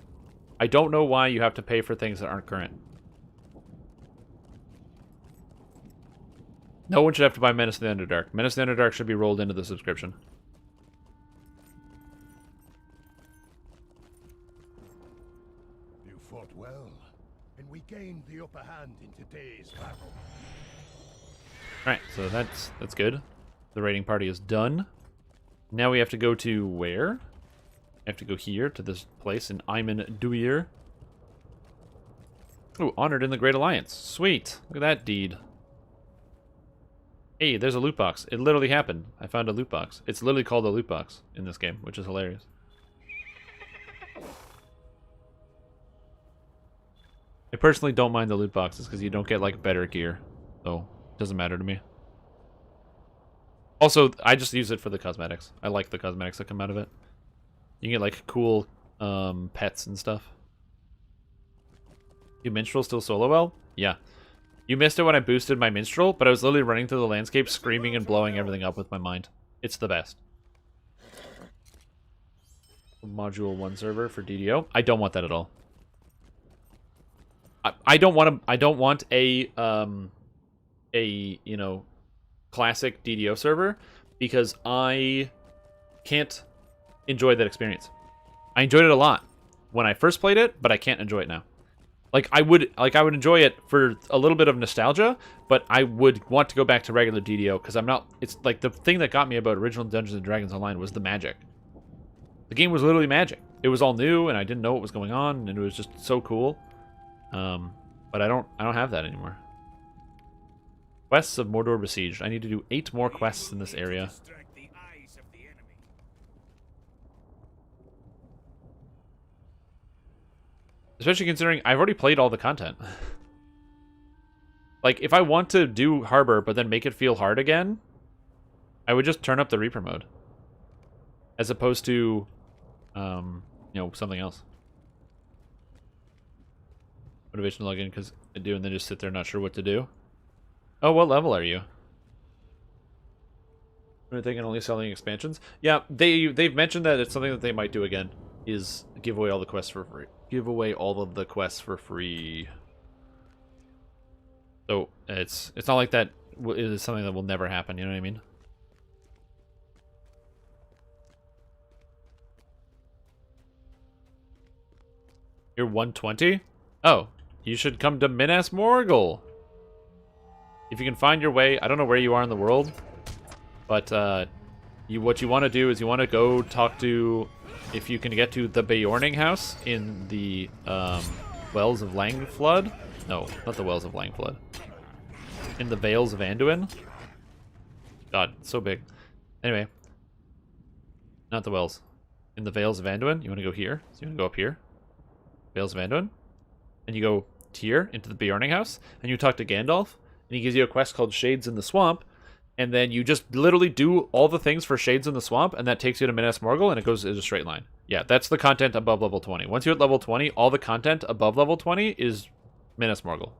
[SPEAKER 1] I don't know why you have to pay for things that aren't current. No one should have to buy Menace in the Underdark. Menace in the Underdark should be rolled into the subscription.
[SPEAKER 3] You fought well, and we gained the upper hand in today's battle.
[SPEAKER 1] Alright, so that's good. The raiding party is done. Now we have to go to where? We have to go here, to this place in Ayman Duir. Ooh, honored in the Great Alliance. Sweet. Look at that deed. Hey, there's a loot box. It literally happened. I found a loot box. It's literally called a loot box in this game, which is hilarious. I personally don't mind the loot boxes because you don't get, like, better gear. So, it doesn't matter to me. Also, I just use it for the cosmetics. I like the cosmetics that come out of it. You can get, like, cool pets and stuff. Do Minstrel still solo well? Yeah. You missed it when I boosted my Minstrel, but I was literally running through the landscape, screaming and blowing everything up with my mind. It's the best. Module 1 server for DDO. I don't want that at all. I don't want a you know, classic DDO server because I can't enjoy that experience. I enjoyed it a lot when I first played it, but I can't enjoy it now. Like I would enjoy it for a little bit of nostalgia, but I would want to go back to regular DDO because I'm not. It's like the thing that got me about original Dungeons and Dragons Online was the magic. The game was literally magic. It was all new, and I didn't know what was going on, and it was just so cool. But I don't have that anymore. Quests of Mordor Besieged. I need to do 8 more quests in this area. Especially considering I've already played all the content. Like, if I want to do Harbor, but then make it feel hard again, I would just turn up the Reaper mode. As opposed to, you know, something else. Motivation to log in because I do, and then just sit there not sure what to do. Oh, what level are you? Are they only selling expansions? Yeah, they've mentioned that it's something that they might do again. Is give away all the quests for free. Give away all of the quests for free. So it's not like that is something that will never happen. You know what I mean? You're 120? Oh, you should come to Minas Morgul. If you can find your way, I don't know where you are in the world, but what you want to do is you want to go talk to, if you can get to the Beorning house in the Wells of Langflood. No, not the Wells of Langflood. In the Vales of Anduin. God, it's so big. Anyway, not the Wells. In the Vales of Anduin, you want to go here. So you want to go up here. Vales of Anduin. And you go here into the Beorning house, and you talk to Gandalf, and he gives you a quest called Shades in the Swamp, and then you just literally do all the things for Shades in the Swamp, and that takes you to Minas Morgul, and it goes in a straight line. Yeah, that's the content above level 20. Once you're at level 20, all the content above level 20 is Minas Morgul.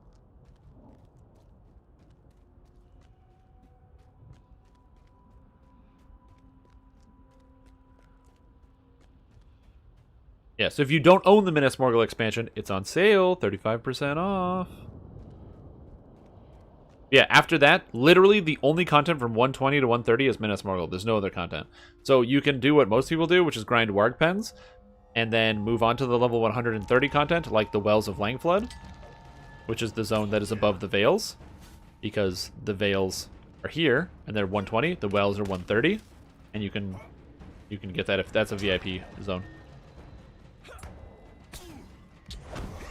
[SPEAKER 1] Yeah, so if you don't own the Minas Morgul expansion, it's on sale, 35% off. Yeah, after that, literally the only content from 120 to 130 is Minas Morgul. There's no other content. So you can do what most people do, which is grind Warg Pens, and then move on to the level 130 content, like the Wells of Langflood, which is the zone that is above the Vales, because the Vales are here, and they're 120. The Wells are 130, and you can get that if that's a VIP zone.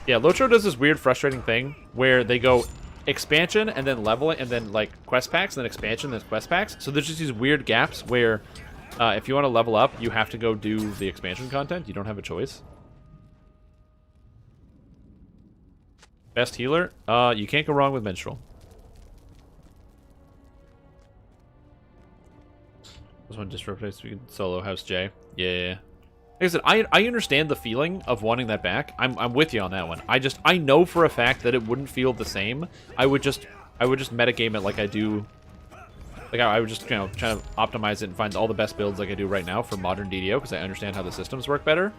[SPEAKER 1] Yeah, Lotro does this weird, frustrating thing where they go expansion and then leveling and then like quest packs and then expansion and then quest packs. So there's just these weird gaps where if you want to level up, you have to go do the expansion content. You don't have a choice. Best healer? You can't go wrong with Minstrel. This one just replaced solo House J. Yeah. Like I said, I understand the feeling of wanting that back. I'm with you on that one. I know for a fact that it wouldn't feel the same. I would just metagame it like I do Like I would just, you know, try to optimize it and find all the best builds like I do right now for modern DDO because I understand how the systems work better.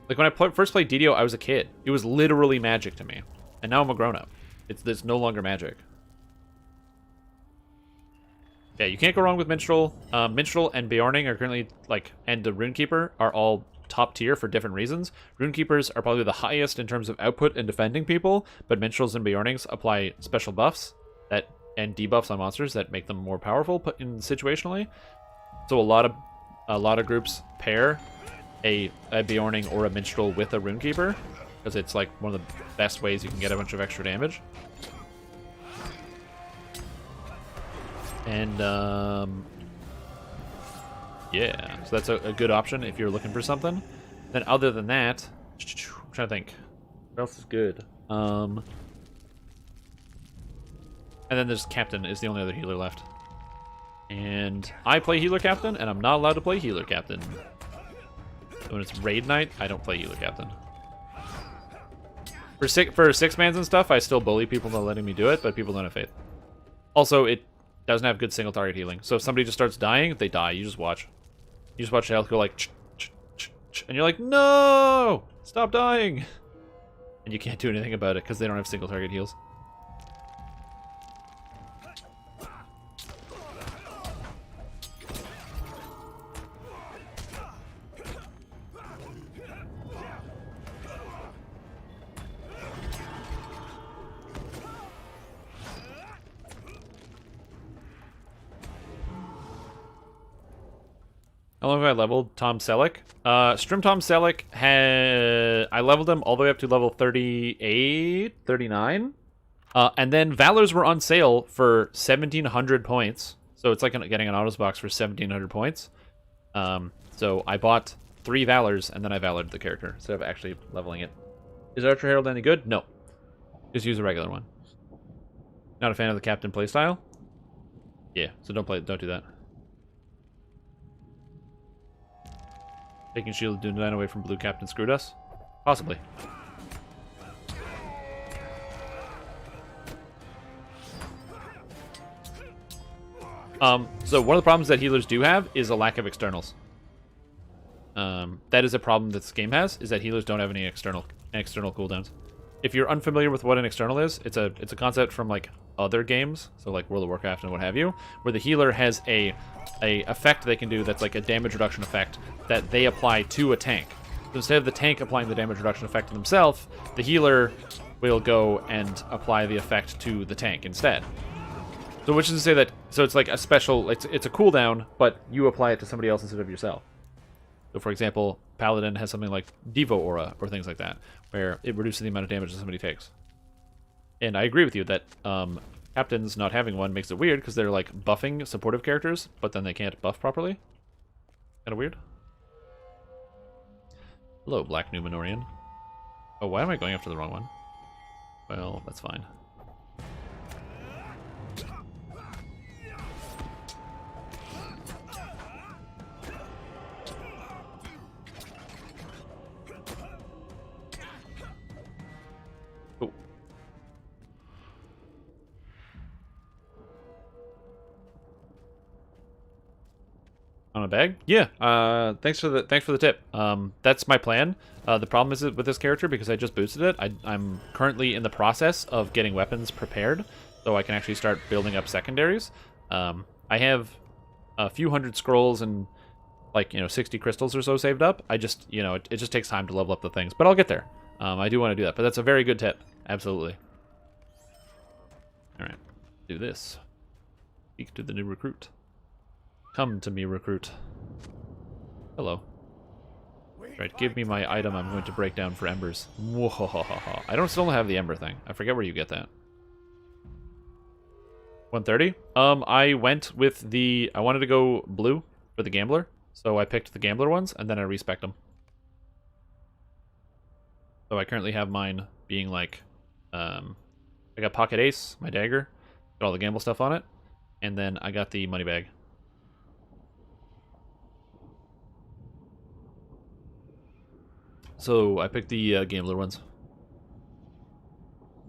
[SPEAKER 1] Like when I first played DDO, I was a kid. It was literally Magic to me, and now I'm a grown-up. It's no longer Magic. Yeah, you can't go wrong with Minstrel. Minstrel and Bjorning are currently, like, and the Runekeeper are all top tier for different reasons. Runekeepers are probably the highest in terms of output and defending people, but Minstrels and Bjornings apply special buffs that and debuffs on monsters that make them more powerful put in situationally. So a lot of groups pair a Bjorning or a Minstrel with a Runekeeper because it's like one of the best ways you can get a bunch of extra damage. And, yeah, so that's a good option if you're looking for something. Then other than that, I'm trying to think. What else is good? And then there's Captain is the only other healer left. And I play Healer Captain, and I'm not allowed to play Healer Captain. So when it's Raid Night, I don't play Healer Captain. For six-mans and stuff, I still bully people into letting me do it, but people don't have faith. Also, it doesn't have good single target healing. So if somebody just starts dying, they die. You just watch. You just watch the health go like, and you're like, no! Stop dying! And you can't do anything about it because they don't have single target heals. How long have I leveled Tom Selleck? Strim Tom Selleck I leveled him all the way up to level 38, 39. And then Valors were on sale for 1,700 points. So it's like getting an Autos box for 1,700 points. So I bought 3 Valors and then I Valored the character instead of actually leveling it. Is Archer Herald any good? No. Just use a regular one. Not a fan of the Captain playstyle? Yeah, so don't do that. Taking Shield of Dunedain away from Blue Captain screwed us? Possibly. So one of the problems that healers do have is a lack of externals. That is a problem that this game has, is that healers don't have any external cooldowns. If you're unfamiliar with what an external is, it's a concept from like other games, so like World of Warcraft and what have you, where the healer has a effect they can do that's like a damage reduction effect that they apply to a tank. So instead of the tank applying the damage reduction effect to themselves, the healer will go and apply the effect to the tank instead. So which is to say that, so it's like a special, it's a cooldown, but you apply it to somebody else instead of yourself. So for example, Paladin has something like Devo Aura or things like that, where it reduces the amount of damage that somebody takes. And I agree with you that Captains not having one makes it weird because they're like buffing supportive characters, but then they can't buff properly. Kind of weird. Hello, Black Numenorian. Oh, why am I going after the wrong one? Well, that's fine. Oh. On a bag? Yeah. Thanks for the tip. That's my plan. The problem is with this character, because I just boosted it, I'm currently in the process of getting weapons prepared, so I can actually start building up secondaries. I have a few hundred scrolls and 60 crystals or so saved up. I just it just takes time to level up the things, but I'll get there. I do want to do that, but that's a very good tip. Absolutely. All right, do this. Speak to the new recruit. Come to me, recruit. Hello. Right, give me my item I'm going to break down for embers. Mwahahaha. I still don't have the ember thing. I forget where you get that. 130? I went with I wanted to go blue for the gambler, so I picked the gambler ones, and then I respec them. So I currently have mine being like, I got pocket ace, my dagger, got all the gamble stuff on it, and then I got the money bag. So I picked the gambler ones.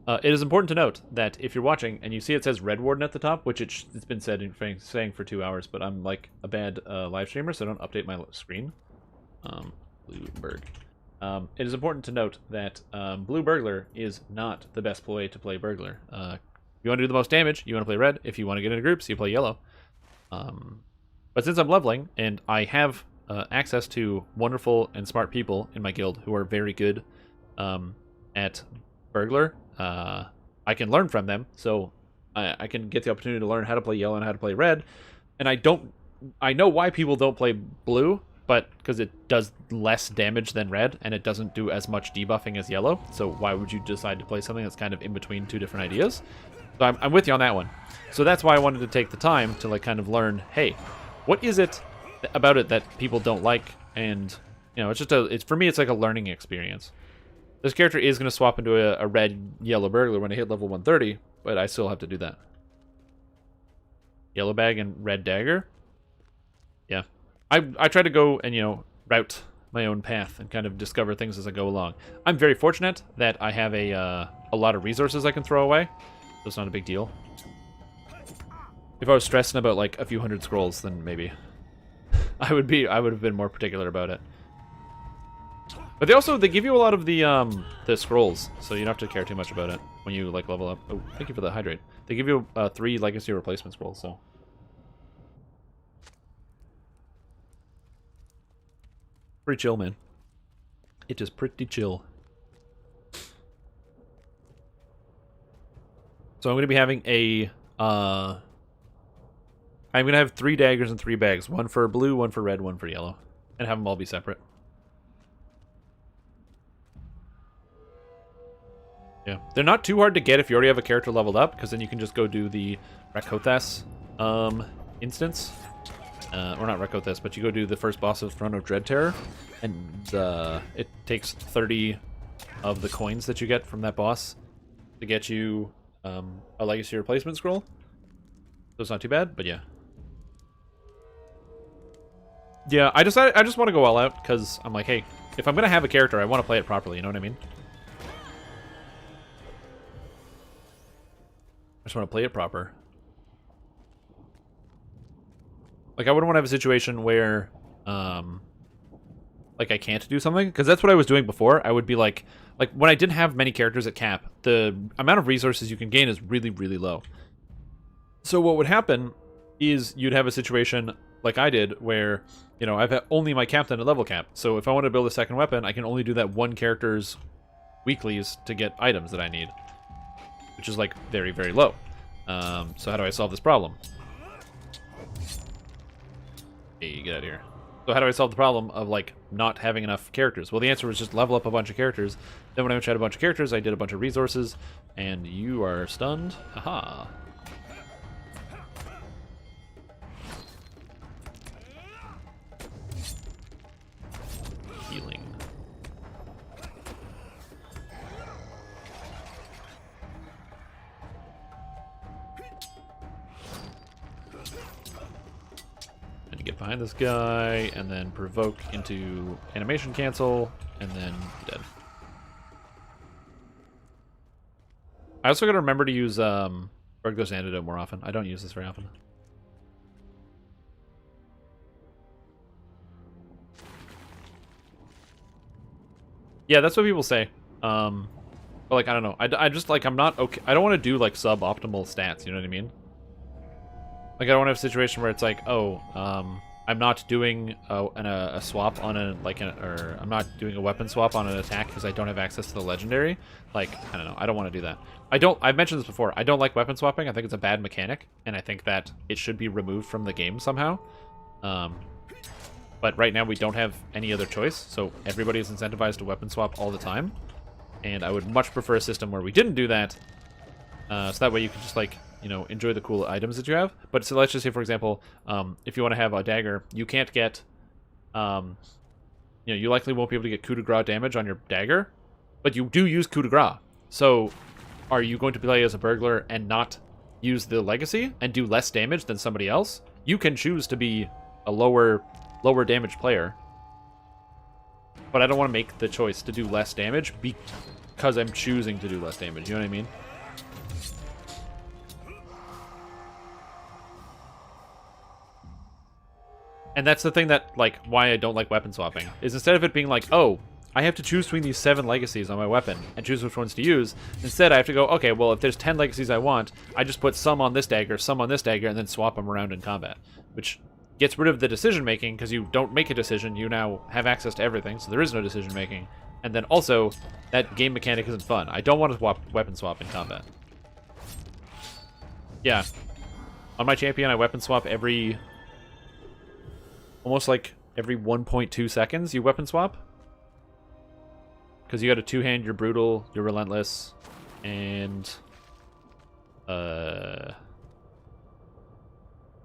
[SPEAKER 1] It is important to note that if you're watching and you see it says Red Warden at the top, which it's been saying for 2 hours, but I'm like a bad live streamer, so I don't update my screen. Bluebird. It is important to note that Blue Burglar is not the best way to play Burglar. If you want to do the most damage, you want to play red. If you want to get into groups, you play yellow. But since I'm leveling, and I have access to wonderful and smart people in my guild who are very good at Burglar, I can learn from them, so I can get the opportunity to learn how to play yellow and how to play red. And I know why people don't play blue, but because it does less damage than red, and it doesn't do as much debuffing as yellow. So why would you decide to play something that's kind of in between two different ideas? So I'm with you on that one. So that's why I wanted to take the time to like kind of learn, hey, what is it about it that people don't like? And you know, it's for me, it's like a learning experience. This character is going to swap into a red-yellow burglar when I hit level 130, but I still have to do that. Yellow bag and red dagger. Yeah. I try to go and, you know, route my own path and kind of discover things as I go along. I'm very fortunate that I have a lot of resources I can throw away, so it's not a big deal. If I was stressing about like a few hundred scrolls, then maybe I would have been more particular about it. But they give you a lot of the scrolls, so you don't have to care too much about it when you like level up. Oh, thank you for the hydrate. They give you 3 legacy replacement scrolls, so. Pretty chill, man. It is pretty chill. So I'm going to be having I'm going to have 3 daggers and 3 bags. 1 for blue, 1 for red, 1 for yellow. And have them all be separate. Yeah. They're not too hard to get if you already have a character leveled up, because then you can just go do the Rakothas instance. Or not Rakothas, but you go do the first boss of Throne of Dread Terror, and it takes 30 of the coins that you get from that boss to get you a legacy replacement scroll. So it's not too bad, but yeah. Yeah, I just want to go all out, because I'm like, hey, if I'm going to have a character, I want to play it properly, you know what I mean? I just want to play it proper. Like, I wouldn't want to have a situation where, like, I can't do something. Because that's what I was doing before. I would be like, when I didn't have many characters at cap, the amount of resources you can gain is really, really low. So what would happen is you'd have a situation like I did where, you know, I've only my captain at level cap. So if I want to build a second weapon, I can only do that one character's weeklies to get items that I need. Which is, like, very, very low. So how do I solve this problem? Hey, get out of here. So how do I solve the problem of, like, not having enough characters? Well, the answer was just level up a bunch of characters. Then when I had a bunch of characters, I did a bunch of resources. And you are stunned. Haha. Healing. Get behind this guy, and then provoke into animation cancel, and then dead. I also gotta remember to use Burglar's Antidote more often. I don't use this very often. Yeah, that's what people say. But like, I don't know. I just like, I'm not okay. I don't want to do like suboptimal stats, you know what I mean? Like, I don't want to have a situation where it's like, oh, I'm not doing a swap on or I'm not doing a weapon swap on an attack because I don't have access to the legendary. Like, I don't know. I don't want to do that. I've mentioned this before. I don't like weapon swapping. I think it's a bad mechanic, and I think that it should be removed from the game somehow. But right now we don't have any other choice, so everybody is incentivized to weapon swap all the time. And I would much prefer a system where we didn't do that, so that way you can just, like, you know, enjoy the cool items that you have. But so let's just say, for example, if you want to have a dagger, you can't get, you know, you likely won't be able to get coup de grace damage on your dagger, but you do use coup de grace. So are you going to play as a burglar and not use the legacy and do less damage than somebody else? You can choose to be a lower damage player, but I don't want to make the choice to do less damage because I'm choosing to do less damage. You know what I mean? And that's the thing that, like, why I don't like weapon swapping, is instead of it being like, oh, I have to choose between these 7 legacies on my weapon and choose which ones to use, instead I have to go, okay, well, if there's 10 legacies I want, I just put some on this dagger, some on this dagger, and then swap them around in combat, which gets rid of the decision-making, because you don't make a decision, you now have access to everything, so there is no decision-making, and then also, that game mechanic isn't fun. I don't want to weapon swap in combat. Yeah. On my champion, I weapon swap almost like every 1.2 seconds you weapon swap. Because you got a 2-hand, you're brutal, you're relentless, and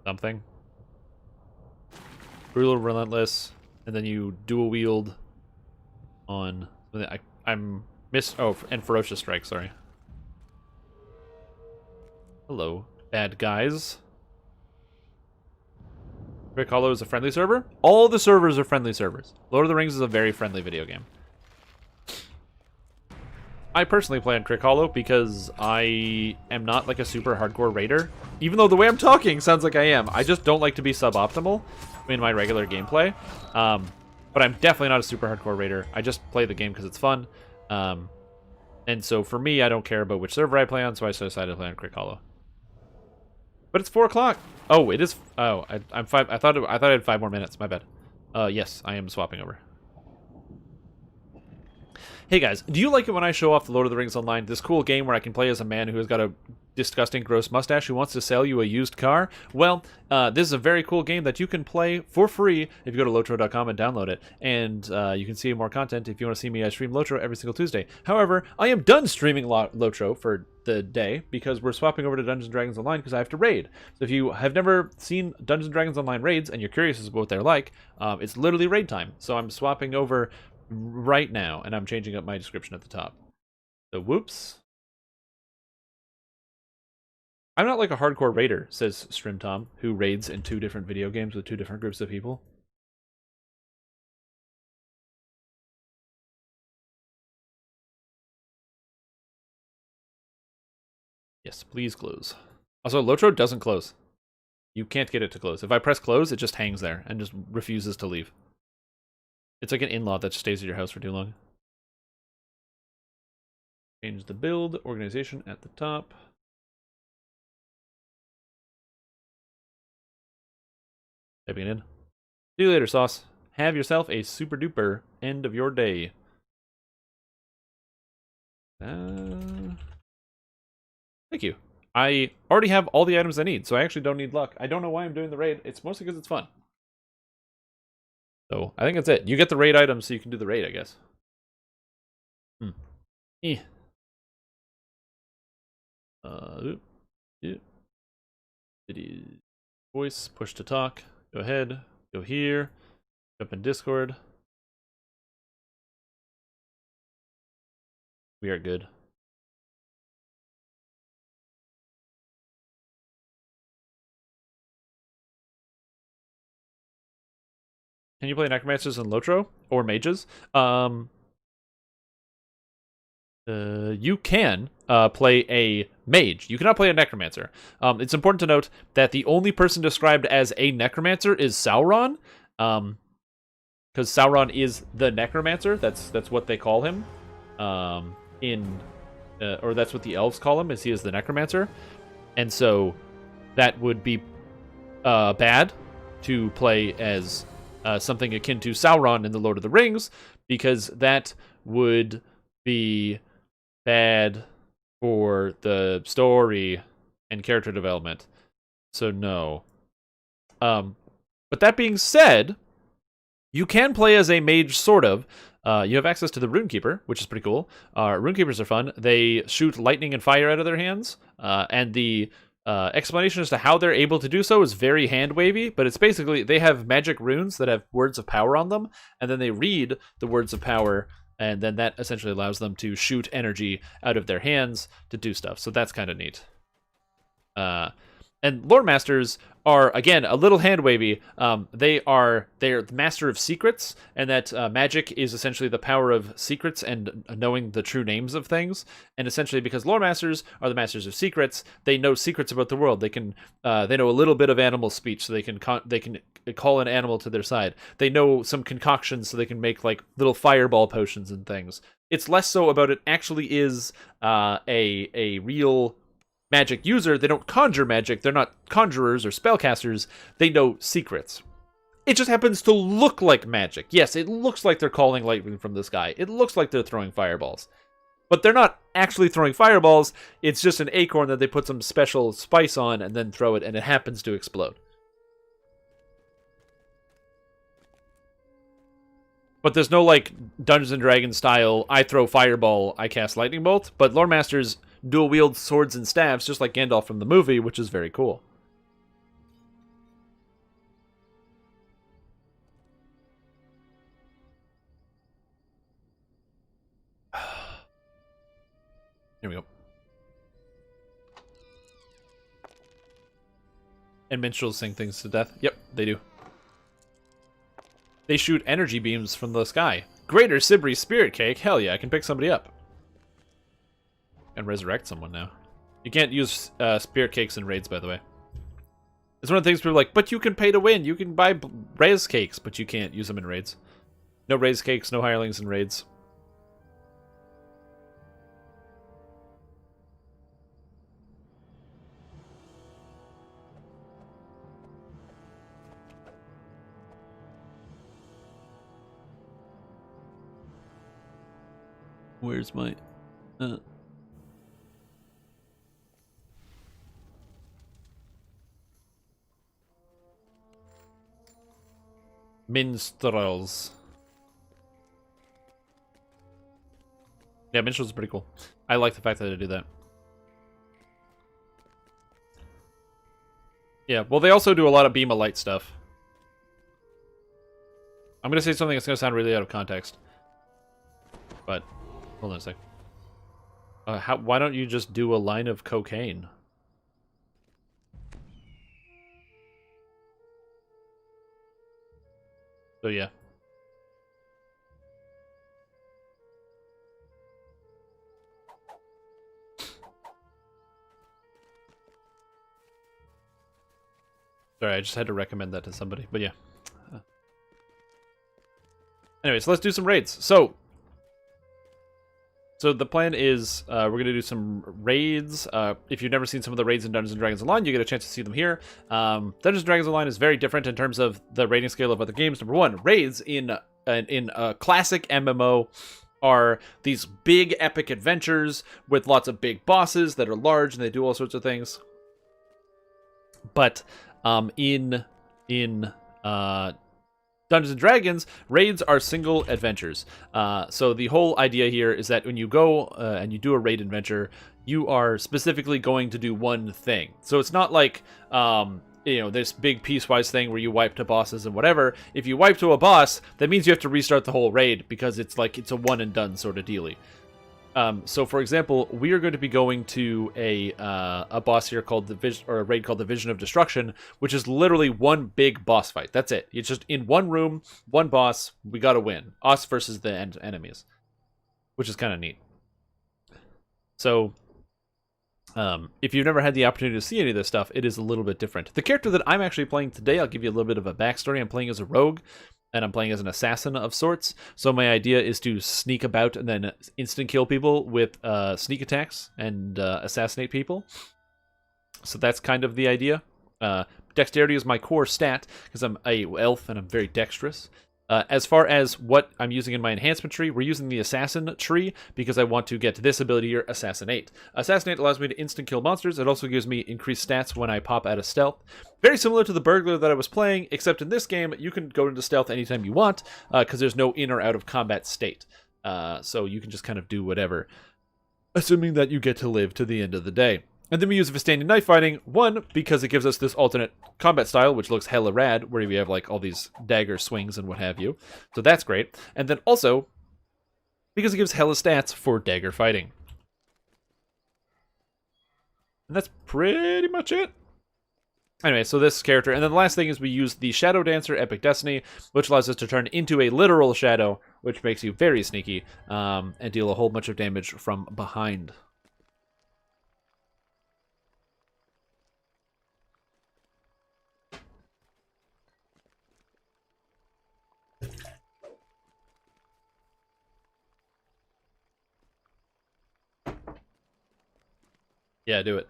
[SPEAKER 1] something. Brutal, relentless, and then you dual wield on and ferocious strike, sorry. Hello, bad guys. Crick Hollow is a friendly server? All the servers are friendly servers. Lord of the Rings is a very friendly video game. I personally play on Crick Hollow because I am not like a super hardcore raider. Even though the way I'm talking sounds like I am. I just don't like to be suboptimal in my regular gameplay. But I'm definitely not a super hardcore raider. I just play the game because it's fun. And so for me, I don't care about which server I play on, so I decided to play on Crick Hollow. But it's 4 o'clock. Oh, it is. Oh, I'm 5. I thought I had 5 more minutes. My bad. Yes, I am swapping over. Hey guys, do you like it when I show off the Lord of the Rings Online, this cool game where I can play as a man who has got a disgusting gross mustache who wants to sell you a used car? Well, this is a very cool game that you can play for free if you go to Lotro.com and download it. And you can see more content if you want to see me. I stream Lotro every single Tuesday. However, I am done streaming Lotro for the day because we're swapping over to Dungeons & Dragons Online because I have to raid. So if you have never seen Dungeons & Dragons Online raids and you're curious as to what they're like, it's literally raid time. So I'm swapping over right now, and I'm changing up my description at the top. So, whoops. I'm not like a hardcore raider, says Strim Tom, who raids in 2 different video games with 2 different groups of people. Yes, please close. Also, Lotro doesn't close. You can't get it to close. If I press close, it just hangs there and just refuses to leave. It's like an in-law that stays at your house for too long. Change the build, organization at the top. Typing it in. See you later, Sauce. Have yourself a super duper end of your day. Thank you. I already have all the items I need, so I actually don't need luck. I don't know why I'm doing the raid. It's mostly because it's fun. So, I think that's it. You get the raid items so you can do the raid, I guess. It is voice, push to talk. Go ahead, go here, jump in Discord. We are good. Can you play Necromancers in Lotro? Or Mages? You can play a Mage. You cannot play a Necromancer. It's important to note that the only person described as a Necromancer is Sauron. Because Sauron is the Necromancer. That's what they call him. Or that's what the elves call him, is he is the Necromancer. And so that would be bad to play as something akin to Sauron in the Lord of the Rings, because that would be bad for the story and character development. So no. But that being said, you can play as a mage, sort of. You have access to the Runekeeper, which is pretty cool. Runekeepers are fun. They shoot lightning and fire out of their hands, and the explanation as to how they're able to do so is very hand-wavy, but it's basically they have magic runes that have words of power on them, and then they read the words of power, and then that essentially allows them to shoot energy out of their hands to do stuff. So that's kind of neat. And lore masters are, again, a little hand wavy. They're the master of secrets, and that magic is essentially the power of secrets and knowing the true names of things. And essentially, because lore masters are the masters of secrets, they know secrets about the world. They know a little bit of animal speech, so they can call an animal to their side. They know some concoctions, so they can make like little fireball potions and things. It's less so about it actually is a real magic user. They don't conjure magic. They're not conjurers or spellcasters. They know secrets. It just happens to look like magic. Yes, it looks like they're calling lightning from the sky. It looks like they're throwing fireballs. But they're not actually throwing fireballs. It's just an acorn that they put some special spice on and then throw it, and it happens to explode. But there's no, like, Dungeons & Dragons style, I throw fireball, I cast lightning bolt. But lore masters dual wield swords and staves, just like Gandalf from the movie, which is very cool. Here we go. And minstrels sing things to death. Yep, they do. They shoot energy beams from the sky. Greater Sibri Spirit Cake? Hell yeah, I can pick somebody up. And resurrect someone now. You can't use spirit cakes in raids, by the way. It's one of the things people are like, but you can pay to win. You can buy res cakes, but you can't use them in raids. No res cakes, no hirelings in raids. Where's my... Minstrels. Yeah, minstrels are pretty cool. I like the fact that they do that. Yeah, well, they also do a lot of beam of light stuff. I'm gonna say something that's gonna sound really out of context. But, hold on a sec. Why don't you just do a line of cocaine? So yeah. Sorry, I just had to recommend that to somebody, but yeah. Anyways, let's do some raids. So the plan is we're going to do some raids. If you've never seen some of the raids in Dungeons & Dragons Online, you get a chance to see them here. Dungeons & Dragons Online is very different in terms of the rating scale of other games. Number one, raids in a classic MMO are these big epic adventures with lots of big bosses that are large and they do all sorts of things. But in Dungeons & Dragons, raids are single adventures. So the whole idea here is that when you go and you do a raid adventure, you are specifically going to do one thing. So it's not like, this big piecewise thing where you wipe to bosses and whatever. If you wipe to a boss, that means you have to restart the whole raid because it's a one and done sort of dealy. So, for example, we are going to be going to a boss here called a raid called the Vision of Destruction, which is literally one big boss fight. That's it. It's just in one room, one boss. We got to win. Us versus the enemies, which is kind of neat. So, if you've never had the opportunity to see any of this stuff, it is a little bit different. The character that I'm actually playing today, I'll give you a little bit of a backstory. I'm playing as a rogue. And I'm playing as an assassin of sorts. So my idea is to sneak about and then instant kill people with sneak attacks and assassinate people. So that's kind of the idea. Dexterity is my core stat because I'm a elf and I'm very dexterous. As far as what I'm using in my enhancement tree, we're using the Assassin tree because I want to get to this ability here, Assassinate. Assassinate allows me to instant kill monsters. It also gives me increased stats when I pop out of stealth. Very similar to the Burglar that I was playing, except in this game, you can go into stealth anytime you want because there's no in or out of combat state. So you can just kind of do whatever, assuming that you get to live to the end of the day. And then we use Vistanian knife fighting, one, because it gives us this alternate combat style, which looks hella rad, where we have like all these dagger swings and what have you. So that's great. And then also, because it gives hella stats for dagger fighting. And that's pretty much it. Anyway, so this character, and then the last thing is we use the Shadow Dancer Epic Destiny, which allows us to turn into a literal shadow, which makes you very sneaky, and deal a whole bunch of damage from behind. Yeah, do it.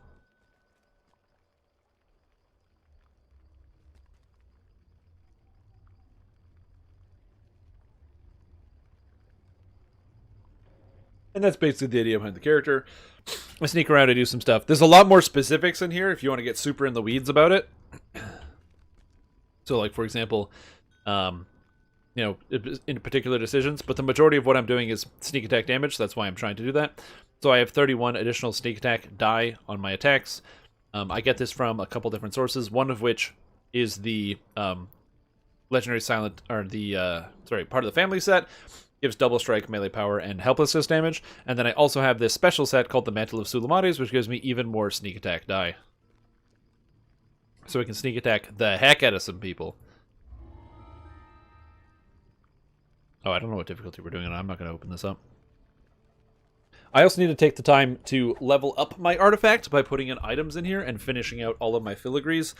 [SPEAKER 1] And that's basically the idea behind the character. I sneak around, I do some stuff. There's a lot more specifics in here if you want to get super in the weeds about it. So, like, for example, in particular decisions, but the majority of what I'm doing is sneak attack damage, so that's why I'm trying to do that. So I have 31 additional sneak attack die on my attacks. I get this from a couple different sources, one of which is the legendary silent, or the, part of the family set. Gives double strike, melee power, and helplessness damage. And then I also have this special set called the Mantle of Sulamates, which gives me even more sneak attack die. So we can sneak attack the heck out of some people. Oh, I don't know what difficulty we're doing it on. I'm not going to open this up. I also need to take the time to level up my artifact by putting in items in here and finishing out all of my filigrees.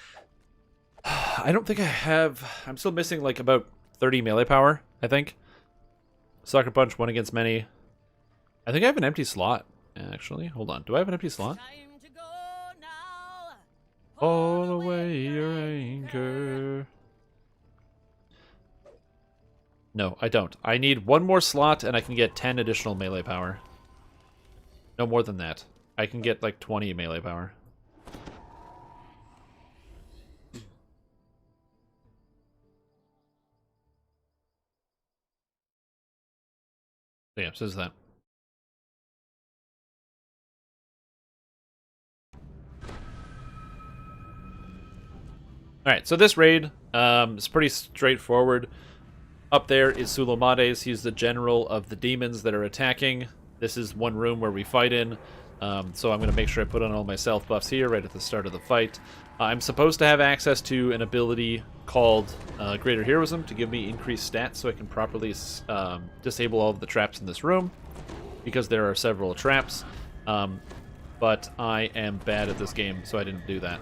[SPEAKER 1] I don't think I have... I'm still missing like about 30 melee power, I think. Sucker Punch, one against many. I think I have an empty slot, actually. Hold on. Do I have an empty slot? All away your anchor. No, I don't. I need one more slot and I can get 10 additional melee power. No more than that. I can get like 20 melee power. So yeah, says that. Alright, so this raid is pretty straightforward. Up there is Sulamates. He's the general of the demons that are attacking. This is one room where we fight in. So I'm going to make sure I put on all my self buffs here right at the start of the fight. I'm supposed to have access to an ability called Greater Heroism to give me increased stats so I can properly disable all of the traps in this room, because there are several traps. But I am bad at this game, so I didn't do that.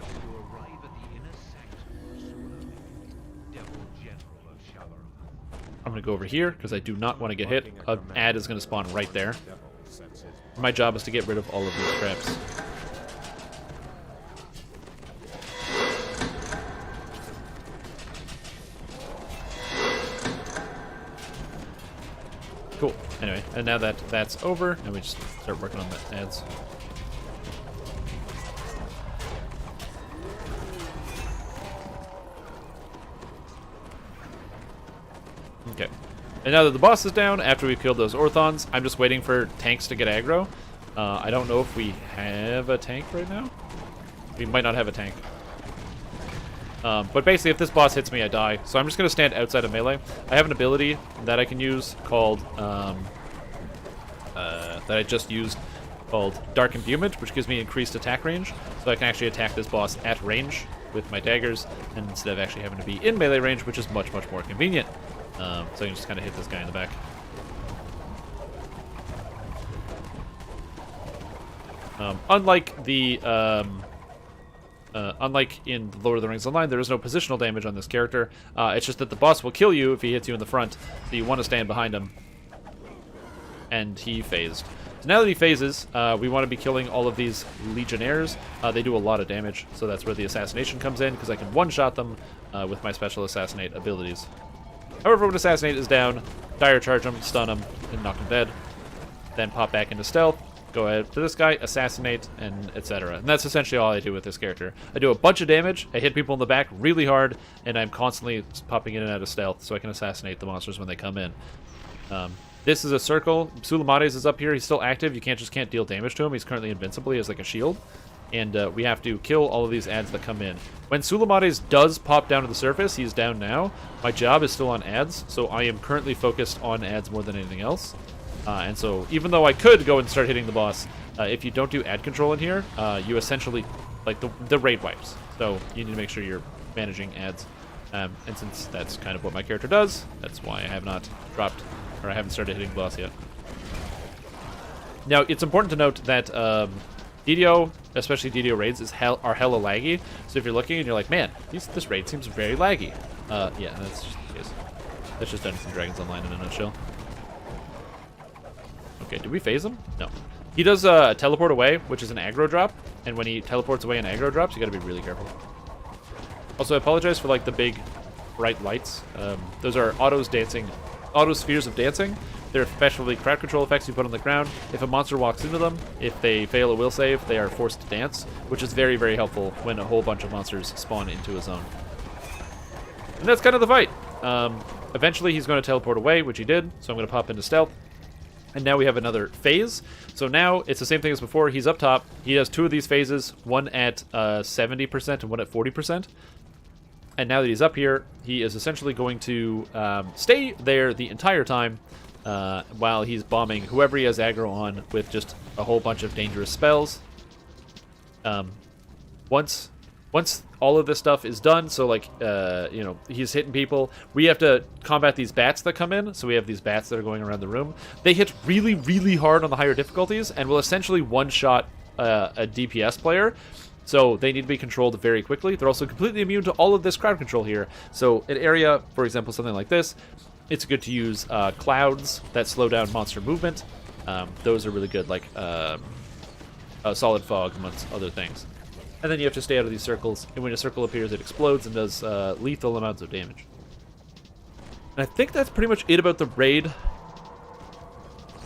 [SPEAKER 1] I'm going to go over here because I do not want to get hit. An ad is going to spawn right there. My job is to get rid of all of these traps. Cool. Anyway, and now that that's over, and we just start working on the ads. Okay. And now that the boss is down, after we've killed those Orthons, I'm just waiting for tanks to get aggro. I don't know if we have a tank right now. We might not have a tank. But basically, if this boss hits me, I die. So I'm just going to stand outside of melee. I have an ability that I can use called... that I just used called Dark Imbuement, which gives me increased attack range. So I can actually attack this boss at range with my daggers, and instead of actually having to be in melee range, which is much, much more convenient. So I can just kind of hit this guy in the back. Unlike in the Lord of the Rings Online, there is no positional damage on this character. It's just that the boss will kill you if he hits you in the front, so you want to stand behind him. And he phased. So now that he phases, we want to be killing all of these Legionnaires. They do a lot of damage, so that's where the assassination comes in, because I can one-shot them with my special assassinate abilities. However, when Assassinate is down, Dire Charge him, stun him, and knock him dead. Then pop back into stealth, go ahead to this guy, assassinate, and etc. And that's essentially all I do with this character. I do a bunch of damage, I hit people in the back really hard, and I'm constantly popping in and out of stealth so I can assassinate the monsters when they come in. This is a circle. Sulamates is up here. He's still active. You can't deal damage to him. He's currently invincible. He has like a shield. And we have to kill all of these ads that come in. When Sulamates does pop down to the surface, he's down now. My job is still on ads, so I am currently focused on ads more than anything else. And so even though I could go and start hitting the boss, if you don't do ad control in here, you essentially like the raid wipes. So you need to make sure you're managing ads. And since that's kind of what my character does, that's why I have not dropped, or I haven't started hitting boss yet. Now, it's important to note that DDO, especially DDO raids, are hella laggy. So if you're looking and you're like, man, this raid seems very laggy. Yeah, that's just the case. That's just Dungeons & Dragons Online in a nutshell. Okay, did we phase him? No. He does teleport away, which is an aggro drop. And when he teleports away and aggro drops, you gotta be really careful. Also, I apologize for like the big bright lights. Those are auto spheres of dancing. They're effectively crowd control effects you put on the ground. If a monster walks into them, if they fail a will save, they are forced to dance, which is very, very helpful when a whole bunch of monsters spawn into a zone. And that's kind of the fight. Eventually, he's going to teleport away, which he did, so I'm going to pop into stealth. And now we have another phase. So now it's the same thing as before. He's up top. He has 2 of these phases, one at 70% and one at 40%. And now that he's up here, he is essentially going to stay there the entire time while he's bombing whoever he has aggro on with just a whole bunch of dangerous spells. Once all of this stuff is done, so like, you know, he's hitting people, we have to combat these bats that come in. So we have these bats that are going around the room. They hit really, really hard on the higher difficulties and will essentially one-shot a DPS player. So they need to be controlled very quickly. They're also completely immune to all of this crowd control here. So an area, for example, something like this, it's good to use clouds that slow down monster movement. Those are really good, like solid fog, amongst other things. And then you have to stay out of these circles. And when a circle appears, it explodes and does lethal amounts of damage. And I think that's pretty much it about the raid.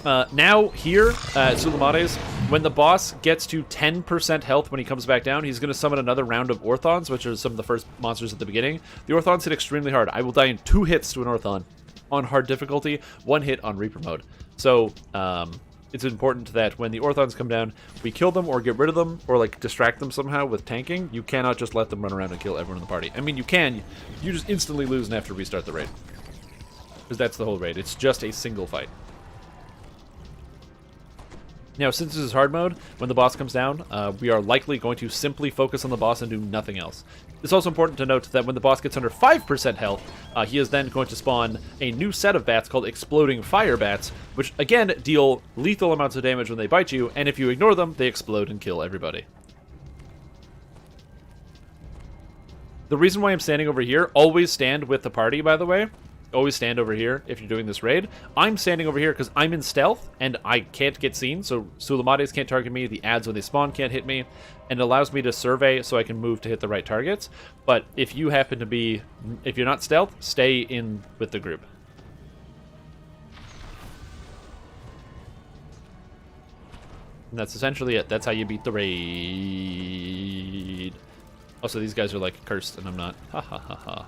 [SPEAKER 1] Now, here at Sulamares, when the boss gets to 10% health when he comes back down, he's going to summon another round of Orthons, which are some of the first monsters at the beginning. The Orthons hit extremely hard. I will die in 2 hits to an Orthon on hard difficulty, 1 hit on Reaper mode. So, it's important that when the Orthons come down, we kill them or get rid of them or, like, distract them somehow with tanking. You cannot just let them run around and kill everyone in the party. I mean, you can. You just instantly lose and have to restart the raid. Because that's the whole raid. It's just a single fight. Now, since this is hard mode, when the boss comes down, we are likely going to simply focus on the boss and do nothing else. It's also important to note that when the boss gets under 5% health, he is then going to spawn a new set of bats called Exploding Fire Bats, which, again, deal lethal amounts of damage when they bite you, and if you ignore them, they explode and kill everybody. The reason why I'm standing over here, always stand with the party, by the way. Always stand over here if you're doing this raid. I'm standing over here because I'm in stealth and I can't get seen, so Sulamares can't target me, the ads when they spawn can't hit me, and it allows me to survey so I can move to hit the right targets. But if you happen to be, if you're not stealth, stay in with the group. And that's essentially it. That's how you beat the raid. Also, these guys are like cursed and I'm not. Ha ha ha ha.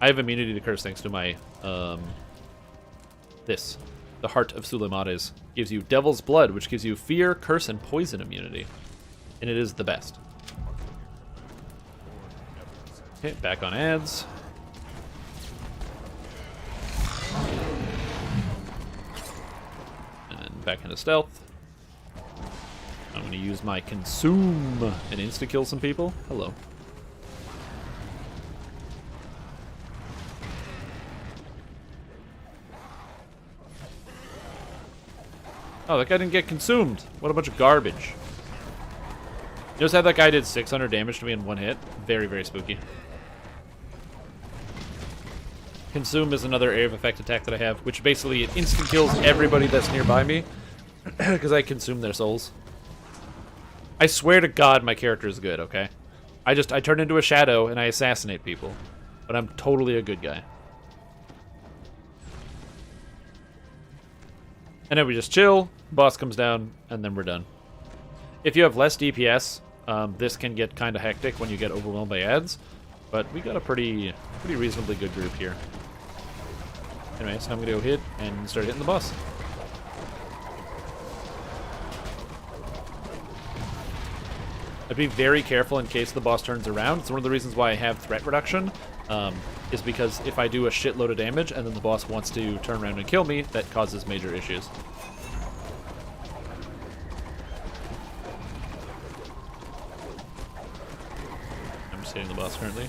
[SPEAKER 1] I have immunity to curse thanks to my, this. The Heart of Sulamares gives you Devil's Blood, which gives you fear, curse, and poison immunity. And it is the best. Okay, back on ads. And then back into stealth. I'm going to use my Consume and insta-kill some people. Hello. Oh, that guy didn't get consumed. What a bunch of garbage. Notice how that guy did 600 damage to me in 1 hit? Very, very spooky. Consume is another area of effect attack that I have, which basically it instant kills everybody that's nearby me because I consume their souls. I swear to God my character is good, okay? I turn into a shadow and I assassinate people. But I'm totally a good guy. And then we just chill, boss comes down, and then we're done. If you have less DPS, this can get kind of hectic when you get overwhelmed by ads, but we got a pretty reasonably good group here. Anyway, so I'm going to go hit and start hitting the boss. I'd be very careful in case the boss turns around. It's one of the reasons why I have threat reduction, is because if I do a shitload of damage and then the boss wants to turn around and kill me, that causes major issues. I'm just hitting the boss currently.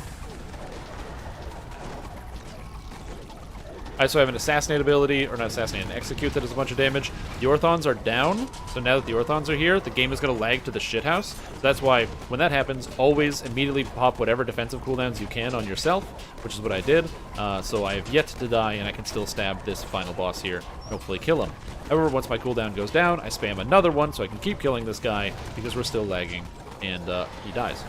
[SPEAKER 1] I also have an assassinate ability, or not assassinate, an execute that does a bunch of damage. The Orthons are down, so now that the Orthons are here, the game is going to lag to the shithouse. So that's why, when that happens, always immediately pop whatever defensive cooldowns you can on yourself, which is what I did. So I have yet to die, and I can still stab this final boss here, and hopefully kill him. However, once my cooldown goes down, I spam another one so I can keep killing this guy, because we're still lagging, and he dies.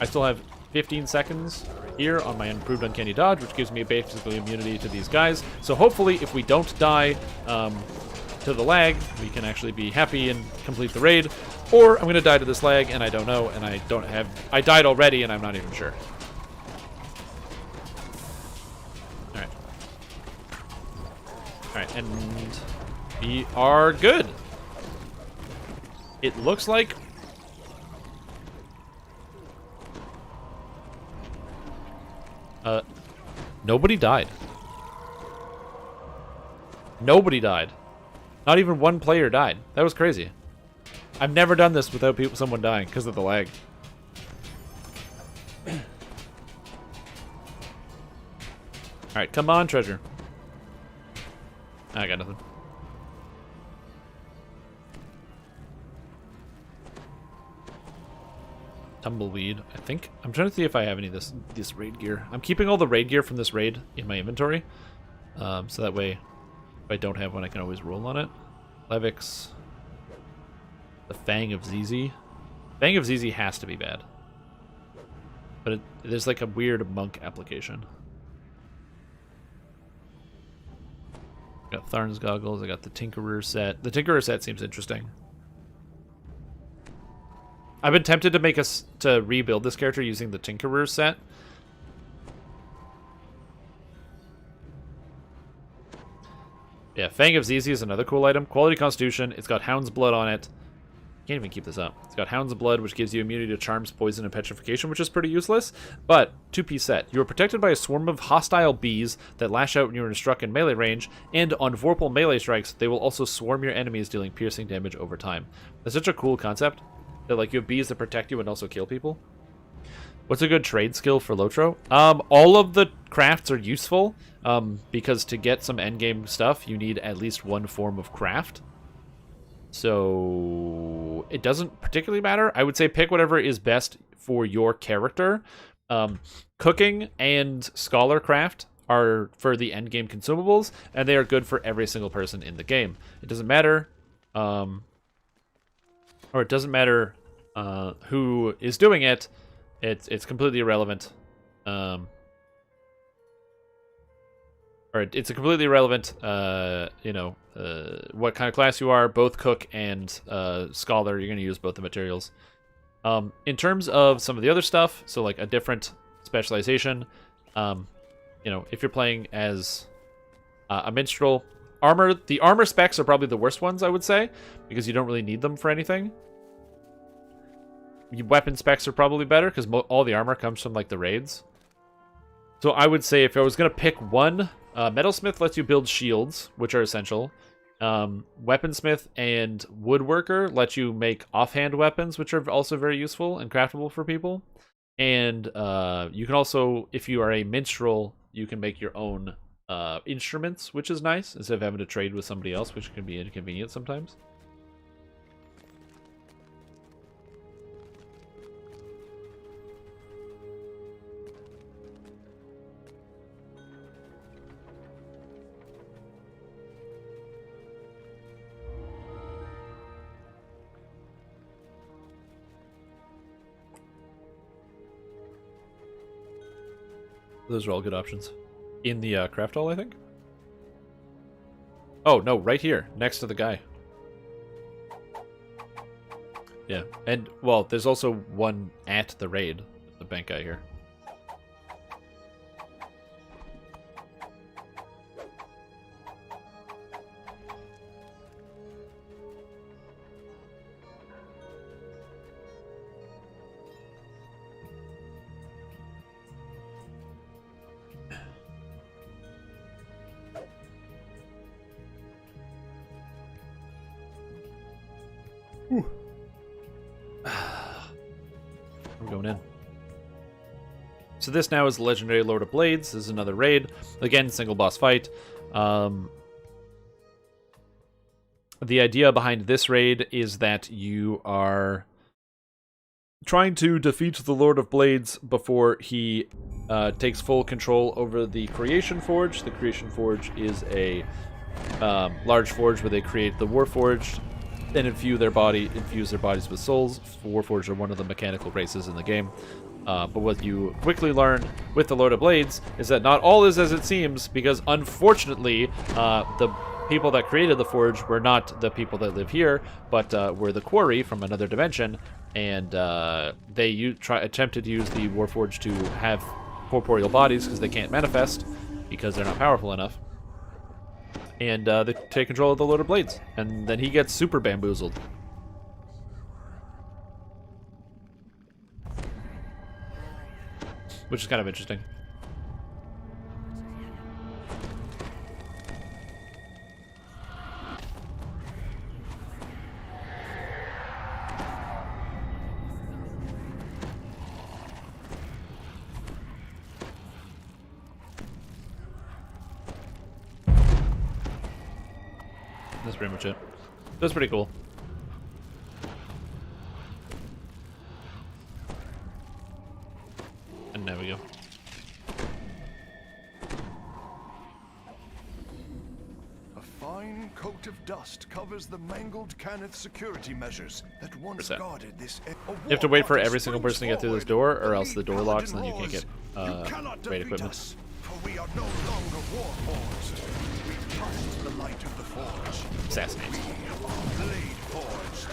[SPEAKER 1] I still have 15 seconds here on my improved uncanny dodge, which gives me basically immunity to these guys. So hopefully, if we don't die to the lag, we can actually be happy and complete the raid. Or I'm going to die to this lag, and I don't know, and I died already, and I'm not even sure. Alright. Alright, and we are good. It looks like... nobody died. Nobody died. Not even one player died. That was crazy. I've never done this without someone dying because of the lag. Alright, come on, treasure. I got nothing. Tumbleweed, I think. I'm trying to see if I have any of this raid gear. I'm keeping all the raid gear from this raid in my inventory. So that way, if I don't have one, I can always roll on it. Levix. The Fang of ZZ. Fang of ZZ has to be bad. But there's like a weird monk application. I got Tharn's goggles, I got the Tinkerer set. The Tinkerer set seems interesting. I've been tempted to rebuild this character using the Tinkerer set. Yeah, Fang of ZZ is another cool item. Quality Constitution. It's got Hound's Blood on it. Can't even keep this up. It's got Hound's Blood, which gives you immunity to Charms, Poison, and Petrification, which is pretty useless. But, 2-piece set. You are protected by a swarm of hostile bees that lash out when you are struck in melee range, and on Vorpal melee strikes, they will also swarm your enemies, dealing piercing damage over time. That's such a cool concept. That, like, you have bees that protect you and also kill people. What's a good trade skill for Lotro? All of the crafts are useful, because to get some endgame stuff, you need at least one form of craft. So it doesn't particularly matter. I would say pick whatever is best for your character. Cooking and scholar craft are for the endgame consumables, and they are good for every single person in the game. It doesn't matter, or it doesn't matter who is doing it. It's completely irrelevant. Or it's a completely irrelevant, what kind of class you are. Both cook and scholar, you're going to use both the materials. In terms of some of the other stuff, so like a different specialization, if you're playing as a minstrel, the armor specs are probably the worst ones, I would say, because you don't really need them for anything. Weapon specs are probably better because all the armor comes from like the raids. So I would say if I was going to pick one, Metalsmith lets you build shields, which are essential. Weaponsmith and Woodworker let you make offhand weapons, which are also very useful and craftable for people. And you can also, if you are a minstrel, you can make your own instruments, which is nice, instead of having to trade with somebody else, which can be inconvenient sometimes. Those are all good options. In the craft hall, I think? Oh, no, right here, next to the guy. Yeah, and, well, there's also one at the raid, the bank guy here. I'm going in. So this now is the Legendary Lord of Blades. This is another raid. Again, single boss fight. The idea behind this raid is that you are trying to defeat the Lord of Blades before he takes full control over the Creation Forge. The Creation Forge is a large forge where they create the Warforged and infuse their bodies with souls. Warforged are one of the mechanical races in the game. But what you quickly learn with the Lord of Blades is that not all is as it seems, because unfortunately, the people that created the forge were not the people that live here, but were the quarry from another dimension, and they attempted to use the Warforged to have corporeal bodies because they can't manifest because they're not powerful enough. And they take control of the Lord of Blades, and then he gets super bamboozled. Which is kind of interesting. That's pretty much it. That's pretty cool. And there we go.
[SPEAKER 3] A fine coat of dust covers the mangled Cannith security measures that once guarded this.
[SPEAKER 1] You have to wait for every single person to get through this door, or else the door locks and then you can't get raid equipment.
[SPEAKER 3] For we are no longer warforged. We trust the light of the forge.
[SPEAKER 1] Assassinate.
[SPEAKER 3] We are blade forged.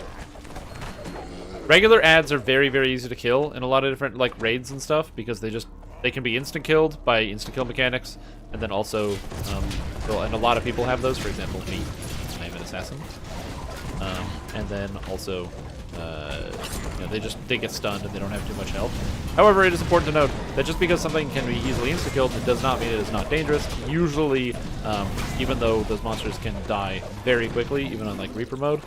[SPEAKER 1] Regular ads are very, very easy to kill in a lot of different like raids and stuff, because they can be instant killed by instant kill mechanics, and then also and a lot of people have those. For example, me, I am an assassin, and then also they get stunned and they don't have too much health. However, it is important to note that just because something can be easily insta killed, it does not mean it is not dangerous. Usually, even though those monsters can die very quickly, even on like Reaper mode,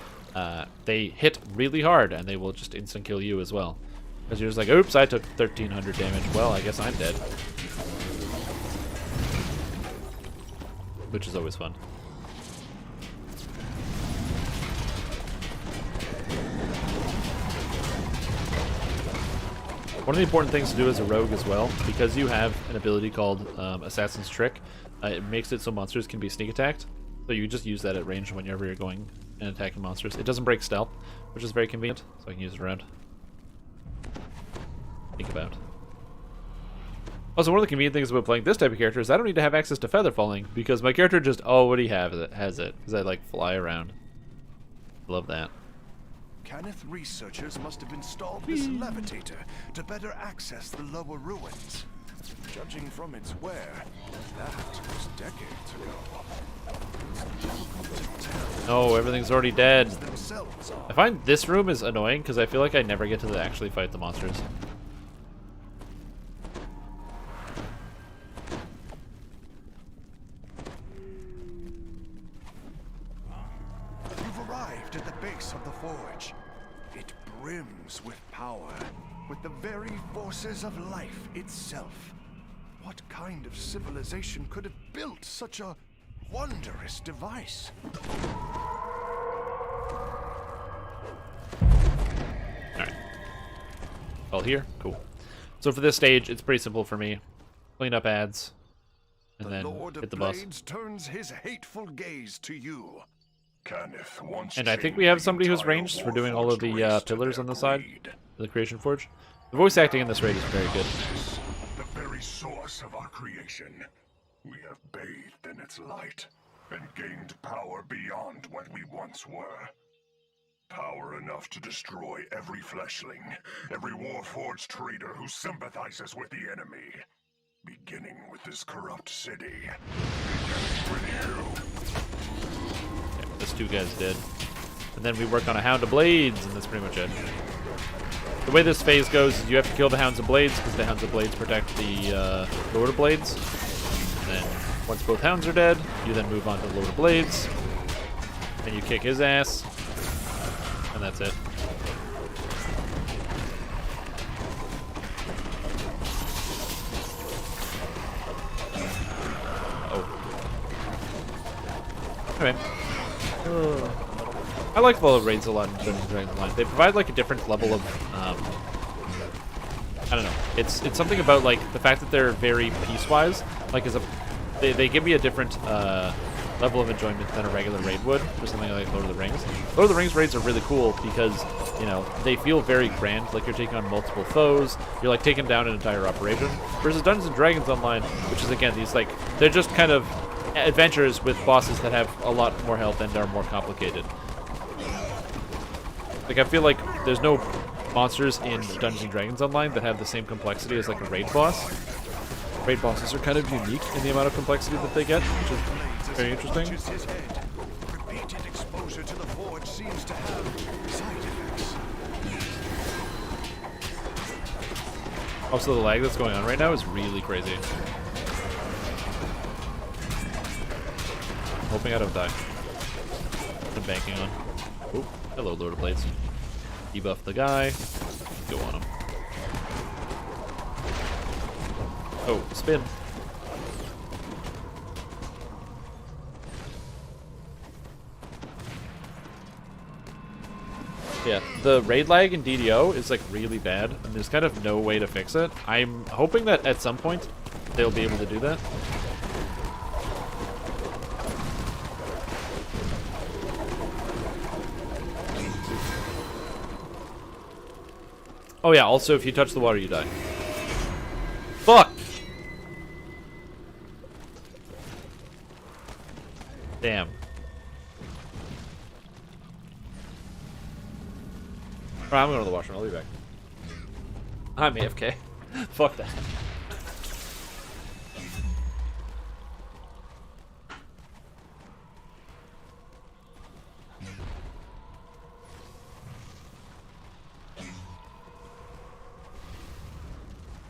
[SPEAKER 1] they hit really hard and they will just instant kill you as well. Because you're just like, oops, I took 1,300 damage. Well, I guess I'm dead. Which is always fun. One of the important things to do as a rogue as well, because you have an ability called Assassin's Trick, it makes it so monsters can be sneak attacked. So you just use that at range whenever you're going and attacking monsters. It doesn't break stealth, which is very convenient, so I can use it around. Think about. Also, one of the convenient things about playing this type of character is I don't need to have access to feather falling, because my character just already has it, because I like fly around. Love that.
[SPEAKER 3] Cannith researchers must have installed this levitator to better access the lower ruins. Judging from its wear, that was decades ago. It's difficult to tell.
[SPEAKER 1] No, everything's already dead.
[SPEAKER 3] Themselves are.
[SPEAKER 1] I find this room is annoying because I feel like I never get to actually fight the monsters.
[SPEAKER 3] You've arrived at the base of the forge. It brims with power, with the very forces of life itself. What kind of civilization could have built such a wondrous device?
[SPEAKER 1] Alright. All here? Cool. So for this stage, it's pretty simple for me. Clean up ads, and then hit the boss.
[SPEAKER 3] Blades turns his hateful gaze to you. Cannith wants
[SPEAKER 1] And I think we have somebody who's ranged for doing all of the pillars on the side of the Creation Forge. The voice acting in this raid is very good.
[SPEAKER 2] The very source of our creation. We have bathed in its light and gained power beyond what we once were. Power enough to destroy every fleshling, every warforged traitor who sympathizes with the enemy. Beginning with this corrupt city. Beginning with you.
[SPEAKER 1] Yeah, this 2 guys did. And then we work on a Hound of Blades, and that's pretty much it. The way this phase goes is you have to kill the Hounds of Blades, because the Hounds of Blades protect the Lord of Blades. And then once both Hounds are dead, you then move on to the Lord of Blades. And you kick his ass. And that's it. Alright. I like the raids a lot in Dungeons & Dragons Online. They provide like a different level of I don't know. It's something about like the fact that they're very piecewise. Like they give me a different level of enjoyment than a regular raid would for something like Lord of the Rings. Lord of the Rings raids are really cool because, you know, they feel very grand, like you're taking on multiple foes, you're like taking down an entire operation. Versus Dungeons & Dragons Online, which is again, these like, they're just kind of adventures with bosses that have a lot more health and are more complicated. Like I feel like there's no monsters in Dungeons & Dragons Online that have the same complexity as like a raid boss. Raid bosses are kind of unique in the amount of complexity that they get, which is very interesting.
[SPEAKER 3] Repeated exposure to the forge seems to have side effects.
[SPEAKER 1] Also, the lag that's going on right now is really crazy. I'm hoping I don't die. I'm banking on. Oop. Hello, Lord of Blades. Debuff the guy. Go on him. Oh, spin. Yeah, the raid lag in DDO is like really bad, and there's kind of no way to fix it. I'm hoping that at some point they'll be able to do that. Oh yeah, also if you touch the water you die. Fuck! Damn. Alright, I'm going to the washroom. I'll be back. I'm AFK. Fuck that.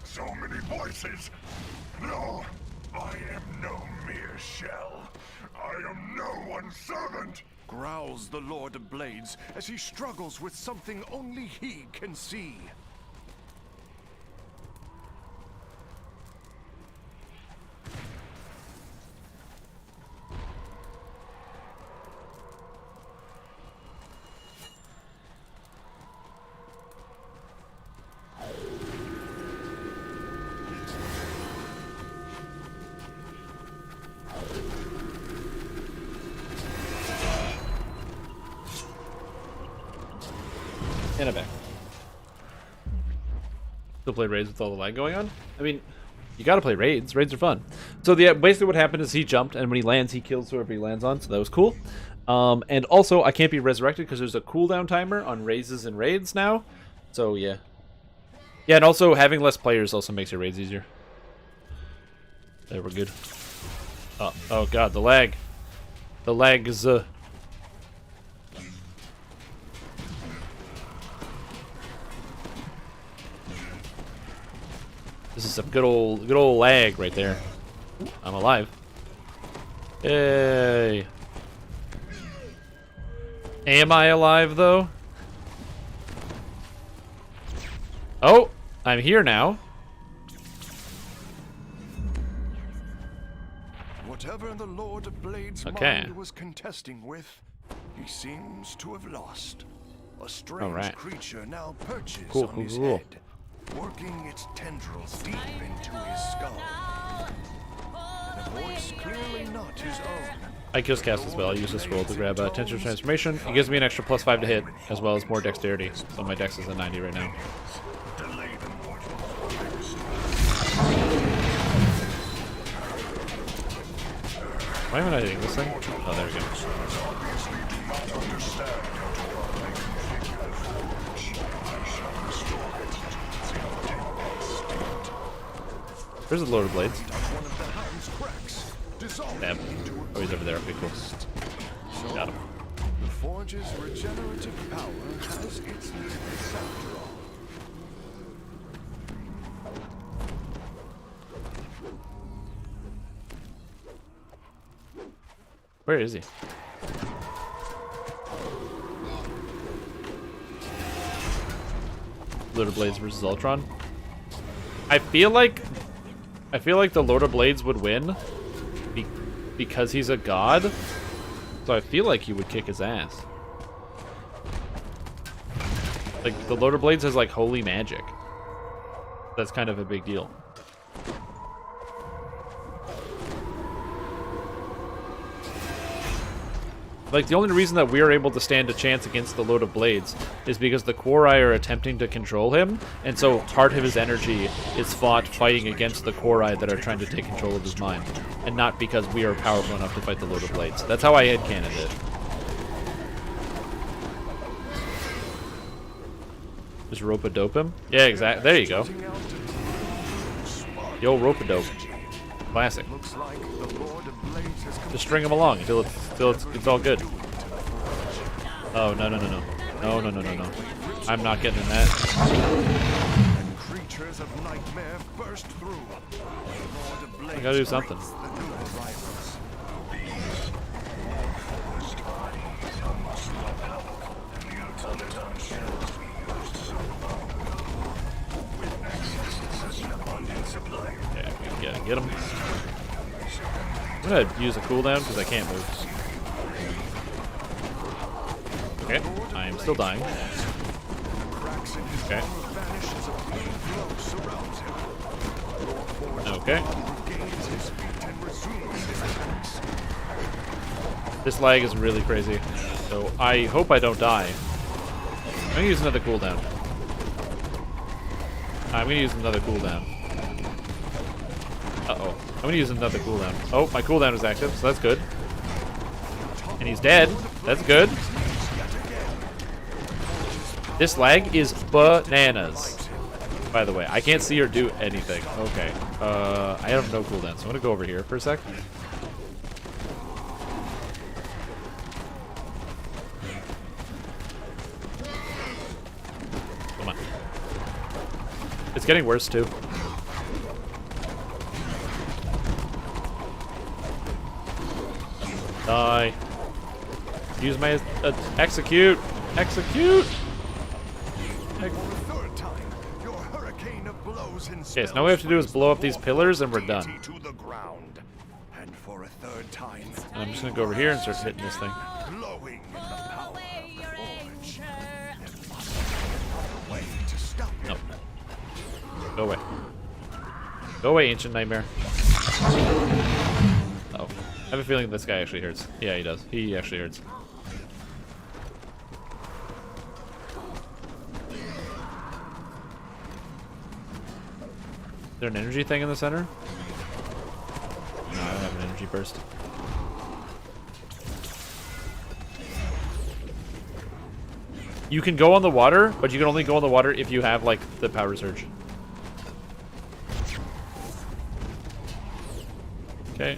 [SPEAKER 2] So many voices. No, I am no mere shell. I am no one's servant.
[SPEAKER 3] Growls the Lord of Blades as he struggles with something only he can see.
[SPEAKER 1] And I'm back. Still play raids with all the lag going on? I mean, you gotta play raids. Raids are fun. So basically what happened is he jumped, and when he lands, he kills whoever he lands on, so that was cool. And also, I can't be resurrected because there's a cooldown timer on raises and raids now. So, yeah. Yeah, and also having less players also makes your raids easier. There, we're good. Oh god, the lag. The lag is, This is some good old lag right there. I'm alive. Yay. Am I alive though? Oh, I'm here now.
[SPEAKER 3] Whatever the Lord of Blades' mind was contesting with, he seems to have lost. A strange creature now perches on his head, working its tendrils deep into his skull. A voice clearly not his own.
[SPEAKER 1] I just cast a spell. I use the scroll to grab a Tensor Transformation. It gives me an extra +5 to hit, as well as more dexterity. So my dex is at 90 right now. Why am I not hitting this thing? Oh, there we go. Where's the Lord of Blades? Damn. Oh, he's over there. Okay, cool. Got him.
[SPEAKER 3] The forge's regenerative power has its limits after all.
[SPEAKER 1] Where is he? Lord of Blades versus Ultron. I feel like the Lord of Blades would win because he's a god. So I feel like he would kick his ass. Like, the Loader Blades has, like, holy magic. That's kind of a big deal. Like, the only reason that we're able to stand a chance against the Load of Blades is because the Quori are attempting to control him, and so part of his energy is fought fighting against the Quori that are trying to take control of his mind, and not because we are powerful enough to fight the Load of Blades. That's how I headcanon it. Just rope-a-dope him? Yeah, exactly. There you go. Yo, rope-a-dope. Classic. Just string him along until it's all good. Oh, no, no, no, no. No, no, no, no, no. I'm not getting in that. I gotta do something. Yeah, get him. I'm gonna use a cooldown because I can't move. Okay, I am still dying. Okay. Okay. This lag is really crazy, so I hope I don't die. I'm gonna use another cooldown. I'm gonna use another cooldown. Uh-oh. I'm gonna use another cooldown. Oh, my cooldown is active, so that's good. And he's dead. That's good. This lag is bananas. By the way, I can't see or do anything. Okay. I have no cooldown, so I'm gonna go over here for a sec. Come on. It's getting worse, too. Die. Use my execute. Execute. Okay, so now all we have to do is blow up these pillars and we're done. And I'm just gonna go over here and start hitting this thing. No. Go away. Go away, Ancient Nightmare. Oh. I have a feeling this guy actually hurts. Yeah, he does. He actually hurts. Is there an energy thing in the center? No, I don't have an energy burst. You can go on the water, but you can only go on the water if you have, like, the power surge. Okay.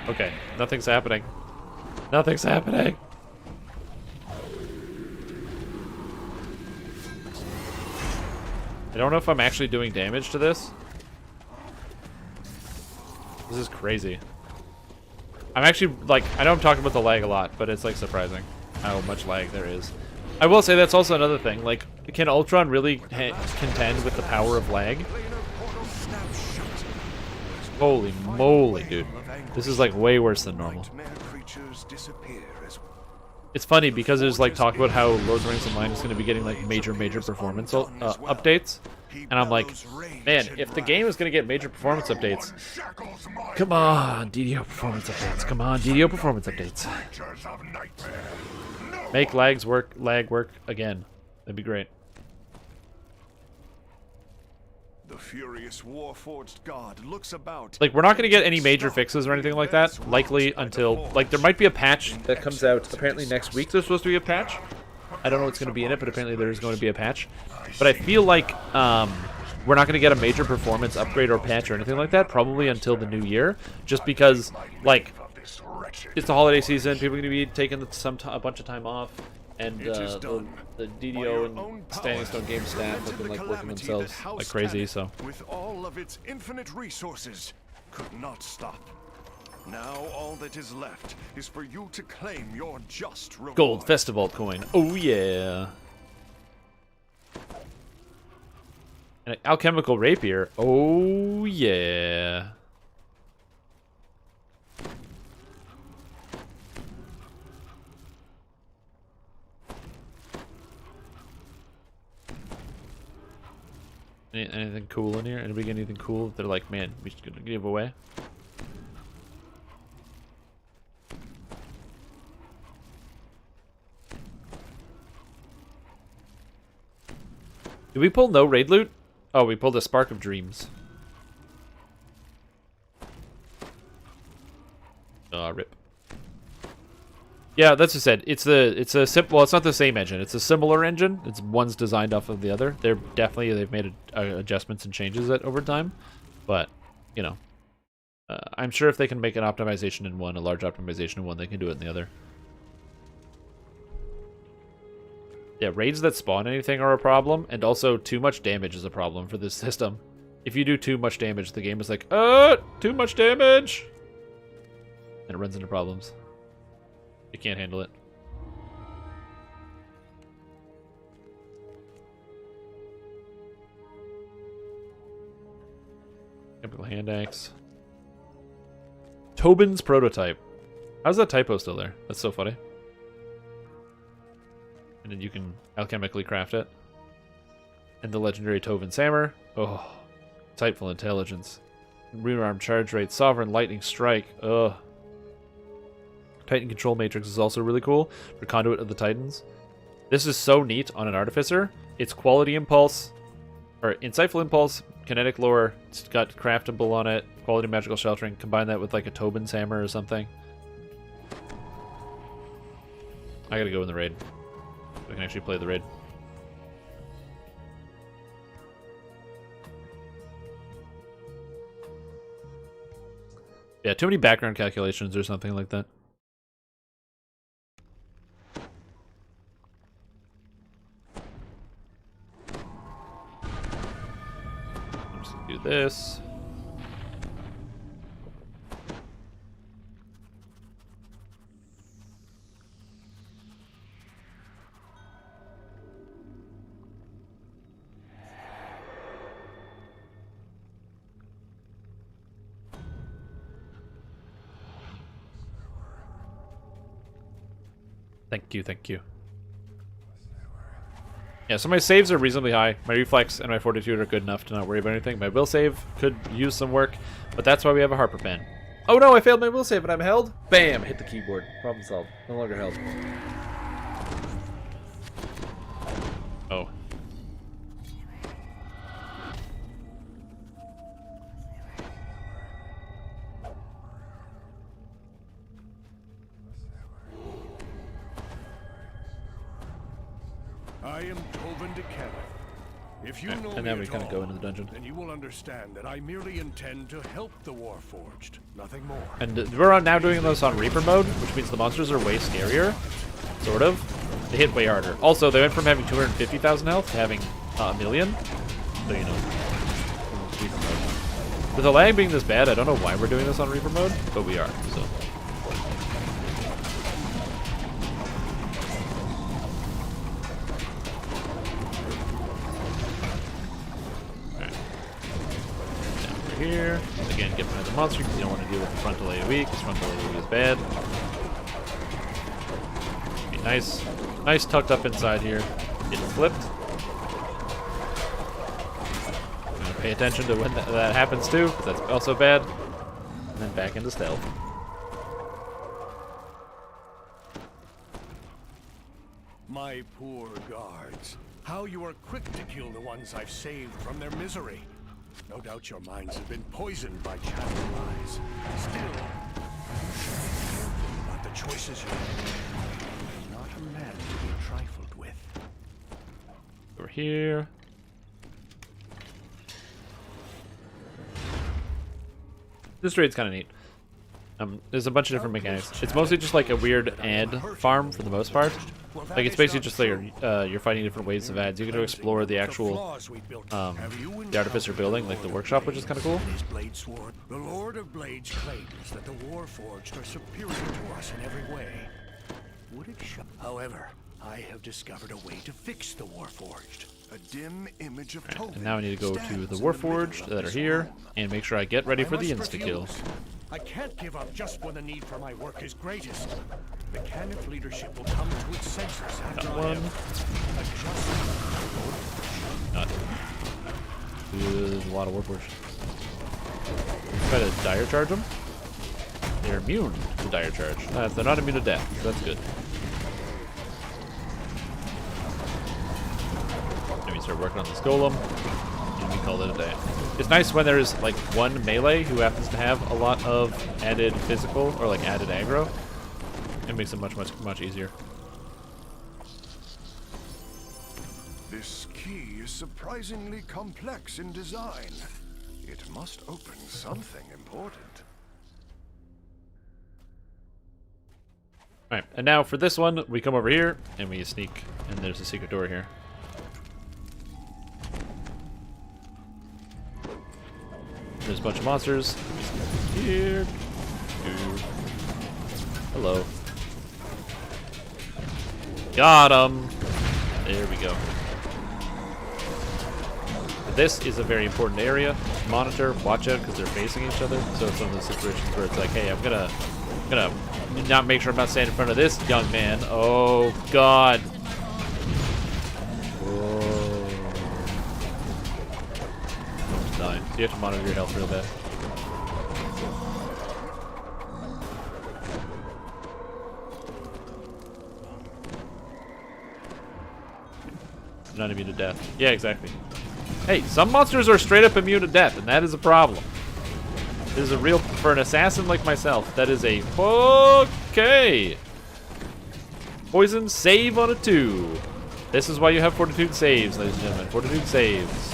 [SPEAKER 1] Okay, nothing's happening. Nothing's happening! I don't know if I'm actually doing damage to this. This is crazy. I'm actually, like, I know I'm talking about the lag a lot, but it's, like, surprising how much lag there is. I will say that's also another thing. Like, can Ultron really contend with the power of lag? Holy moly, dude. This is, like, way worse than normal. It's funny because there's, like, talk about how Lord of the Rings Online is going to be getting, like, major performance updates. And I'm like, man, if the game is going to get major performance updates, come on, DDO performance updates. Come on, DDO performance updates. Make lag work again. That'd be great.
[SPEAKER 3] The furious warforged god looks about.
[SPEAKER 1] Like, we're not going to get any major fixes or anything like that, likely until, like, there might be a patch that comes out apparently next week. There's supposed to be a patch. I don't know what's going to be in it, but apparently there is going to be a patch. But I feel like we're not going to get a major performance upgrade or patch or anything like that probably until the new year, just because, like, it's the holiday season. People are going to be taking a bunch of time off, and the DDO and Standing Stone Game staff have been, like, working themselves like crazy. So
[SPEAKER 3] with all of its infinite resources, could not stop. Now all that is left is for you to claim your just reward.
[SPEAKER 1] Gold Festival coin. Oh yeah. And an alchemical rapier. Oh, yeah. Anything cool in here? Anybody get anything cool? They're like, man, we should give away. Did we pull no raid loot? Oh, we pulled a Spark of Dreams. Rip. Yeah, that's what I said. It's a simple. Well, it's not the same engine. It's a similar engine. It's one's designed off of the other. They've made adjustments and changes it over time, but you know, I'm sure if they can make an optimization in one, a large optimization in one, they can do it in the other. Yeah, raids that spawn anything are a problem, and also too much damage is a problem for this system. If you do too much damage, the game is like, too much damage, and it runs into problems. You can't handle it. Chemical hand axe. Tobin's prototype. How's that typo still there? That's so funny. And then you can alchemically craft it. And the legendary Tobin's hammer. Oh, Titeful Intelligence. Rearm charge rate. Sovereign Lightning Strike. Ugh. Titan Control Matrix is also really cool for Conduit of the Titans. This is so neat on an Artificer. It's Quality Impulse, or Insightful Impulse, Kinetic Lore. It's got Craftable on it, Quality Magical Sheltering. Combine that with like a Tobin's Hammer or something. I gotta go in the raid. I can actually play the raid. Yeah, too many background calculations or something like that. Do this. Thank you, thank you. Yeah, so my saves are reasonably high. My reflex and my fortitude are good enough to not worry about anything. My will save could use some work, but that's why we have a Harper pen. Oh no, I failed my will save and I'm held? Bam! Hit the keyboard. Problem solved. No longer held. Oh.
[SPEAKER 3] I am Tobin de Kenneth. If you know
[SPEAKER 1] and
[SPEAKER 3] me
[SPEAKER 1] then we
[SPEAKER 3] at
[SPEAKER 1] kind of go
[SPEAKER 3] all,
[SPEAKER 1] into the dungeon.
[SPEAKER 3] then you will understand that I merely intend to help the Warforged, nothing more.
[SPEAKER 1] And we're now doing this on Reaper mode, which means the monsters are way scarier. Sort of. They hit way harder. Also, they went from having 250,000 health to having a million. So, you know. Reaper mode. With the lag being this bad, I don't know why we're doing this on Reaper mode, but we are, so. Here. Again, get another monster because you don't want to deal with the frontal AoE because frontal AoE is bad. Be nice tucked up inside here. Get flipped. I'm gonna pay attention to when that happens too, because that's also bad. And then back into stealth.
[SPEAKER 3] My poor guards, how you are quick to kill the ones I've saved from their misery. No doubt your minds have been poisoned by chatter lies. Still, you should be careful about the choices you make. Not a man to be trifled with.
[SPEAKER 1] Over here. This raid's kind of neat. There's a bunch of different mechanics. It's mostly just like a weird ad farm for the most part. Like it's basically just like you're fighting different waves of ads. You get to explore the actual the Artificer building, like the workshop, which is kind of cool.
[SPEAKER 3] The Lord of Blades claims that the Warforged are superior to us in every way. Would it show? However, I have discovered a way to fix the Warforged. A dim image of
[SPEAKER 1] And now I need to go to the Warforged that are here and make sure I get ready for the insta-kill.
[SPEAKER 2] I can't give up just when the need for my work is greatest. Mechanic leadership will come to its senses after
[SPEAKER 1] Got
[SPEAKER 2] I
[SPEAKER 1] one.
[SPEAKER 2] have
[SPEAKER 1] There's a lot of Warforged. Try to dire charge them. They're immune to dire charge. They're not immune to death, so that's good. Then we start working on this golem, and we call it a day. It's nice when there's like one melee who happens to have a lot of added physical or like added aggro. It makes it much easier.
[SPEAKER 3] This key is surprisingly complex in design. It must open something important.
[SPEAKER 1] Alright, and now for this one, we come over here and we sneak, and there's a secret door here. There's a bunch of monsters. Here. Hello. Got him. There we go. This is a very important area. Monitor, watch out, because they're facing each other. So it's one of those situations where it's like, hey, I'm gonna not make sure I'm not standing in front of this young man. Oh God. Whoa. Almost dying. So you have to monitor your health real bad. Not immune to death. Yeah, exactly. Hey, some monsters are straight up immune to death, and that is a problem. This is a real, for an assassin like myself, that is a, okay. Poison save on a 2. This is why you have fortitude saves, ladies and gentlemen. Fortitude saves.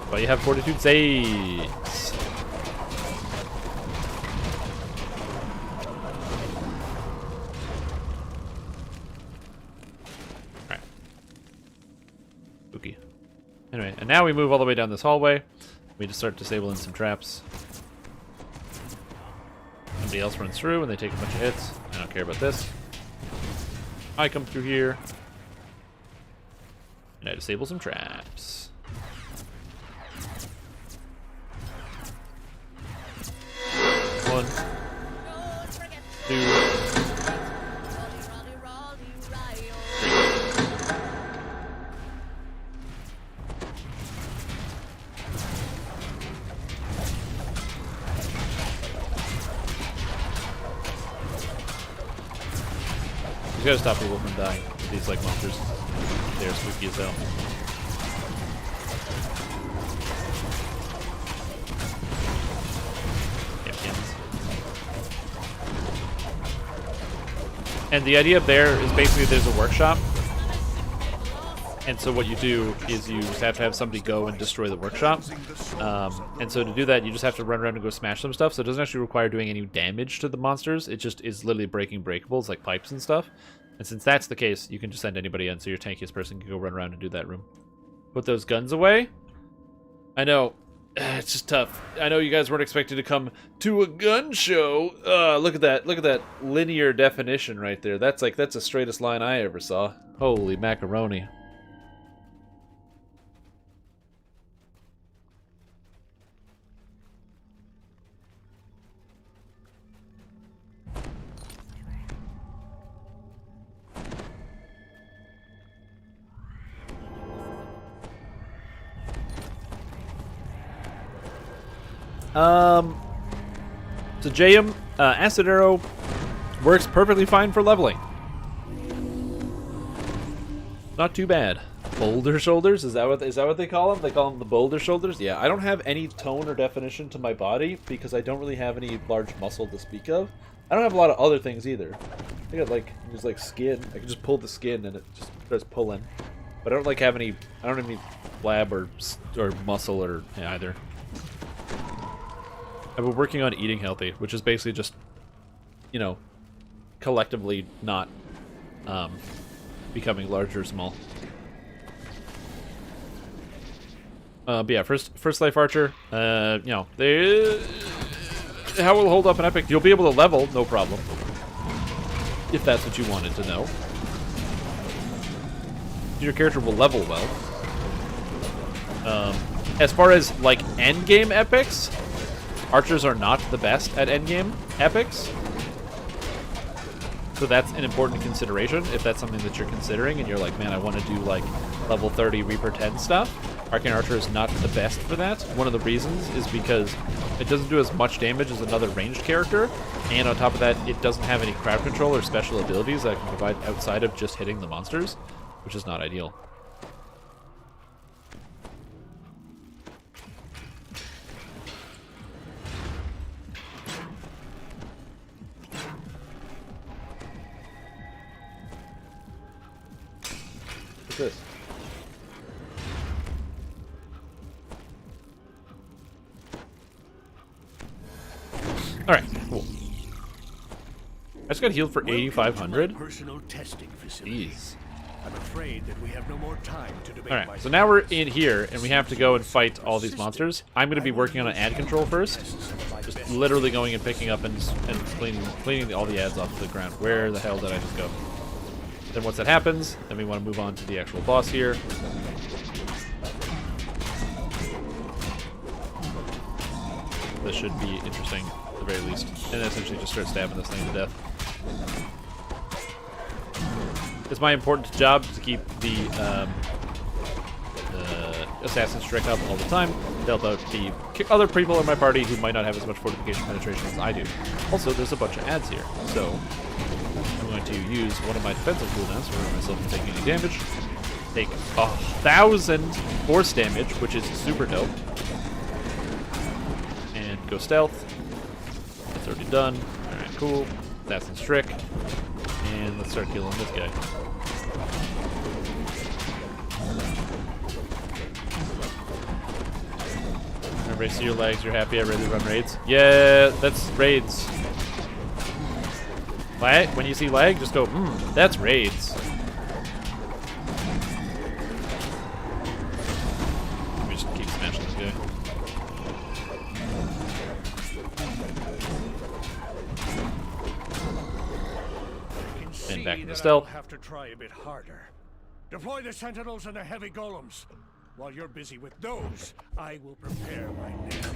[SPEAKER 1] Why you have fortitude saves. Anyway, and now we move all the way down this hallway. We just start disabling some traps. Somebody else runs through and they take a bunch of hits. I don't care about this. I come through here. And I disable some traps. One. Two. You gotta stop people from dying. These like monsters. They're spooky as hell. And the idea there is basically there's a workshop. And so what you do is you just have to have somebody go and destroy the workshop. And so to do that, you just have to run around and go smash some stuff. So it doesn't actually require doing any damage to the monsters. It just is literally breaking breakables like pipes and stuff. And since that's the case, you can just send anybody in. So your tankiest person can go run around and do that room. Put those guns away. I know. It's just tough. I know you guys weren't expected to come to a gun show. Look at that. Look at that linear definition right there. That's the straightest line I ever saw. Holy macaroni. So JM, Acid Arrow works perfectly fine for leveling. Not too bad. Boulder shoulders? Is that what they call them? They call them the boulder shoulders? Yeah, I don't have any tone or definition to my body because I don't really have any large muscle to speak of. I don't have a lot of other things either. I got just like skin. I can just pull the skin and it just starts pulling. But I don't have any flab or muscle or either. I've been working on eating healthy, which is basically just, collectively not becoming larger or small. But yeah, first life archer, they how it will hold up in Epic. You'll be able to level, no problem. If that's what you wanted to know. Your character will level well. As far as, like, endgame epics, archers are not the best at endgame epics. So that's an important consideration if that's something that you're considering and you're like, man, I want to do, like, level 30 Reaper 10 stuff. Arcane Archer is not the best for that. One of the reasons is because it doesn't do as much damage as another ranged character, and on top of that, it doesn't have any crowd control or special abilities that I can provide outside of just hitting the monsters, which is not ideal. What's this? Alright, cool. I just got healed for 8,500.
[SPEAKER 2] Personal testing facility.
[SPEAKER 1] Jeez.
[SPEAKER 2] I'm afraid that we have no more time to debate.
[SPEAKER 1] Alright, so now we're in here, and we have to go and fight all these monsters. I'm going to be working on an ad control first. Just literally going and picking up and cleaning all the ads off the ground. Where the hell did I just go? Then once that happens, then we want to move on to the actual boss here. This should be interesting, at the very least. And essentially just start stabbing this thing to death. It's my important job to keep the assassin strict up all the time, to help out the other people in my party who might not have as much fortification penetration as I do. Also, there's a bunch of ads here, so I'm going to use one of my defensive cooldowns to prevent myself from taking any damage. Take 1,000 force damage, which is super dope. And go stealth. That's already done. Alright, cool. Assassin Strick. And let's start killing this guy. Everybody see your legs, you're happy I really run raids? Yeah, that's raids. Lag? When you see lag, just go, that's raids. Let me just keep smashing this guy. And back into stealth.
[SPEAKER 2] Have to try a bit harder. Deploy the sentinels and the heavy golems. While you're busy with those, I will prepare my next.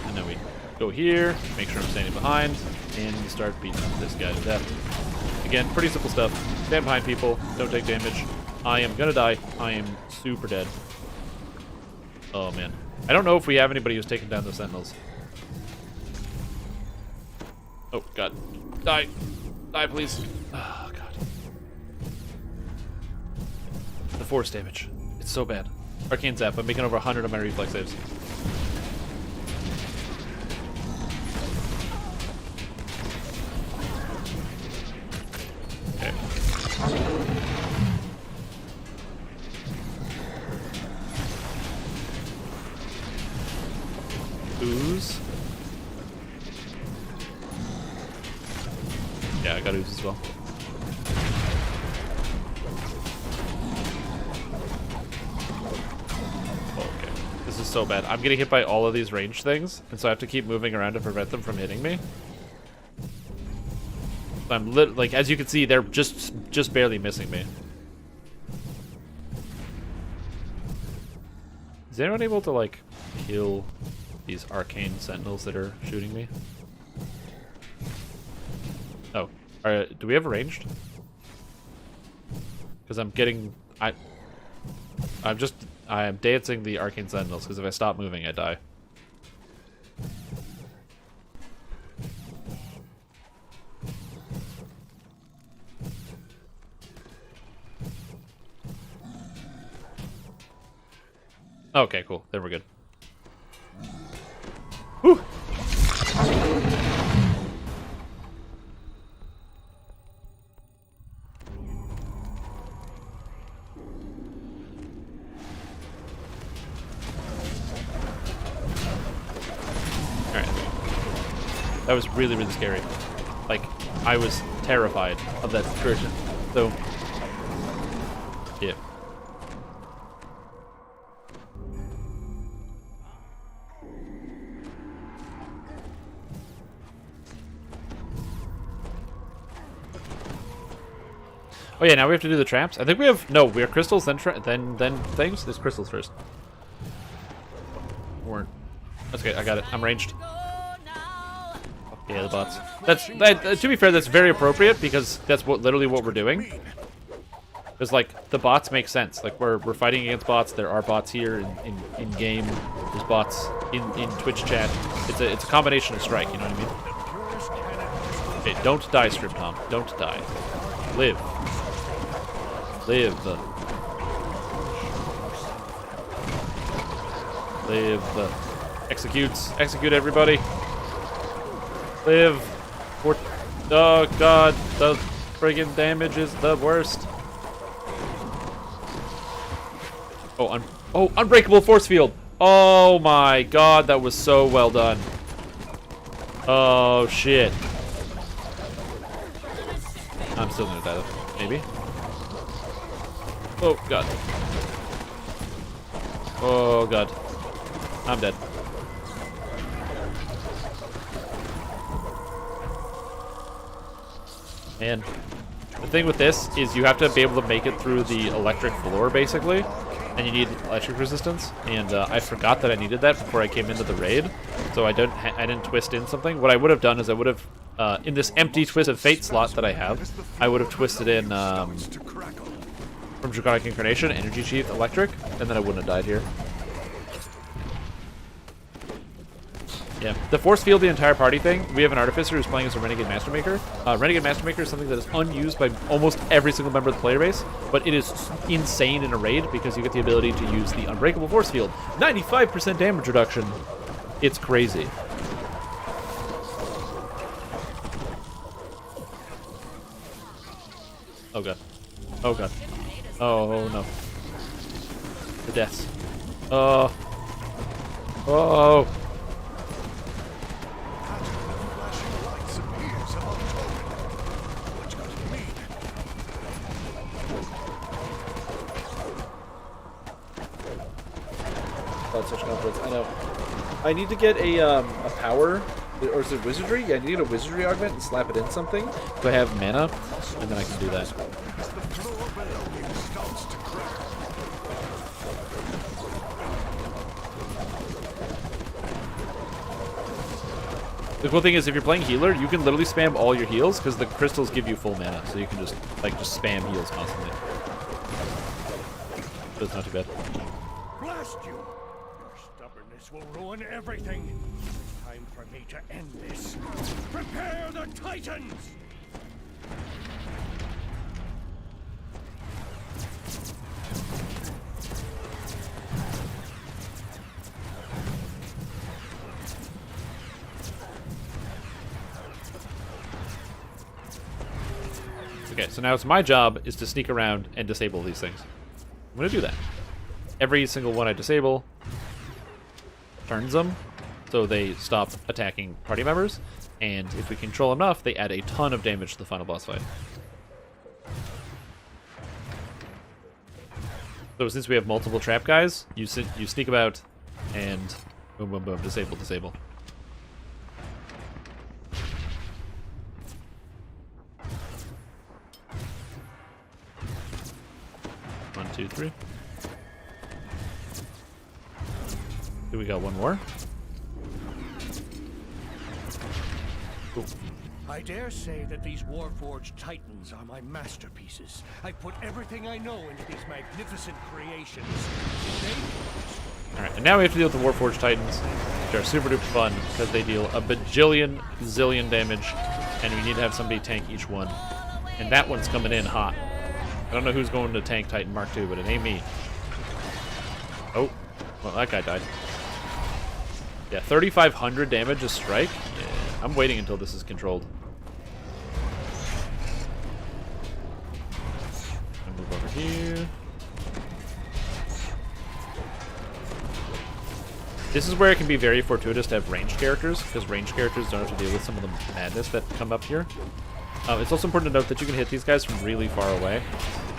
[SPEAKER 1] And then we go here, make sure I'm standing behind, and start beating up this guy to death. Again, pretty simple stuff. Stand behind people, don't take damage. I am gonna die. I am super dead. Oh man. I don't know if we have anybody who's taken down the sentinels. Oh god. Die. Die, please. Oh god. The force damage. It's so bad. Arcane Zap. I'm making over 100 on my reflex saves. Okay. Ooze. Yeah, I got ooze as well. Okay. This is so bad. I'm getting hit by all of these ranged things, and so I have to keep moving around to prevent them from hitting me. I'm like, as you can see, they're just barely missing me. Is anyone able to, like, kill these arcane sentinels that are shooting me? Oh, do we have ranged? Because I'm getting, I am dancing the arcane sentinels, because if I stop moving, I die. Okay, cool. Then we're good. Whew. Alright. That was really, really scary. Like, I was terrified of that situation. So, yeah. Oh yeah, now we have to do the traps. I think we have no. We are crystals, then things. There's crystals first. Weren't. That's okay. I got it. I'm ranged. Yeah, the bots. To be fair, that's very appropriate because that's literally what we're doing. Because like the bots make sense. Like we're fighting against bots. There are bots here in game. There's bots in Twitch chat. It's a combination of strike. You know what I mean? Okay, don't die, Strip Tom. Don't die. Live. Live. Live. Execute everybody. Live. Oh god, the friggin' damage is the worst. Oh, unbreakable force field. Oh my god, that was so well done. Oh shit. I'm still gonna die though. Maybe. Oh god. Oh god. I'm dead. And the thing with this is you have to be able to make it through the electric floor, basically. And you need electric resistance. And I forgot that I needed that before I came into the raid. So I didn't twist in something. What I would have done is I would have, in this empty Twist of Fate slot that I have, I would have twisted in, from Draconic Incarnation, Energy Sheath, Electric, and then I wouldn't have died here. Yeah, the force field, the entire party thing. We have an artificer who's playing as a Renegade Mastermaker. Renegade Mastermaker is something that is unused by almost every single member of the player base, but it is insane in a raid because you get the ability to use the unbreakable force field. 95% damage reduction. It's crazy. Oh god. Oh god. Oh no. The deaths. Oh. Oh. Such confidence. I know. I need to get a power, or is it wizardry? Yeah, I need to get a wizardry augment and slap it in something. So I have mana, and then I can do that. The cool thing is, if you're playing healer, you can literally spam all your heals because the crystals give you full mana, so you can just spam heals constantly. So it's not too bad.
[SPEAKER 2] Blast you! Stubbornness will ruin everything. Time for me to end this. Prepare the Titans!
[SPEAKER 1] Okay, so now it's my job is to sneak around and disable these things. I'm gonna do that. Every single one I disable turns them, so they stop attacking party members, and if we control enough, they add a ton of damage to the final boss fight. So since we have multiple trap guys, you sneak about, and boom, boom, boom, disable, disable. One, two, three. Do we got one more? Cool.
[SPEAKER 2] I dare say that these Warforged Titans are my masterpieces. I put everything I know into these magnificent creations.
[SPEAKER 1] Alright, and now we have to deal with the Warforged Titans, which are super duper fun because they deal a bajillion zillion damage, and we need to have somebody tank each one. And that one's coming in hot. I don't know who's going to tank Titan Mark II, but it ain't me. Oh, well, that guy died. Yeah, 3,500 damage a strike? Yeah, I'm waiting until this is controlled. I'll move over here. This is where it can be very fortuitous to have ranged characters, because ranged characters don't have to deal with some of the madness that come up here. It's also important to note that you can hit these guys from really far away.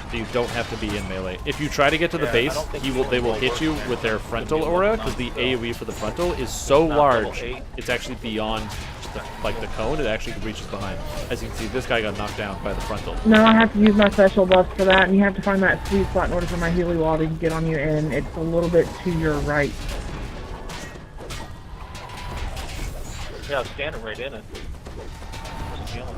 [SPEAKER 1] So you don't have to be in melee. If you try to get to the base, they will hit you with their frontal aura, because the AoE for the frontal is so large, it's actually beyond the cone, it actually reaches behind. As you can see, this guy got knocked down by the frontal.
[SPEAKER 7] No, I have to use my special buff for that, and you have to find that sweet spot in order for my Healy wall to get on you, and it's a little bit to your right.
[SPEAKER 8] Yeah, I'm standing right in it. Just healing.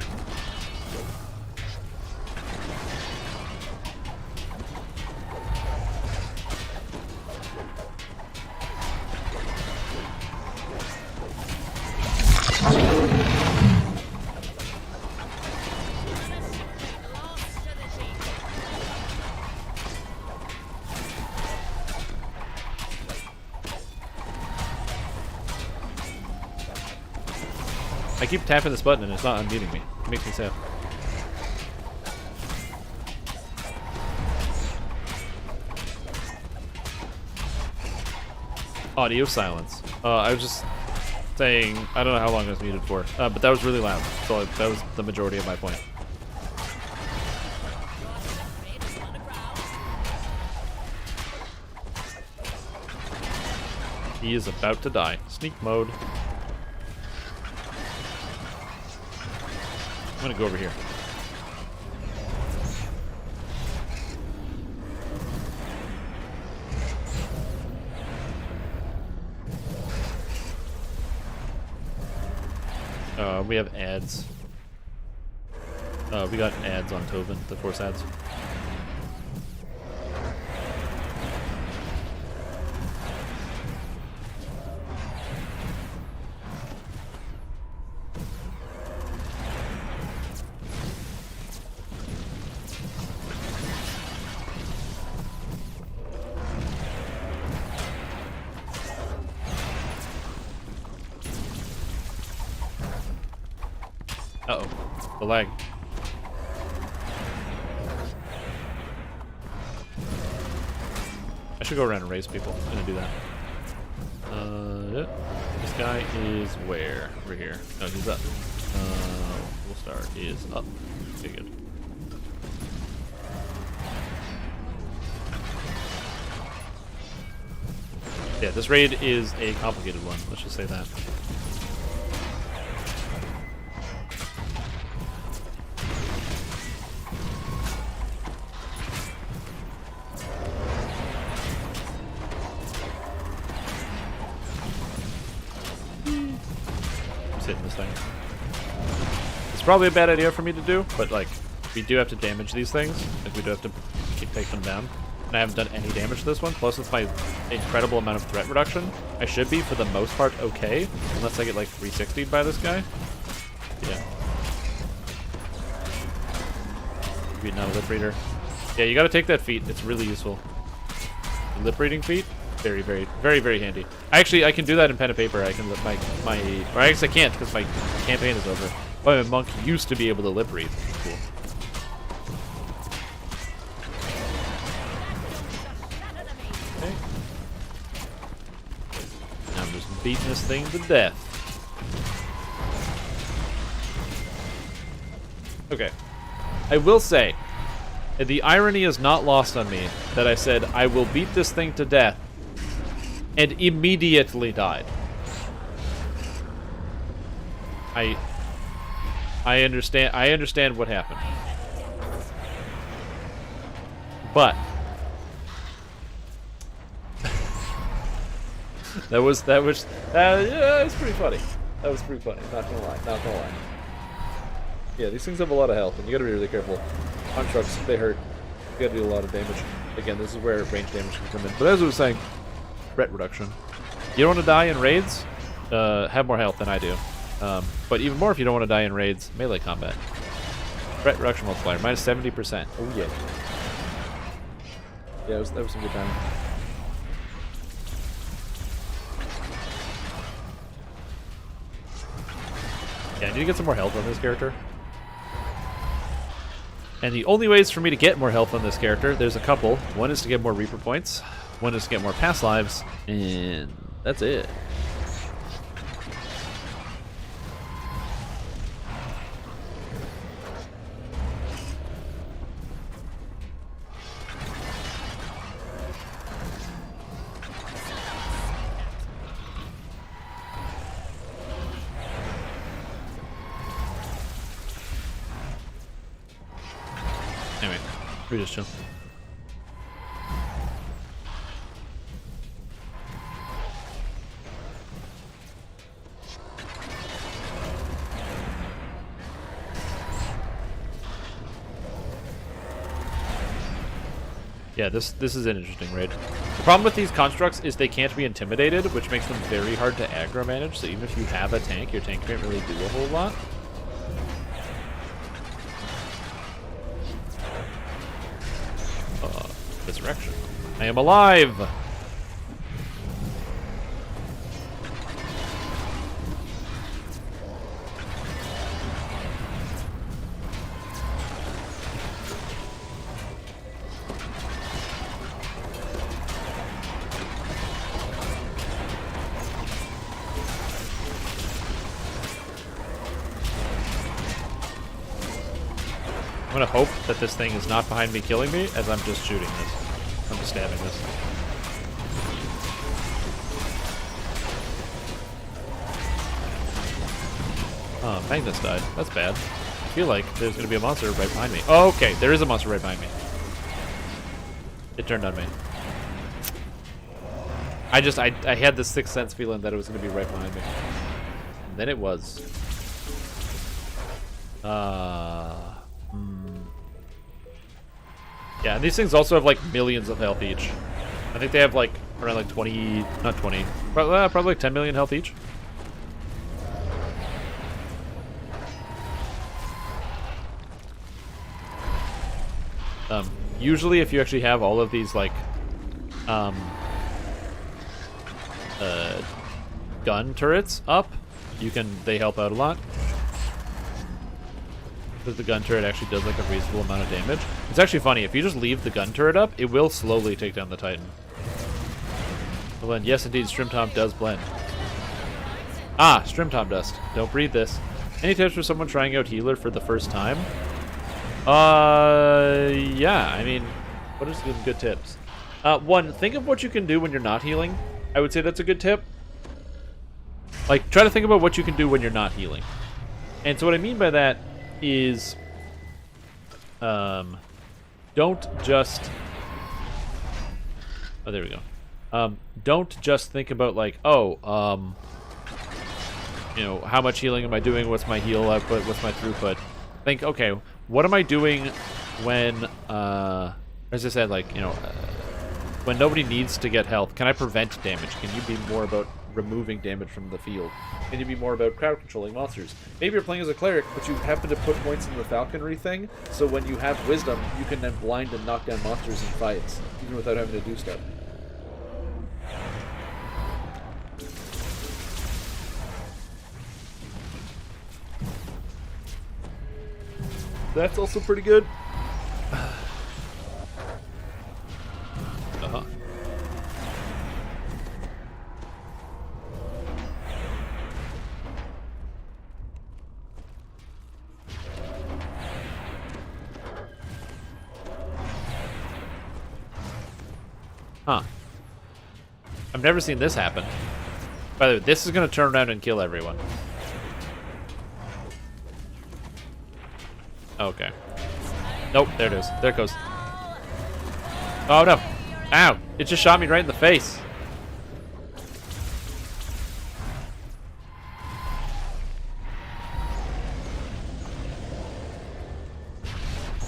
[SPEAKER 1] I keep tapping this button and it's not unmuting me. It makes me sad. Audio silence. I was just saying, I don't know how long I was muted for, but that was really loud. So that was the majority of my point. He is about to die. Sneak mode. I'm gonna go over here. We have ads. We got ads on Tovin, the force ads. Uh-oh. The lag. I should go around and raise people. I'm gonna do that. This guy is where? Over here. No, he's up. We'll start is up. Okay, good. Yeah, this raid is a complicated one. Let's just say that. Hitting this thing. It's probably a bad idea for me to do, but like, we do have to damage these things. Like, we do have to take them down. And I haven't done any damage to this one. Plus, with my incredible amount of threat reduction, I should be, for the most part, okay. Unless I get like 360'd by this guy. Yeah. Beating out a lip reader. Yeah, you gotta take that feat. It's really useful. The lip reading feat. Very, very, very, very handy. Actually, I can do that in pen and paper. I can let my or I guess I can't because my campaign is over. But my monk used to be able to lip read. Cool. Okay. Now I'm just beating this thing to death. Okay. I will say, the irony is not lost on me that I said I will beat this thing to death and immediately died. I understand what happened. But that was yeah, it's pretty funny. That was pretty funny, not gonna lie. Yeah, these things have a lot of health and you gotta be really careful. Constructs, they hurt. You gotta do a lot of damage. Again, this is where range damage can come in. But as I was saying, threat reduction. You don't want to die in raids? Have more health than I do. But even more if you don't want to die in raids, melee combat. Threat reduction multiplier, minus 70%. Oh yeah. Yeah, that was some good time. Yeah, I need to get some more health on this character. And the only ways for me to get more health on this character, there's a couple. One is to get more Reaper points. One is to get more pass lives. And that's it. Anyway, we just chill. Yeah, this is an interesting raid. The problem with these constructs is they can't be intimidated, which makes them very hard to aggro manage. So even if you have a tank, your tank can't really do a whole lot. Resurrection. I am alive! I'm gonna hope that this thing is not behind me killing me as I'm just shooting this. I'm just stabbing this. Oh, Magnus died. That's bad. I feel like there's gonna be a monster right behind me. Oh, okay, there is a monster right behind me. It turned on me. I had this sixth sense feeling that it was gonna be right behind me. And then it was. Yeah, and these things also have like millions of health each. I think they have like around like 20, not 20, probably like 10 million health each. Usually if you actually have all of these like gun turrets up, they help out a lot. Because the gun turret actually does like a reasonable amount of damage. It's actually funny, if you just leave the gun turret up, it will slowly take down the Titan. Blend. Yes, indeed, Strimtom does blend. Ah, Strimtom dust. Don't breathe this. Any tips for someone trying out healer for the first time? Yeah, I mean, what are some good tips? One, think of what you can do when you're not healing. I would say that's a good tip. Like, try to think about what you can do when you're not healing. And so what I mean by that is don't just there we go. Don't just think about like, you know, how much healing am I doing, what's my heal output, what's my throughput. Think, okay, what am I doing when as I said, like, you know, when nobody needs to get health? Can I prevent damage? Can you be more about removing damage from the field? Can you be more about crowd controlling monsters? Maybe you're playing as a cleric, but you happen to put points in the falconry thing, so when you have wisdom, you can then blind and knock down monsters in fights, even without having to do stuff. That's also pretty good. Huh. I've never seen this happen. By the way, this is going to turn around and kill everyone. Okay. Nope, there it is. There it goes. Oh no. Ow! It just shot me right in the face.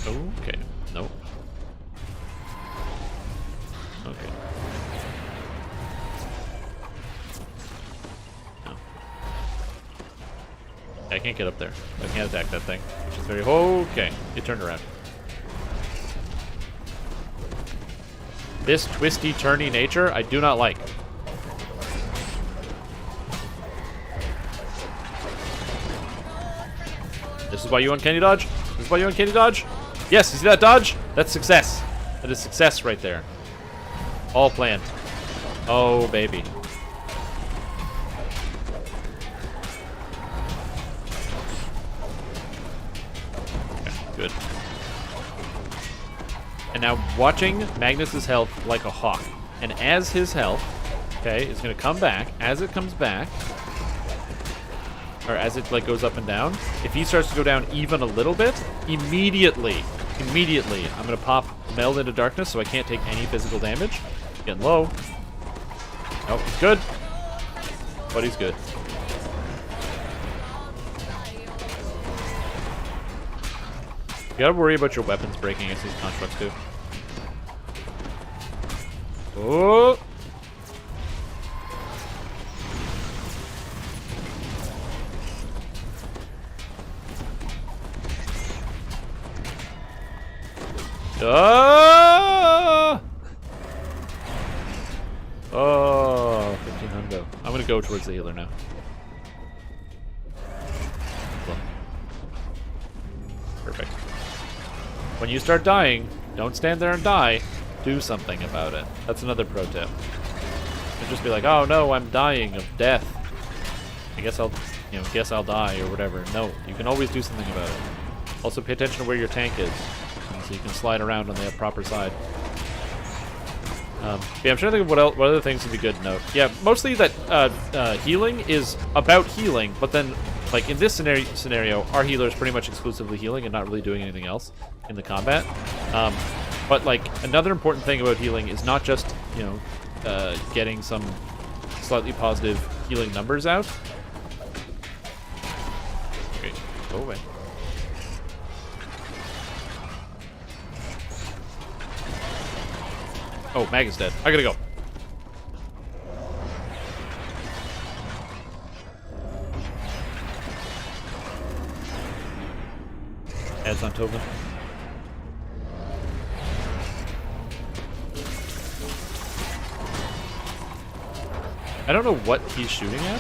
[SPEAKER 1] Okay. Nope. Okay. No. I can't get up there. I can't attack that thing. Which is very... Okay. It turned around. This twisty, turny nature, I do not like. This is why you uncanny dodge? This is why you uncanny dodge? Yes, you see that dodge? That's success. That is success right there. All planned. Oh, baby. Okay, good. And now watching Magnus's health like a hawk. And as his health, okay, is going to come back, as it comes back, or as it like goes up and down, if he starts to go down even a little bit, immediately immediately. I'm going to pop Meld into Darkness so I can't take any physical damage. Getting low. Nope, he's good. But he's good. You gotta worry about your weapons breaking against these constructs too. Oh! Ah! Oh, 1500. I'm gonna go towards the healer now. Cool. Perfect. When you start dying, don't stand there and die. Do something about it. That's another pro tip. Don't just be like, oh no, I'm dying of death. I guess I'll die or whatever. No, you can always do something about it. Also, pay attention to where your tank is, so you can slide around on the proper side. Yeah, I'm trying to think of what other things would be good to note. Yeah, mostly that healing is about healing, but then, like in this scenario, our healer is pretty much exclusively healing and not really doing anything else in the combat. But like another important thing about healing is not just getting some slightly positive healing numbers out. Okay, go away. Oh, Mag is dead. I gotta go. Adds on Tobin. I don't know what he's shooting at.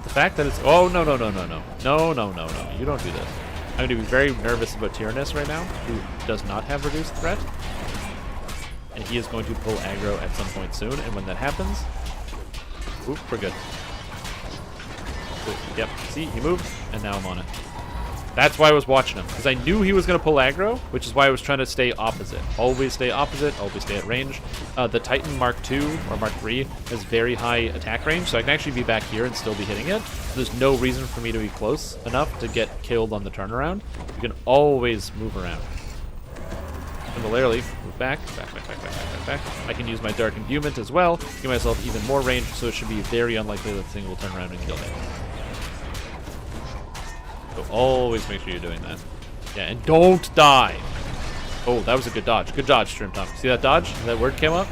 [SPEAKER 1] The fact that it's... Oh, no. No. You don't do this. I'm going to be very nervous about Tyrannus right now, who does not have reduced threat. And he is going to pull aggro at some point soon, and when that happens... Oop, we're good. Ooh, yep, see, he moved, and now I'm on it. That's why I was watching him, because I knew he was going to pull aggro, which is why I was trying to stay opposite. Always stay opposite, always stay at range. The Titan Mark II, or Mark III, has very high attack range, so I can actually be back here and still be hitting it. There's no reason for me to be close enough to get killed on the turnaround. You can always move around. Similarly, move back. I can use my Dark Imbuement as well, give myself even more range, so it should be very unlikely that the thing will turn around and kill me. So always make sure you're doing that. Yeah, and don't die. Oh, that was a good dodge. Good dodge, Stream Tom. See that dodge? That word came up?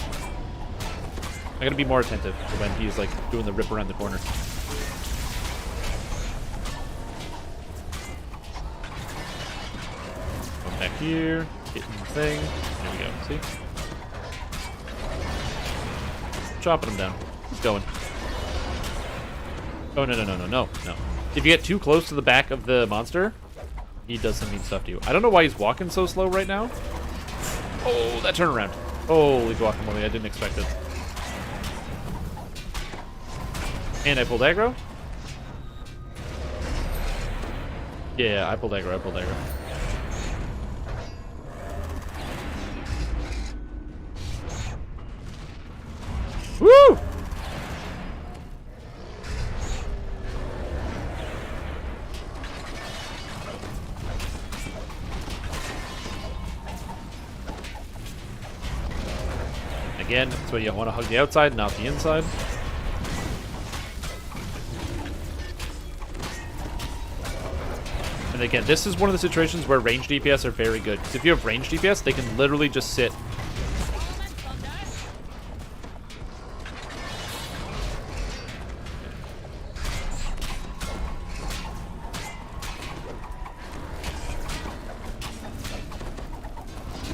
[SPEAKER 1] I gotta be more attentive to when he's like doing the rip around the corner. Come back here, hitting the thing. There we go. See? Chopping him down. He's going. Oh no. If you get too close to the back of the monster, he does some mean stuff to you. I don't know why he's walking so slow right now. Oh, that turnaround. Holy guacamole, I didn't expect it. And I pulled aggro. Yeah, I pulled aggro. Woo! Again, that's why you want to hug the outside, not the inside. And again, this is one of the situations where range DPS are very good. Because if you have range DPS, they can literally just sit.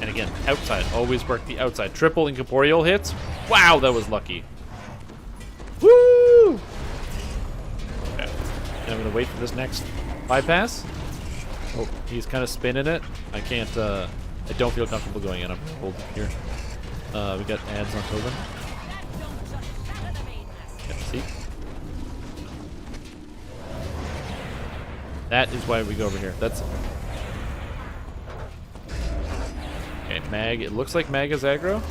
[SPEAKER 1] And again, outside. Always work the outside. Triple incorporeal hits. Wow, that was lucky. Woo! Okay. And I'm going to wait for this next bypass. Oh, he's kind of spinning it. I can't, I don't feel comfortable going in. I'm going to hold it here. We got ads on Tobin. Yeah, see? That is why we go over here. That's... Okay, Mag. It looks like Mag is aggro.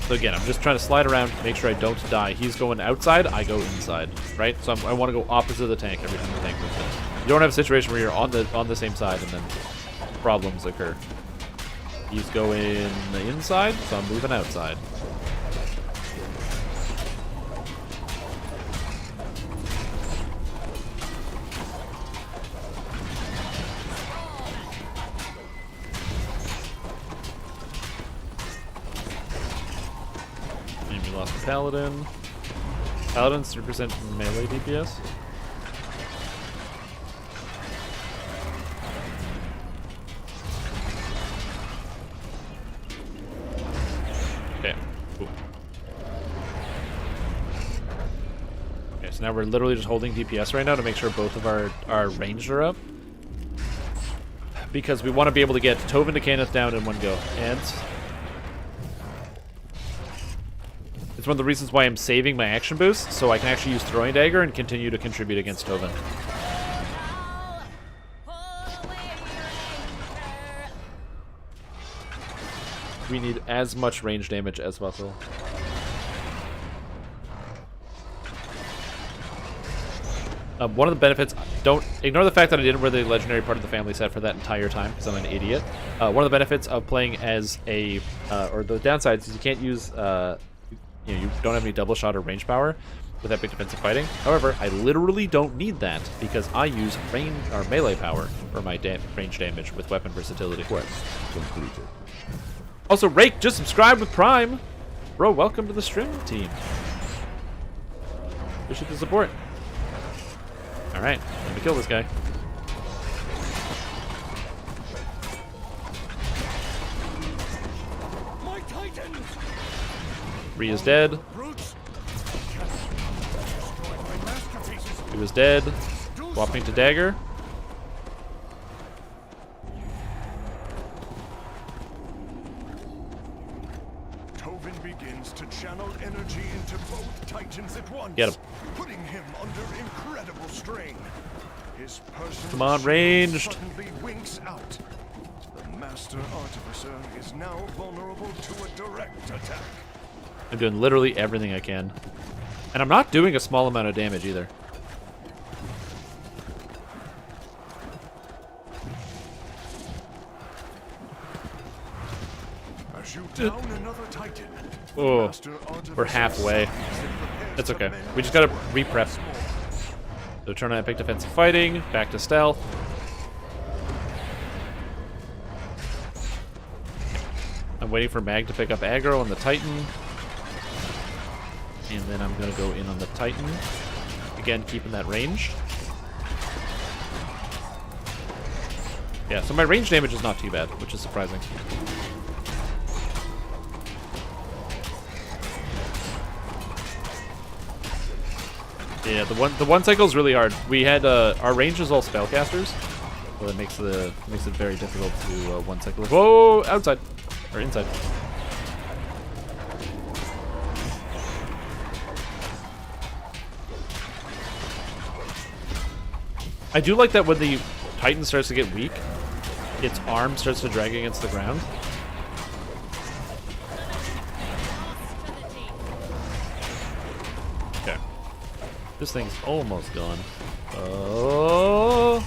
[SPEAKER 1] So again, I'm just trying to slide around, make sure I don't die. He's going outside, I go inside, right? So I want to go opposite of the tank every time the tank moves in. You don't have a situation where you're on the same side and then problems occur. He's going inside, so I'm moving outside. And we lost the Paladin. Paladin's 3% melee DPS. Okay. Cool. Okay, so now we're literally just holding DPS right now to make sure both of our ranged are up. Because we want to be able to get Tovin to Kenneth down in one go. And it's one of the reasons why I'm saving my action boost, so I can actually use Throwing Dagger and continue to contribute against Tovin. We need as much range damage as possible. One of the benefits, don't ignore the fact that I didn't wear the legendary part of the family set for that entire time because I'm an idiot. One of the benefits of playing as a, or the downsides is you can't use, you don't have any double shot or range power with epic defensive fighting. However, I literally don't need that because I use range or melee power for my range damage with weapon versatility.
[SPEAKER 3] Quest completed.
[SPEAKER 1] Also, Rake just subscribed with Prime. Bro, welcome to the stream team. Appreciate the support. Alright, let me kill this guy.
[SPEAKER 2] My Titans!
[SPEAKER 1] Rhea is dead.
[SPEAKER 2] Brutes!
[SPEAKER 1] He was dead. Swapping to dagger.
[SPEAKER 3] Tovin begins to channel energy into both Titans at once.
[SPEAKER 1] Get him.
[SPEAKER 3] Putting him under incredible strain. His personal
[SPEAKER 1] Come on,
[SPEAKER 3] shield
[SPEAKER 1] ranged.
[SPEAKER 3] suddenly winks out. The Master Artificer is now vulnerable to a direct attack.
[SPEAKER 1] I'm doing literally everything I can. And I'm not doing a small amount of damage either.
[SPEAKER 3] As you down another Titan,
[SPEAKER 1] Oh,
[SPEAKER 3] Master Artificer
[SPEAKER 1] we're halfway.
[SPEAKER 3] prepares
[SPEAKER 1] It's
[SPEAKER 3] to
[SPEAKER 1] okay.
[SPEAKER 3] mend
[SPEAKER 1] We just gotta
[SPEAKER 3] what
[SPEAKER 1] re-prep.
[SPEAKER 3] is more.
[SPEAKER 1] So turn on epic defensive fighting, back to stealth. I'm waiting for Mag to pick up aggro on the Titan. And then I'm gonna go in on the Titan. Again, keeping that range. Yeah, so my range damage is not too bad, which is surprising. Yeah, the one cycle is really hard. We had our range is all spellcasters, so that makes it very difficult to do one cycle. Whoa, outside or inside. I do like that when the Titan starts to get weak, its arm starts to drag against the ground. Okay. This thing's almost gone. Oh!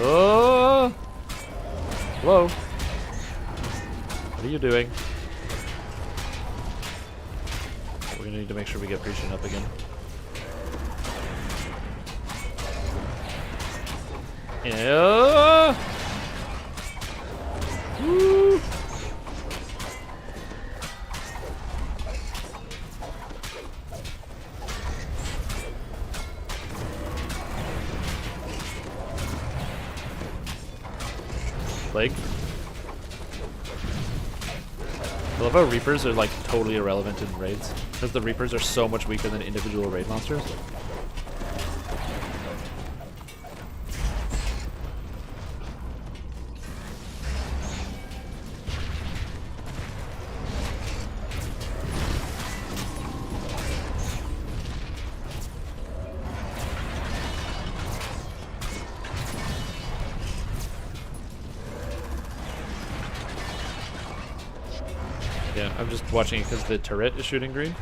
[SPEAKER 1] Oh! Hello? What are you doing? We're gonna need to make sure we get Preaching up again. Yeah! Woo! Leg. I love how Reapers are like totally irrelevant in raids because the Reapers are so much weaker than individual raid monsters. Yeah, I'm just watching it because the turret is shooting green.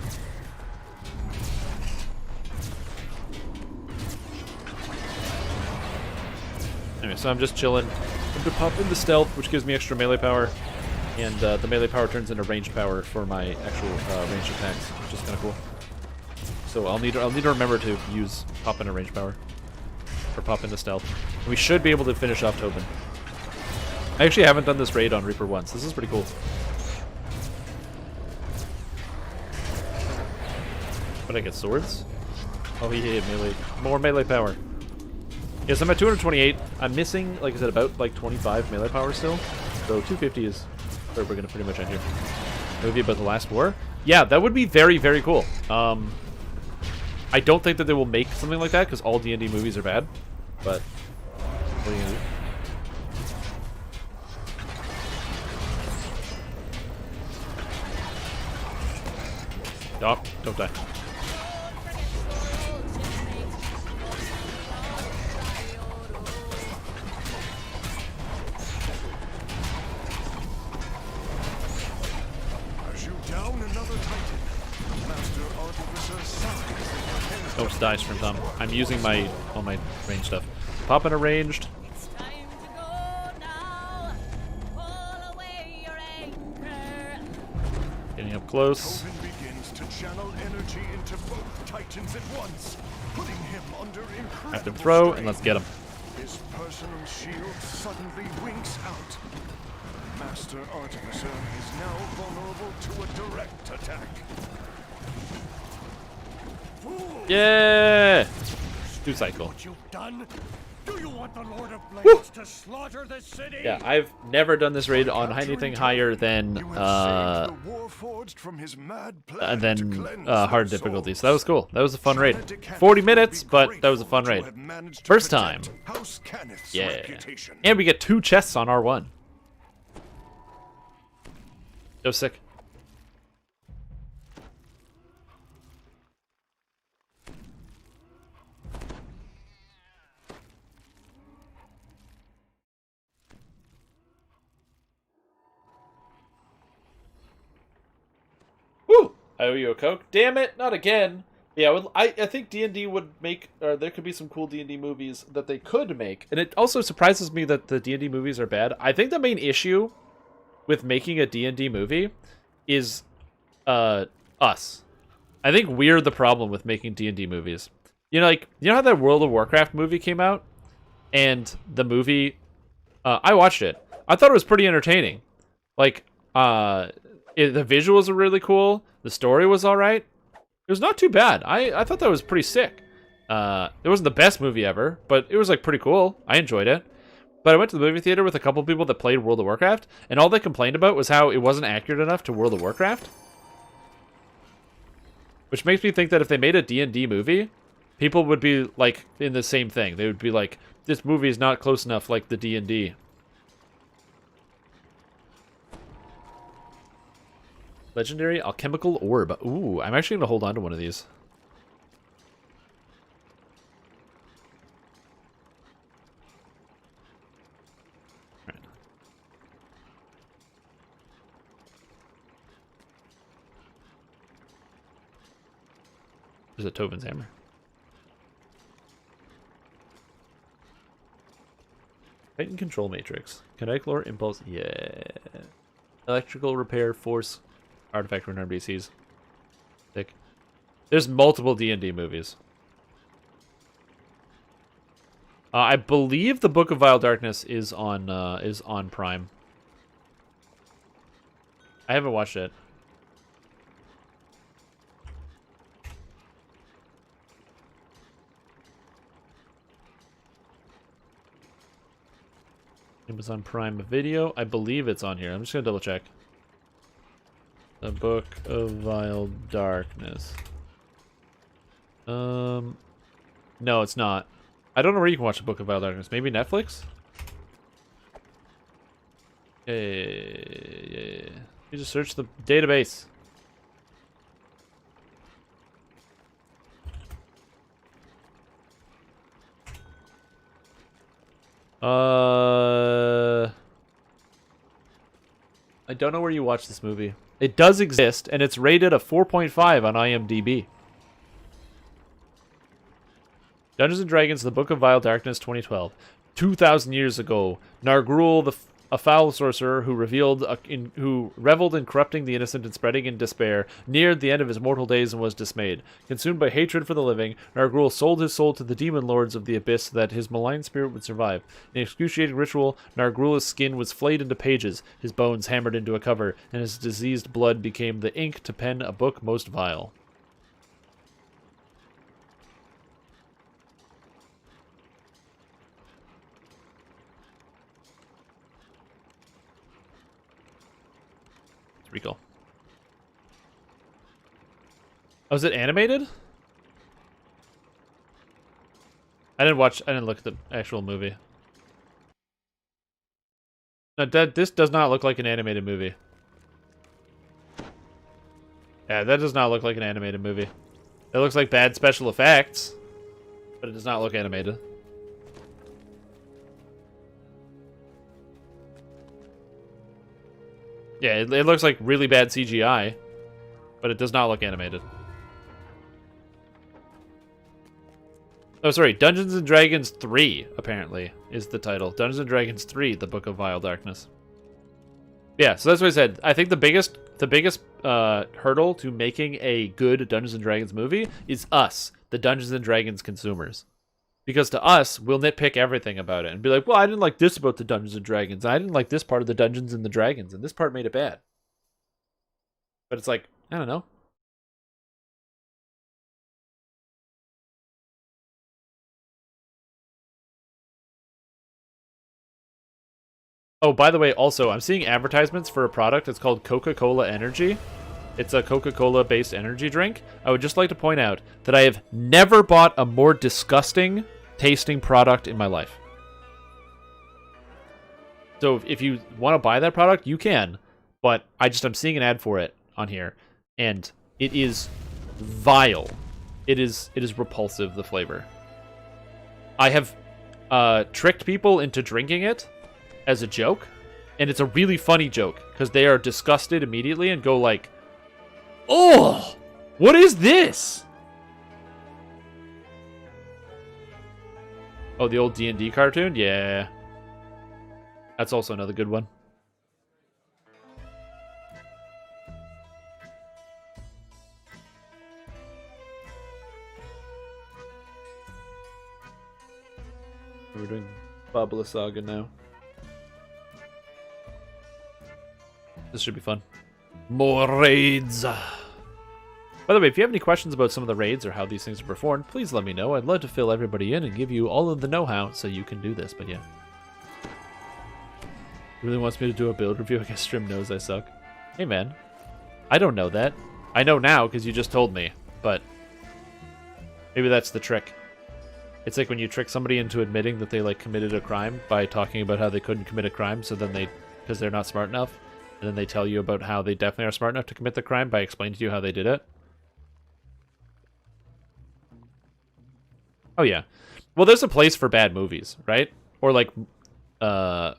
[SPEAKER 1] Anyway, so I'm just chilling. I'm gonna pop into stealth, which gives me extra melee power, and the melee power turns into ranged power for my actual ranged attacks, which is kind of cool. So I'll need to remember to use pop into ranged power, or pop into stealth. And we should be able to finish off Tobin. I actually haven't done this raid on Reaper once. This is pretty cool. But I get swords? Oh yeah, melee. More melee power. Yes, I'm at 228. I'm missing, like I said, about like 25 melee power still. So 250 is where we're gonna pretty much end here. Movie about the last war? Yeah, that would be very, very cool. I don't think that they will make something like that because all D&D movies are bad. But what are you gonna do? Stop! Don't die. Oops, dice from Tom. I'm using all my range stuff. Pop in a ranged.
[SPEAKER 5] It's time to go now. Pull away your anchor.
[SPEAKER 1] Getting up close.
[SPEAKER 3] Tobin begins to channel energy into both titans at once, putting him under incredible
[SPEAKER 1] Have to throw,
[SPEAKER 3] strain.
[SPEAKER 1] and let's get him.
[SPEAKER 3] His personal shield suddenly winks out. Master Artificer is now vulnerable to a direct attack.
[SPEAKER 1] Yeah! Do cycle.
[SPEAKER 2] What you've done? Do you want the Lord of Blades to slaughter the city?
[SPEAKER 1] Yeah, I've never done this raid on anything higher than
[SPEAKER 3] You have saved the Warforged from his mad plan
[SPEAKER 1] and
[SPEAKER 3] to
[SPEAKER 1] then
[SPEAKER 3] cleanse
[SPEAKER 1] hard
[SPEAKER 3] their
[SPEAKER 1] difficulty.
[SPEAKER 3] souls.
[SPEAKER 1] So that was cool. That was a fun raid.
[SPEAKER 3] Planet Cannith
[SPEAKER 1] 40
[SPEAKER 3] will
[SPEAKER 1] minutes,
[SPEAKER 3] be
[SPEAKER 1] but that was a fun
[SPEAKER 3] grateful
[SPEAKER 1] raid.
[SPEAKER 3] to have managed to
[SPEAKER 1] First time.
[SPEAKER 3] protect House Cannith's
[SPEAKER 1] Yeah.
[SPEAKER 3] reputation.
[SPEAKER 1] And we get 2 chests on R1. So sick. Woo! I owe you a Coke. Damn it, not again. Yeah, I think D&D would make, or there could be some cool D&D movies that they could make. And it also surprises me that the D&D movies are bad. I think the main issue with making a D&D movie is us. I think we're the problem with making D&D movies. You know how that World of Warcraft movie came out? And the movie, I watched it. I thought it was pretty entertaining. Like, the visuals were really cool. The story was all right. It was not too bad. I thought that was pretty sick. It wasn't the best movie ever, but it was like pretty cool. I enjoyed it. But I went to the movie theater with a couple people that played World of Warcraft, and all they complained about was how it wasn't accurate enough to World of Warcraft. Which makes me think that if they made a D&D movie, people would be like in the same thing. They would be like, this movie is not close enough like the D&D. Legendary alchemical orb. Ooh, I'm actually going to hold on to one of these. Right. There's a Tobin's hammer. Titan control matrix. Kinetic lore, impulse. Yeah. Electrical repair, force. Artifact for DCs. Sick. There's multiple D&D movies. I believe the Book of Vile Darkness is on Prime. I haven't watched it. Amazon Prime Video. I believe it's on here. I'm just gonna double check. The Book of Vile Darkness. No, it's not. I don't know where you can watch the Book of Vile Darkness. Maybe Netflix? Yeah. You just search the database. I don't know where you watch this movie. It does exist, and it's rated a 4.5 on IMDb. Dungeons & Dragons, The Book of Vile Darkness, 2012. 2,000 years ago, Nargrul, a foul sorcerer who reveled in corrupting the innocent and spreading in despair, neared the end of his mortal days and was dismayed. Consumed by hatred for the living, Nargrul sold his soul to the demon lords of the abyss so that his malign spirit would survive. In an excruciating ritual, Nargrul's skin was flayed into pages, his bones hammered into a cover, and his diseased blood became the ink to pen a book most vile. Pretty cool. Oh, is it animated? I didn't look at the actual movie. No, this does not look like an animated movie. Yeah, that does not look like an animated movie. It looks like bad special effects, but it does not look animated. Yeah, it looks like really bad CGI, but it does not look animated. Oh, sorry, Dungeons & Dragons 3, apparently, is the title. Dungeons & Dragons 3, The Book of Vile Darkness. Yeah, so that's what I said. I think the biggest hurdle to making a good Dungeons & Dragons movie is us, the Dungeons & Dragons consumers. Because to us, we'll nitpick everything about it and be like, well, I didn't like this about the Dungeons & Dragons. I didn't like this part of the Dungeons and the Dragons, and this part made it bad. But it's like, I don't know. Oh, by the way, also, I'm seeing advertisements for a product. It's called Coca-Cola Energy. It's a Coca-Cola based energy drink. I would just like to point out that I have never bought a more disgusting tasting product in my life. So if you want to buy that product, you can. But I'm seeing an ad for it on here, and it is vile. It is repulsive, the flavor. I have tricked people into drinking it as a joke, and it's a really funny joke because they are disgusted immediately and go like, "Oh, what is this?" Oh, the old D&D cartoon? Yeah. That's also another good one. We're doing Babala Saga now. This should be fun. More raids! By the way, if you have any questions about some of the raids or how these things are performed, please let me know. I'd love to fill everybody in and give you all of the know-how so you can do this, but yeah. Really wants me to do a build review? I guess Strim knows I suck. Hey man, I don't know that. I know now because you just told me, but maybe that's the trick. It's like when you trick somebody into admitting that they like committed a crime by talking about how they couldn't commit a crime, so then because they're not smart enough, and then they tell you about how they definitely are smart enough to commit the crime by explaining to you how they did it. Oh yeah. Well, there's a place for bad movies, right? Or like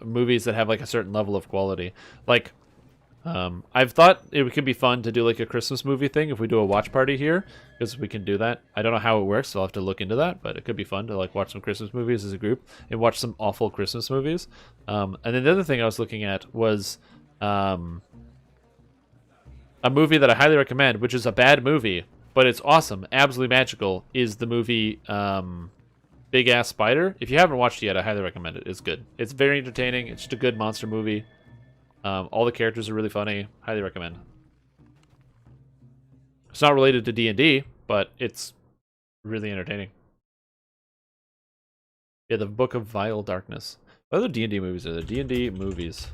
[SPEAKER 1] movies that have like a certain level of quality. Like I've thought it could be fun to do like a Christmas movie thing if we do a watch party here, because we can do that. I don't know how it works, so I'll have to look into that, but it could be fun to like watch some Christmas movies as a group and watch some awful Christmas movies. And then the other thing I was looking at was a movie that I highly recommend, which is a bad movie, but it's awesome, absolutely magical, is the movie Big Ass Spider. If you haven't watched it yet, I highly recommend it. It's good. It's very entertaining. It's just a good monster movie. All the characters are really funny. Highly recommend. It's not related to D&D, but it's really entertaining. Yeah, The Book of Vile Darkness. What other D&D movies are there? D&D movies.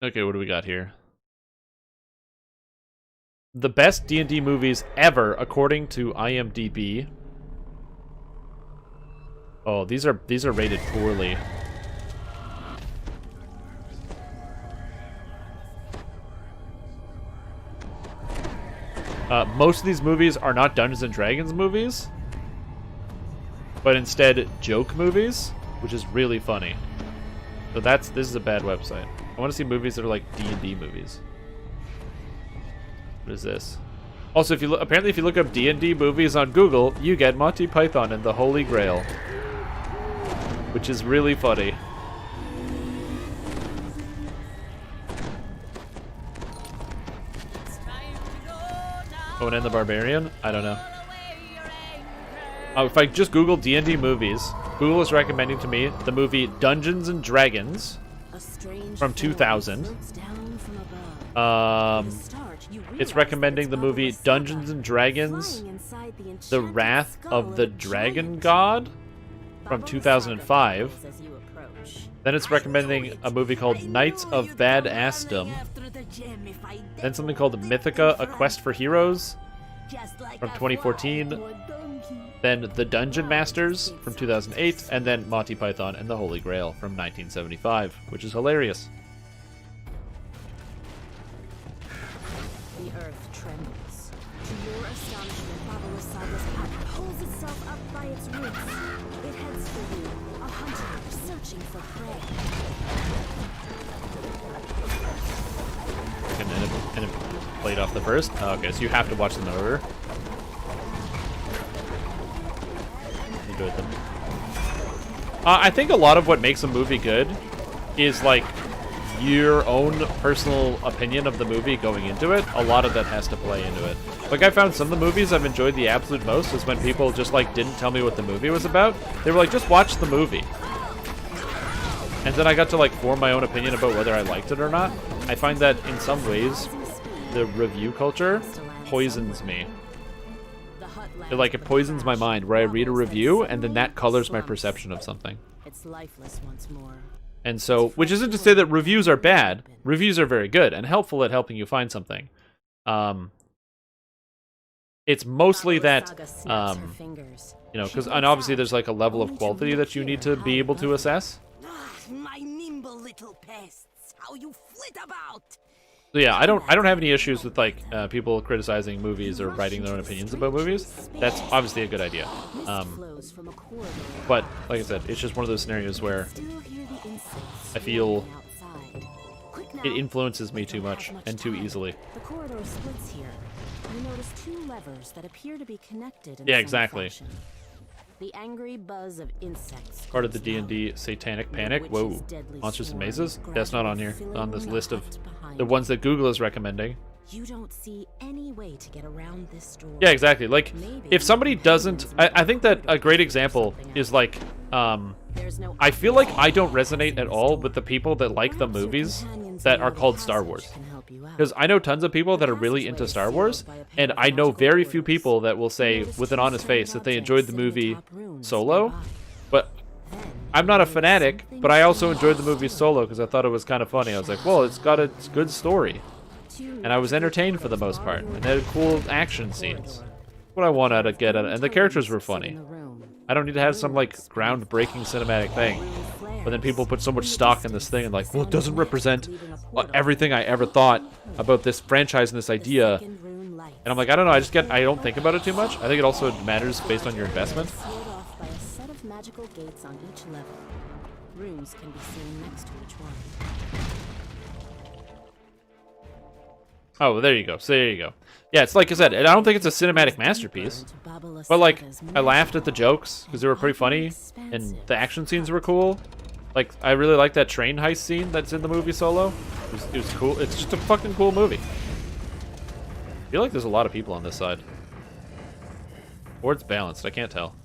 [SPEAKER 1] Okay, what do we got here? The best D&D movies ever, according to IMDb. Oh, these are rated poorly. Most of these movies are not Dungeons and Dragons movies, but instead joke movies, which is really funny. So this is a bad website. I want to see movies that are like D&D movies. What is this? Also, if you apparently if you look up D&D movies on Google, you get Monty Python and the Holy Grail, which is really funny. Conan the Barbarian? I don't know. If I just Google D&D movies, Google is recommending to me the movie Dungeons and Dragons from 2000. It's recommending the movie Dungeons and Dragons: The Wrath of the Dragon God from 2005. Then it's recommending a movie called Knights of Badassdom. Then something called Mythica: A Quest for Heroes from 2014. Then The Dungeon Masters from 2008. And then Monty Python and the Holy Grail from 1975, which is hilarious.
[SPEAKER 5] The earth trembles. To your astonishment, Babylon Saga's path pulls itself up by its roots. It heads for you, a hunter searching for prey.
[SPEAKER 1] And it played off the first? Oh, okay, so you have to watch them in order. Enjoyed them. I think a lot of what makes a movie good is like your own personal opinion of the movie going into it. A lot of that has to play into it. Like, I found some of the movies I've enjoyed the absolute most is when people just like didn't tell me what the movie was about. They were like, just watch the movie. And then I got to like form my own opinion about whether I liked it or not. I find that in some ways, the review culture poisons me. It poisons my mind, where I read a review and then that colors my perception of something.
[SPEAKER 5] It's lifeless once more.
[SPEAKER 1] And so, which isn't to say that reviews are bad. Reviews are very good and helpful at helping you find something. It's mostly that, you know, because obviously there's like a level of quality that you need to be able to assess.
[SPEAKER 5] My nimble little pests, how you flit about!
[SPEAKER 1] So yeah, I don't have any issues with like people criticizing movies or writing their own opinions about movies. That's obviously a good idea. But like I said, it's just one of those scenarios where I feel it influences me too much and too easily.
[SPEAKER 5] The corridor splits here. You notice two levers that appear to be connected in
[SPEAKER 1] Yeah,
[SPEAKER 5] some
[SPEAKER 1] exactly.
[SPEAKER 5] fashion. The angry buzz of insects.
[SPEAKER 1] Part of the D&D Satanic Panic. Whoa. Monsters and Mazes? That's not on here. On this list of the ones that Google is recommending.
[SPEAKER 5] You don't see any way to get around this door.
[SPEAKER 1] Yeah, exactly. Like, if somebody doesn't... I think that a great example is like... I feel like I don't resonate at all with the people that like the movies that are called Star Wars. Because I know tons of people that are really into Star Wars, and I know very few people that will say with an honest face that they enjoyed the movie Solo. But I'm not a fanatic, but I also enjoyed the movie Solo because I thought it was kind of funny. I was like, well, it's got a good story. And I was entertained for the most part. And it had cool action scenes. What I want to get at it. And the characters were funny. I don't need to have some, like, groundbreaking cinematic thing. But then people put so much stock in this thing and like, well, it doesn't represent everything I ever thought about this franchise and this idea. And I'm like, I don't know, I don't think about it too much. I think it also matters based on your investment.
[SPEAKER 5] Off by a set of magical gates on each level. Rooms can be seen next to each one.
[SPEAKER 1] Oh, there you go. So there you go. Yeah, it's like I said, I don't think it's a cinematic masterpiece. But like, I laughed at the jokes because they were pretty funny, and the action scenes were cool. Like, I really like that train heist scene that's in the movie Solo. It was cool. It's just a fucking cool movie. I feel like there's a lot of people on this side. Or it's balanced, I can't tell.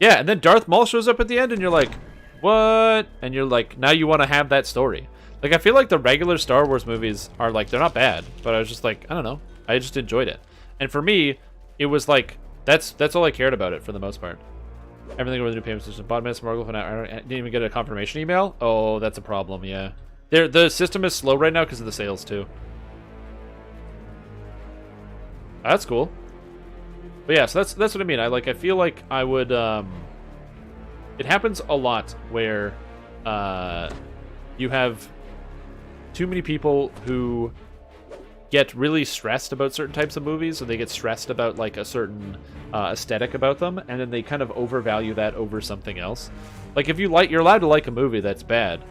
[SPEAKER 1] Yeah, and then Darth Maul shows up at the end and you're like, what? And you're like, now you want to have that story. Like, I feel like the regular Star Wars movies are like, they're not bad, but I was just like, I don't know. I just enjoyed it. And for me, it was like, that's all I cared about it for the most part. Everything over the new payment system. Bottom minutes, Margle, I didn't even get a confirmation email. Oh, that's a problem, yeah. The system is slow right now because of the sales, too. That's cool. But yeah, so that's what I mean. I feel like I would, it happens a lot where, you have too many people who get really stressed about certain types of movies, or they get stressed about like a certain aesthetic about them, and then they kind of overvalue that over something else. Like if you're allowed to like a movie that's bad,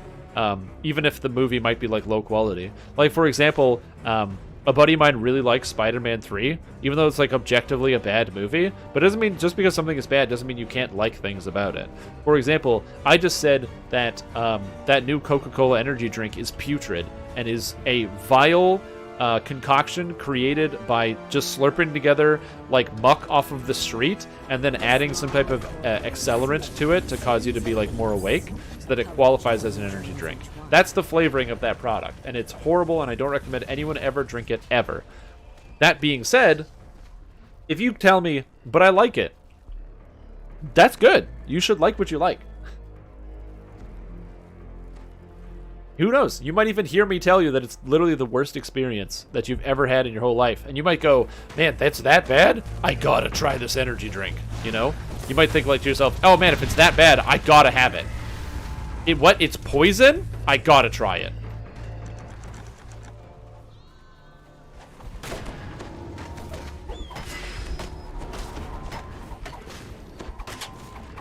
[SPEAKER 1] even if the movie might be like low quality. Like for example, a buddy of mine really likes Spider-Man 3, even though it's like objectively a bad movie, but it doesn't mean just because something is bad doesn't mean you can't like things about it. For example, I just said that that new Coca-Cola energy drink is putrid and is a vile concoction created by just slurping together like muck off of the street and then adding some type of accelerant to it to cause you to be like more awake so that it qualifies as an energy drink. That's the flavoring of that product, and it's horrible, and I don't recommend anyone ever drink it ever. That being said, if you tell me, but I like it, that's good. You should like what you like. Who knows? You might even hear me tell you that it's literally the worst experience that you've ever had in your whole life. And you might go, man, that's that bad? I gotta try this energy drink, you know? You might think like to yourself, oh man, if it's that bad, I gotta have it. It's poison? I gotta try it.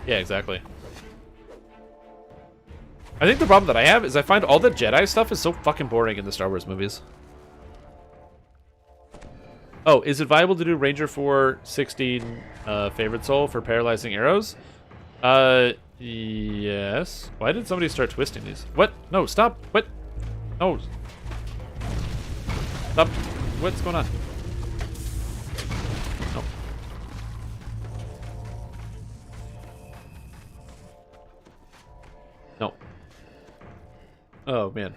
[SPEAKER 1] Yeah, exactly. I think the problem that I have is I find all the Jedi stuff is so fucking boring in the Star Wars movies. Oh, is it viable to do Ranger 416 favorite soul for paralyzing arrows? Yes. Why did somebody start twisting these? What? No, stop. What? No. Stop. What's going on? No. No. Oh, man.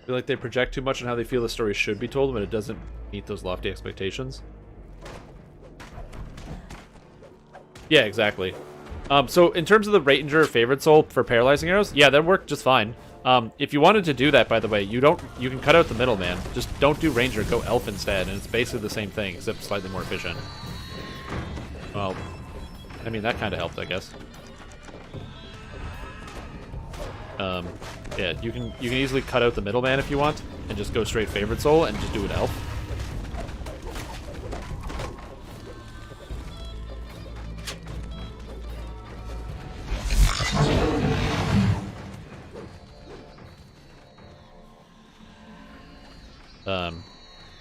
[SPEAKER 1] I feel like they project too much on how they feel the story should be told when it doesn't meet those lofty expectations. Yeah, exactly. So in terms of the Ranger favorite soul for paralyzing arrows, yeah, that worked just fine. If you wanted to do that, by the way, you can cut out the middleman. Just don't do Ranger, go Elf instead, and it's basically the same thing, except slightly more efficient. Well, I mean, that kind of helped, I guess. Yeah, you can easily cut out the middleman if you want, and just go straight favorite soul and just do an Elf.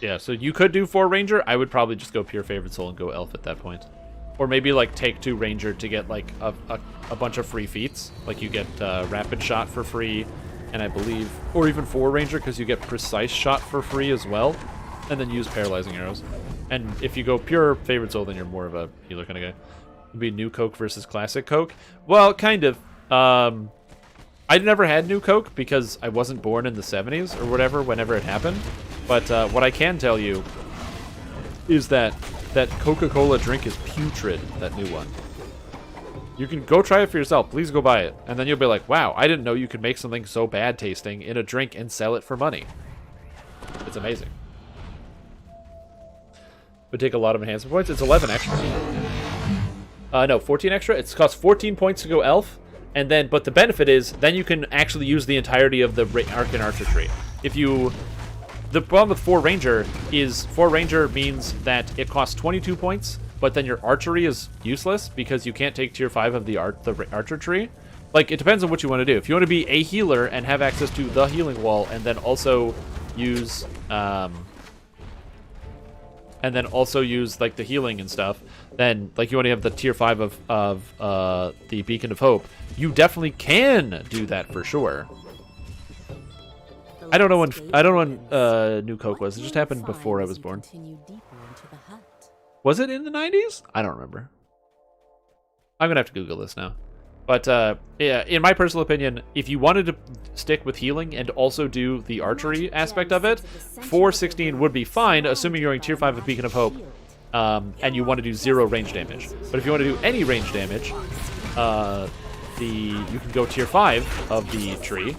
[SPEAKER 1] Yeah, so you could do 4 Ranger. I would probably just go pure favorite soul and go Elf at that point. Or maybe like take 2 Ranger to get like a bunch of free feats. Like you get Rapid Shot for free, and I believe, or even 4 Ranger because you get Precise Shot for free as well. And then use Paralyzing Arrows. And if you go pure favorite soul, then you're more of a healer kind of guy. It'd be New Coke versus Classic Coke. Well, kind of. I never had New Coke because I wasn't born in the 70s or whatever, whenever it happened. But what I can tell you is that that Coca-Cola drink is putrid, that new one. You can go try it for yourself. Please go buy it. And then you'll be like, wow, I didn't know you could make something so bad tasting in a drink and sell it for money. It's amazing. Would take a lot of enhancement points. It's 11 extra. No, 14 extra. It costs 14 points to go Elf. And then, but the benefit is, then you can actually use the entirety of the Arc and Archer tree. The problem with 4 Ranger is 4 Ranger means that it costs 22 points, but then your archery is useless because you can't take tier 5 of the Archer tree. Like, it depends on what you want to do. If you want to be a healer and have access to the healing wall, and then also use like the healing and stuff, then like you want to have the tier 5 of the Beacon of Hope, you definitely can do that for sure. I don't know when New Coke was. It just happened before I was born. Was it in the 90s? I don't remember. I'm gonna have to Google this now. But yeah, in my personal opinion, if you wanted to stick with healing and also do the archery aspect of it, 416 would be fine, assuming you're going tier 5 of Beacon of Hope, and you want to do 0 range damage. But if you want to do any range damage, you can go tier 5 of the tree,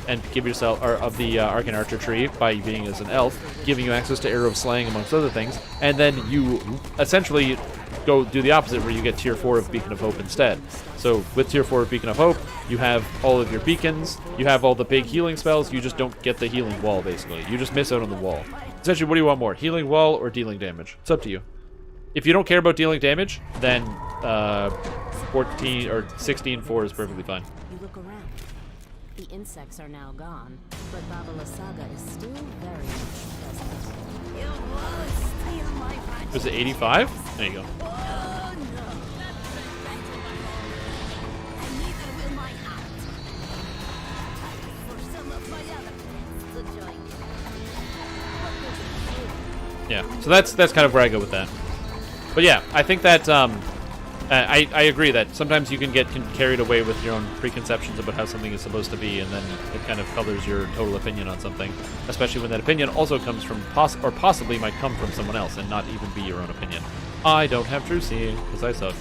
[SPEAKER 1] and give yourself or of the Arcane Archer tree by being as an elf, giving you access to Arrow of Slaying amongst other things, and then you essentially go do the opposite where you get tier 4 of Beacon of Hope instead. So with tier 4 of Beacon of Hope, you have all of your beacons, you have all the big healing spells, you just don't get the healing wall basically. You just miss out on the wall. Essentially, what do you want more? Healing wall or dealing damage? It's up to you. If you don't care about dealing damage, then 14 or 16-4 is perfectly fine.
[SPEAKER 5] You look around. The insects are now gone, but Baba Lysaga is still very much present. You won't steal my magic.
[SPEAKER 1] Was it 85? There you go.
[SPEAKER 5] Oh, no. And neither will my heart. Time for some of my other friends to join me. What does it do?
[SPEAKER 1] Yeah, so that's kind of where I go with that. But yeah, I think that I agree that sometimes you can get carried away with your own preconceptions about how something is supposed to be, and then it kind of colors your total opinion on something, especially when that opinion also comes from possibly might come from someone else and not even be your own opinion. I don't have true seeing because I suck.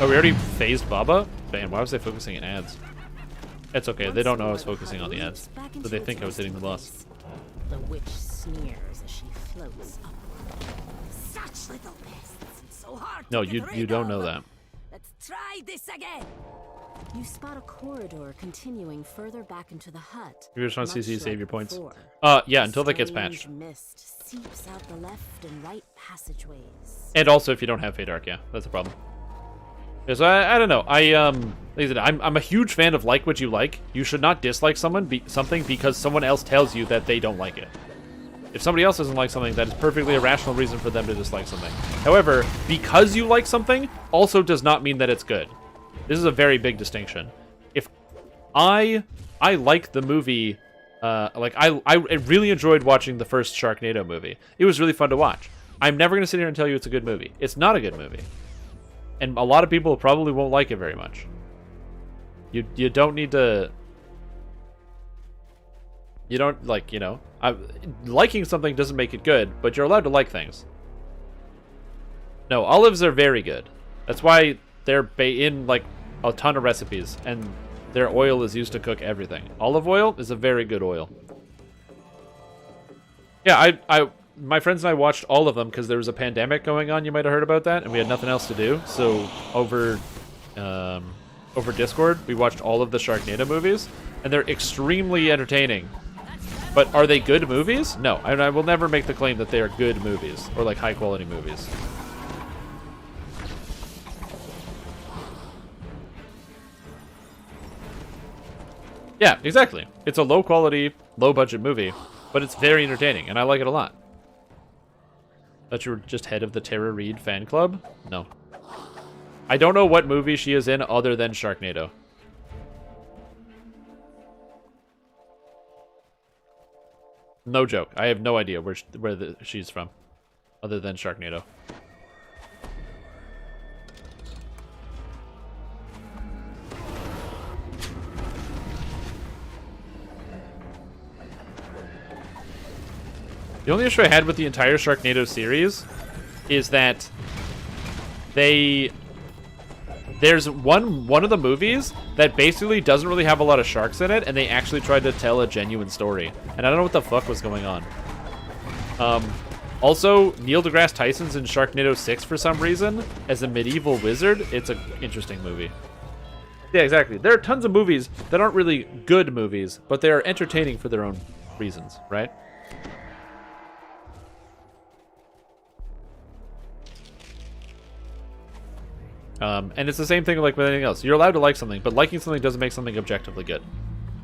[SPEAKER 1] Oh, we already phased Baba? Man, why was I focusing in ads? It's okay, they don't know I was focusing on the ads, so they think I was hitting the boss.
[SPEAKER 5] The witch sneers as she floats upward. Such little pests, and so hard
[SPEAKER 1] No,
[SPEAKER 5] to get rid
[SPEAKER 1] you don't know
[SPEAKER 5] of.
[SPEAKER 1] that.
[SPEAKER 5] Let's try this again. You spot a corridor continuing further back into the hut.
[SPEAKER 1] You just want to
[SPEAKER 5] much
[SPEAKER 1] see save
[SPEAKER 5] like
[SPEAKER 1] your points.
[SPEAKER 5] before.
[SPEAKER 1] Yeah, until that gets
[SPEAKER 5] Strange
[SPEAKER 1] patched.
[SPEAKER 5] mist seeps out the left and right passageways.
[SPEAKER 1] And also if you don't have Fade Arc, yeah, that's a problem. Yeah, so I don't know. Like I said, I'm a huge fan of like what you like. You should not dislike something because someone else tells you that they don't like it. If somebody else doesn't like something, that is perfectly a rational reason for them to dislike something. However, because you like something also does not mean that it's good. This is a very big distinction. If I like the movie, I really enjoyed watching the first Sharknado movie. It was really fun to watch. I'm never going to sit here and tell you it's a good movie. It's not a good movie. And a lot of people probably won't like it very much. You don't need to... You don't, like, you know... liking something doesn't make it good, but you're allowed to like things. No, olives are very good. That's why they're in, like, a ton of recipes, and their oil is used to cook everything. Olive oil is a very good oil. Yeah, my friends and I watched all of them because there was a pandemic going on. You might have heard about that, and we had nothing else to do. So over Discord, we watched all of the Sharknado movies, and they're extremely entertaining. But are they good movies? No, I will never make the claim that they are good movies or like high quality movies. Yeah, exactly. It's a low quality, low budget movie, but it's very entertaining, and I like it a lot. Thought you were just head of the Tara Reid fan club? No. I don't know what movie she is in other than Sharknado. No joke. I have no idea where she's from, other than Sharknado. The only issue I had with the entire Sharknado series is that there's one of the movies that basically doesn't really have a lot of sharks in it, and they actually tried to tell a genuine story. And I don't know what the fuck was going on. Also, Neil deGrasse Tyson's in Sharknado 6 for some reason as a medieval wizard. It's an interesting movie. Yeah, exactly. There are tons of movies that aren't really good movies, but they are entertaining for their own reasons, right? And it's the same thing like with anything else. You're allowed to like something, but liking something doesn't make something objectively good.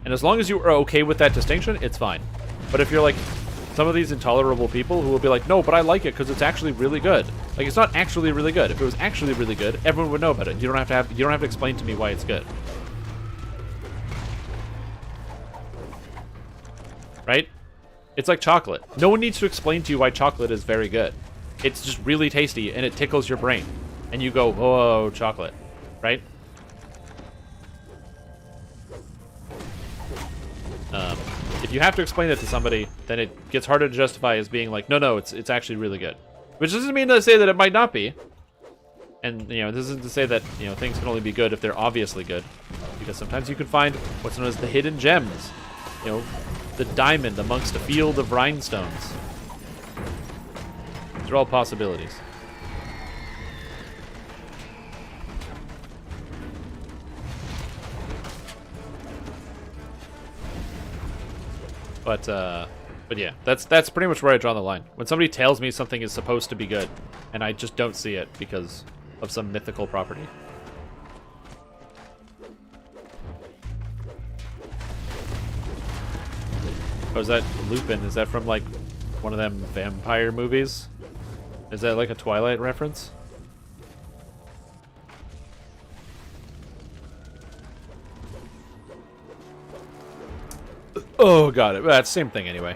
[SPEAKER 1] And as long as you are okay with that distinction, it's fine. But if you're like some of these intolerable people who will be like, no, but I like it because it's actually really good. Like, it's not actually really good. If it was actually really good, everyone would know about it. You don't have to explain to me why it's good. Right? It's like chocolate. No one needs to explain to you why chocolate is very good. It's just really tasty and it tickles your brain. And you go, oh, chocolate, right? If you have to explain it to somebody, then it gets harder to justify as being like, no, it's actually really good. Which doesn't mean to say that it might not be. And, you know, this isn't to say that, you know, things can only be good if they're obviously good. Because sometimes you can find what's known as the hidden gems. You know, the diamond amongst a field of rhinestones. These are all possibilities. But yeah, that's pretty much where I draw the line. When somebody tells me something is supposed to be good, and I just don't see it because of some mythical property. Oh, is that Lupin? Is that from, like, one of them vampire movies? Is that, like, a Twilight reference? Oh, got it. That's same thing anyway.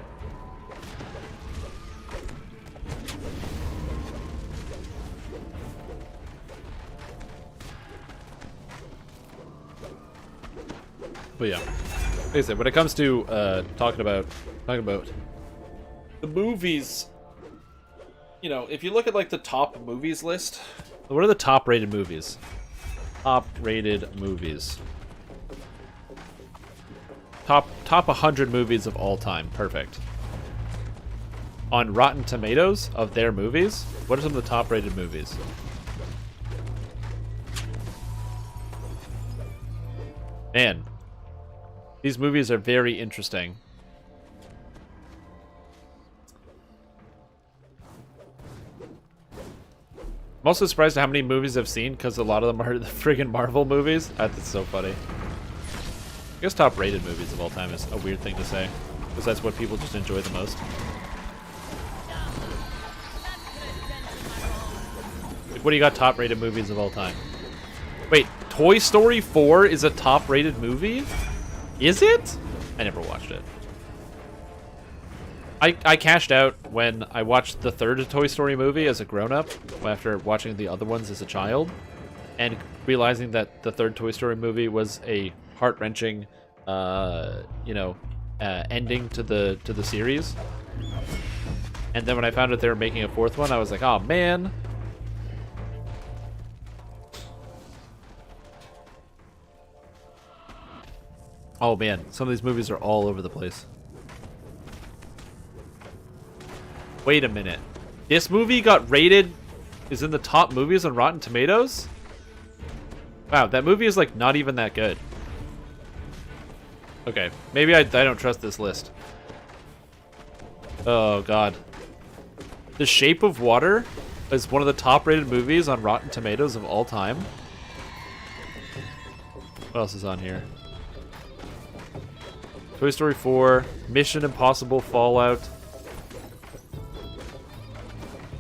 [SPEAKER 1] But yeah, like I said, when it comes to talking about the movies, you know, if you look at like the top movies list, what are the top rated movies? Top rated movies. Top 100 movies of all time. Perfect. On Rotten Tomatoes of their movies, what are some of the top rated movies? Man, these movies are very interesting. I'm also surprised at how many movies I've seen because a lot of them are the friggin' Marvel movies. That's so funny. I guess top rated movies of all time is a weird thing to say because that's what people just enjoy the most. Like, what do you got top rated movies of all time? Wait, Toy Story 4 is a top rated movie? Is it? I never watched it. I cashed out when I watched the third Toy Story movie as a grown-up after watching the other ones as a child and realizing that the third Toy Story movie was a heart-wrenching, ending to the series. And then when I found out they were making a fourth one, I was like, oh man. Oh man, some of these movies are all over the place. Wait a minute. This movie got rated, is in the top movies on Rotten Tomatoes? Wow, that movie is like not even that good. Okay, maybe I don't trust this list. Oh god. The Shape of Water is one of the top rated movies on Rotten Tomatoes of all time. What else is on here? Toy Story 4, Mission Impossible Fallout,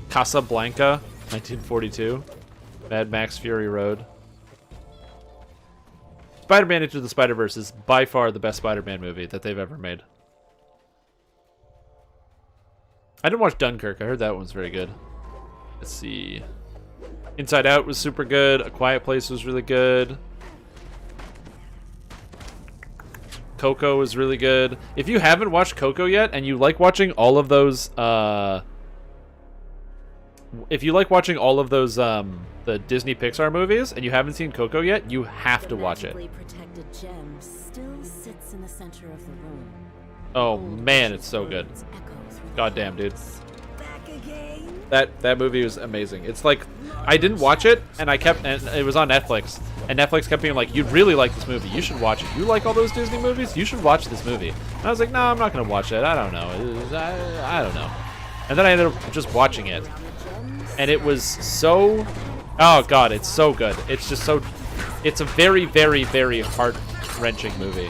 [SPEAKER 1] Casablanca, 1942, Mad Max Fury Road. Spider-Man Into the Spider-Verse is by far the best Spider-Man movie that they've ever made. I didn't watch Dunkirk. I heard that one's very good. Let's see. Inside Out was super good. A Quiet Place was really good. Coco was really good. If you haven't watched Coco yet and you like watching all of those the Disney Pixar movies and you haven't seen Coco yet, you have to watch it.
[SPEAKER 5] Protected gem still sits in the center of the room.
[SPEAKER 1] Oh man, it's so good. God damn, dude.
[SPEAKER 5] Back again.
[SPEAKER 1] That movie was amazing. It's like I didn't watch it and it was on Netflix and Netflix kept being like, you'd really like this movie, you should watch it. You like all those Disney movies? You should watch this movie. And I was like, no, I'm not gonna watch it. I don't know. I don't know. And then I ended up just watching it. And it was so... Oh, God, it's so good. It's just so... It's a very, very, very heart-wrenching movie.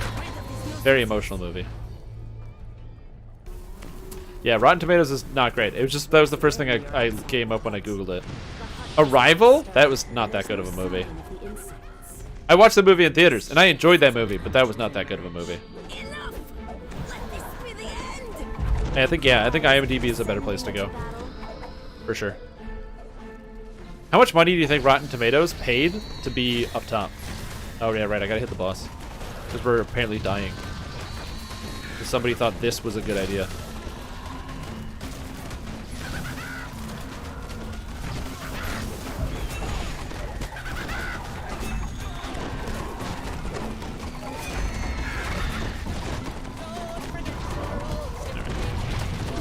[SPEAKER 1] Very emotional movie. Yeah, Rotten Tomatoes is not great. It was just... That was the first thing I came up when I Googled it. Arrival? That was not that good of a movie. I watched the movie in theaters, and I enjoyed that movie, but that was not that good of a movie. I think IMDb is a better place to go. For sure. How much money do you think Rotten Tomatoes paid to be up top? Oh, yeah, right. I gotta hit the boss. Because we're apparently dying. Because somebody thought this was a good idea.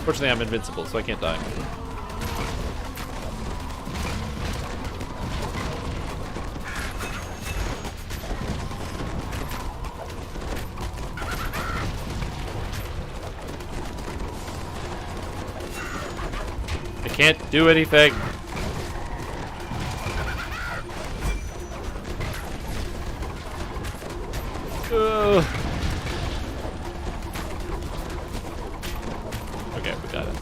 [SPEAKER 1] Fortunately, I'm invincible, so I can't die. I can't do anything. Ugh. Okay, we got it.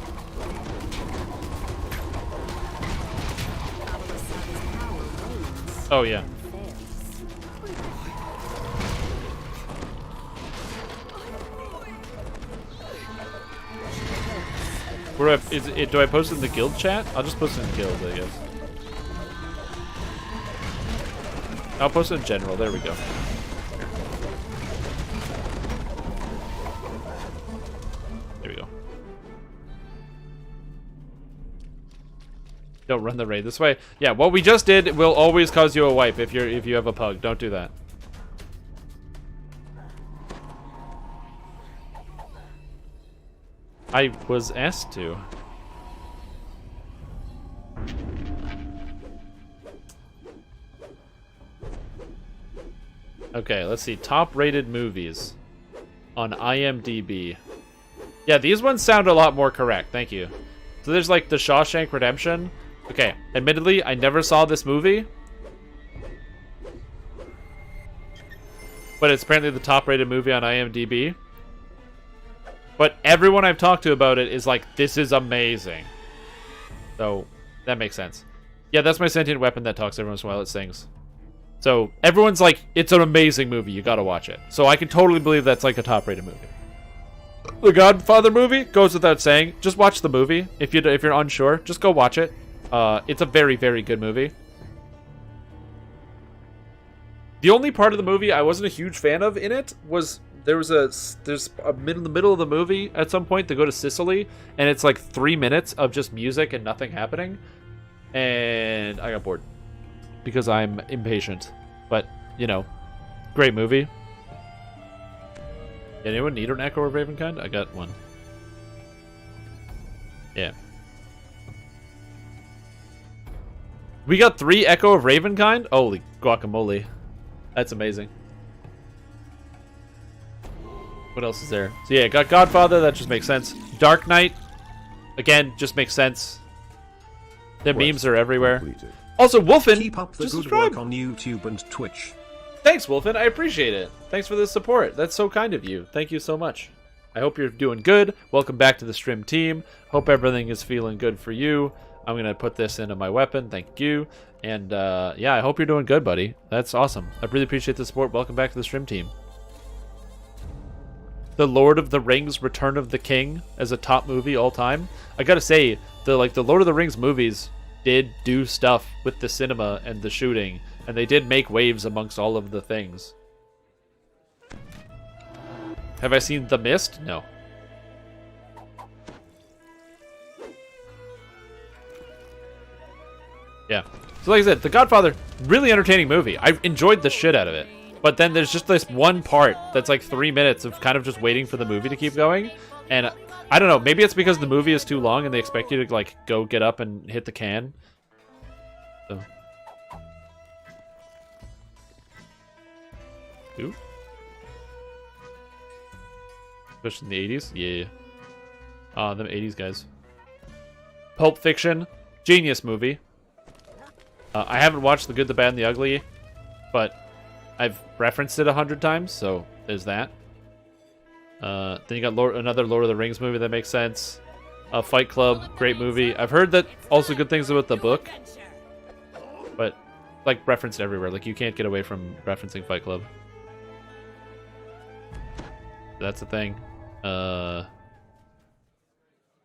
[SPEAKER 1] Oh, yeah. Where do I post it in the guild chat? I'll just post it in the guild, I guess. I'll post it in general. There we go. There we go. Don't run the raid this way. Yeah, what we just did will always cause you a wipe if you have a pug. Don't do that. I was asked to. Okay, let's see. Top rated movies on IMDb. Yeah, these ones sound a lot more correct. Thank you. So there's like The Shawshank Redemption. Okay, admittedly, I never saw this movie. But it's apparently the top rated movie on IMDb. But everyone I've talked to about it is like, this is amazing. So, that makes sense. Yeah, that's my sentient weapon that talks every once in a while. It sings. So, everyone's like, it's an amazing movie. You gotta watch it. So, I can totally believe that's like a top-rated movie. The Godfather movie goes without saying. Just watch the movie. If you're unsure, just go watch it. It's a very, very good movie. The only part of the movie I wasn't a huge fan of in it was... There's in the middle of the movie at some point they go to Sicily and it's like 3 minutes of just music and nothing happening, and I got bored because I'm impatient. But you know, great movie. Anyone need an Echo of Ravenkind? I got one. Yeah. We got 3 Echo of Ravenkind? Holy guacamole. That's amazing. What else is there? So yeah, got Godfather, that just makes sense. Dark Knight, again, just makes sense. The memes are everywhere. Completed. Also, Wolfen,
[SPEAKER 9] keep up the good
[SPEAKER 1] subscribe.
[SPEAKER 9] Work on YouTube and Twitch.
[SPEAKER 1] Thanks, Wolfen, I appreciate it. Thanks for the support. That's so kind of you. Thank you so much. I hope you're doing good. Welcome back to the stream team. Hope everything is feeling good for you. I'm going to put this into my weapon. Thank you. And yeah, I hope you're doing good, buddy. That's awesome. I really appreciate the support. Welcome back to the stream team. The Lord of the Rings Return of the King as a top movie all time. I gotta say, the Lord of the Rings movies did do stuff with the cinema and the shooting, and they did make waves amongst all of the things. Have I seen The Mist? No. Yeah. So like I said, The Godfather, really entertaining movie. I enjoyed the shit out of it. But then there's just this one part that's like 3 minutes of kind of just waiting for the movie to keep going. And I don't know, maybe it's because the movie is too long and they expect you to like go get up and hit the can. So. Ooh. Especially in the 80s? Yeah. Them 80s guys. Pulp Fiction. Genius movie. I haven't watched The Good, the Bad, and the Ugly, but I've referenced it 100 times, so there's that. Then you got another Lord of the Rings movie that makes sense. Fight Club, great movie. I've heard that also good things about the book, but like referenced everywhere. Like you can't get away from referencing Fight Club. That's the thing.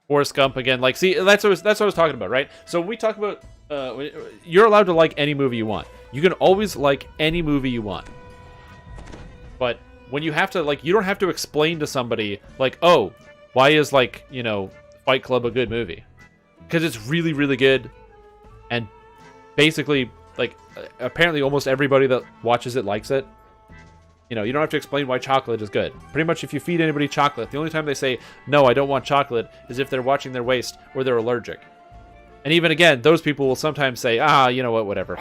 [SPEAKER 1] Forrest Gump again. Like, see, that's what I was talking about, right? So when we talk about, you're allowed to like any movie you want. You can always like any movie you want. But when you have to, like, you don't have to explain to somebody, like, oh, why is, like, you know, Fight Club a good movie? Because it's really, really good. And basically, like, apparently almost everybody that watches it likes it. You know, you don't have to explain why chocolate is good. Pretty much if you feed anybody chocolate, the only time they say, no, I don't want chocolate, is if they're watching their waist or they're allergic. And even again, those people will sometimes say, you know what, whatever.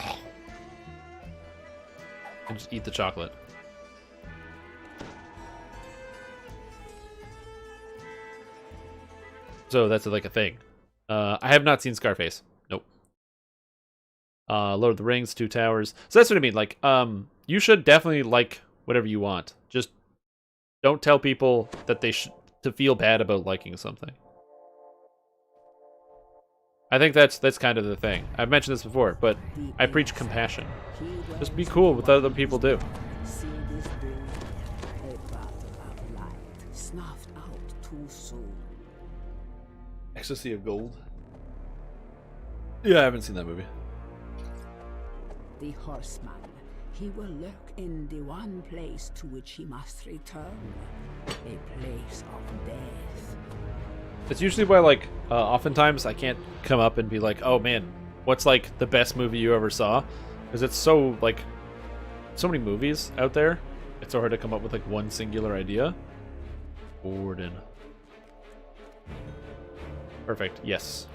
[SPEAKER 1] And just eat the chocolate. So that's like a thing. I have not seen Scarface. Nope. Lord of the Rings, Two Towers. So that's what I mean. Like, you should definitely like whatever you want. Just don't tell people that they should to feel bad about liking something. I think that's kind of the thing. I've mentioned this before, but I preach compassion. Just be cool with what other people do.
[SPEAKER 5] See this day, a battle of light, snuffed out too soon.
[SPEAKER 1] Ecstasy of Gold. Yeah, I haven't seen that movie.
[SPEAKER 5] The horseman, he will lurk in the one place to which he must return, a place of death.
[SPEAKER 1] It's usually why, like, oftentimes I can't come up and be like, oh man, what's like the best movie you ever saw? Because it's so, like, so many movies out there. It's so hard to come up with like one singular idea. Warden. Perfect. Yes.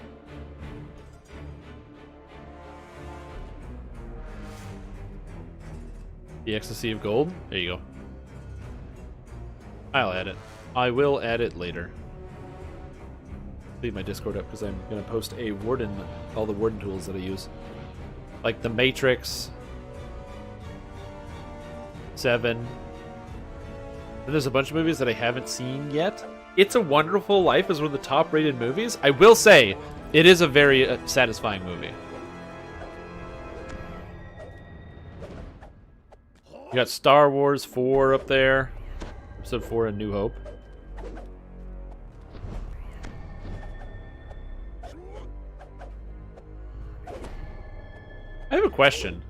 [SPEAKER 1] The Ecstasy of Gold. There you go. I'll add it. I will add it later. Leave my Discord up because I'm gonna post a Warden, all the Warden tools that I use, like the Matrix, 7. And there's a bunch of movies that I haven't seen yet. It's a Wonderful Life is one of the top-rated movies. I will say, it is a very satisfying movie. You got Star Wars 4 up there, Episode 4: A New Hope. I have a question.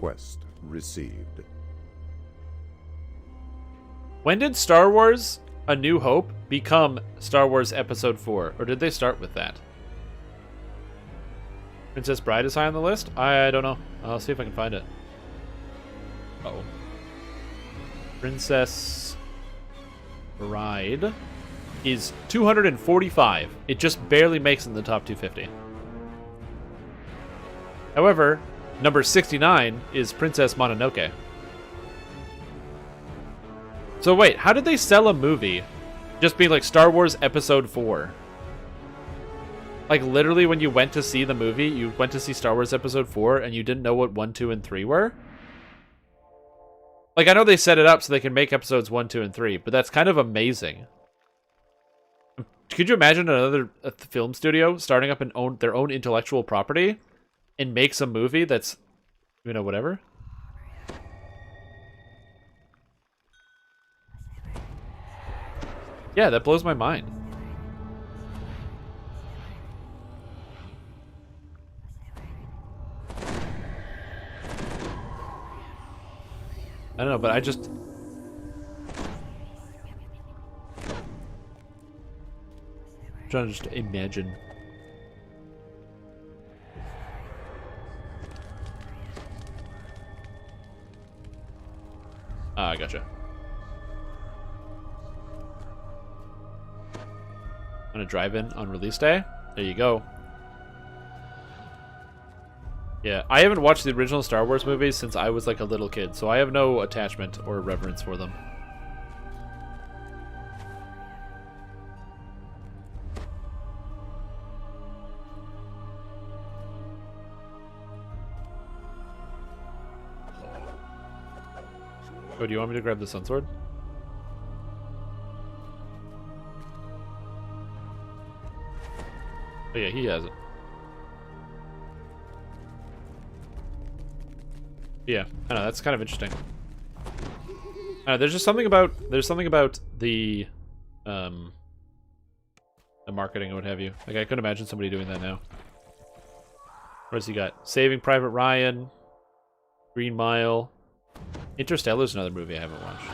[SPEAKER 10] Quest received.
[SPEAKER 1] When did Star Wars: A New Hope become Star Wars Episode 4? Or did they start with that? Princess Bride is high on the list? I don't know. I'll see if I can find it. Uh-oh. Princess Bride is 245. It just barely makes it in the top 250. However, number 69 is Princess Mononoke. So wait, how did they sell a movie just being like Star Wars Episode 4? Like literally when you went to see the movie, you went to see Star Wars Episode 4 and you didn't know what 1, 2, and 3 were? Like I know they set it up so they can make episodes 1, 2, and 3, but that's kind of amazing. Could you imagine another film studio starting up and their own intellectual property and makes a movie that's, you know, whatever? Yeah, that blows my mind. I don't know, but I just... I'm trying to just imagine. Ah, I gotcha. I'm gonna drive in on release day. There you go. Yeah, I haven't watched the original Star Wars movies since I was like a little kid, so I have no attachment or reverence for them. Oh, do you want me to grab the Sun Sword? Oh yeah, he has it. Yeah, I know, that's kind of interesting. There's just something about the marketing and what have you. Like I couldn't imagine somebody doing that now. What has he got? Saving Private Ryan, Green Mile, Interstellar's another movie I haven't watched.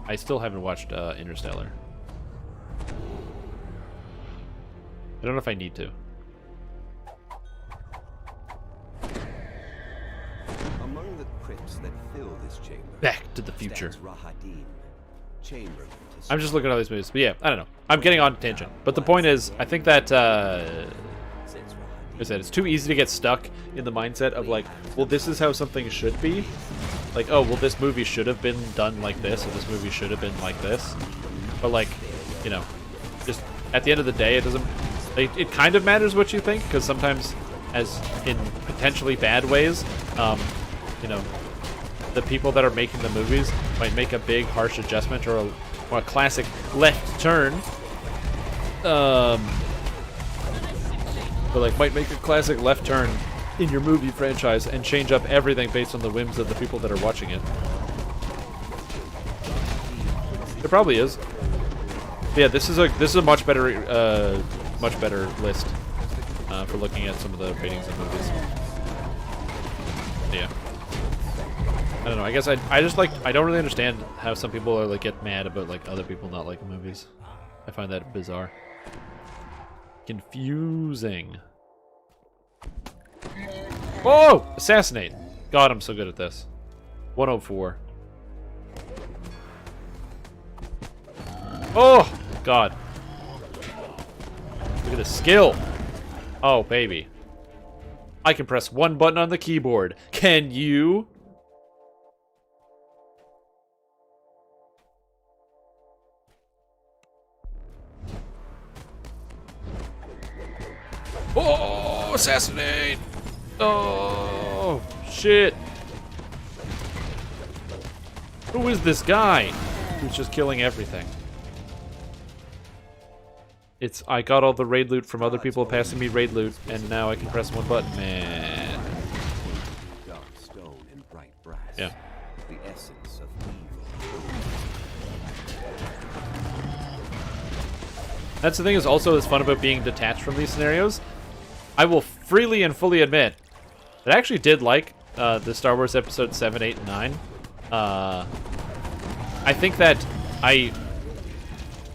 [SPEAKER 1] I still haven't watched Interstellar. I don't know if I need to.
[SPEAKER 10] Among the
[SPEAKER 11] crypts that fill this chamber.
[SPEAKER 1] Back to the Future.
[SPEAKER 11] stands Rahadim, chamberlain to
[SPEAKER 1] I'm just looking at all these movies, but yeah, I don't know. I'm getting on tangent, but the point is, I think that I said it's too easy to get stuck in the mindset of like, well, this is how something should be. Like, oh, well, this movie should have been done like this, or this movie should have been like this. But like, you know, just at the end of the day, it doesn't. It kind of matters what you think, because sometimes, as in potentially bad ways, you know, the people that are making the movies might make a big harsh adjustment or a classic left turn. But like might make a classic left turn in your movie franchise and change up everything based on the whims of the people that are watching it. There probably is. But yeah, this is a much better list for looking at some of the ratings of movies. Yeah. I don't know. I guess I just like, I don't really understand how some people are like get mad about like other people not liking movies. I find that bizarre. Confusing. Oh! Assassinate! God, I'm so good at this. 104. Oh! God. Look at the skill. Oh, baby. I can press one button on the keyboard. Can you? Oh, assassinate! Oh, shit. Who is this guy who's just killing everything? I got all the raid loot from other people passing me raid loot, and now I can press one button, man.
[SPEAKER 11] dark stone and bright brass.
[SPEAKER 1] Yeah.
[SPEAKER 11] The essence of evil.
[SPEAKER 1] That's the thing is also is fun about being detached from these scenarios. I will freely and fully admit that I actually did like the Star Wars Episode 7, 8, and 9. I think that I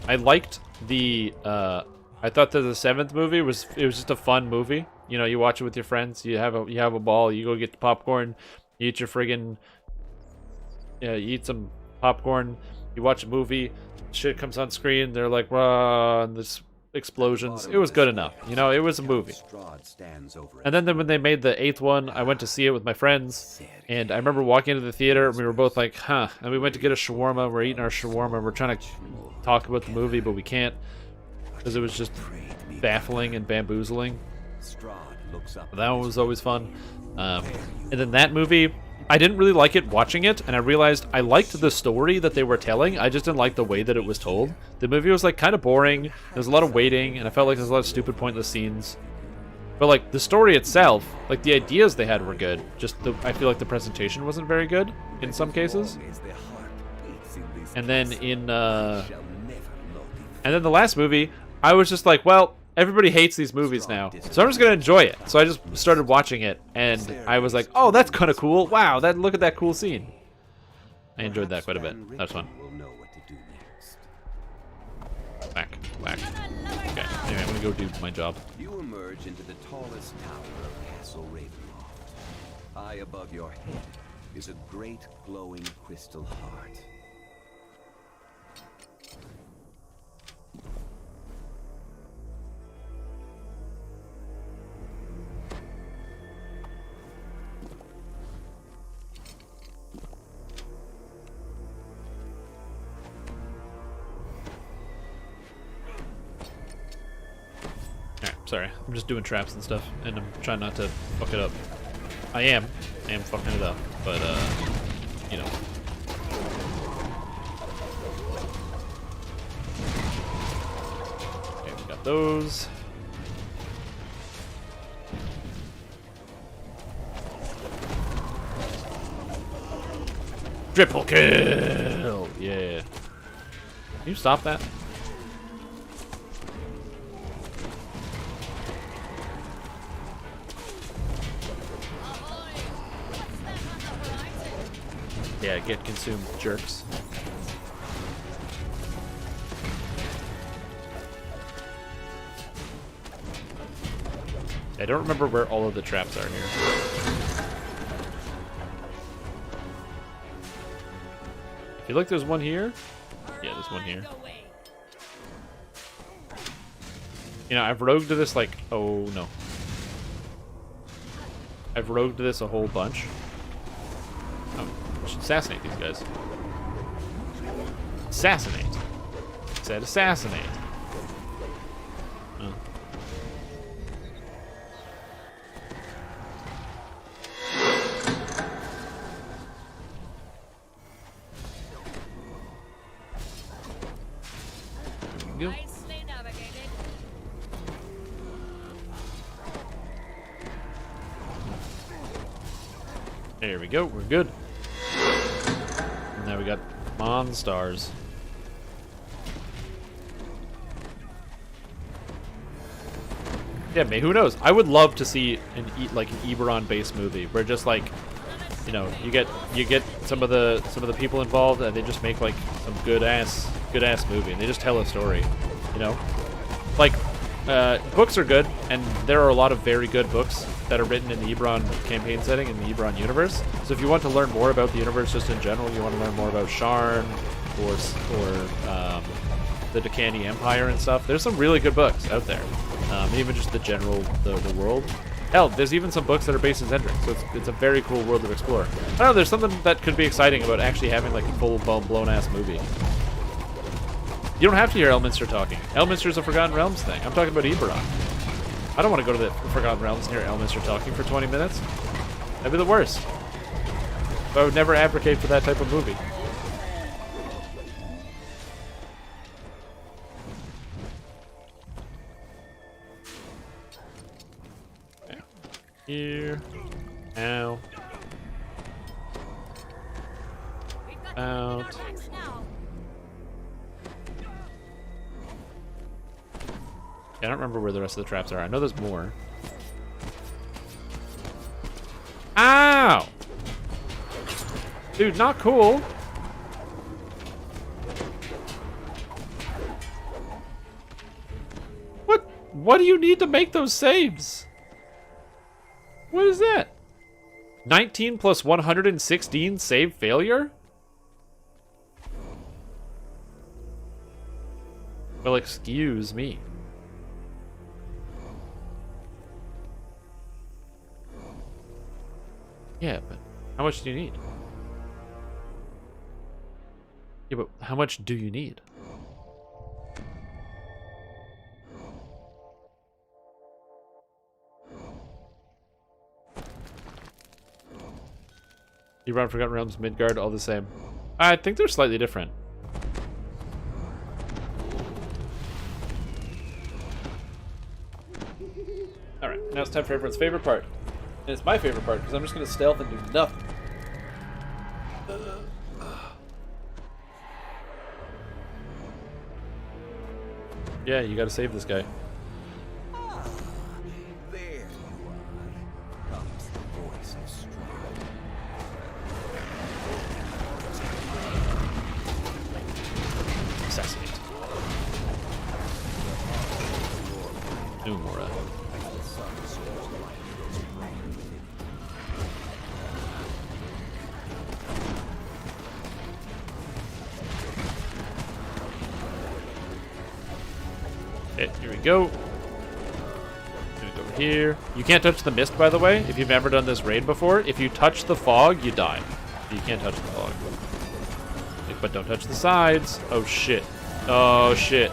[SPEAKER 1] liked the I thought that the 7th movie was just a fun movie. You know, you watch it with your friends, you have a ball, you go get the popcorn, you eat your friggin' you eat some popcorn, you watch a movie, shit comes on screen, they're like, rah, and this explosions. It was good enough. You know, it was a movie. And then when they made the 8th one, I went to see it with my friends, and I remember walking into the theater, and we were both like, huh, and we went to get a shawarma, we're eating our shawarma, we're trying to talk about the movie, but we can't, because it was just baffling and bamboozling. That one was always fun. And then that movie, I didn't really like it watching it, and I realized I liked the story that they were telling, I just didn't like the way that it was told. The movie was like kind of boring, there was a lot of waiting, and I felt like there was a lot of stupid pointless scenes. But like the story itself, like the ideas they had were good, just I feel like the presentation wasn't very good in some cases. And then and then the last movie, I was just like, well, everybody hates these movies now, so I'm just gonna enjoy it. So I just started watching it, and I was like, "Oh, that's kind of cool! Wow, look at that cool scene." I enjoyed that quite a bit. That was fun. Whack. Okay. Anyway, I'm gonna go do my job.
[SPEAKER 11] You emerge into the tallest tower of Castle Ravenloft. High above your head is a great glowing crystal heart.
[SPEAKER 1] Sorry, I'm just doing traps and stuff, and I'm trying not to fuck it up. I am fucking it up, but you know. Okay, we got those. Triple kill! Yeah. Can you stop that? Yeah, get consumed, jerks. I don't remember where all of the traps are here. I feel like there's one here. Yeah, there's one here. You know, I've rogued this like, oh no. I've rogued this a whole bunch. Oh, I should assassinate these guys. Assassinate. It said assassinate. Oh. Go. There we go, we're good. And now we got Monstars. Yeah, maybe, who knows? I would love to see an Eberron-based movie where just like, you know, you get some of the people involved and they just make like some good ass movie and they just tell a story, you know? Like books are good, and there are a lot of very good books that are written in the Eberron campaign setting, in the Eberron universe. So if you want to learn more about the universe just in general, you want to learn more about Sharn or the Decani Empire and stuff, there's some really good books out there. Even just the general, the world. Hell, there's even some books that are based in Zendrick, so it's a very cool world to explore. I don't know, there's something that could be exciting about actually having like a full blown-ass movie. You don't have to hear Elminster talking. Elminster's a Forgotten Realms thing. I'm talking about Eberron. I don't want to go to the Forgotten Realms and hear Elminster talking for 20 minutes. That'd be the worst. So I would never advocate for that type of movie. Yeah. Here. Ow. Out. I don't remember where the rest of the traps are. I know there's more. Ow! Dude, not cool. What do you need to make those saves? What is that? 19 plus 116 save failure? Well, excuse me. Yeah, but how much do you need? Yeah, but how much do you need? You run Forgotten Realms, Midgard, all the same. I think they're slightly different. Alright, now it's time for everyone's favorite part. And it's my favorite part, because I'm just going to stealth and do nothing. Yeah, you gotta save this guy.
[SPEAKER 11] There you are. Comes the voice of strength.
[SPEAKER 1] Assassinate. Numora. Okay, here we go. Gonna go over here. You can't touch the mist, by the way. If you've never done this raid before, if you touch the fog, you die. You can't touch the fog. But don't touch the sides. Oh shit. Oh shit.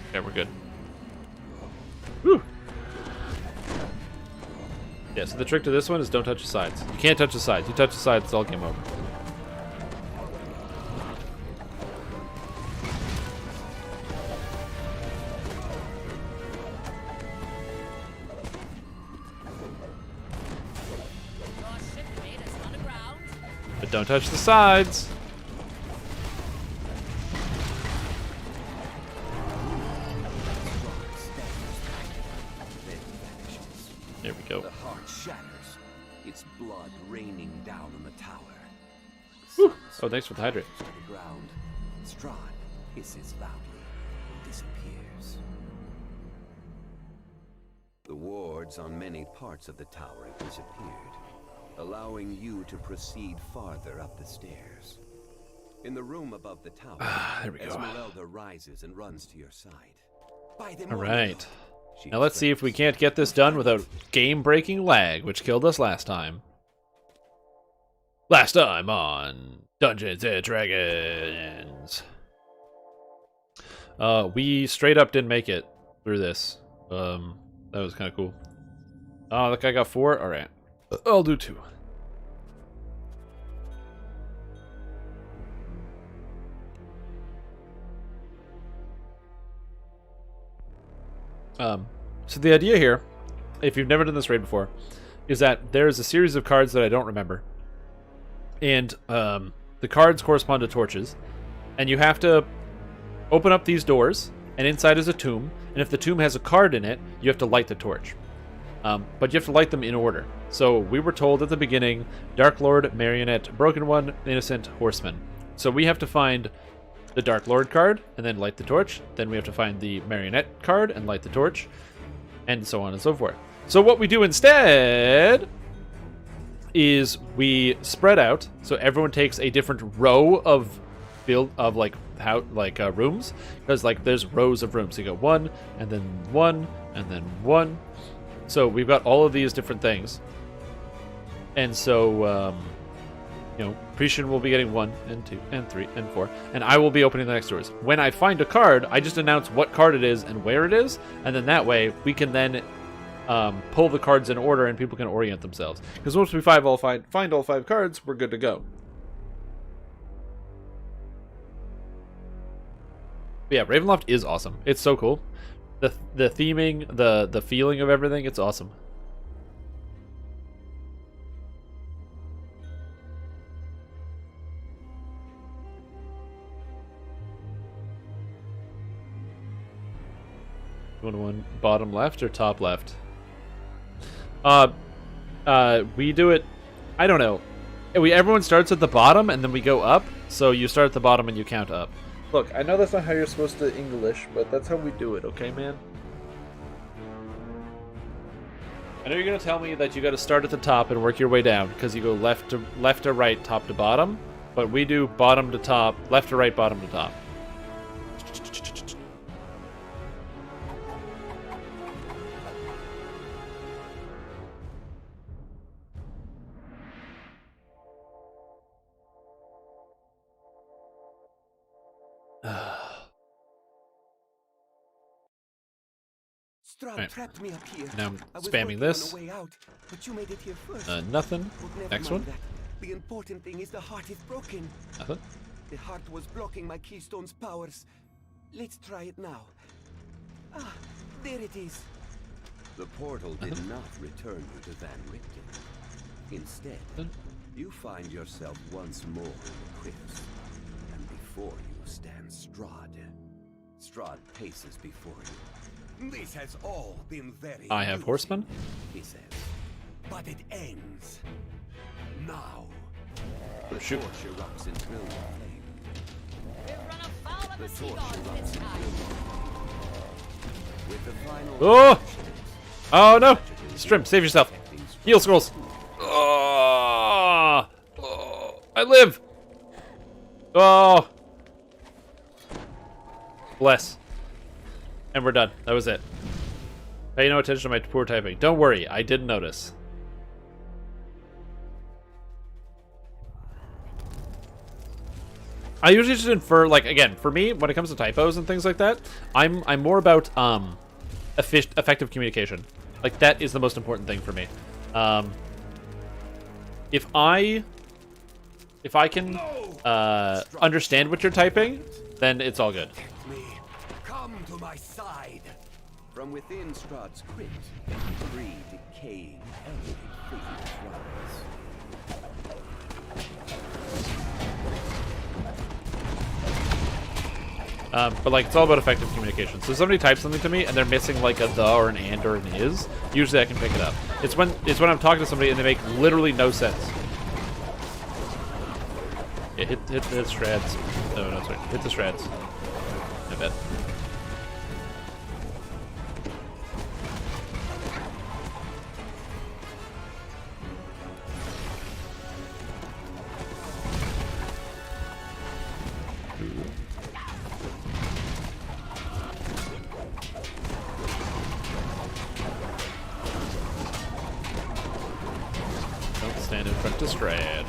[SPEAKER 1] Okay, we're good. Whew. Yeah, so the trick to this one is don't touch the sides. You can't touch the sides. You touch the sides, it's all game over. But don't touch the sides. There we go.
[SPEAKER 11] The heart shatters, its blood raining down on the tower.
[SPEAKER 1] Whew. Oh, thanks for the hydrate.
[SPEAKER 11] To the ground. Strahd hisses loudly and disappears. The wards on many parts of the tower have disappeared. A allowing you to proceed farther up the stairs. In the room above the tower,
[SPEAKER 1] there we go.
[SPEAKER 11] Esmeralda rises and runs to your side. By the
[SPEAKER 1] All
[SPEAKER 11] morning,
[SPEAKER 1] right.
[SPEAKER 11] she
[SPEAKER 1] Now let's see if we can't get this done without game-breaking lag, which killed us last time. Last time on Dungeons and Dragons. We straight up didn't make it through this. That was kind of cool. Oh, that guy got 4? Alright. I'll do 2. So the idea here, if you've never done this raid before, is that there's a series of cards that I don't remember. And the cards correspond to torches. And you have to open up these doors, and inside is a tomb. And if the tomb has a card in it, you have to light the torch. But you have to light them in order. So we were told at the beginning, Dark Lord, Marionette, Broken One, Innocent, Horseman. So we have to find the Dark Lord card, and then light the torch. Then we have to find the Marionette card and light the torch. And so on and so forth. So what we do instead is we spread out. So everyone takes a different row of rooms, because like there's rows of rooms. So you go 1, and then 1, and then 1. So we've got all of these different things. And so Prishan will be getting 1 and 2 and 3 and 4, and I will be opening the next doors. When I find a card, I just announce what card it is and where it is, and then that way we can then pull the cards in order and people can orient themselves. Because once we find all 5 cards, we're good to go. But yeah, Ravenloft is awesome. It's so cool. The theming, the feeling of everything, it's awesome. One bottom left or top left? We do it, I don't know. Everyone starts at the bottom and then we go up. So you start at the bottom and you count up. Look, I know that's not how you're supposed to English, but that's how we do it, okay, man? I know you're gonna tell me that you gotta start at the top and work your way down, because you go left to right, top to bottom, but we do bottom to top, left to right, bottom to top.
[SPEAKER 11] Strahd trapped me up here.
[SPEAKER 1] Now I'm
[SPEAKER 11] I was
[SPEAKER 1] spamming
[SPEAKER 11] working
[SPEAKER 1] this.
[SPEAKER 11] on a way out, but you made it here first.
[SPEAKER 1] Nothing.
[SPEAKER 11] But never
[SPEAKER 1] Next
[SPEAKER 11] mind
[SPEAKER 1] one.
[SPEAKER 11] that. The important thing is the heart is broken.
[SPEAKER 1] Nothing.
[SPEAKER 11] The heart was blocking my keystone's powers. Let's try it now. Ah, there it is. The portal did not return you to Van Richten. Instead, you find yourself once more in the crypts. And before you stands Strahd. Strahd paces before you. This has all been very
[SPEAKER 1] I have Horseman.
[SPEAKER 11] he says. But it ends. Now.
[SPEAKER 1] Oh, shoot.
[SPEAKER 11] The torch erupts in brilliant flame. The torch erupts in brilliant flame. With the final
[SPEAKER 1] Oh! Oh no! Strimp, save yourself. Heal scrolls. Oh! Oh! I live! Oh! Bless. And we're done. That was it. Pay no attention to my poor typing. Don't worry, I did notice. I usually just infer, like, again, for me, when it comes to typos and things like that, I'm more about effective communication. Like, that is the most important thing for me. If I can understand what you're typing, then it's all good.
[SPEAKER 11] Come to my side. From within Strahd's crypt, 3 decaying, elderly figures rise.
[SPEAKER 1] But like, it's all about effective communication. So if somebody types something to me and they're missing like a the or an and or an is, usually I can pick it up. It's when I'm talking to somebody and they make literally no sense. Yeah, hit the shreds. No, sorry. Hit the shreds. I bet. front to Strad.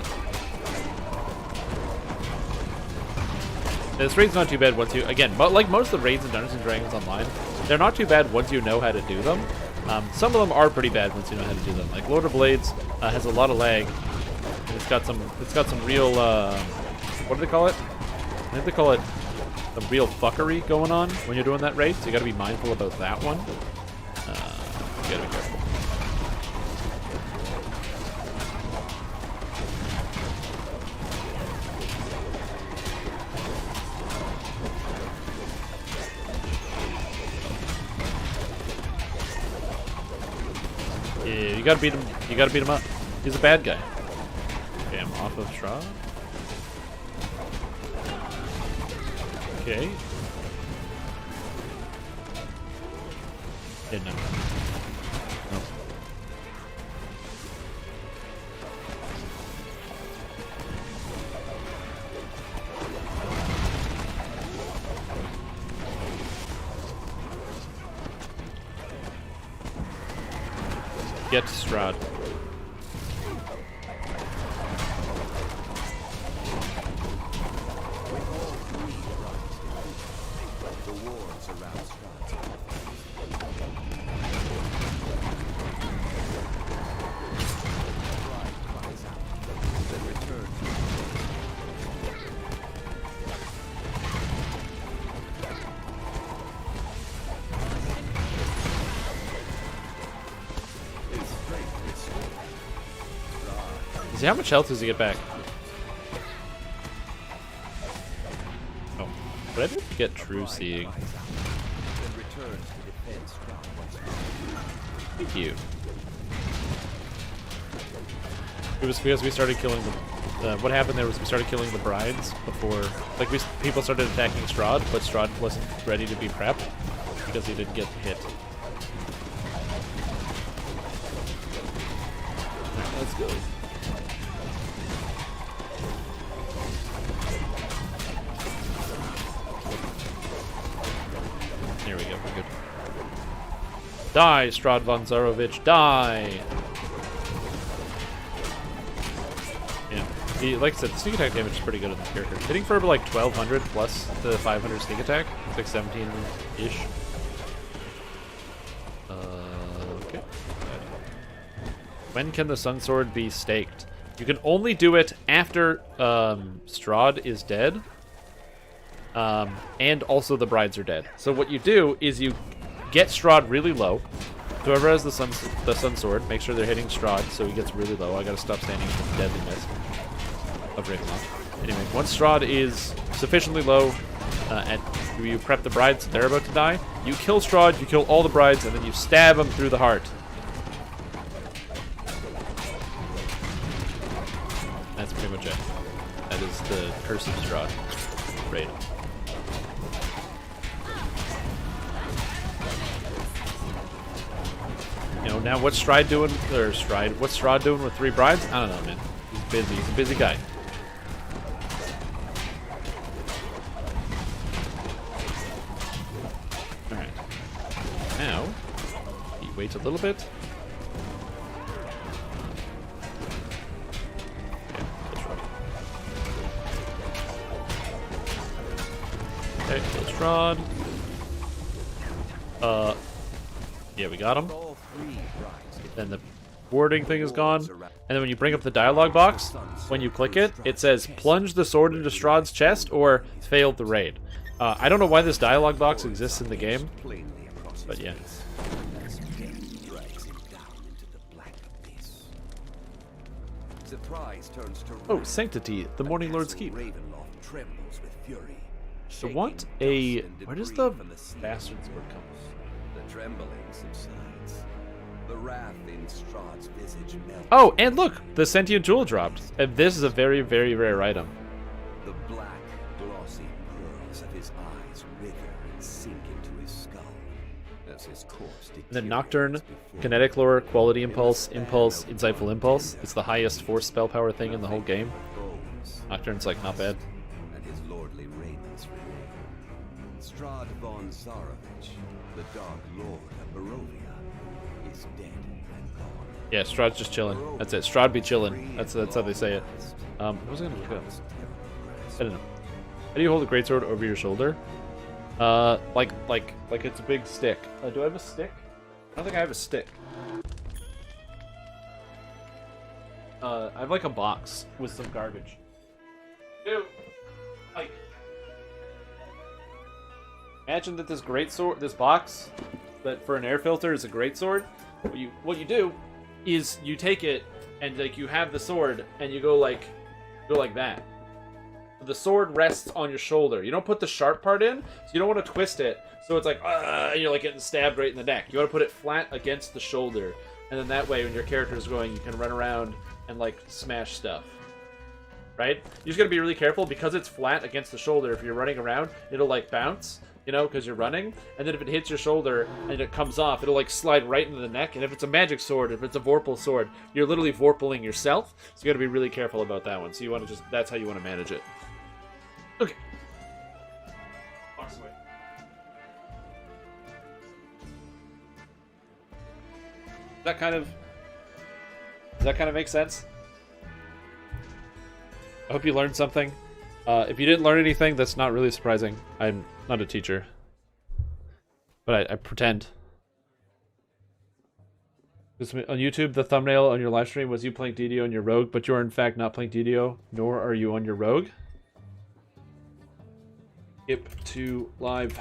[SPEAKER 1] This raid's not too bad once you, again, like most of the raids in Dungeons & Dragons Online, they're not too bad once you know how to do them. Some of them are pretty bad once you know how to do them. Like Lord of Blades has a lot of lag, and it's got some real, what do they call it? I think they call it the real fuckery going on when you're doing that raid, so you gotta be mindful about that one. You gotta be careful. Yeah, you gotta beat him. You gotta beat him up. He's a bad guy. Okay, I'm off of Strahd. Okay. Yeah, no. No. Get Strahd. How much health does he get back? Oh, but I didn't get true seeing. Thank you. It was because we started killing the. What happened there was we started killing the brides before, like people started attacking Strahd, but Strahd wasn't ready to be prepped because he didn't get hit. Alright, let's go. There we go, we're good. Die, Strahd von Zarovich, die! Yeah, like I said, the sneak attack damage is pretty good on this character. Hitting for like 1200 plus the 500 sneak attack, it's like 17-ish. Okay. When can the Sun Sword be staked? You can only do it after Strahd is dead. And also the brides are dead. So what you do is you get Strahd really low. Whoever has the sun sword, make sure they're hitting Strahd so he gets really low. I gotta stop standing in the deadliness of Ravenloft. Anyway, once Strahd is sufficiently low, and you prep the brides, they're about to die, you kill Strahd, you kill all the brides, and then you stab them through the heart. That's pretty much it. That is the Curse of Strahd raid. You know, now what's Strahd doing? What's Strahd doing with 3 brides? I don't know, man. He's busy. He's a busy guy. Alright. Now, he waits a little bit. Okay, kill Strahd. Yeah, we got him. Then the warding thing is gone. And then when you bring up the dialogue box, when you click it, it says plunge the sword into Strahd's chest or failed the raid. I don't know why this dialogue box exists in the game, but yeah. Oh, Sanctity, the Morning Lord's Keep. So what a... Where does the bastard sword come from?
[SPEAKER 11] The trembling subsides. The wrath in Strahd's visage melts.
[SPEAKER 1] Oh, and look! The Sentient Jewel dropped. And this is a very, very rare item.
[SPEAKER 11] The black, glossy pearls of his eyes wither and sink into his skull as his corpse deteriorates.
[SPEAKER 1] The Nocturne, Kinetic Lore, Quality Impulse, Impulse, Insightful Impulse. It's the highest force spell power thing in the whole game. Nocturne's like not bad.
[SPEAKER 11] And his lordly raiments remain. Strahd von Zarovich, the Dark Lord of Barovia, is dead and gone.
[SPEAKER 1] Yeah, Strahd's just chilling. That's it. Strahd be chilling. That's how they say it. What was I gonna look up? I don't know. How do you hold a greatsword over your shoulder? Like it's a big stick. Do I have a stick? I don't think I have a stick. I have like a box with some garbage. Dude, like, imagine that this greatsword, this box, that for an air filter is a greatsword. What you do is you take it and like you have the sword and you go like that. The sword rests on your shoulder. You don't put the sharp part in, so you don't want to twist it. So it's like, and you're like getting stabbed right in the neck. You want to put it flat against the shoulder, and then that way, when your character is going, you can run around and like smash stuff. Right? You just gotta be really careful because it's flat against the shoulder. If you're running around, it'll like bounce, you know, because you're running. And then if it hits your shoulder and it comes off, it'll like slide right into the neck. And if it's a magic sword, if it's a Vorpal sword, you're literally Vorpaling yourself. So you gotta be really careful about that one. So you want to that's how you want to manage it. Okay. Box away. Does that kind of make sense? I hope you learned something. If you didn't learn anything, that's not really surprising. I'm not a teacher. But I pretend. On YouTube, the thumbnail on your live stream was you playing DDO on your rogue, but you're in fact not playing DDO, nor are you on your rogue. Skip to live.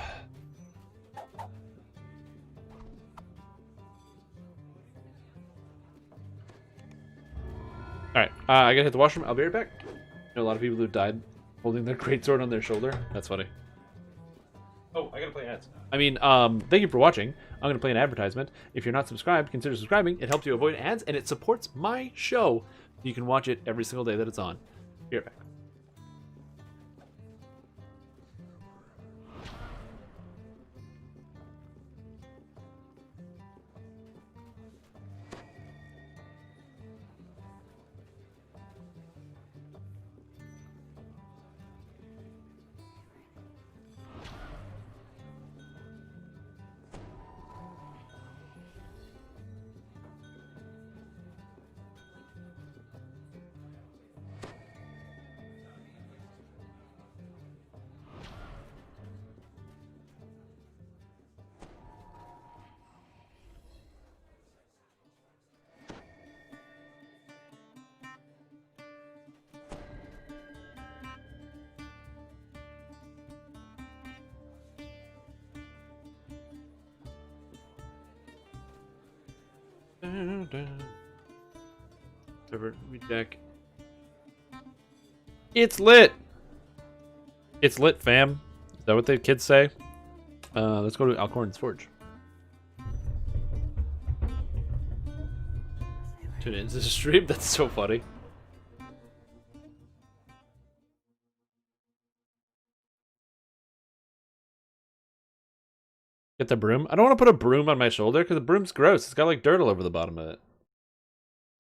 [SPEAKER 1] Alright, I gotta hit the washroom. I'll be right back. I know a lot of people who died holding their greatsword on their shoulder. That's funny. Oh, I gotta play ads. I mean, thank you for watching. I'm gonna play an advertisement. If you're not subscribed, consider subscribing. It helps you avoid ads, and it supports my show. You can watch it every single day that it's on. Be right back. Check. It's lit. It's lit, fam. Is that what the kids say? Let's go to Alcorn's Forge. Tune in to the stream. That's so funny. Get the broom. I don't want to put a broom on my shoulder because the broom's gross. It's got like dirt all over the bottom of it.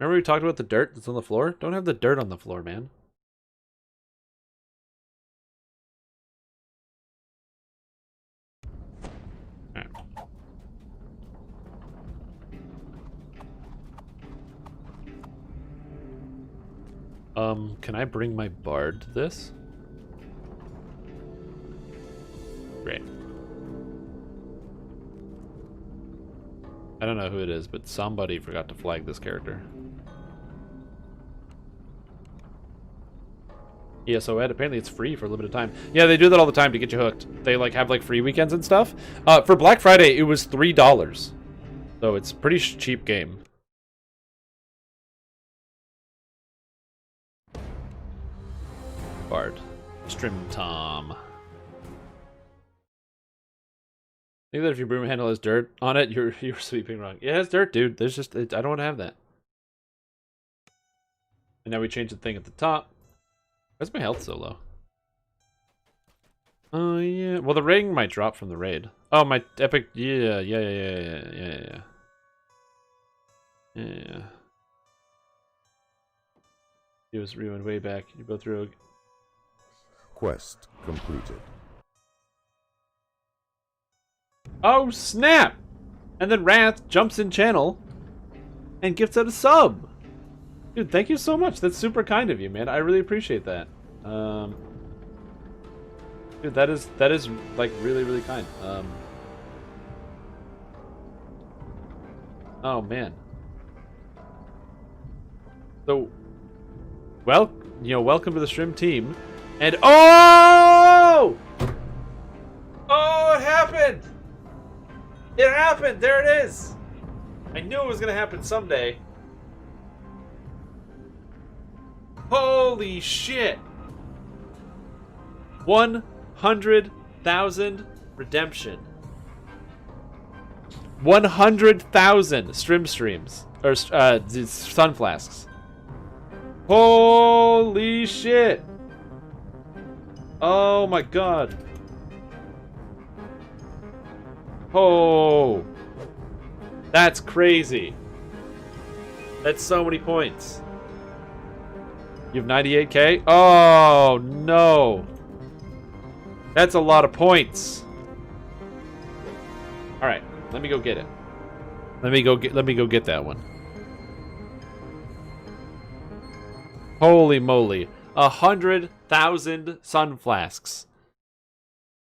[SPEAKER 1] Remember we talked about the dirt that's on the floor? Don't have the dirt on the floor, man. Right. Can I bring my bard to this? Great. I don't know who it is, but somebody forgot to flag this character. ESO Ed, apparently it's free for a limited time. Yeah, they do that all the time to get you hooked. They like have like free weekends and stuff. For Black Friday, it was $3. So it's a pretty cheap game. Bard. Strim Tom. I think that if your broom handle has dirt on it, you're sweeping wrong. Yeah, it has dirt, dude. There's just I don't want to have that. And now we change the thing at the top. Why's my health so low? Oh yeah. Well, the ring might drop from the raid. Oh, my epic. Yeah. Yeah. It was ruined way back. You both rogue.
[SPEAKER 10] Quest completed.
[SPEAKER 1] Oh snap! And then Wrath jumps in channel and gifts out a sub. Dude, thank you so much. That's super kind of you, man. I really appreciate that. Dude, that is like really, really kind. Oh man. So, well, welcome to the Shrimp team. And oh! Oh, it happened! It happened! There it is! I knew it was gonna happen someday. Holy shit! 100,000 redemption. 100,000 streams. Or, sun flasks. Holy shit! Oh my god. Oh. That's crazy. That's so many points. You have 98k? Oh no. That's a lot of points. All right, let me go get it. Let me go get that one. Holy moly. 100,000 sun flasks.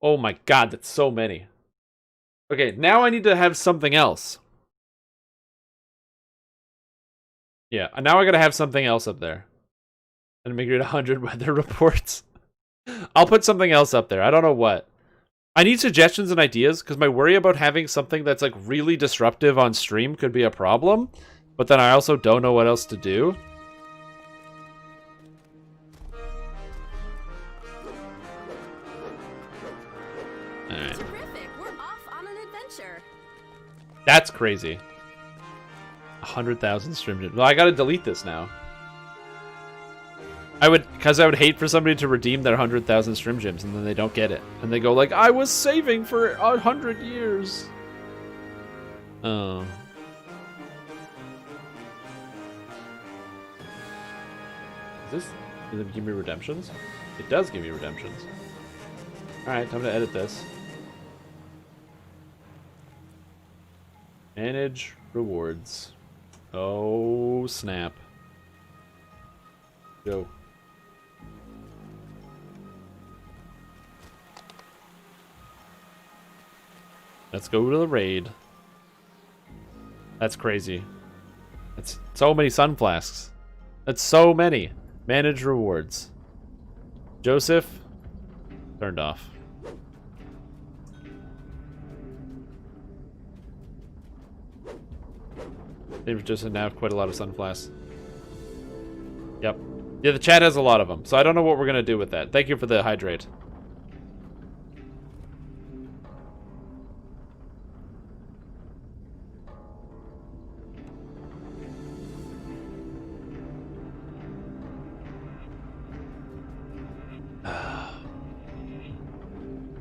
[SPEAKER 1] Oh my god, that's so many. Okay, now I need to have something else. Yeah, now I gotta have something else up there. And make it 100 weather reports. I'll put something else up there. I don't know what. I need suggestions and ideas, because my worry about having something that's like really disruptive on stream could be a problem. But then I also don't know what else to do. Alright.
[SPEAKER 5] Terrific. We're off on an adventure.
[SPEAKER 1] That's crazy. 100,000 stream gems. Well, I gotta delete this now. Because I would hate for somebody to redeem their 100,000 stream gems and then they don't get it. And they go like, I was saving for 100 years. Oh. Does it give me redemptions? It does give me redemptions. Alright, time to edit this. Manage rewards. Oh, snap. Go. Let's go to the raid. That's crazy. That's so many sun flasks. That's so many. Manage rewards. Joseph. Turned off. They've just now have quite a lot of sun flasks. Yep. Yeah, the chat has a lot of them, so I don't know what we're gonna do with that. Thank you for the hydrate.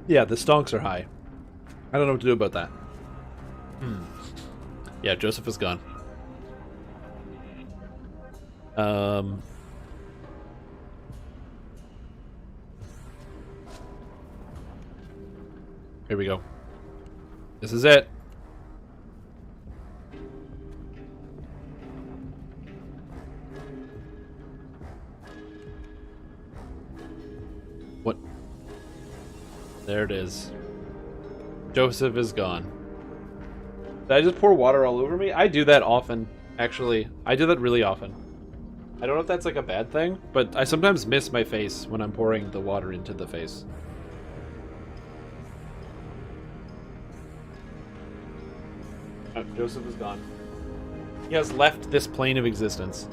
[SPEAKER 1] Yeah, the stonks are high. I don't know what to do about that. Yeah, Joseph is gone. Here we go. This is it. What? There it is. Joseph is gone. Did I just pour water all over me? I do that often, actually. I do that really often. I don't know if that's like a bad thing, but I sometimes miss my face when I'm pouring the water into the face. Oh, Joseph is gone. He has left this plane of existence.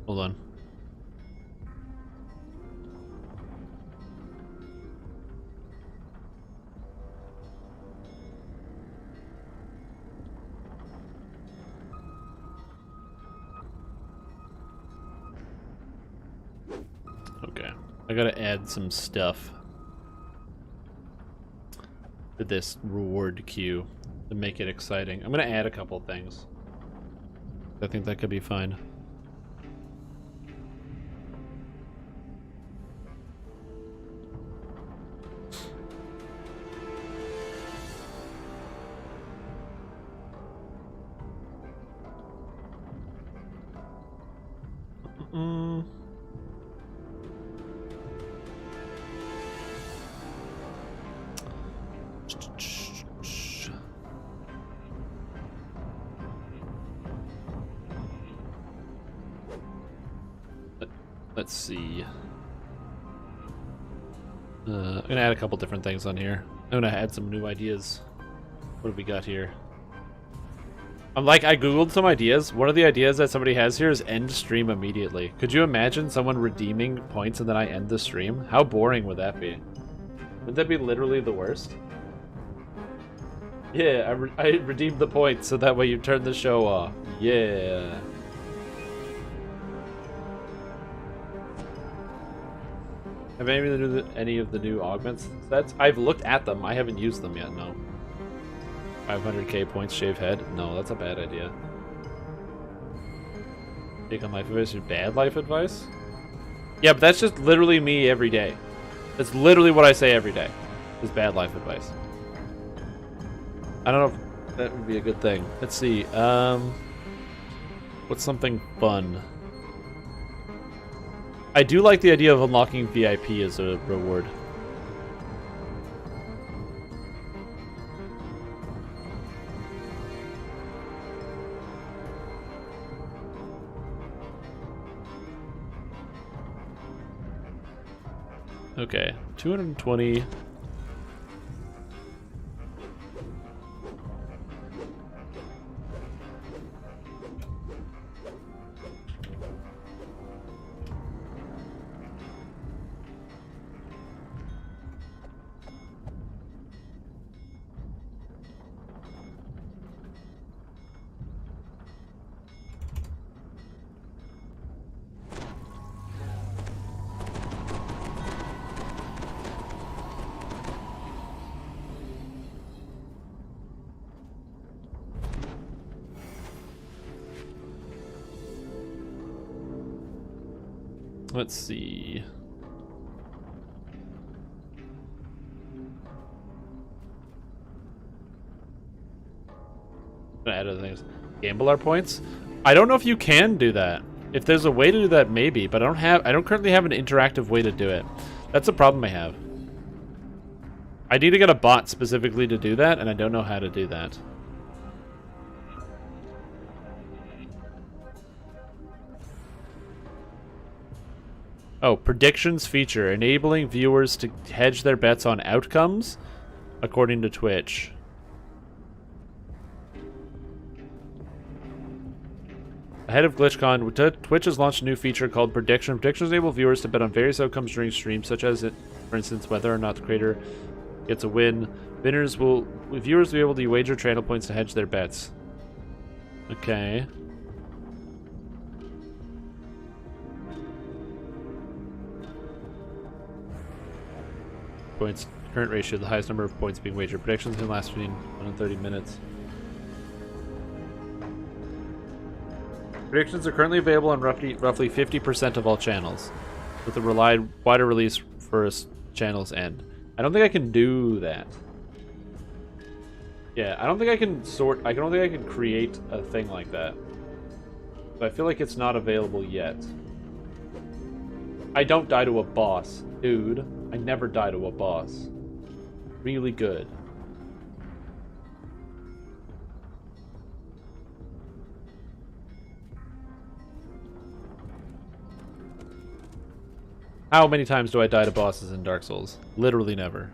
[SPEAKER 1] Hold on. I gotta add some stuff to this reward queue to make it exciting. I'm gonna add a couple things. I think that could be fine. Let's see. I'm gonna add a couple different things on here. I'm gonna add some new ideas. What have we got here? I googled some ideas. One of the ideas that somebody has here is end stream immediately. Could you imagine someone redeeming points and then I end the stream? How boring would that be? Wouldn't that be literally the worst? Yeah, I redeemed the points so that way you turn the show off. Yeah. Have any of the new augments? I've looked at them. I haven't used them yet, no. 500k points, shave head? No, that's a bad idea. Take on life advice or bad life advice? Yeah, but that's just literally me every day. That's literally what I say every day. Is bad life advice. I don't know if that would be a good thing. Let's see. What's something fun? I do like the idea of unlocking VIP as a reward. Okay, 220. Let's see. Gonna add other things. Gamble our points? I don't know if you can do that. If there's a way to do that, maybe, but I don't currently have an interactive way to do it. That's a problem I have. I need to get a bot specifically to do that, and I don't know how to do that. Oh, predictions feature, enabling viewers to hedge their bets on outcomes, according to Twitch. Ahead of GlitchCon, Twitch has launched a new feature called Prediction. Predictions enable viewers to bet on various outcomes during streams, such as, for instance, whether or not the creator gets a win. Viewers will be able to wager channel points to hedge their bets. Okay. Points current ratio, the highest number of points being wagered. Predictions can last between 1 and 30 minutes. Predictions are currently available on roughly 50% of all channels, with a wider release for channels end. I don't think I can do that. Yeah, I don't think I can I don't think I can create a thing like that. So I feel like it's not available yet. I don't die to a boss, dude. I never die to a boss. Really good. How many times do I die to bosses in Dark Souls? Literally never.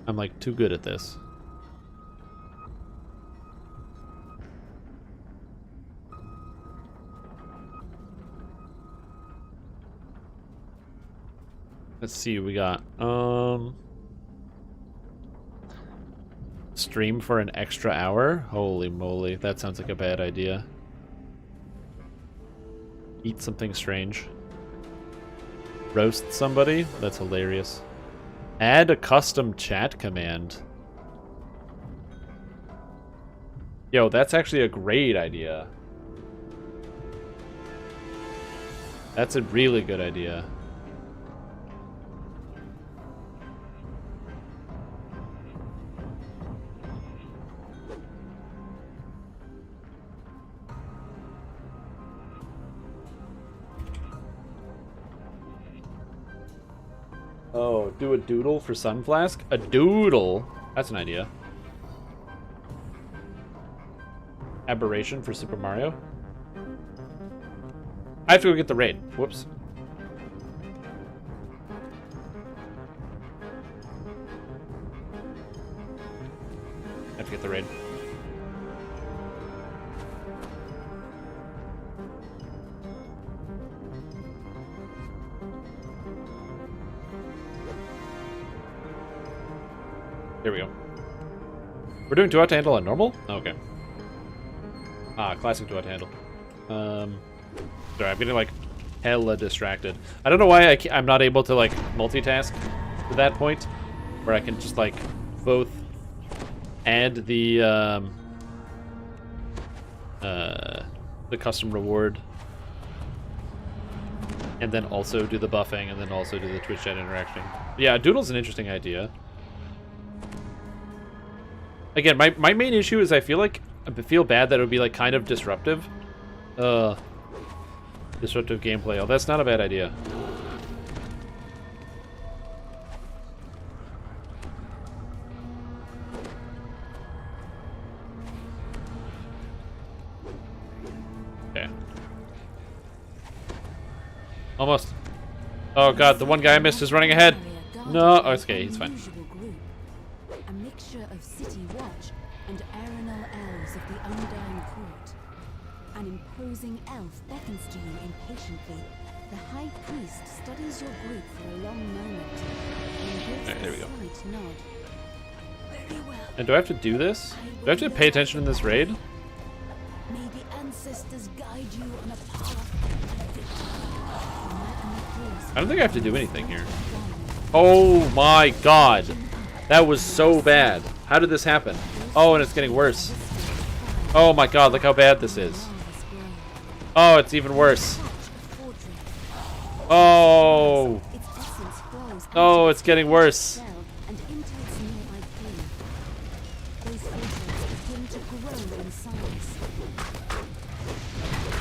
[SPEAKER 1] I'm like too good at this. Let's see what we got. Stream for an extra hour? Holy moly, that sounds like a bad idea. Eat something strange. roast somebody? That's hilarious. Add a custom chat command. Yo, that's actually a great idea. That's a really good idea. Oh, do a doodle for Sunflask? A doodle? That's an idea. Aberration for Super Mario? I have to go get the raid. Whoops. I have to get the raid. Here we go. We're doing do-out to handle on normal? Oh, okay. Ah, classic do-out to handle. Sorry, I'm getting like hella distracted. I don't know why I'm not able to like multitask to that point, where I can just like both add the custom reward, and then also do the buffing, and then also do the Twitch chat interaction. Yeah, Doodle's an interesting idea. Again, my main issue is I feel bad that it would be like kind of disruptive. Disruptive gameplay. Oh, that's not a bad idea. Okay. Almost. Oh god, the one guy I missed is running ahead. No, oh, it's okay, he's fine.
[SPEAKER 5] A mixture of city watch and aeronal elves of the undying court. An imposing elf beckons to you impatiently. The high priest studies your group for a long moment and gives
[SPEAKER 1] there we go.
[SPEAKER 5] a slight nod. Very well.
[SPEAKER 1] And do I have to do this? Do I have to pay attention in this raid?
[SPEAKER 5] May the ancestors guide you on a path.
[SPEAKER 1] I don't think I have to do anything here. Oh my god. That was so bad. How did this happen? Oh, and it's getting worse. Oh my god, look how bad this is. Oh, it's even worse. Oh. Oh, it's getting worse.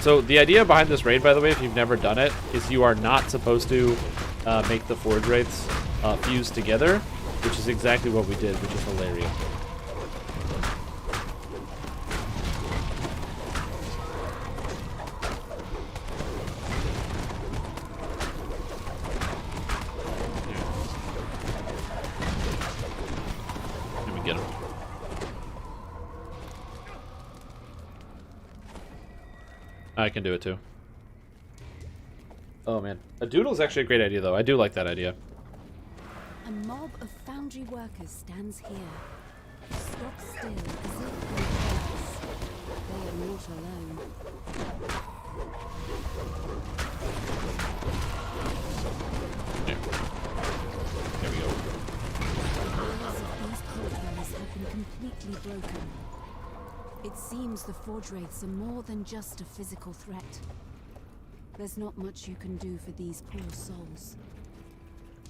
[SPEAKER 1] So the idea behind this raid, by the way, if you've never done it, is you are not supposed to make the forge wraiths fuse together, which is exactly what we did, which is hilarious. Let me get him. I can do it too. Oh man. A doodle is actually a great idea though. I do like that idea.
[SPEAKER 5] A mob of foundry workers stands here. Stock still as if in chaos. They are not alone.
[SPEAKER 1] There we go.
[SPEAKER 5] The walls of these portals have been completely broken. It seems the forge wraiths are more than just a physical threat. There's not much you can do for these poor souls.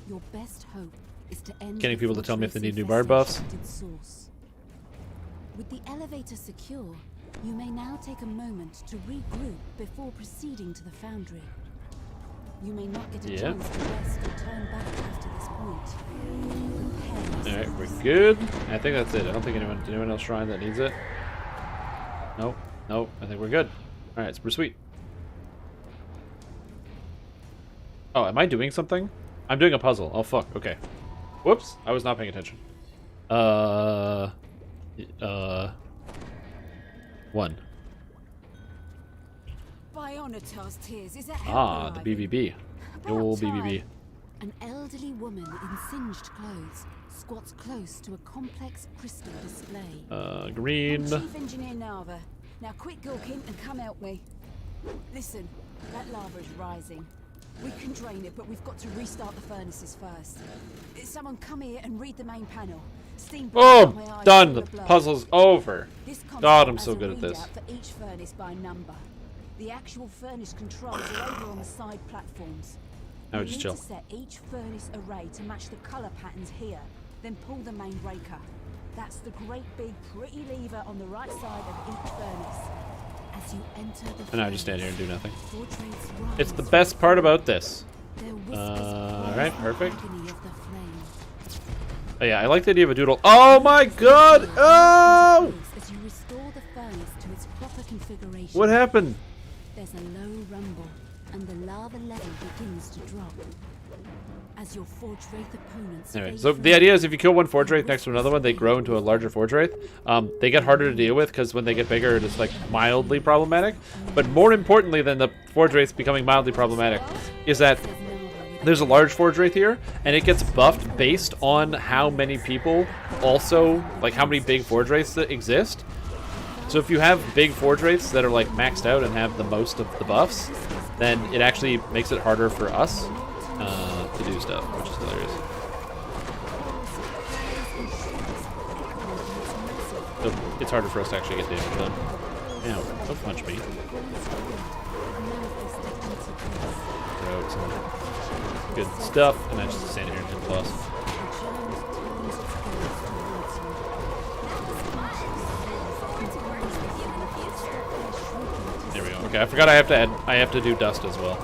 [SPEAKER 5] Your best hope is to end
[SPEAKER 1] Getting people to tell me if they need new bard
[SPEAKER 5] buffs.
[SPEAKER 1] buffs.
[SPEAKER 5] With the elevator secure, you may now take a moment to regroup before proceeding to the foundry. You may not get a chance to rest or turn back after this point.
[SPEAKER 1] Alright, we're good. I think that's it. I don't think anyone else shrine that needs it. Nope. Nope. I think we're good. Alright, we're sweet. Oh, am I doing something? I'm doing a puzzle. Oh, fuck. Okay. Whoops. I was not paying attention. One. Ah, the BBB. The old BBB.
[SPEAKER 5] An elderly woman in singed clothes squats close to a complex crystal display.
[SPEAKER 1] Green.
[SPEAKER 12] Chief Engineer Nava. Now quit gawking and come help me. Listen, that lava is rising.
[SPEAKER 5] We can drain it, but we've got to restart the furnaces first. Someone come here and read the main panel. Steam
[SPEAKER 1] Boom! Done. The puzzle's over. God, I'm so good at this.
[SPEAKER 5] For each furnace by number. The actual furnace controls are over on the side platforms.
[SPEAKER 1] Now we just chill.
[SPEAKER 5] To set each furnace array to match the color patterns here, then pull the main breaker. That's the great big pretty lever on the right side of each furnace. As you enter the
[SPEAKER 1] And I just stand here and do nothing.
[SPEAKER 5] rise,
[SPEAKER 1] It's the best part about this.
[SPEAKER 5] their
[SPEAKER 1] Alright, perfect.
[SPEAKER 5] agony of the flame.
[SPEAKER 1] Oh yeah, I like the idea of a doodle. Oh my god! Oh!
[SPEAKER 5] As you restore the furnace to its proper configuration.
[SPEAKER 1] What happened?
[SPEAKER 5] There's a low rumble, and the lava level begins to drop. As your Forge Wraith opponents.
[SPEAKER 1] Anyway, so the idea is if you kill one Forge Wraith next to another one, they grow into a larger Forge Wraith. They get harder to deal with because when they get bigger, it's like mildly problematic. But more importantly than the Forge Wraiths becoming mildly problematic is that there's a large Forge Wraith here, and it gets buffed based on how many people also, like how many big Forge Wraiths that exist. So if you have big Forge Wraiths that are like maxed out and have the most of the buffs, then it actually makes it harder for us to do stuff, which is hilarious. So it's harder for us to actually get damage done. Ow, don't punch me. Throw out some good stuff, and I just stand here and hit the boss. There we go. Okay, I forgot I have to do dust as well.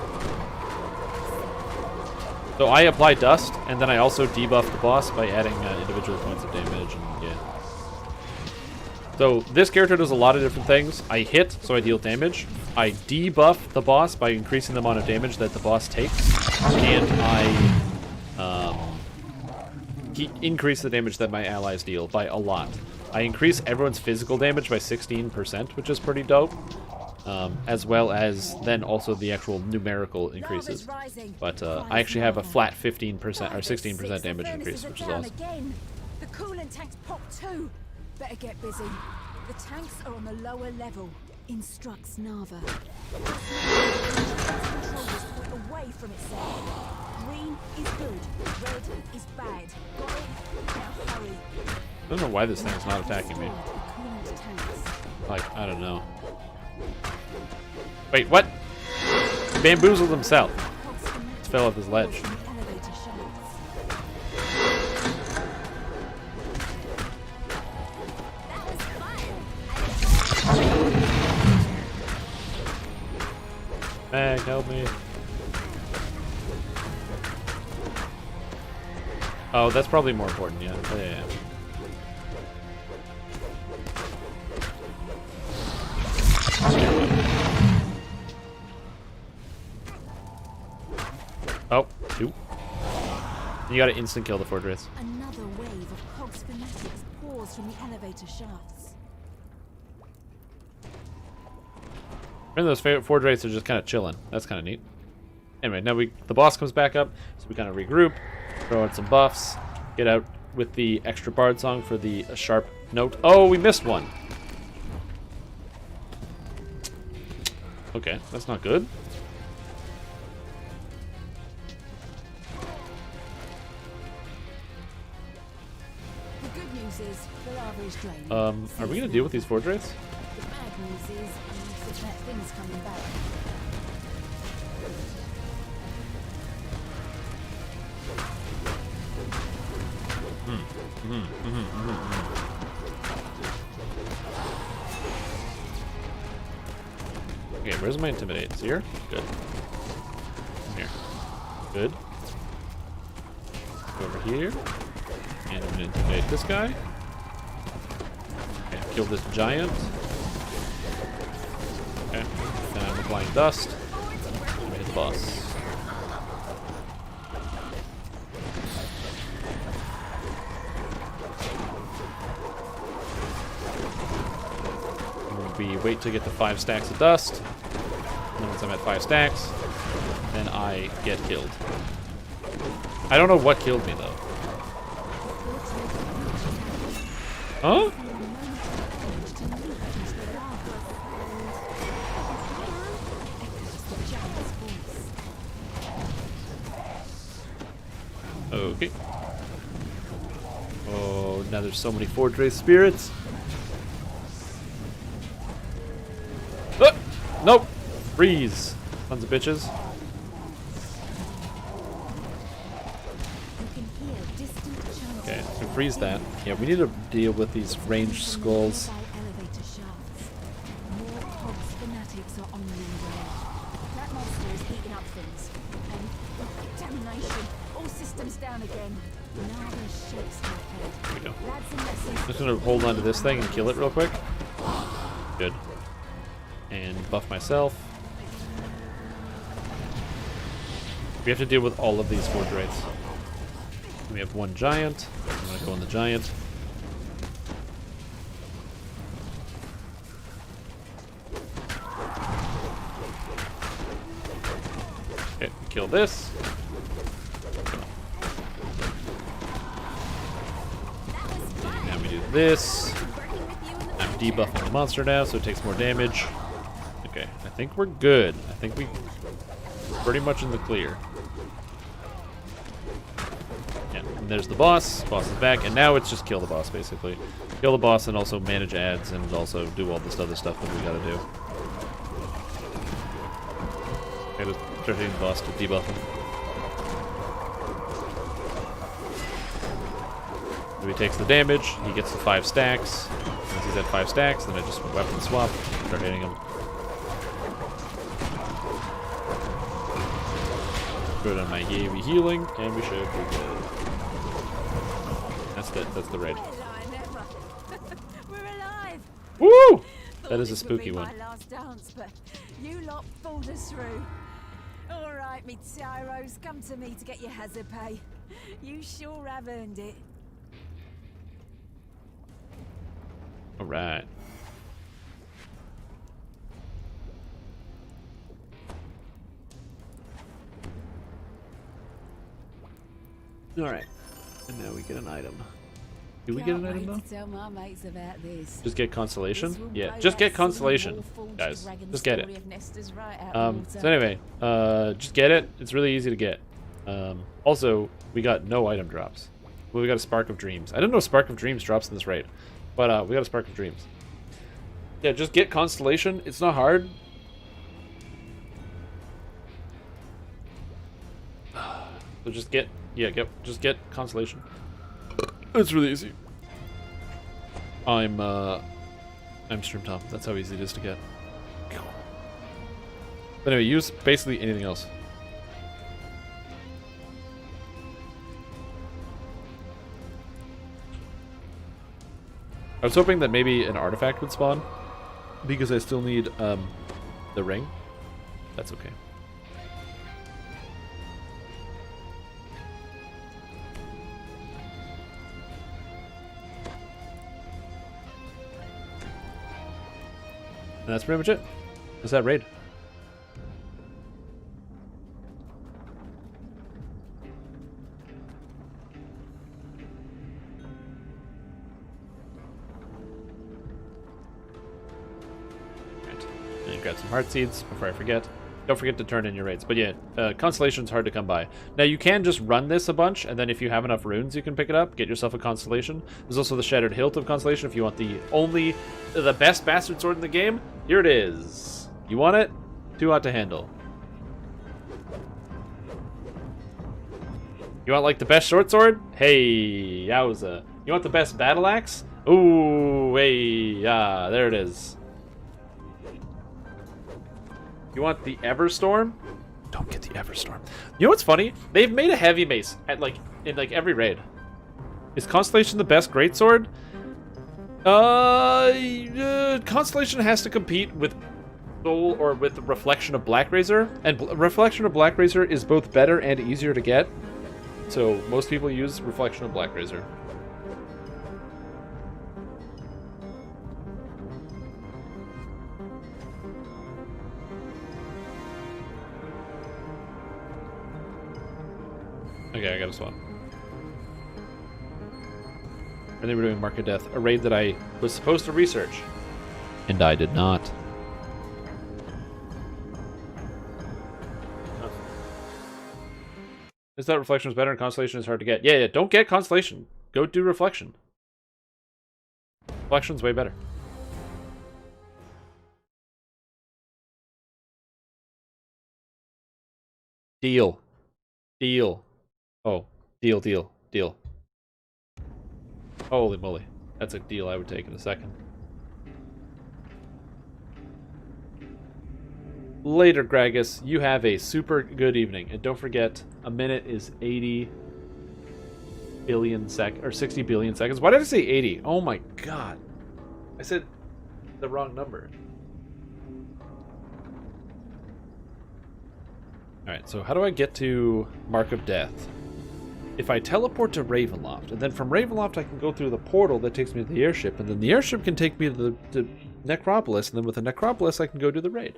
[SPEAKER 1] So I apply dust, and then I also debuff the boss by adding individual points of damage, and yeah. So this character does a lot of different things. I hit, so I deal damage. I debuff the boss by increasing the amount of damage that the boss takes, and I increase the damage that my allies deal by a lot. I increase everyone's physical damage by 16%, which is pretty dope. As well as then also the actual numerical increases. But I actually have a flat 15% or 16% damage increase, which is awesome.
[SPEAKER 5] The coolant tanks pop too. Better get busy. The tanks are on the lower level. Instructs Nava. Controllers point away from itself. Green is good. Red is bad. Got it? Now hurry.
[SPEAKER 1] I don't know why this thing's not attacking me. Like, I don't know. Wait, what? He bamboozled himself. Just fell off his ledge. Meg, help me. Oh, that's probably more important, yeah. Oh, yeah. Oh, shoot. You gotta instant kill the Forge Wraiths.
[SPEAKER 5] Another wave of Cogs fanatics pours from the elevator shafts.
[SPEAKER 1] And those Forge Wraiths are just kind of chilling. That's kind of neat. Anyway, now the boss comes back up, so we kind of regroup, throw out some buffs, get out with the extra bard song for the sharp note. Oh, we missed one. Okay, that's not good.
[SPEAKER 5] The good news is the lava is draining.
[SPEAKER 1] Are we gonna deal with these Forge Wraiths?
[SPEAKER 5] The bad news is that thing's coming back.
[SPEAKER 1] Okay, where's my intimidate? It's here? Good. Come here. Good. Go over here. And I'm gonna intimidate this guy. Okay, kill this giant. Okay. Then I'm applying dust. I'm gonna hit the boss. We wait to get to 5 stacks of dust. And once I'm at 5 stacks, then I get killed. I don't know what killed me though. Huh? Okay. Oh, now there's so many Fortress spirits. Ah! Nope. Freeze. Tons of bitches. Okay, I can freeze that. Yeah, we need to deal with these ranged skulls.
[SPEAKER 5] More Hogs fanatics are on the way. That monster is heating up things. And damnation, all systems down again. Now the shakes my head.
[SPEAKER 1] There we go.
[SPEAKER 5] Lads and lessons.
[SPEAKER 1] I'm just gonna hold on to this thing and kill it real quick. Good. And buff myself. We have to deal with all of these Fortress. We have one giant. I'm gonna go on the giant. Okay, kill this. Now we do this. I'm debuffing the monster now, so it takes more damage. Okay, I think we're good. I think we're pretty much in the clear. Yeah, and there's the boss. Boss is back, and now it's just kill the boss, basically. Kill the boss and also manage ads and also do all this other stuff that we gotta do. Gotta start hitting the boss to debuff him. So he takes the damage, he gets the 5 stacks. Once he's at 5 stacks, then I just weapon swap, start hitting him. Good on my heavy healing, and we should be good. That's it, that's the raid.
[SPEAKER 5] We're alive.
[SPEAKER 1] Woo! That is a spooky one.
[SPEAKER 5] My last dance, but you lot pulled us through. All right, me tyros, come to me to get your hazard pay. You sure have earned it.
[SPEAKER 1] All right. All right. And now we get an item. Do we get an item though?
[SPEAKER 5] Tell my mates about this.
[SPEAKER 1] Just get consolation? Yeah, just get consolation, guys. Just get it. So anyway, just get it. It's really easy to get. Also, we got no item drops. Well, we got a Spark of Dreams. I didn't know Spark of Dreams drops in this raid, but we got a Spark of Dreams. Yeah, just get constellation. It's not hard. So just get, just get constellation. It's really easy. I'm Stream Tom. That's how easy it is to get. But anyway, use basically anything else. I was hoping that maybe an artifact would spawn, because I still need the ring. That's okay. And that's pretty much it. That's that raid. Right. And grab some heart seeds before I forget. Don't forget to turn in your raids. But yeah, constellation's hard to come by. Now you can just run this a bunch, and then if you have enough runes, you can pick it up. Get yourself a constellation. There's also the Shattered Hilt of Constellation if you want the best bastard sword in the game. Here it is. You want it? Too hot to handle. You want like the best short sword? Hey, yowza. You want the best battle axe? Ooh, hey, yeah, there it is. You want the Everstorm? Don't get the Everstorm. You know what's funny? They've made a heavy mace at in every raid. Is Constellation the best greatsword? Constellation has to compete with Soul or with Reflection of Blackrazor, and Reflection of Blackrazor is both better and easier to get. So most people use Reflection of Blackrazor. Okay, I gotta swap. And then we're doing Mark of Death, a raid that I was supposed to research. And I did not. Is that reflection is better and constellation is hard to get? Yeah, don't get constellation. Go do reflection. Reflection's way better. Deal. Deal. Oh, deal. Holy moly. That's a deal I would take in a second. Later, Gragas. You have a super good evening. And don't forget, a minute is 80 billion or 60 billion seconds. Why did I say 80? Oh my god. I said the wrong number. Alright, so how do I get to Mark of Death? If I teleport to Ravenloft, and then from Ravenloft I can go through the portal that takes me to the airship, and then the airship can take me to the Necropolis, and then with the Necropolis I can go do the raid.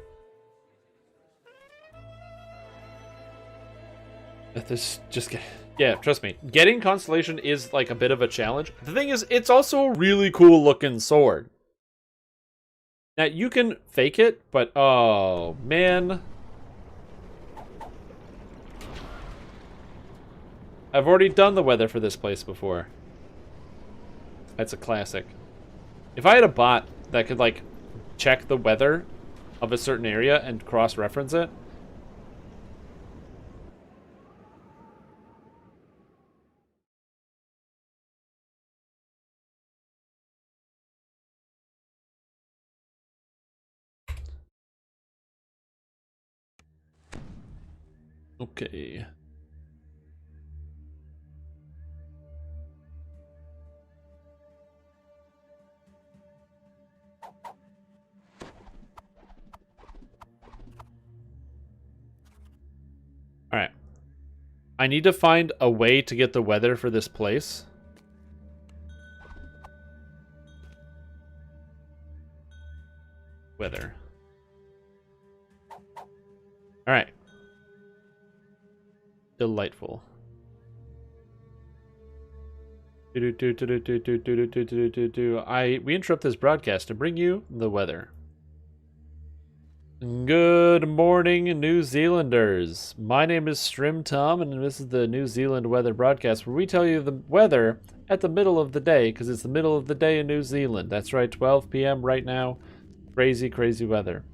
[SPEAKER 1] This just... Yeah, trust me. Getting Constellation is like a bit of a challenge. The thing is, it's also a really cool looking sword. Now, you can fake it, but oh, man. I've already done the weather for this place before. That's a classic. If I had a bot that could, like, check the weather of a certain area and cross-reference it. Okay. Alright. I need to find a way to get the weather for this place. Weather. Alright. Delightful. We interrupt this broadcast to bring you the weather. Good morning, New Zealanders. My name is Strim Tom, and this is the New Zealand weather broadcast where we tell you the weather at the middle of the day, because it's the middle of the day in New Zealand. That's right, 12 p.m. right now. Crazy, crazy weather.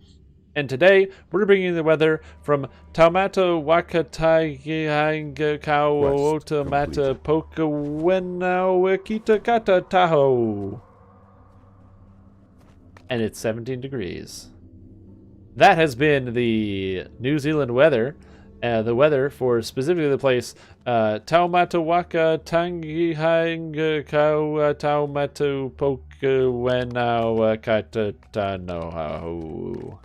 [SPEAKER 1] And today, we're bringing you the weather from Taumato Wakataihangakao Mata Pokawenau Kitakata Tahoe. And it's 17 degrees. That has been the New Zealand weather. The weather for specifically the place Taumatawaka Tangihangakau Taumatu Pokawenau Katatanohau.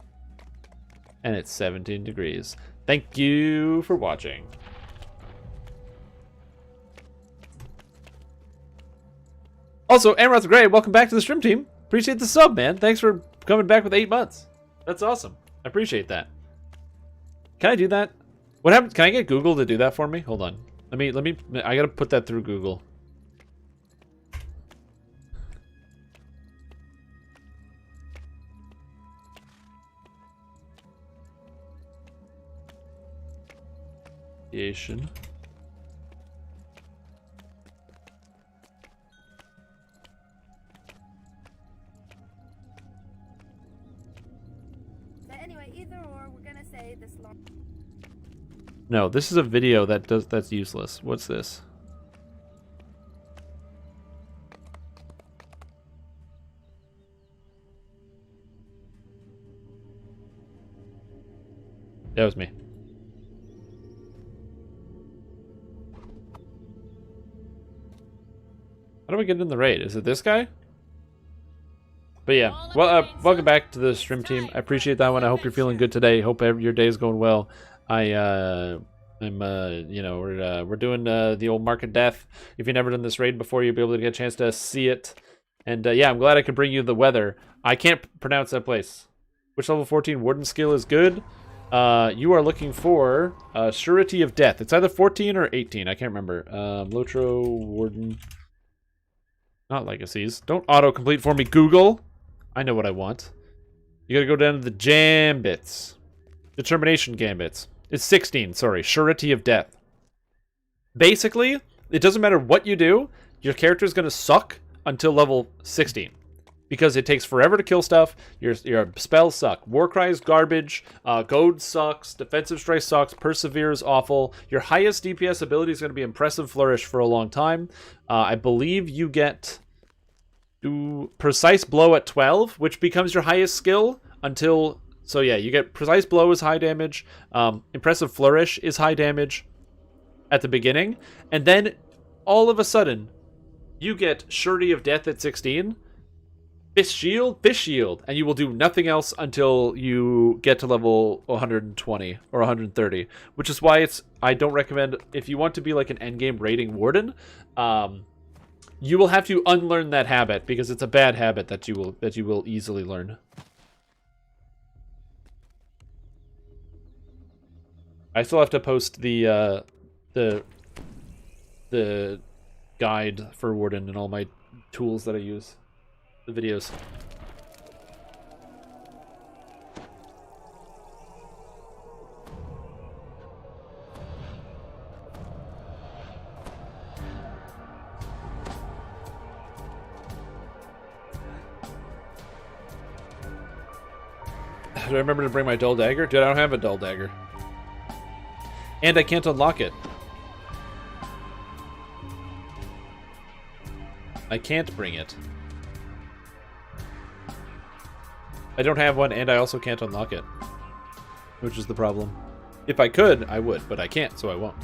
[SPEAKER 1] And it's 17 degrees. Thank you for watching. Also, Amroth Gray, welcome back to the stream team. Appreciate the sub, man. Thanks for coming back with 8 months. That's awesome. I appreciate that. Can I do that? What happens? Can I get Google to do that for me? Hold on. Let me. I gotta put that through Google. Creation.
[SPEAKER 5] Anyway, either or, we're gonna say this long.
[SPEAKER 1] No, this is a video that's useless. What's this? That was me. How do we get in the raid? Is it this guy? But yeah, well, welcome back to the stream team. I appreciate that one. I hope you're feeling good today. Hope your day is going well. You know, we're doing the old Mark of Death. If you've never done this raid before, you'll be able to get a chance to see it. And yeah, I'm glad I could bring you the weather. I can't pronounce that place. Which level 14 warden skill is good? You are looking for Surety of Death. It's either 14 or 18. I can't remember. Lotro warden. Not legacies. Don't autocomplete for me, Google. I know what I want. You gotta go down to the Gambits. Determination Gambits. It's 16, sorry. Surety of Death. Basically, it doesn't matter what you do, your character is going to suck until level 16. Because it takes forever to kill stuff. Your spells suck. Warcry is garbage. Goad sucks. Defensive Strike sucks. Persevere is awful. Your highest DPS ability is going to be Impressive Flourish for a long time. I believe you get Precise Blow at 12, which becomes your highest skill until... So yeah, you get Precise Blow is high damage. Impressive Flourish is high damage at the beginning. And then, all of a sudden, you get Surety of Death at 16... Fish Shield, and you will do nothing else until you get to level 120 or 130, which is why I don't recommend, if you want to be like an endgame raiding warden, you will have to unlearn that habit, because it's a bad habit that you will easily learn. I still have to post the guide for warden and all my tools that I use. The videos. Do I remember to bring my dull dagger? Dude, I don't have a dull dagger. And I can't unlock it. I can't bring it. I don't have one, and I also can't unlock it. Which is the problem. If I could, I would, but I can't, so I won't.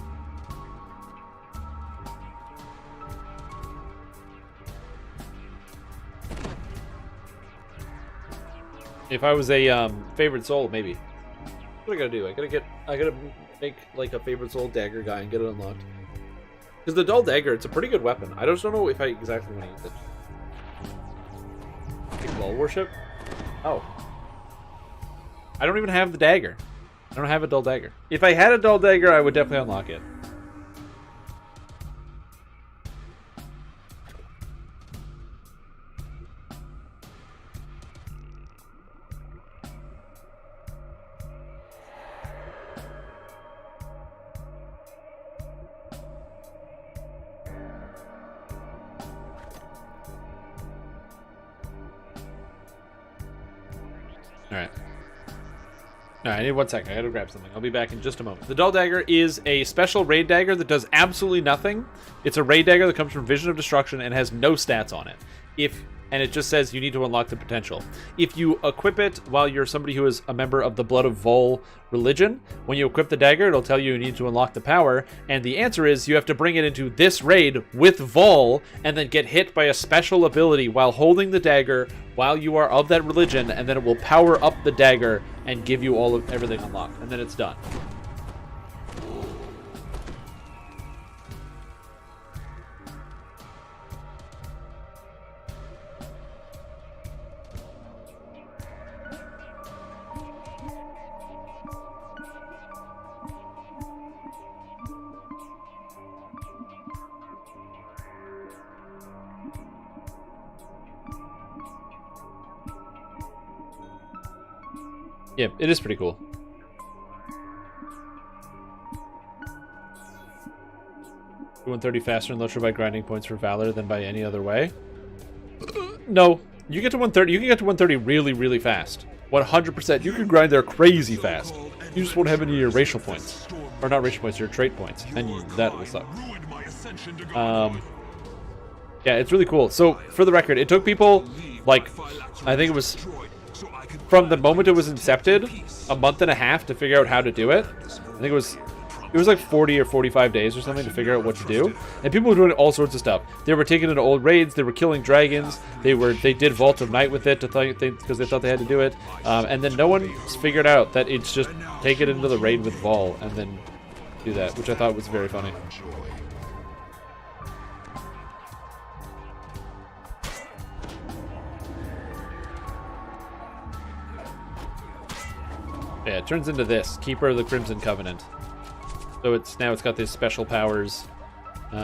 [SPEAKER 1] If I was a favorite soul, maybe. What do I gotta do? I gotta make like a favorite soul dagger guy and get it unlocked. Because the dull dagger, it's a pretty good weapon. I just don't know if I exactly want to use it. Like wall worship? Oh. I don't even have the dagger. I don't have a dull dagger. If I had a dull dagger, I would definitely unlock it. Alright. Alright, I need 1 second. I gotta grab something. I'll be back in just a moment. The Dull Dagger is a special raid dagger that does absolutely nothing. It's a raid dagger that comes from Vision of Destruction and has no stats on it. And it just says you need to unlock the potential. If you equip it while you're somebody who is a member of the Blood of Vol religion, when you equip the dagger, it'll tell you need to unlock the power, and the answer is you have to bring it into this raid with Vol, and then get hit by a special ability while holding the dagger while you are of that religion, and then it will power up the dagger and give you all of everything unlocked, and then it's done. Yeah, it is pretty cool. You 130 faster in Lotro by grinding points for Valor than by any other way? No. You get to 130. You can get to 130 really, really fast. 100%. You can grind there crazy fast. You just won't have any of your racial points. Or not racial points, your trait points. And that will suck. Yeah, it's really cool. So, for the record, it took people, like, I think it was... from the moment it was incepted, a month and a half to figure out how to do it. I think it was like 40 or 45 days or something to figure out what to do. And people were doing all sorts of stuff. They were taking it to old raids. They were killing dragons. They did Vault of Night with it because they thought they had to do it. And then no one figured out that it's just take it into the raid with Vol and then do that, which I thought was very funny. Yeah, it turns into this, Keeper of the Crimson Covenant. So it's got these special powers. You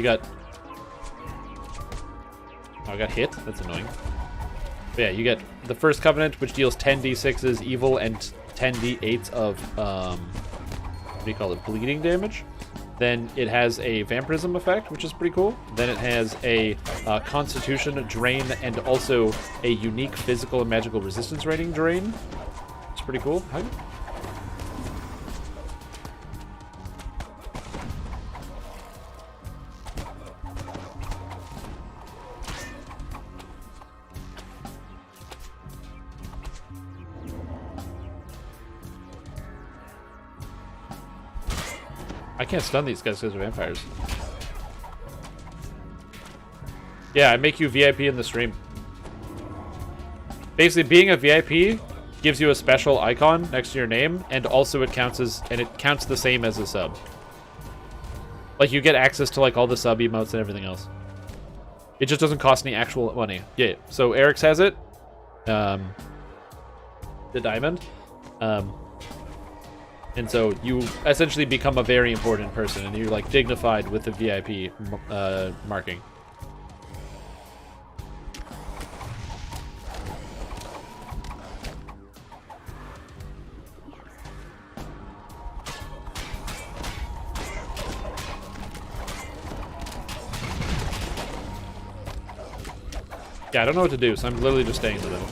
[SPEAKER 1] got... Oh, I got hit? That's annoying. But yeah, you get the first Covenant, which deals 10d6s evil and 10d8s of, what do you call it, bleeding damage. Then it has a vampirism effect, which is pretty cool. Then it has a constitution drain and also a unique physical and magical resistance rating drain. It's pretty cool. I can't stun these guys because they're vampires. Yeah, I make you VIP in the stream. Basically, being a VIP gives you a special icon next to your name, and also it counts the same as a sub. Like, you get access to like all the sub emotes and everything else. It just doesn't cost any actual money. Yeah, so Eric's has it. The diamond. And so you essentially become a very important person, and you're like dignified with the VIP marking. Yeah, I don't know what to do, so I'm literally just staying in the middle.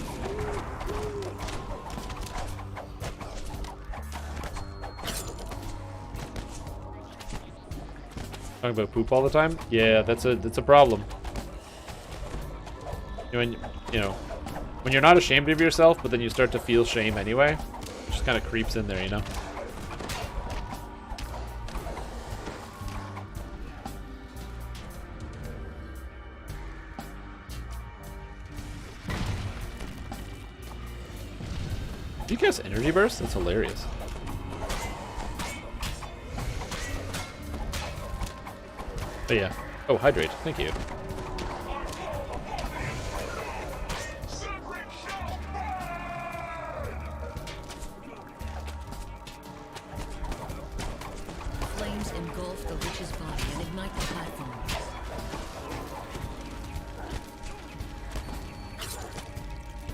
[SPEAKER 1] Talking about poop all the time? Yeah, that's a problem. When when you're not ashamed of yourself, but then you start to feel shame anyway, it just kind of creeps in there, you know. You guess energy burst? That's hilarious. Oh yeah. Oh, hydrate. Thank you.
[SPEAKER 5] Flames engulf the witch's body and ignite the platform.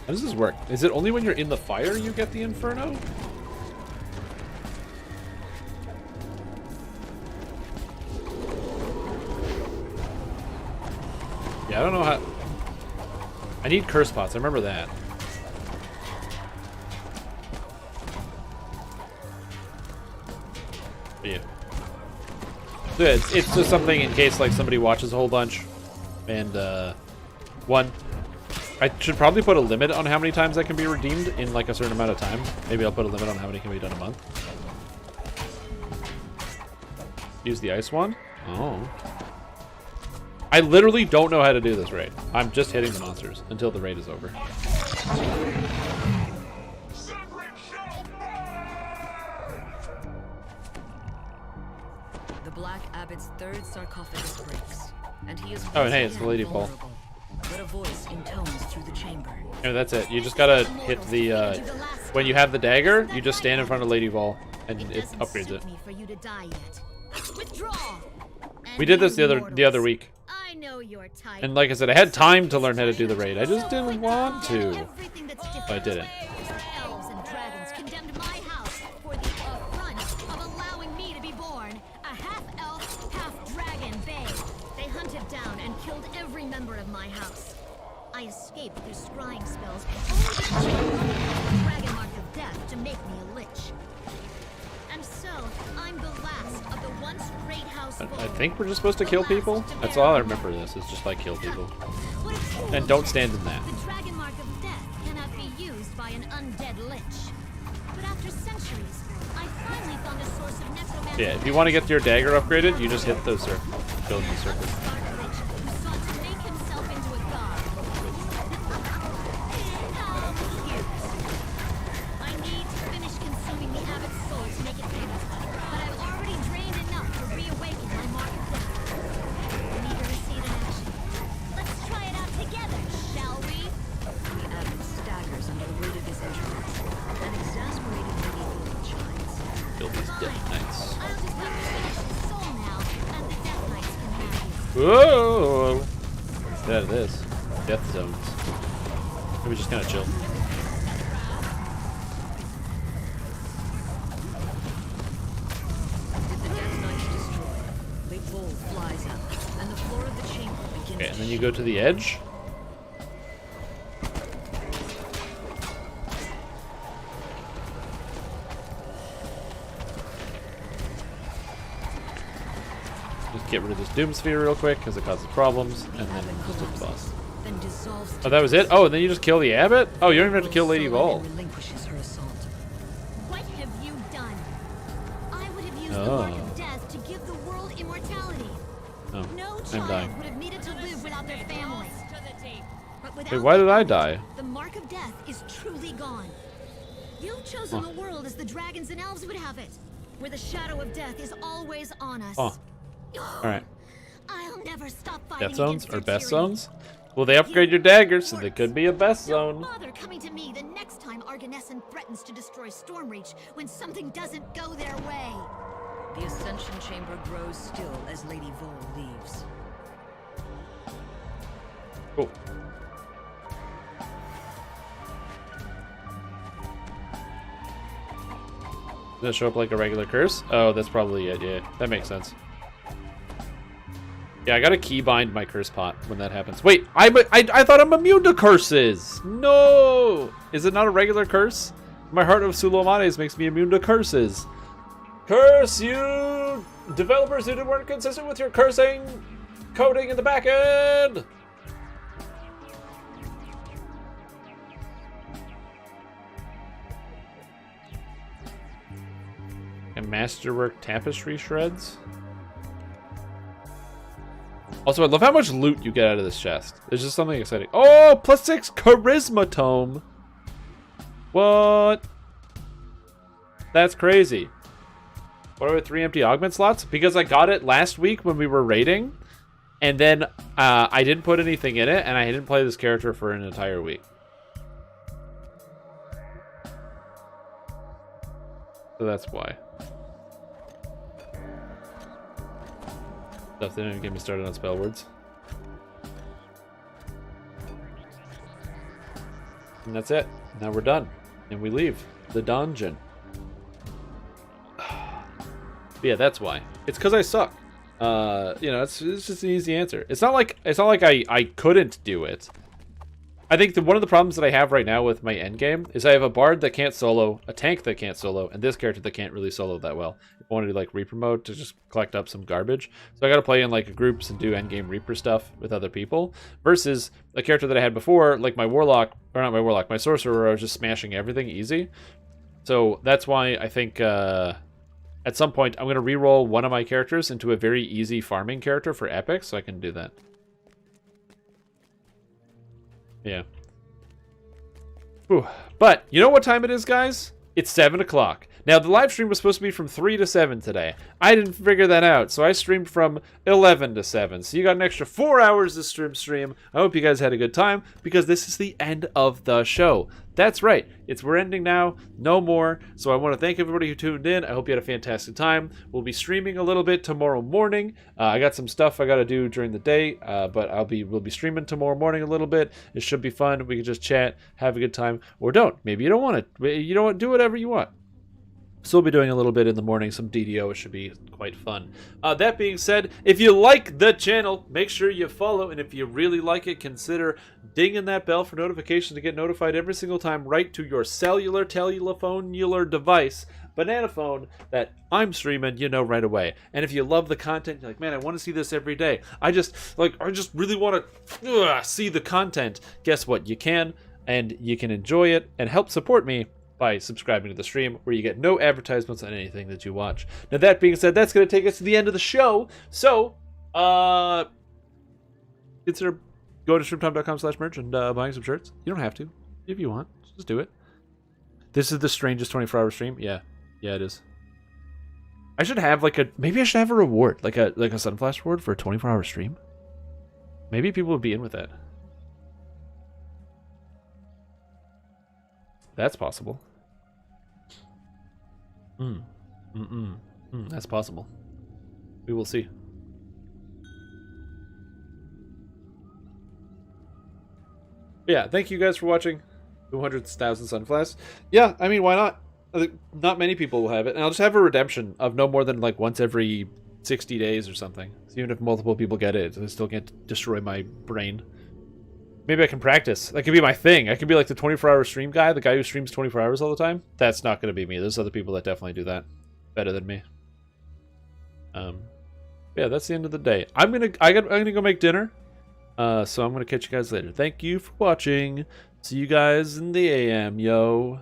[SPEAKER 1] How does this work? Is it only when you're in the fire you get the inferno? Yeah, I don't know how... I need curse pots, I remember that. But yeah. So it's just something in case like somebody watches a whole bunch. And one, I should probably put a limit on how many times that can be redeemed in like a certain amount of time. Maybe I'll put a limit on how many can be done a month. Use the ice wand? Oh. I literally don't know how to do this raid. I'm just hitting the monsters until the raid is over.
[SPEAKER 5] The Black Abbot's third sarcophagus breaks, and he is
[SPEAKER 1] Oh, and hey, it's the Lady Ball.
[SPEAKER 5] But a voice intones through the chamber.
[SPEAKER 1] No, that's it. You just gotta hit the, when you have the dagger, you just stand in front of Lady Vol, and it upgrades it. We did this the other week. And like I said, I had time to learn how to do the raid. I just didn't want to. But I didn't.
[SPEAKER 5] Elves and dragons condemned my house for the affront of allowing me to be born. A half-elf, half-dragon babe. They hunted down and killed every member of my house. I escaped through scrying spells, only to the dragon mark of death to make me a lich. And so, I'm the last of the once great house.
[SPEAKER 1] I think we're just supposed to kill people? That's all I remember this, is just like kill people. And don't stand in that.
[SPEAKER 5] The dragon mark of death cannot be used by an undead lich. But after centuries, I finally found a source of necromancy.
[SPEAKER 1] Yeah, if you want to get your dagger upgraded, you just hit those circles. Go in the circle. Whoa! Get out of this. Death zones. Maybe just kind of chill.
[SPEAKER 5] Did the Death Knights destroy? coal flies up, and the floor of the chamber begins
[SPEAKER 1] Okay, and
[SPEAKER 5] to
[SPEAKER 1] then you go to the edge. Just get rid of this Doom Sphere real quick because it causes problems, and then just hit the boss.
[SPEAKER 5] then dissolves
[SPEAKER 1] Oh, that was it? Oh, and then you just kill the abbot? Oh, you don't even have to kill Lady Vol.
[SPEAKER 5] relinquishes her assault.
[SPEAKER 12] What have you done? I would have used the
[SPEAKER 1] Oh.
[SPEAKER 12] mark of death to give the world immortality.
[SPEAKER 1] Oh,
[SPEAKER 12] No
[SPEAKER 1] I'm
[SPEAKER 12] child
[SPEAKER 1] dying.
[SPEAKER 12] would have needed to live without their family. But without
[SPEAKER 1] Wait, why did
[SPEAKER 12] the
[SPEAKER 1] I
[SPEAKER 12] element,
[SPEAKER 1] die?
[SPEAKER 12] The mark of death is truly gone. You've chosen
[SPEAKER 1] Huh.
[SPEAKER 12] a world as the dragons and elves would have it, where the shadow of death is always on us.
[SPEAKER 1] Oh. Alright.
[SPEAKER 12] I'll never stop fighting
[SPEAKER 1] Death zones
[SPEAKER 12] against
[SPEAKER 1] or
[SPEAKER 12] their
[SPEAKER 1] best
[SPEAKER 12] tyranny.
[SPEAKER 1] zones? Well, they upgrade your daggers, so they could be a best
[SPEAKER 12] Don't
[SPEAKER 1] zone.
[SPEAKER 12] bother coming to me the next time Arganesson threatens to destroy Stormreach when something doesn't go their way.
[SPEAKER 5] The Ascension Chamber grows still as Lady Vol leaves.
[SPEAKER 1] Cool. Does it show up like a regular curse? Oh, that's probably it, yeah. That makes sense. Yeah, I gotta keybind my curse pot when that happens. Wait, I thought I'm immune to curses! No! Is it not a regular curse? My Heart of Sulomanes makes me immune to curses. Curse you! Developers who weren't consistent with your cursing coding in the back end! And masterwork tapestry shreds. Also, I love how much loot you get out of this chest. There's just something exciting. Oh, +6 charisma tome. What? That's crazy. What are 3 empty augment slots? Because I got it last week when we were raiding, and then I didn't put anything in it, and I didn't play this character for an entire week. So that's why. Stuff didn't even get me started on spell words. And that's it. Now we're done. And we leave the dungeon. But yeah, that's why. It's because I suck. You know, it's just an easy answer. It's not like I couldn't do it. I think one of the problems that I have right now with my endgame is I have a bard that can't solo, a tank that can't solo, and this character that can't really solo that well. If I wanted to like Reaper mode to just collect up some garbage, so I got to play in like groups and do endgame Reaper stuff with other people. Versus a character that I had before, like my Warlock, or not my Warlock, my Sorcerer, where I was just smashing everything easy. So that's why I think at some point I'm going to reroll one of my characters into a very easy farming character for Epic, so I can do that. Yeah. Whew. But you know what time it is, guys? It's 7 o'clock. Now, the live stream was supposed to be from 3 to 7 today. I didn't figure that out, so I streamed from 11 to 7. So you got an extra 4 hours to stream. I hope you guys had a good time, because this is the end of the show. That's right. We're ending now. No more. So I want to thank everybody who tuned in. I hope you had a fantastic time. We'll be streaming a little bit tomorrow morning. I got some stuff I got to do during the day, but we'll be streaming tomorrow morning a little bit. It should be fun. We can just chat, have a good time, or don't. Maybe you don't want it. You don't want, do whatever you want. So we'll be doing a little bit in the morning, some DDO. It should be quite fun. That being said, if you like the channel, make sure you follow. And if you really like it, consider dinging that bell for notifications to get notified every single time right to your cellular, telephonular device, banana phone, that I'm streaming, you know right away. And if you love the content, you're like, man, I want to see this every day. I just really want to see the content. Guess what? You can, and you can enjoy it and help support me by subscribing to the stream, where you get no advertisements on anything that you watch. Now, that being said, that's going to take us to the end of the show. So, consider going to streamtime.com/merch and buying some shirts. You don't have to. If you want, just do it. This is the strangest 24-hour stream. Yeah, it is. I should have maybe I should have a reward, like a Sunflash reward for a 24-hour stream. Maybe people would be in with that. That's possible. That's possible. We will see. Yeah, thank you guys for watching 200,000 Sunflash. Yeah, I mean, why not? I think not many people will have it. And I'll just have a redemption of no more than like once every 60 days or something. So even if multiple people get it, they still can't destroy my brain. Maybe I can practice. That could be my thing. I could be like the 24-hour stream guy, the guy who streams 24 hours all the time. That's not going to be me. There's other people that definitely do that better than me. Yeah, that's the end of the day. I'm gonna go make dinner. So I'm gonna catch you guys later. Thank you for watching. See you guys in the AM, yo.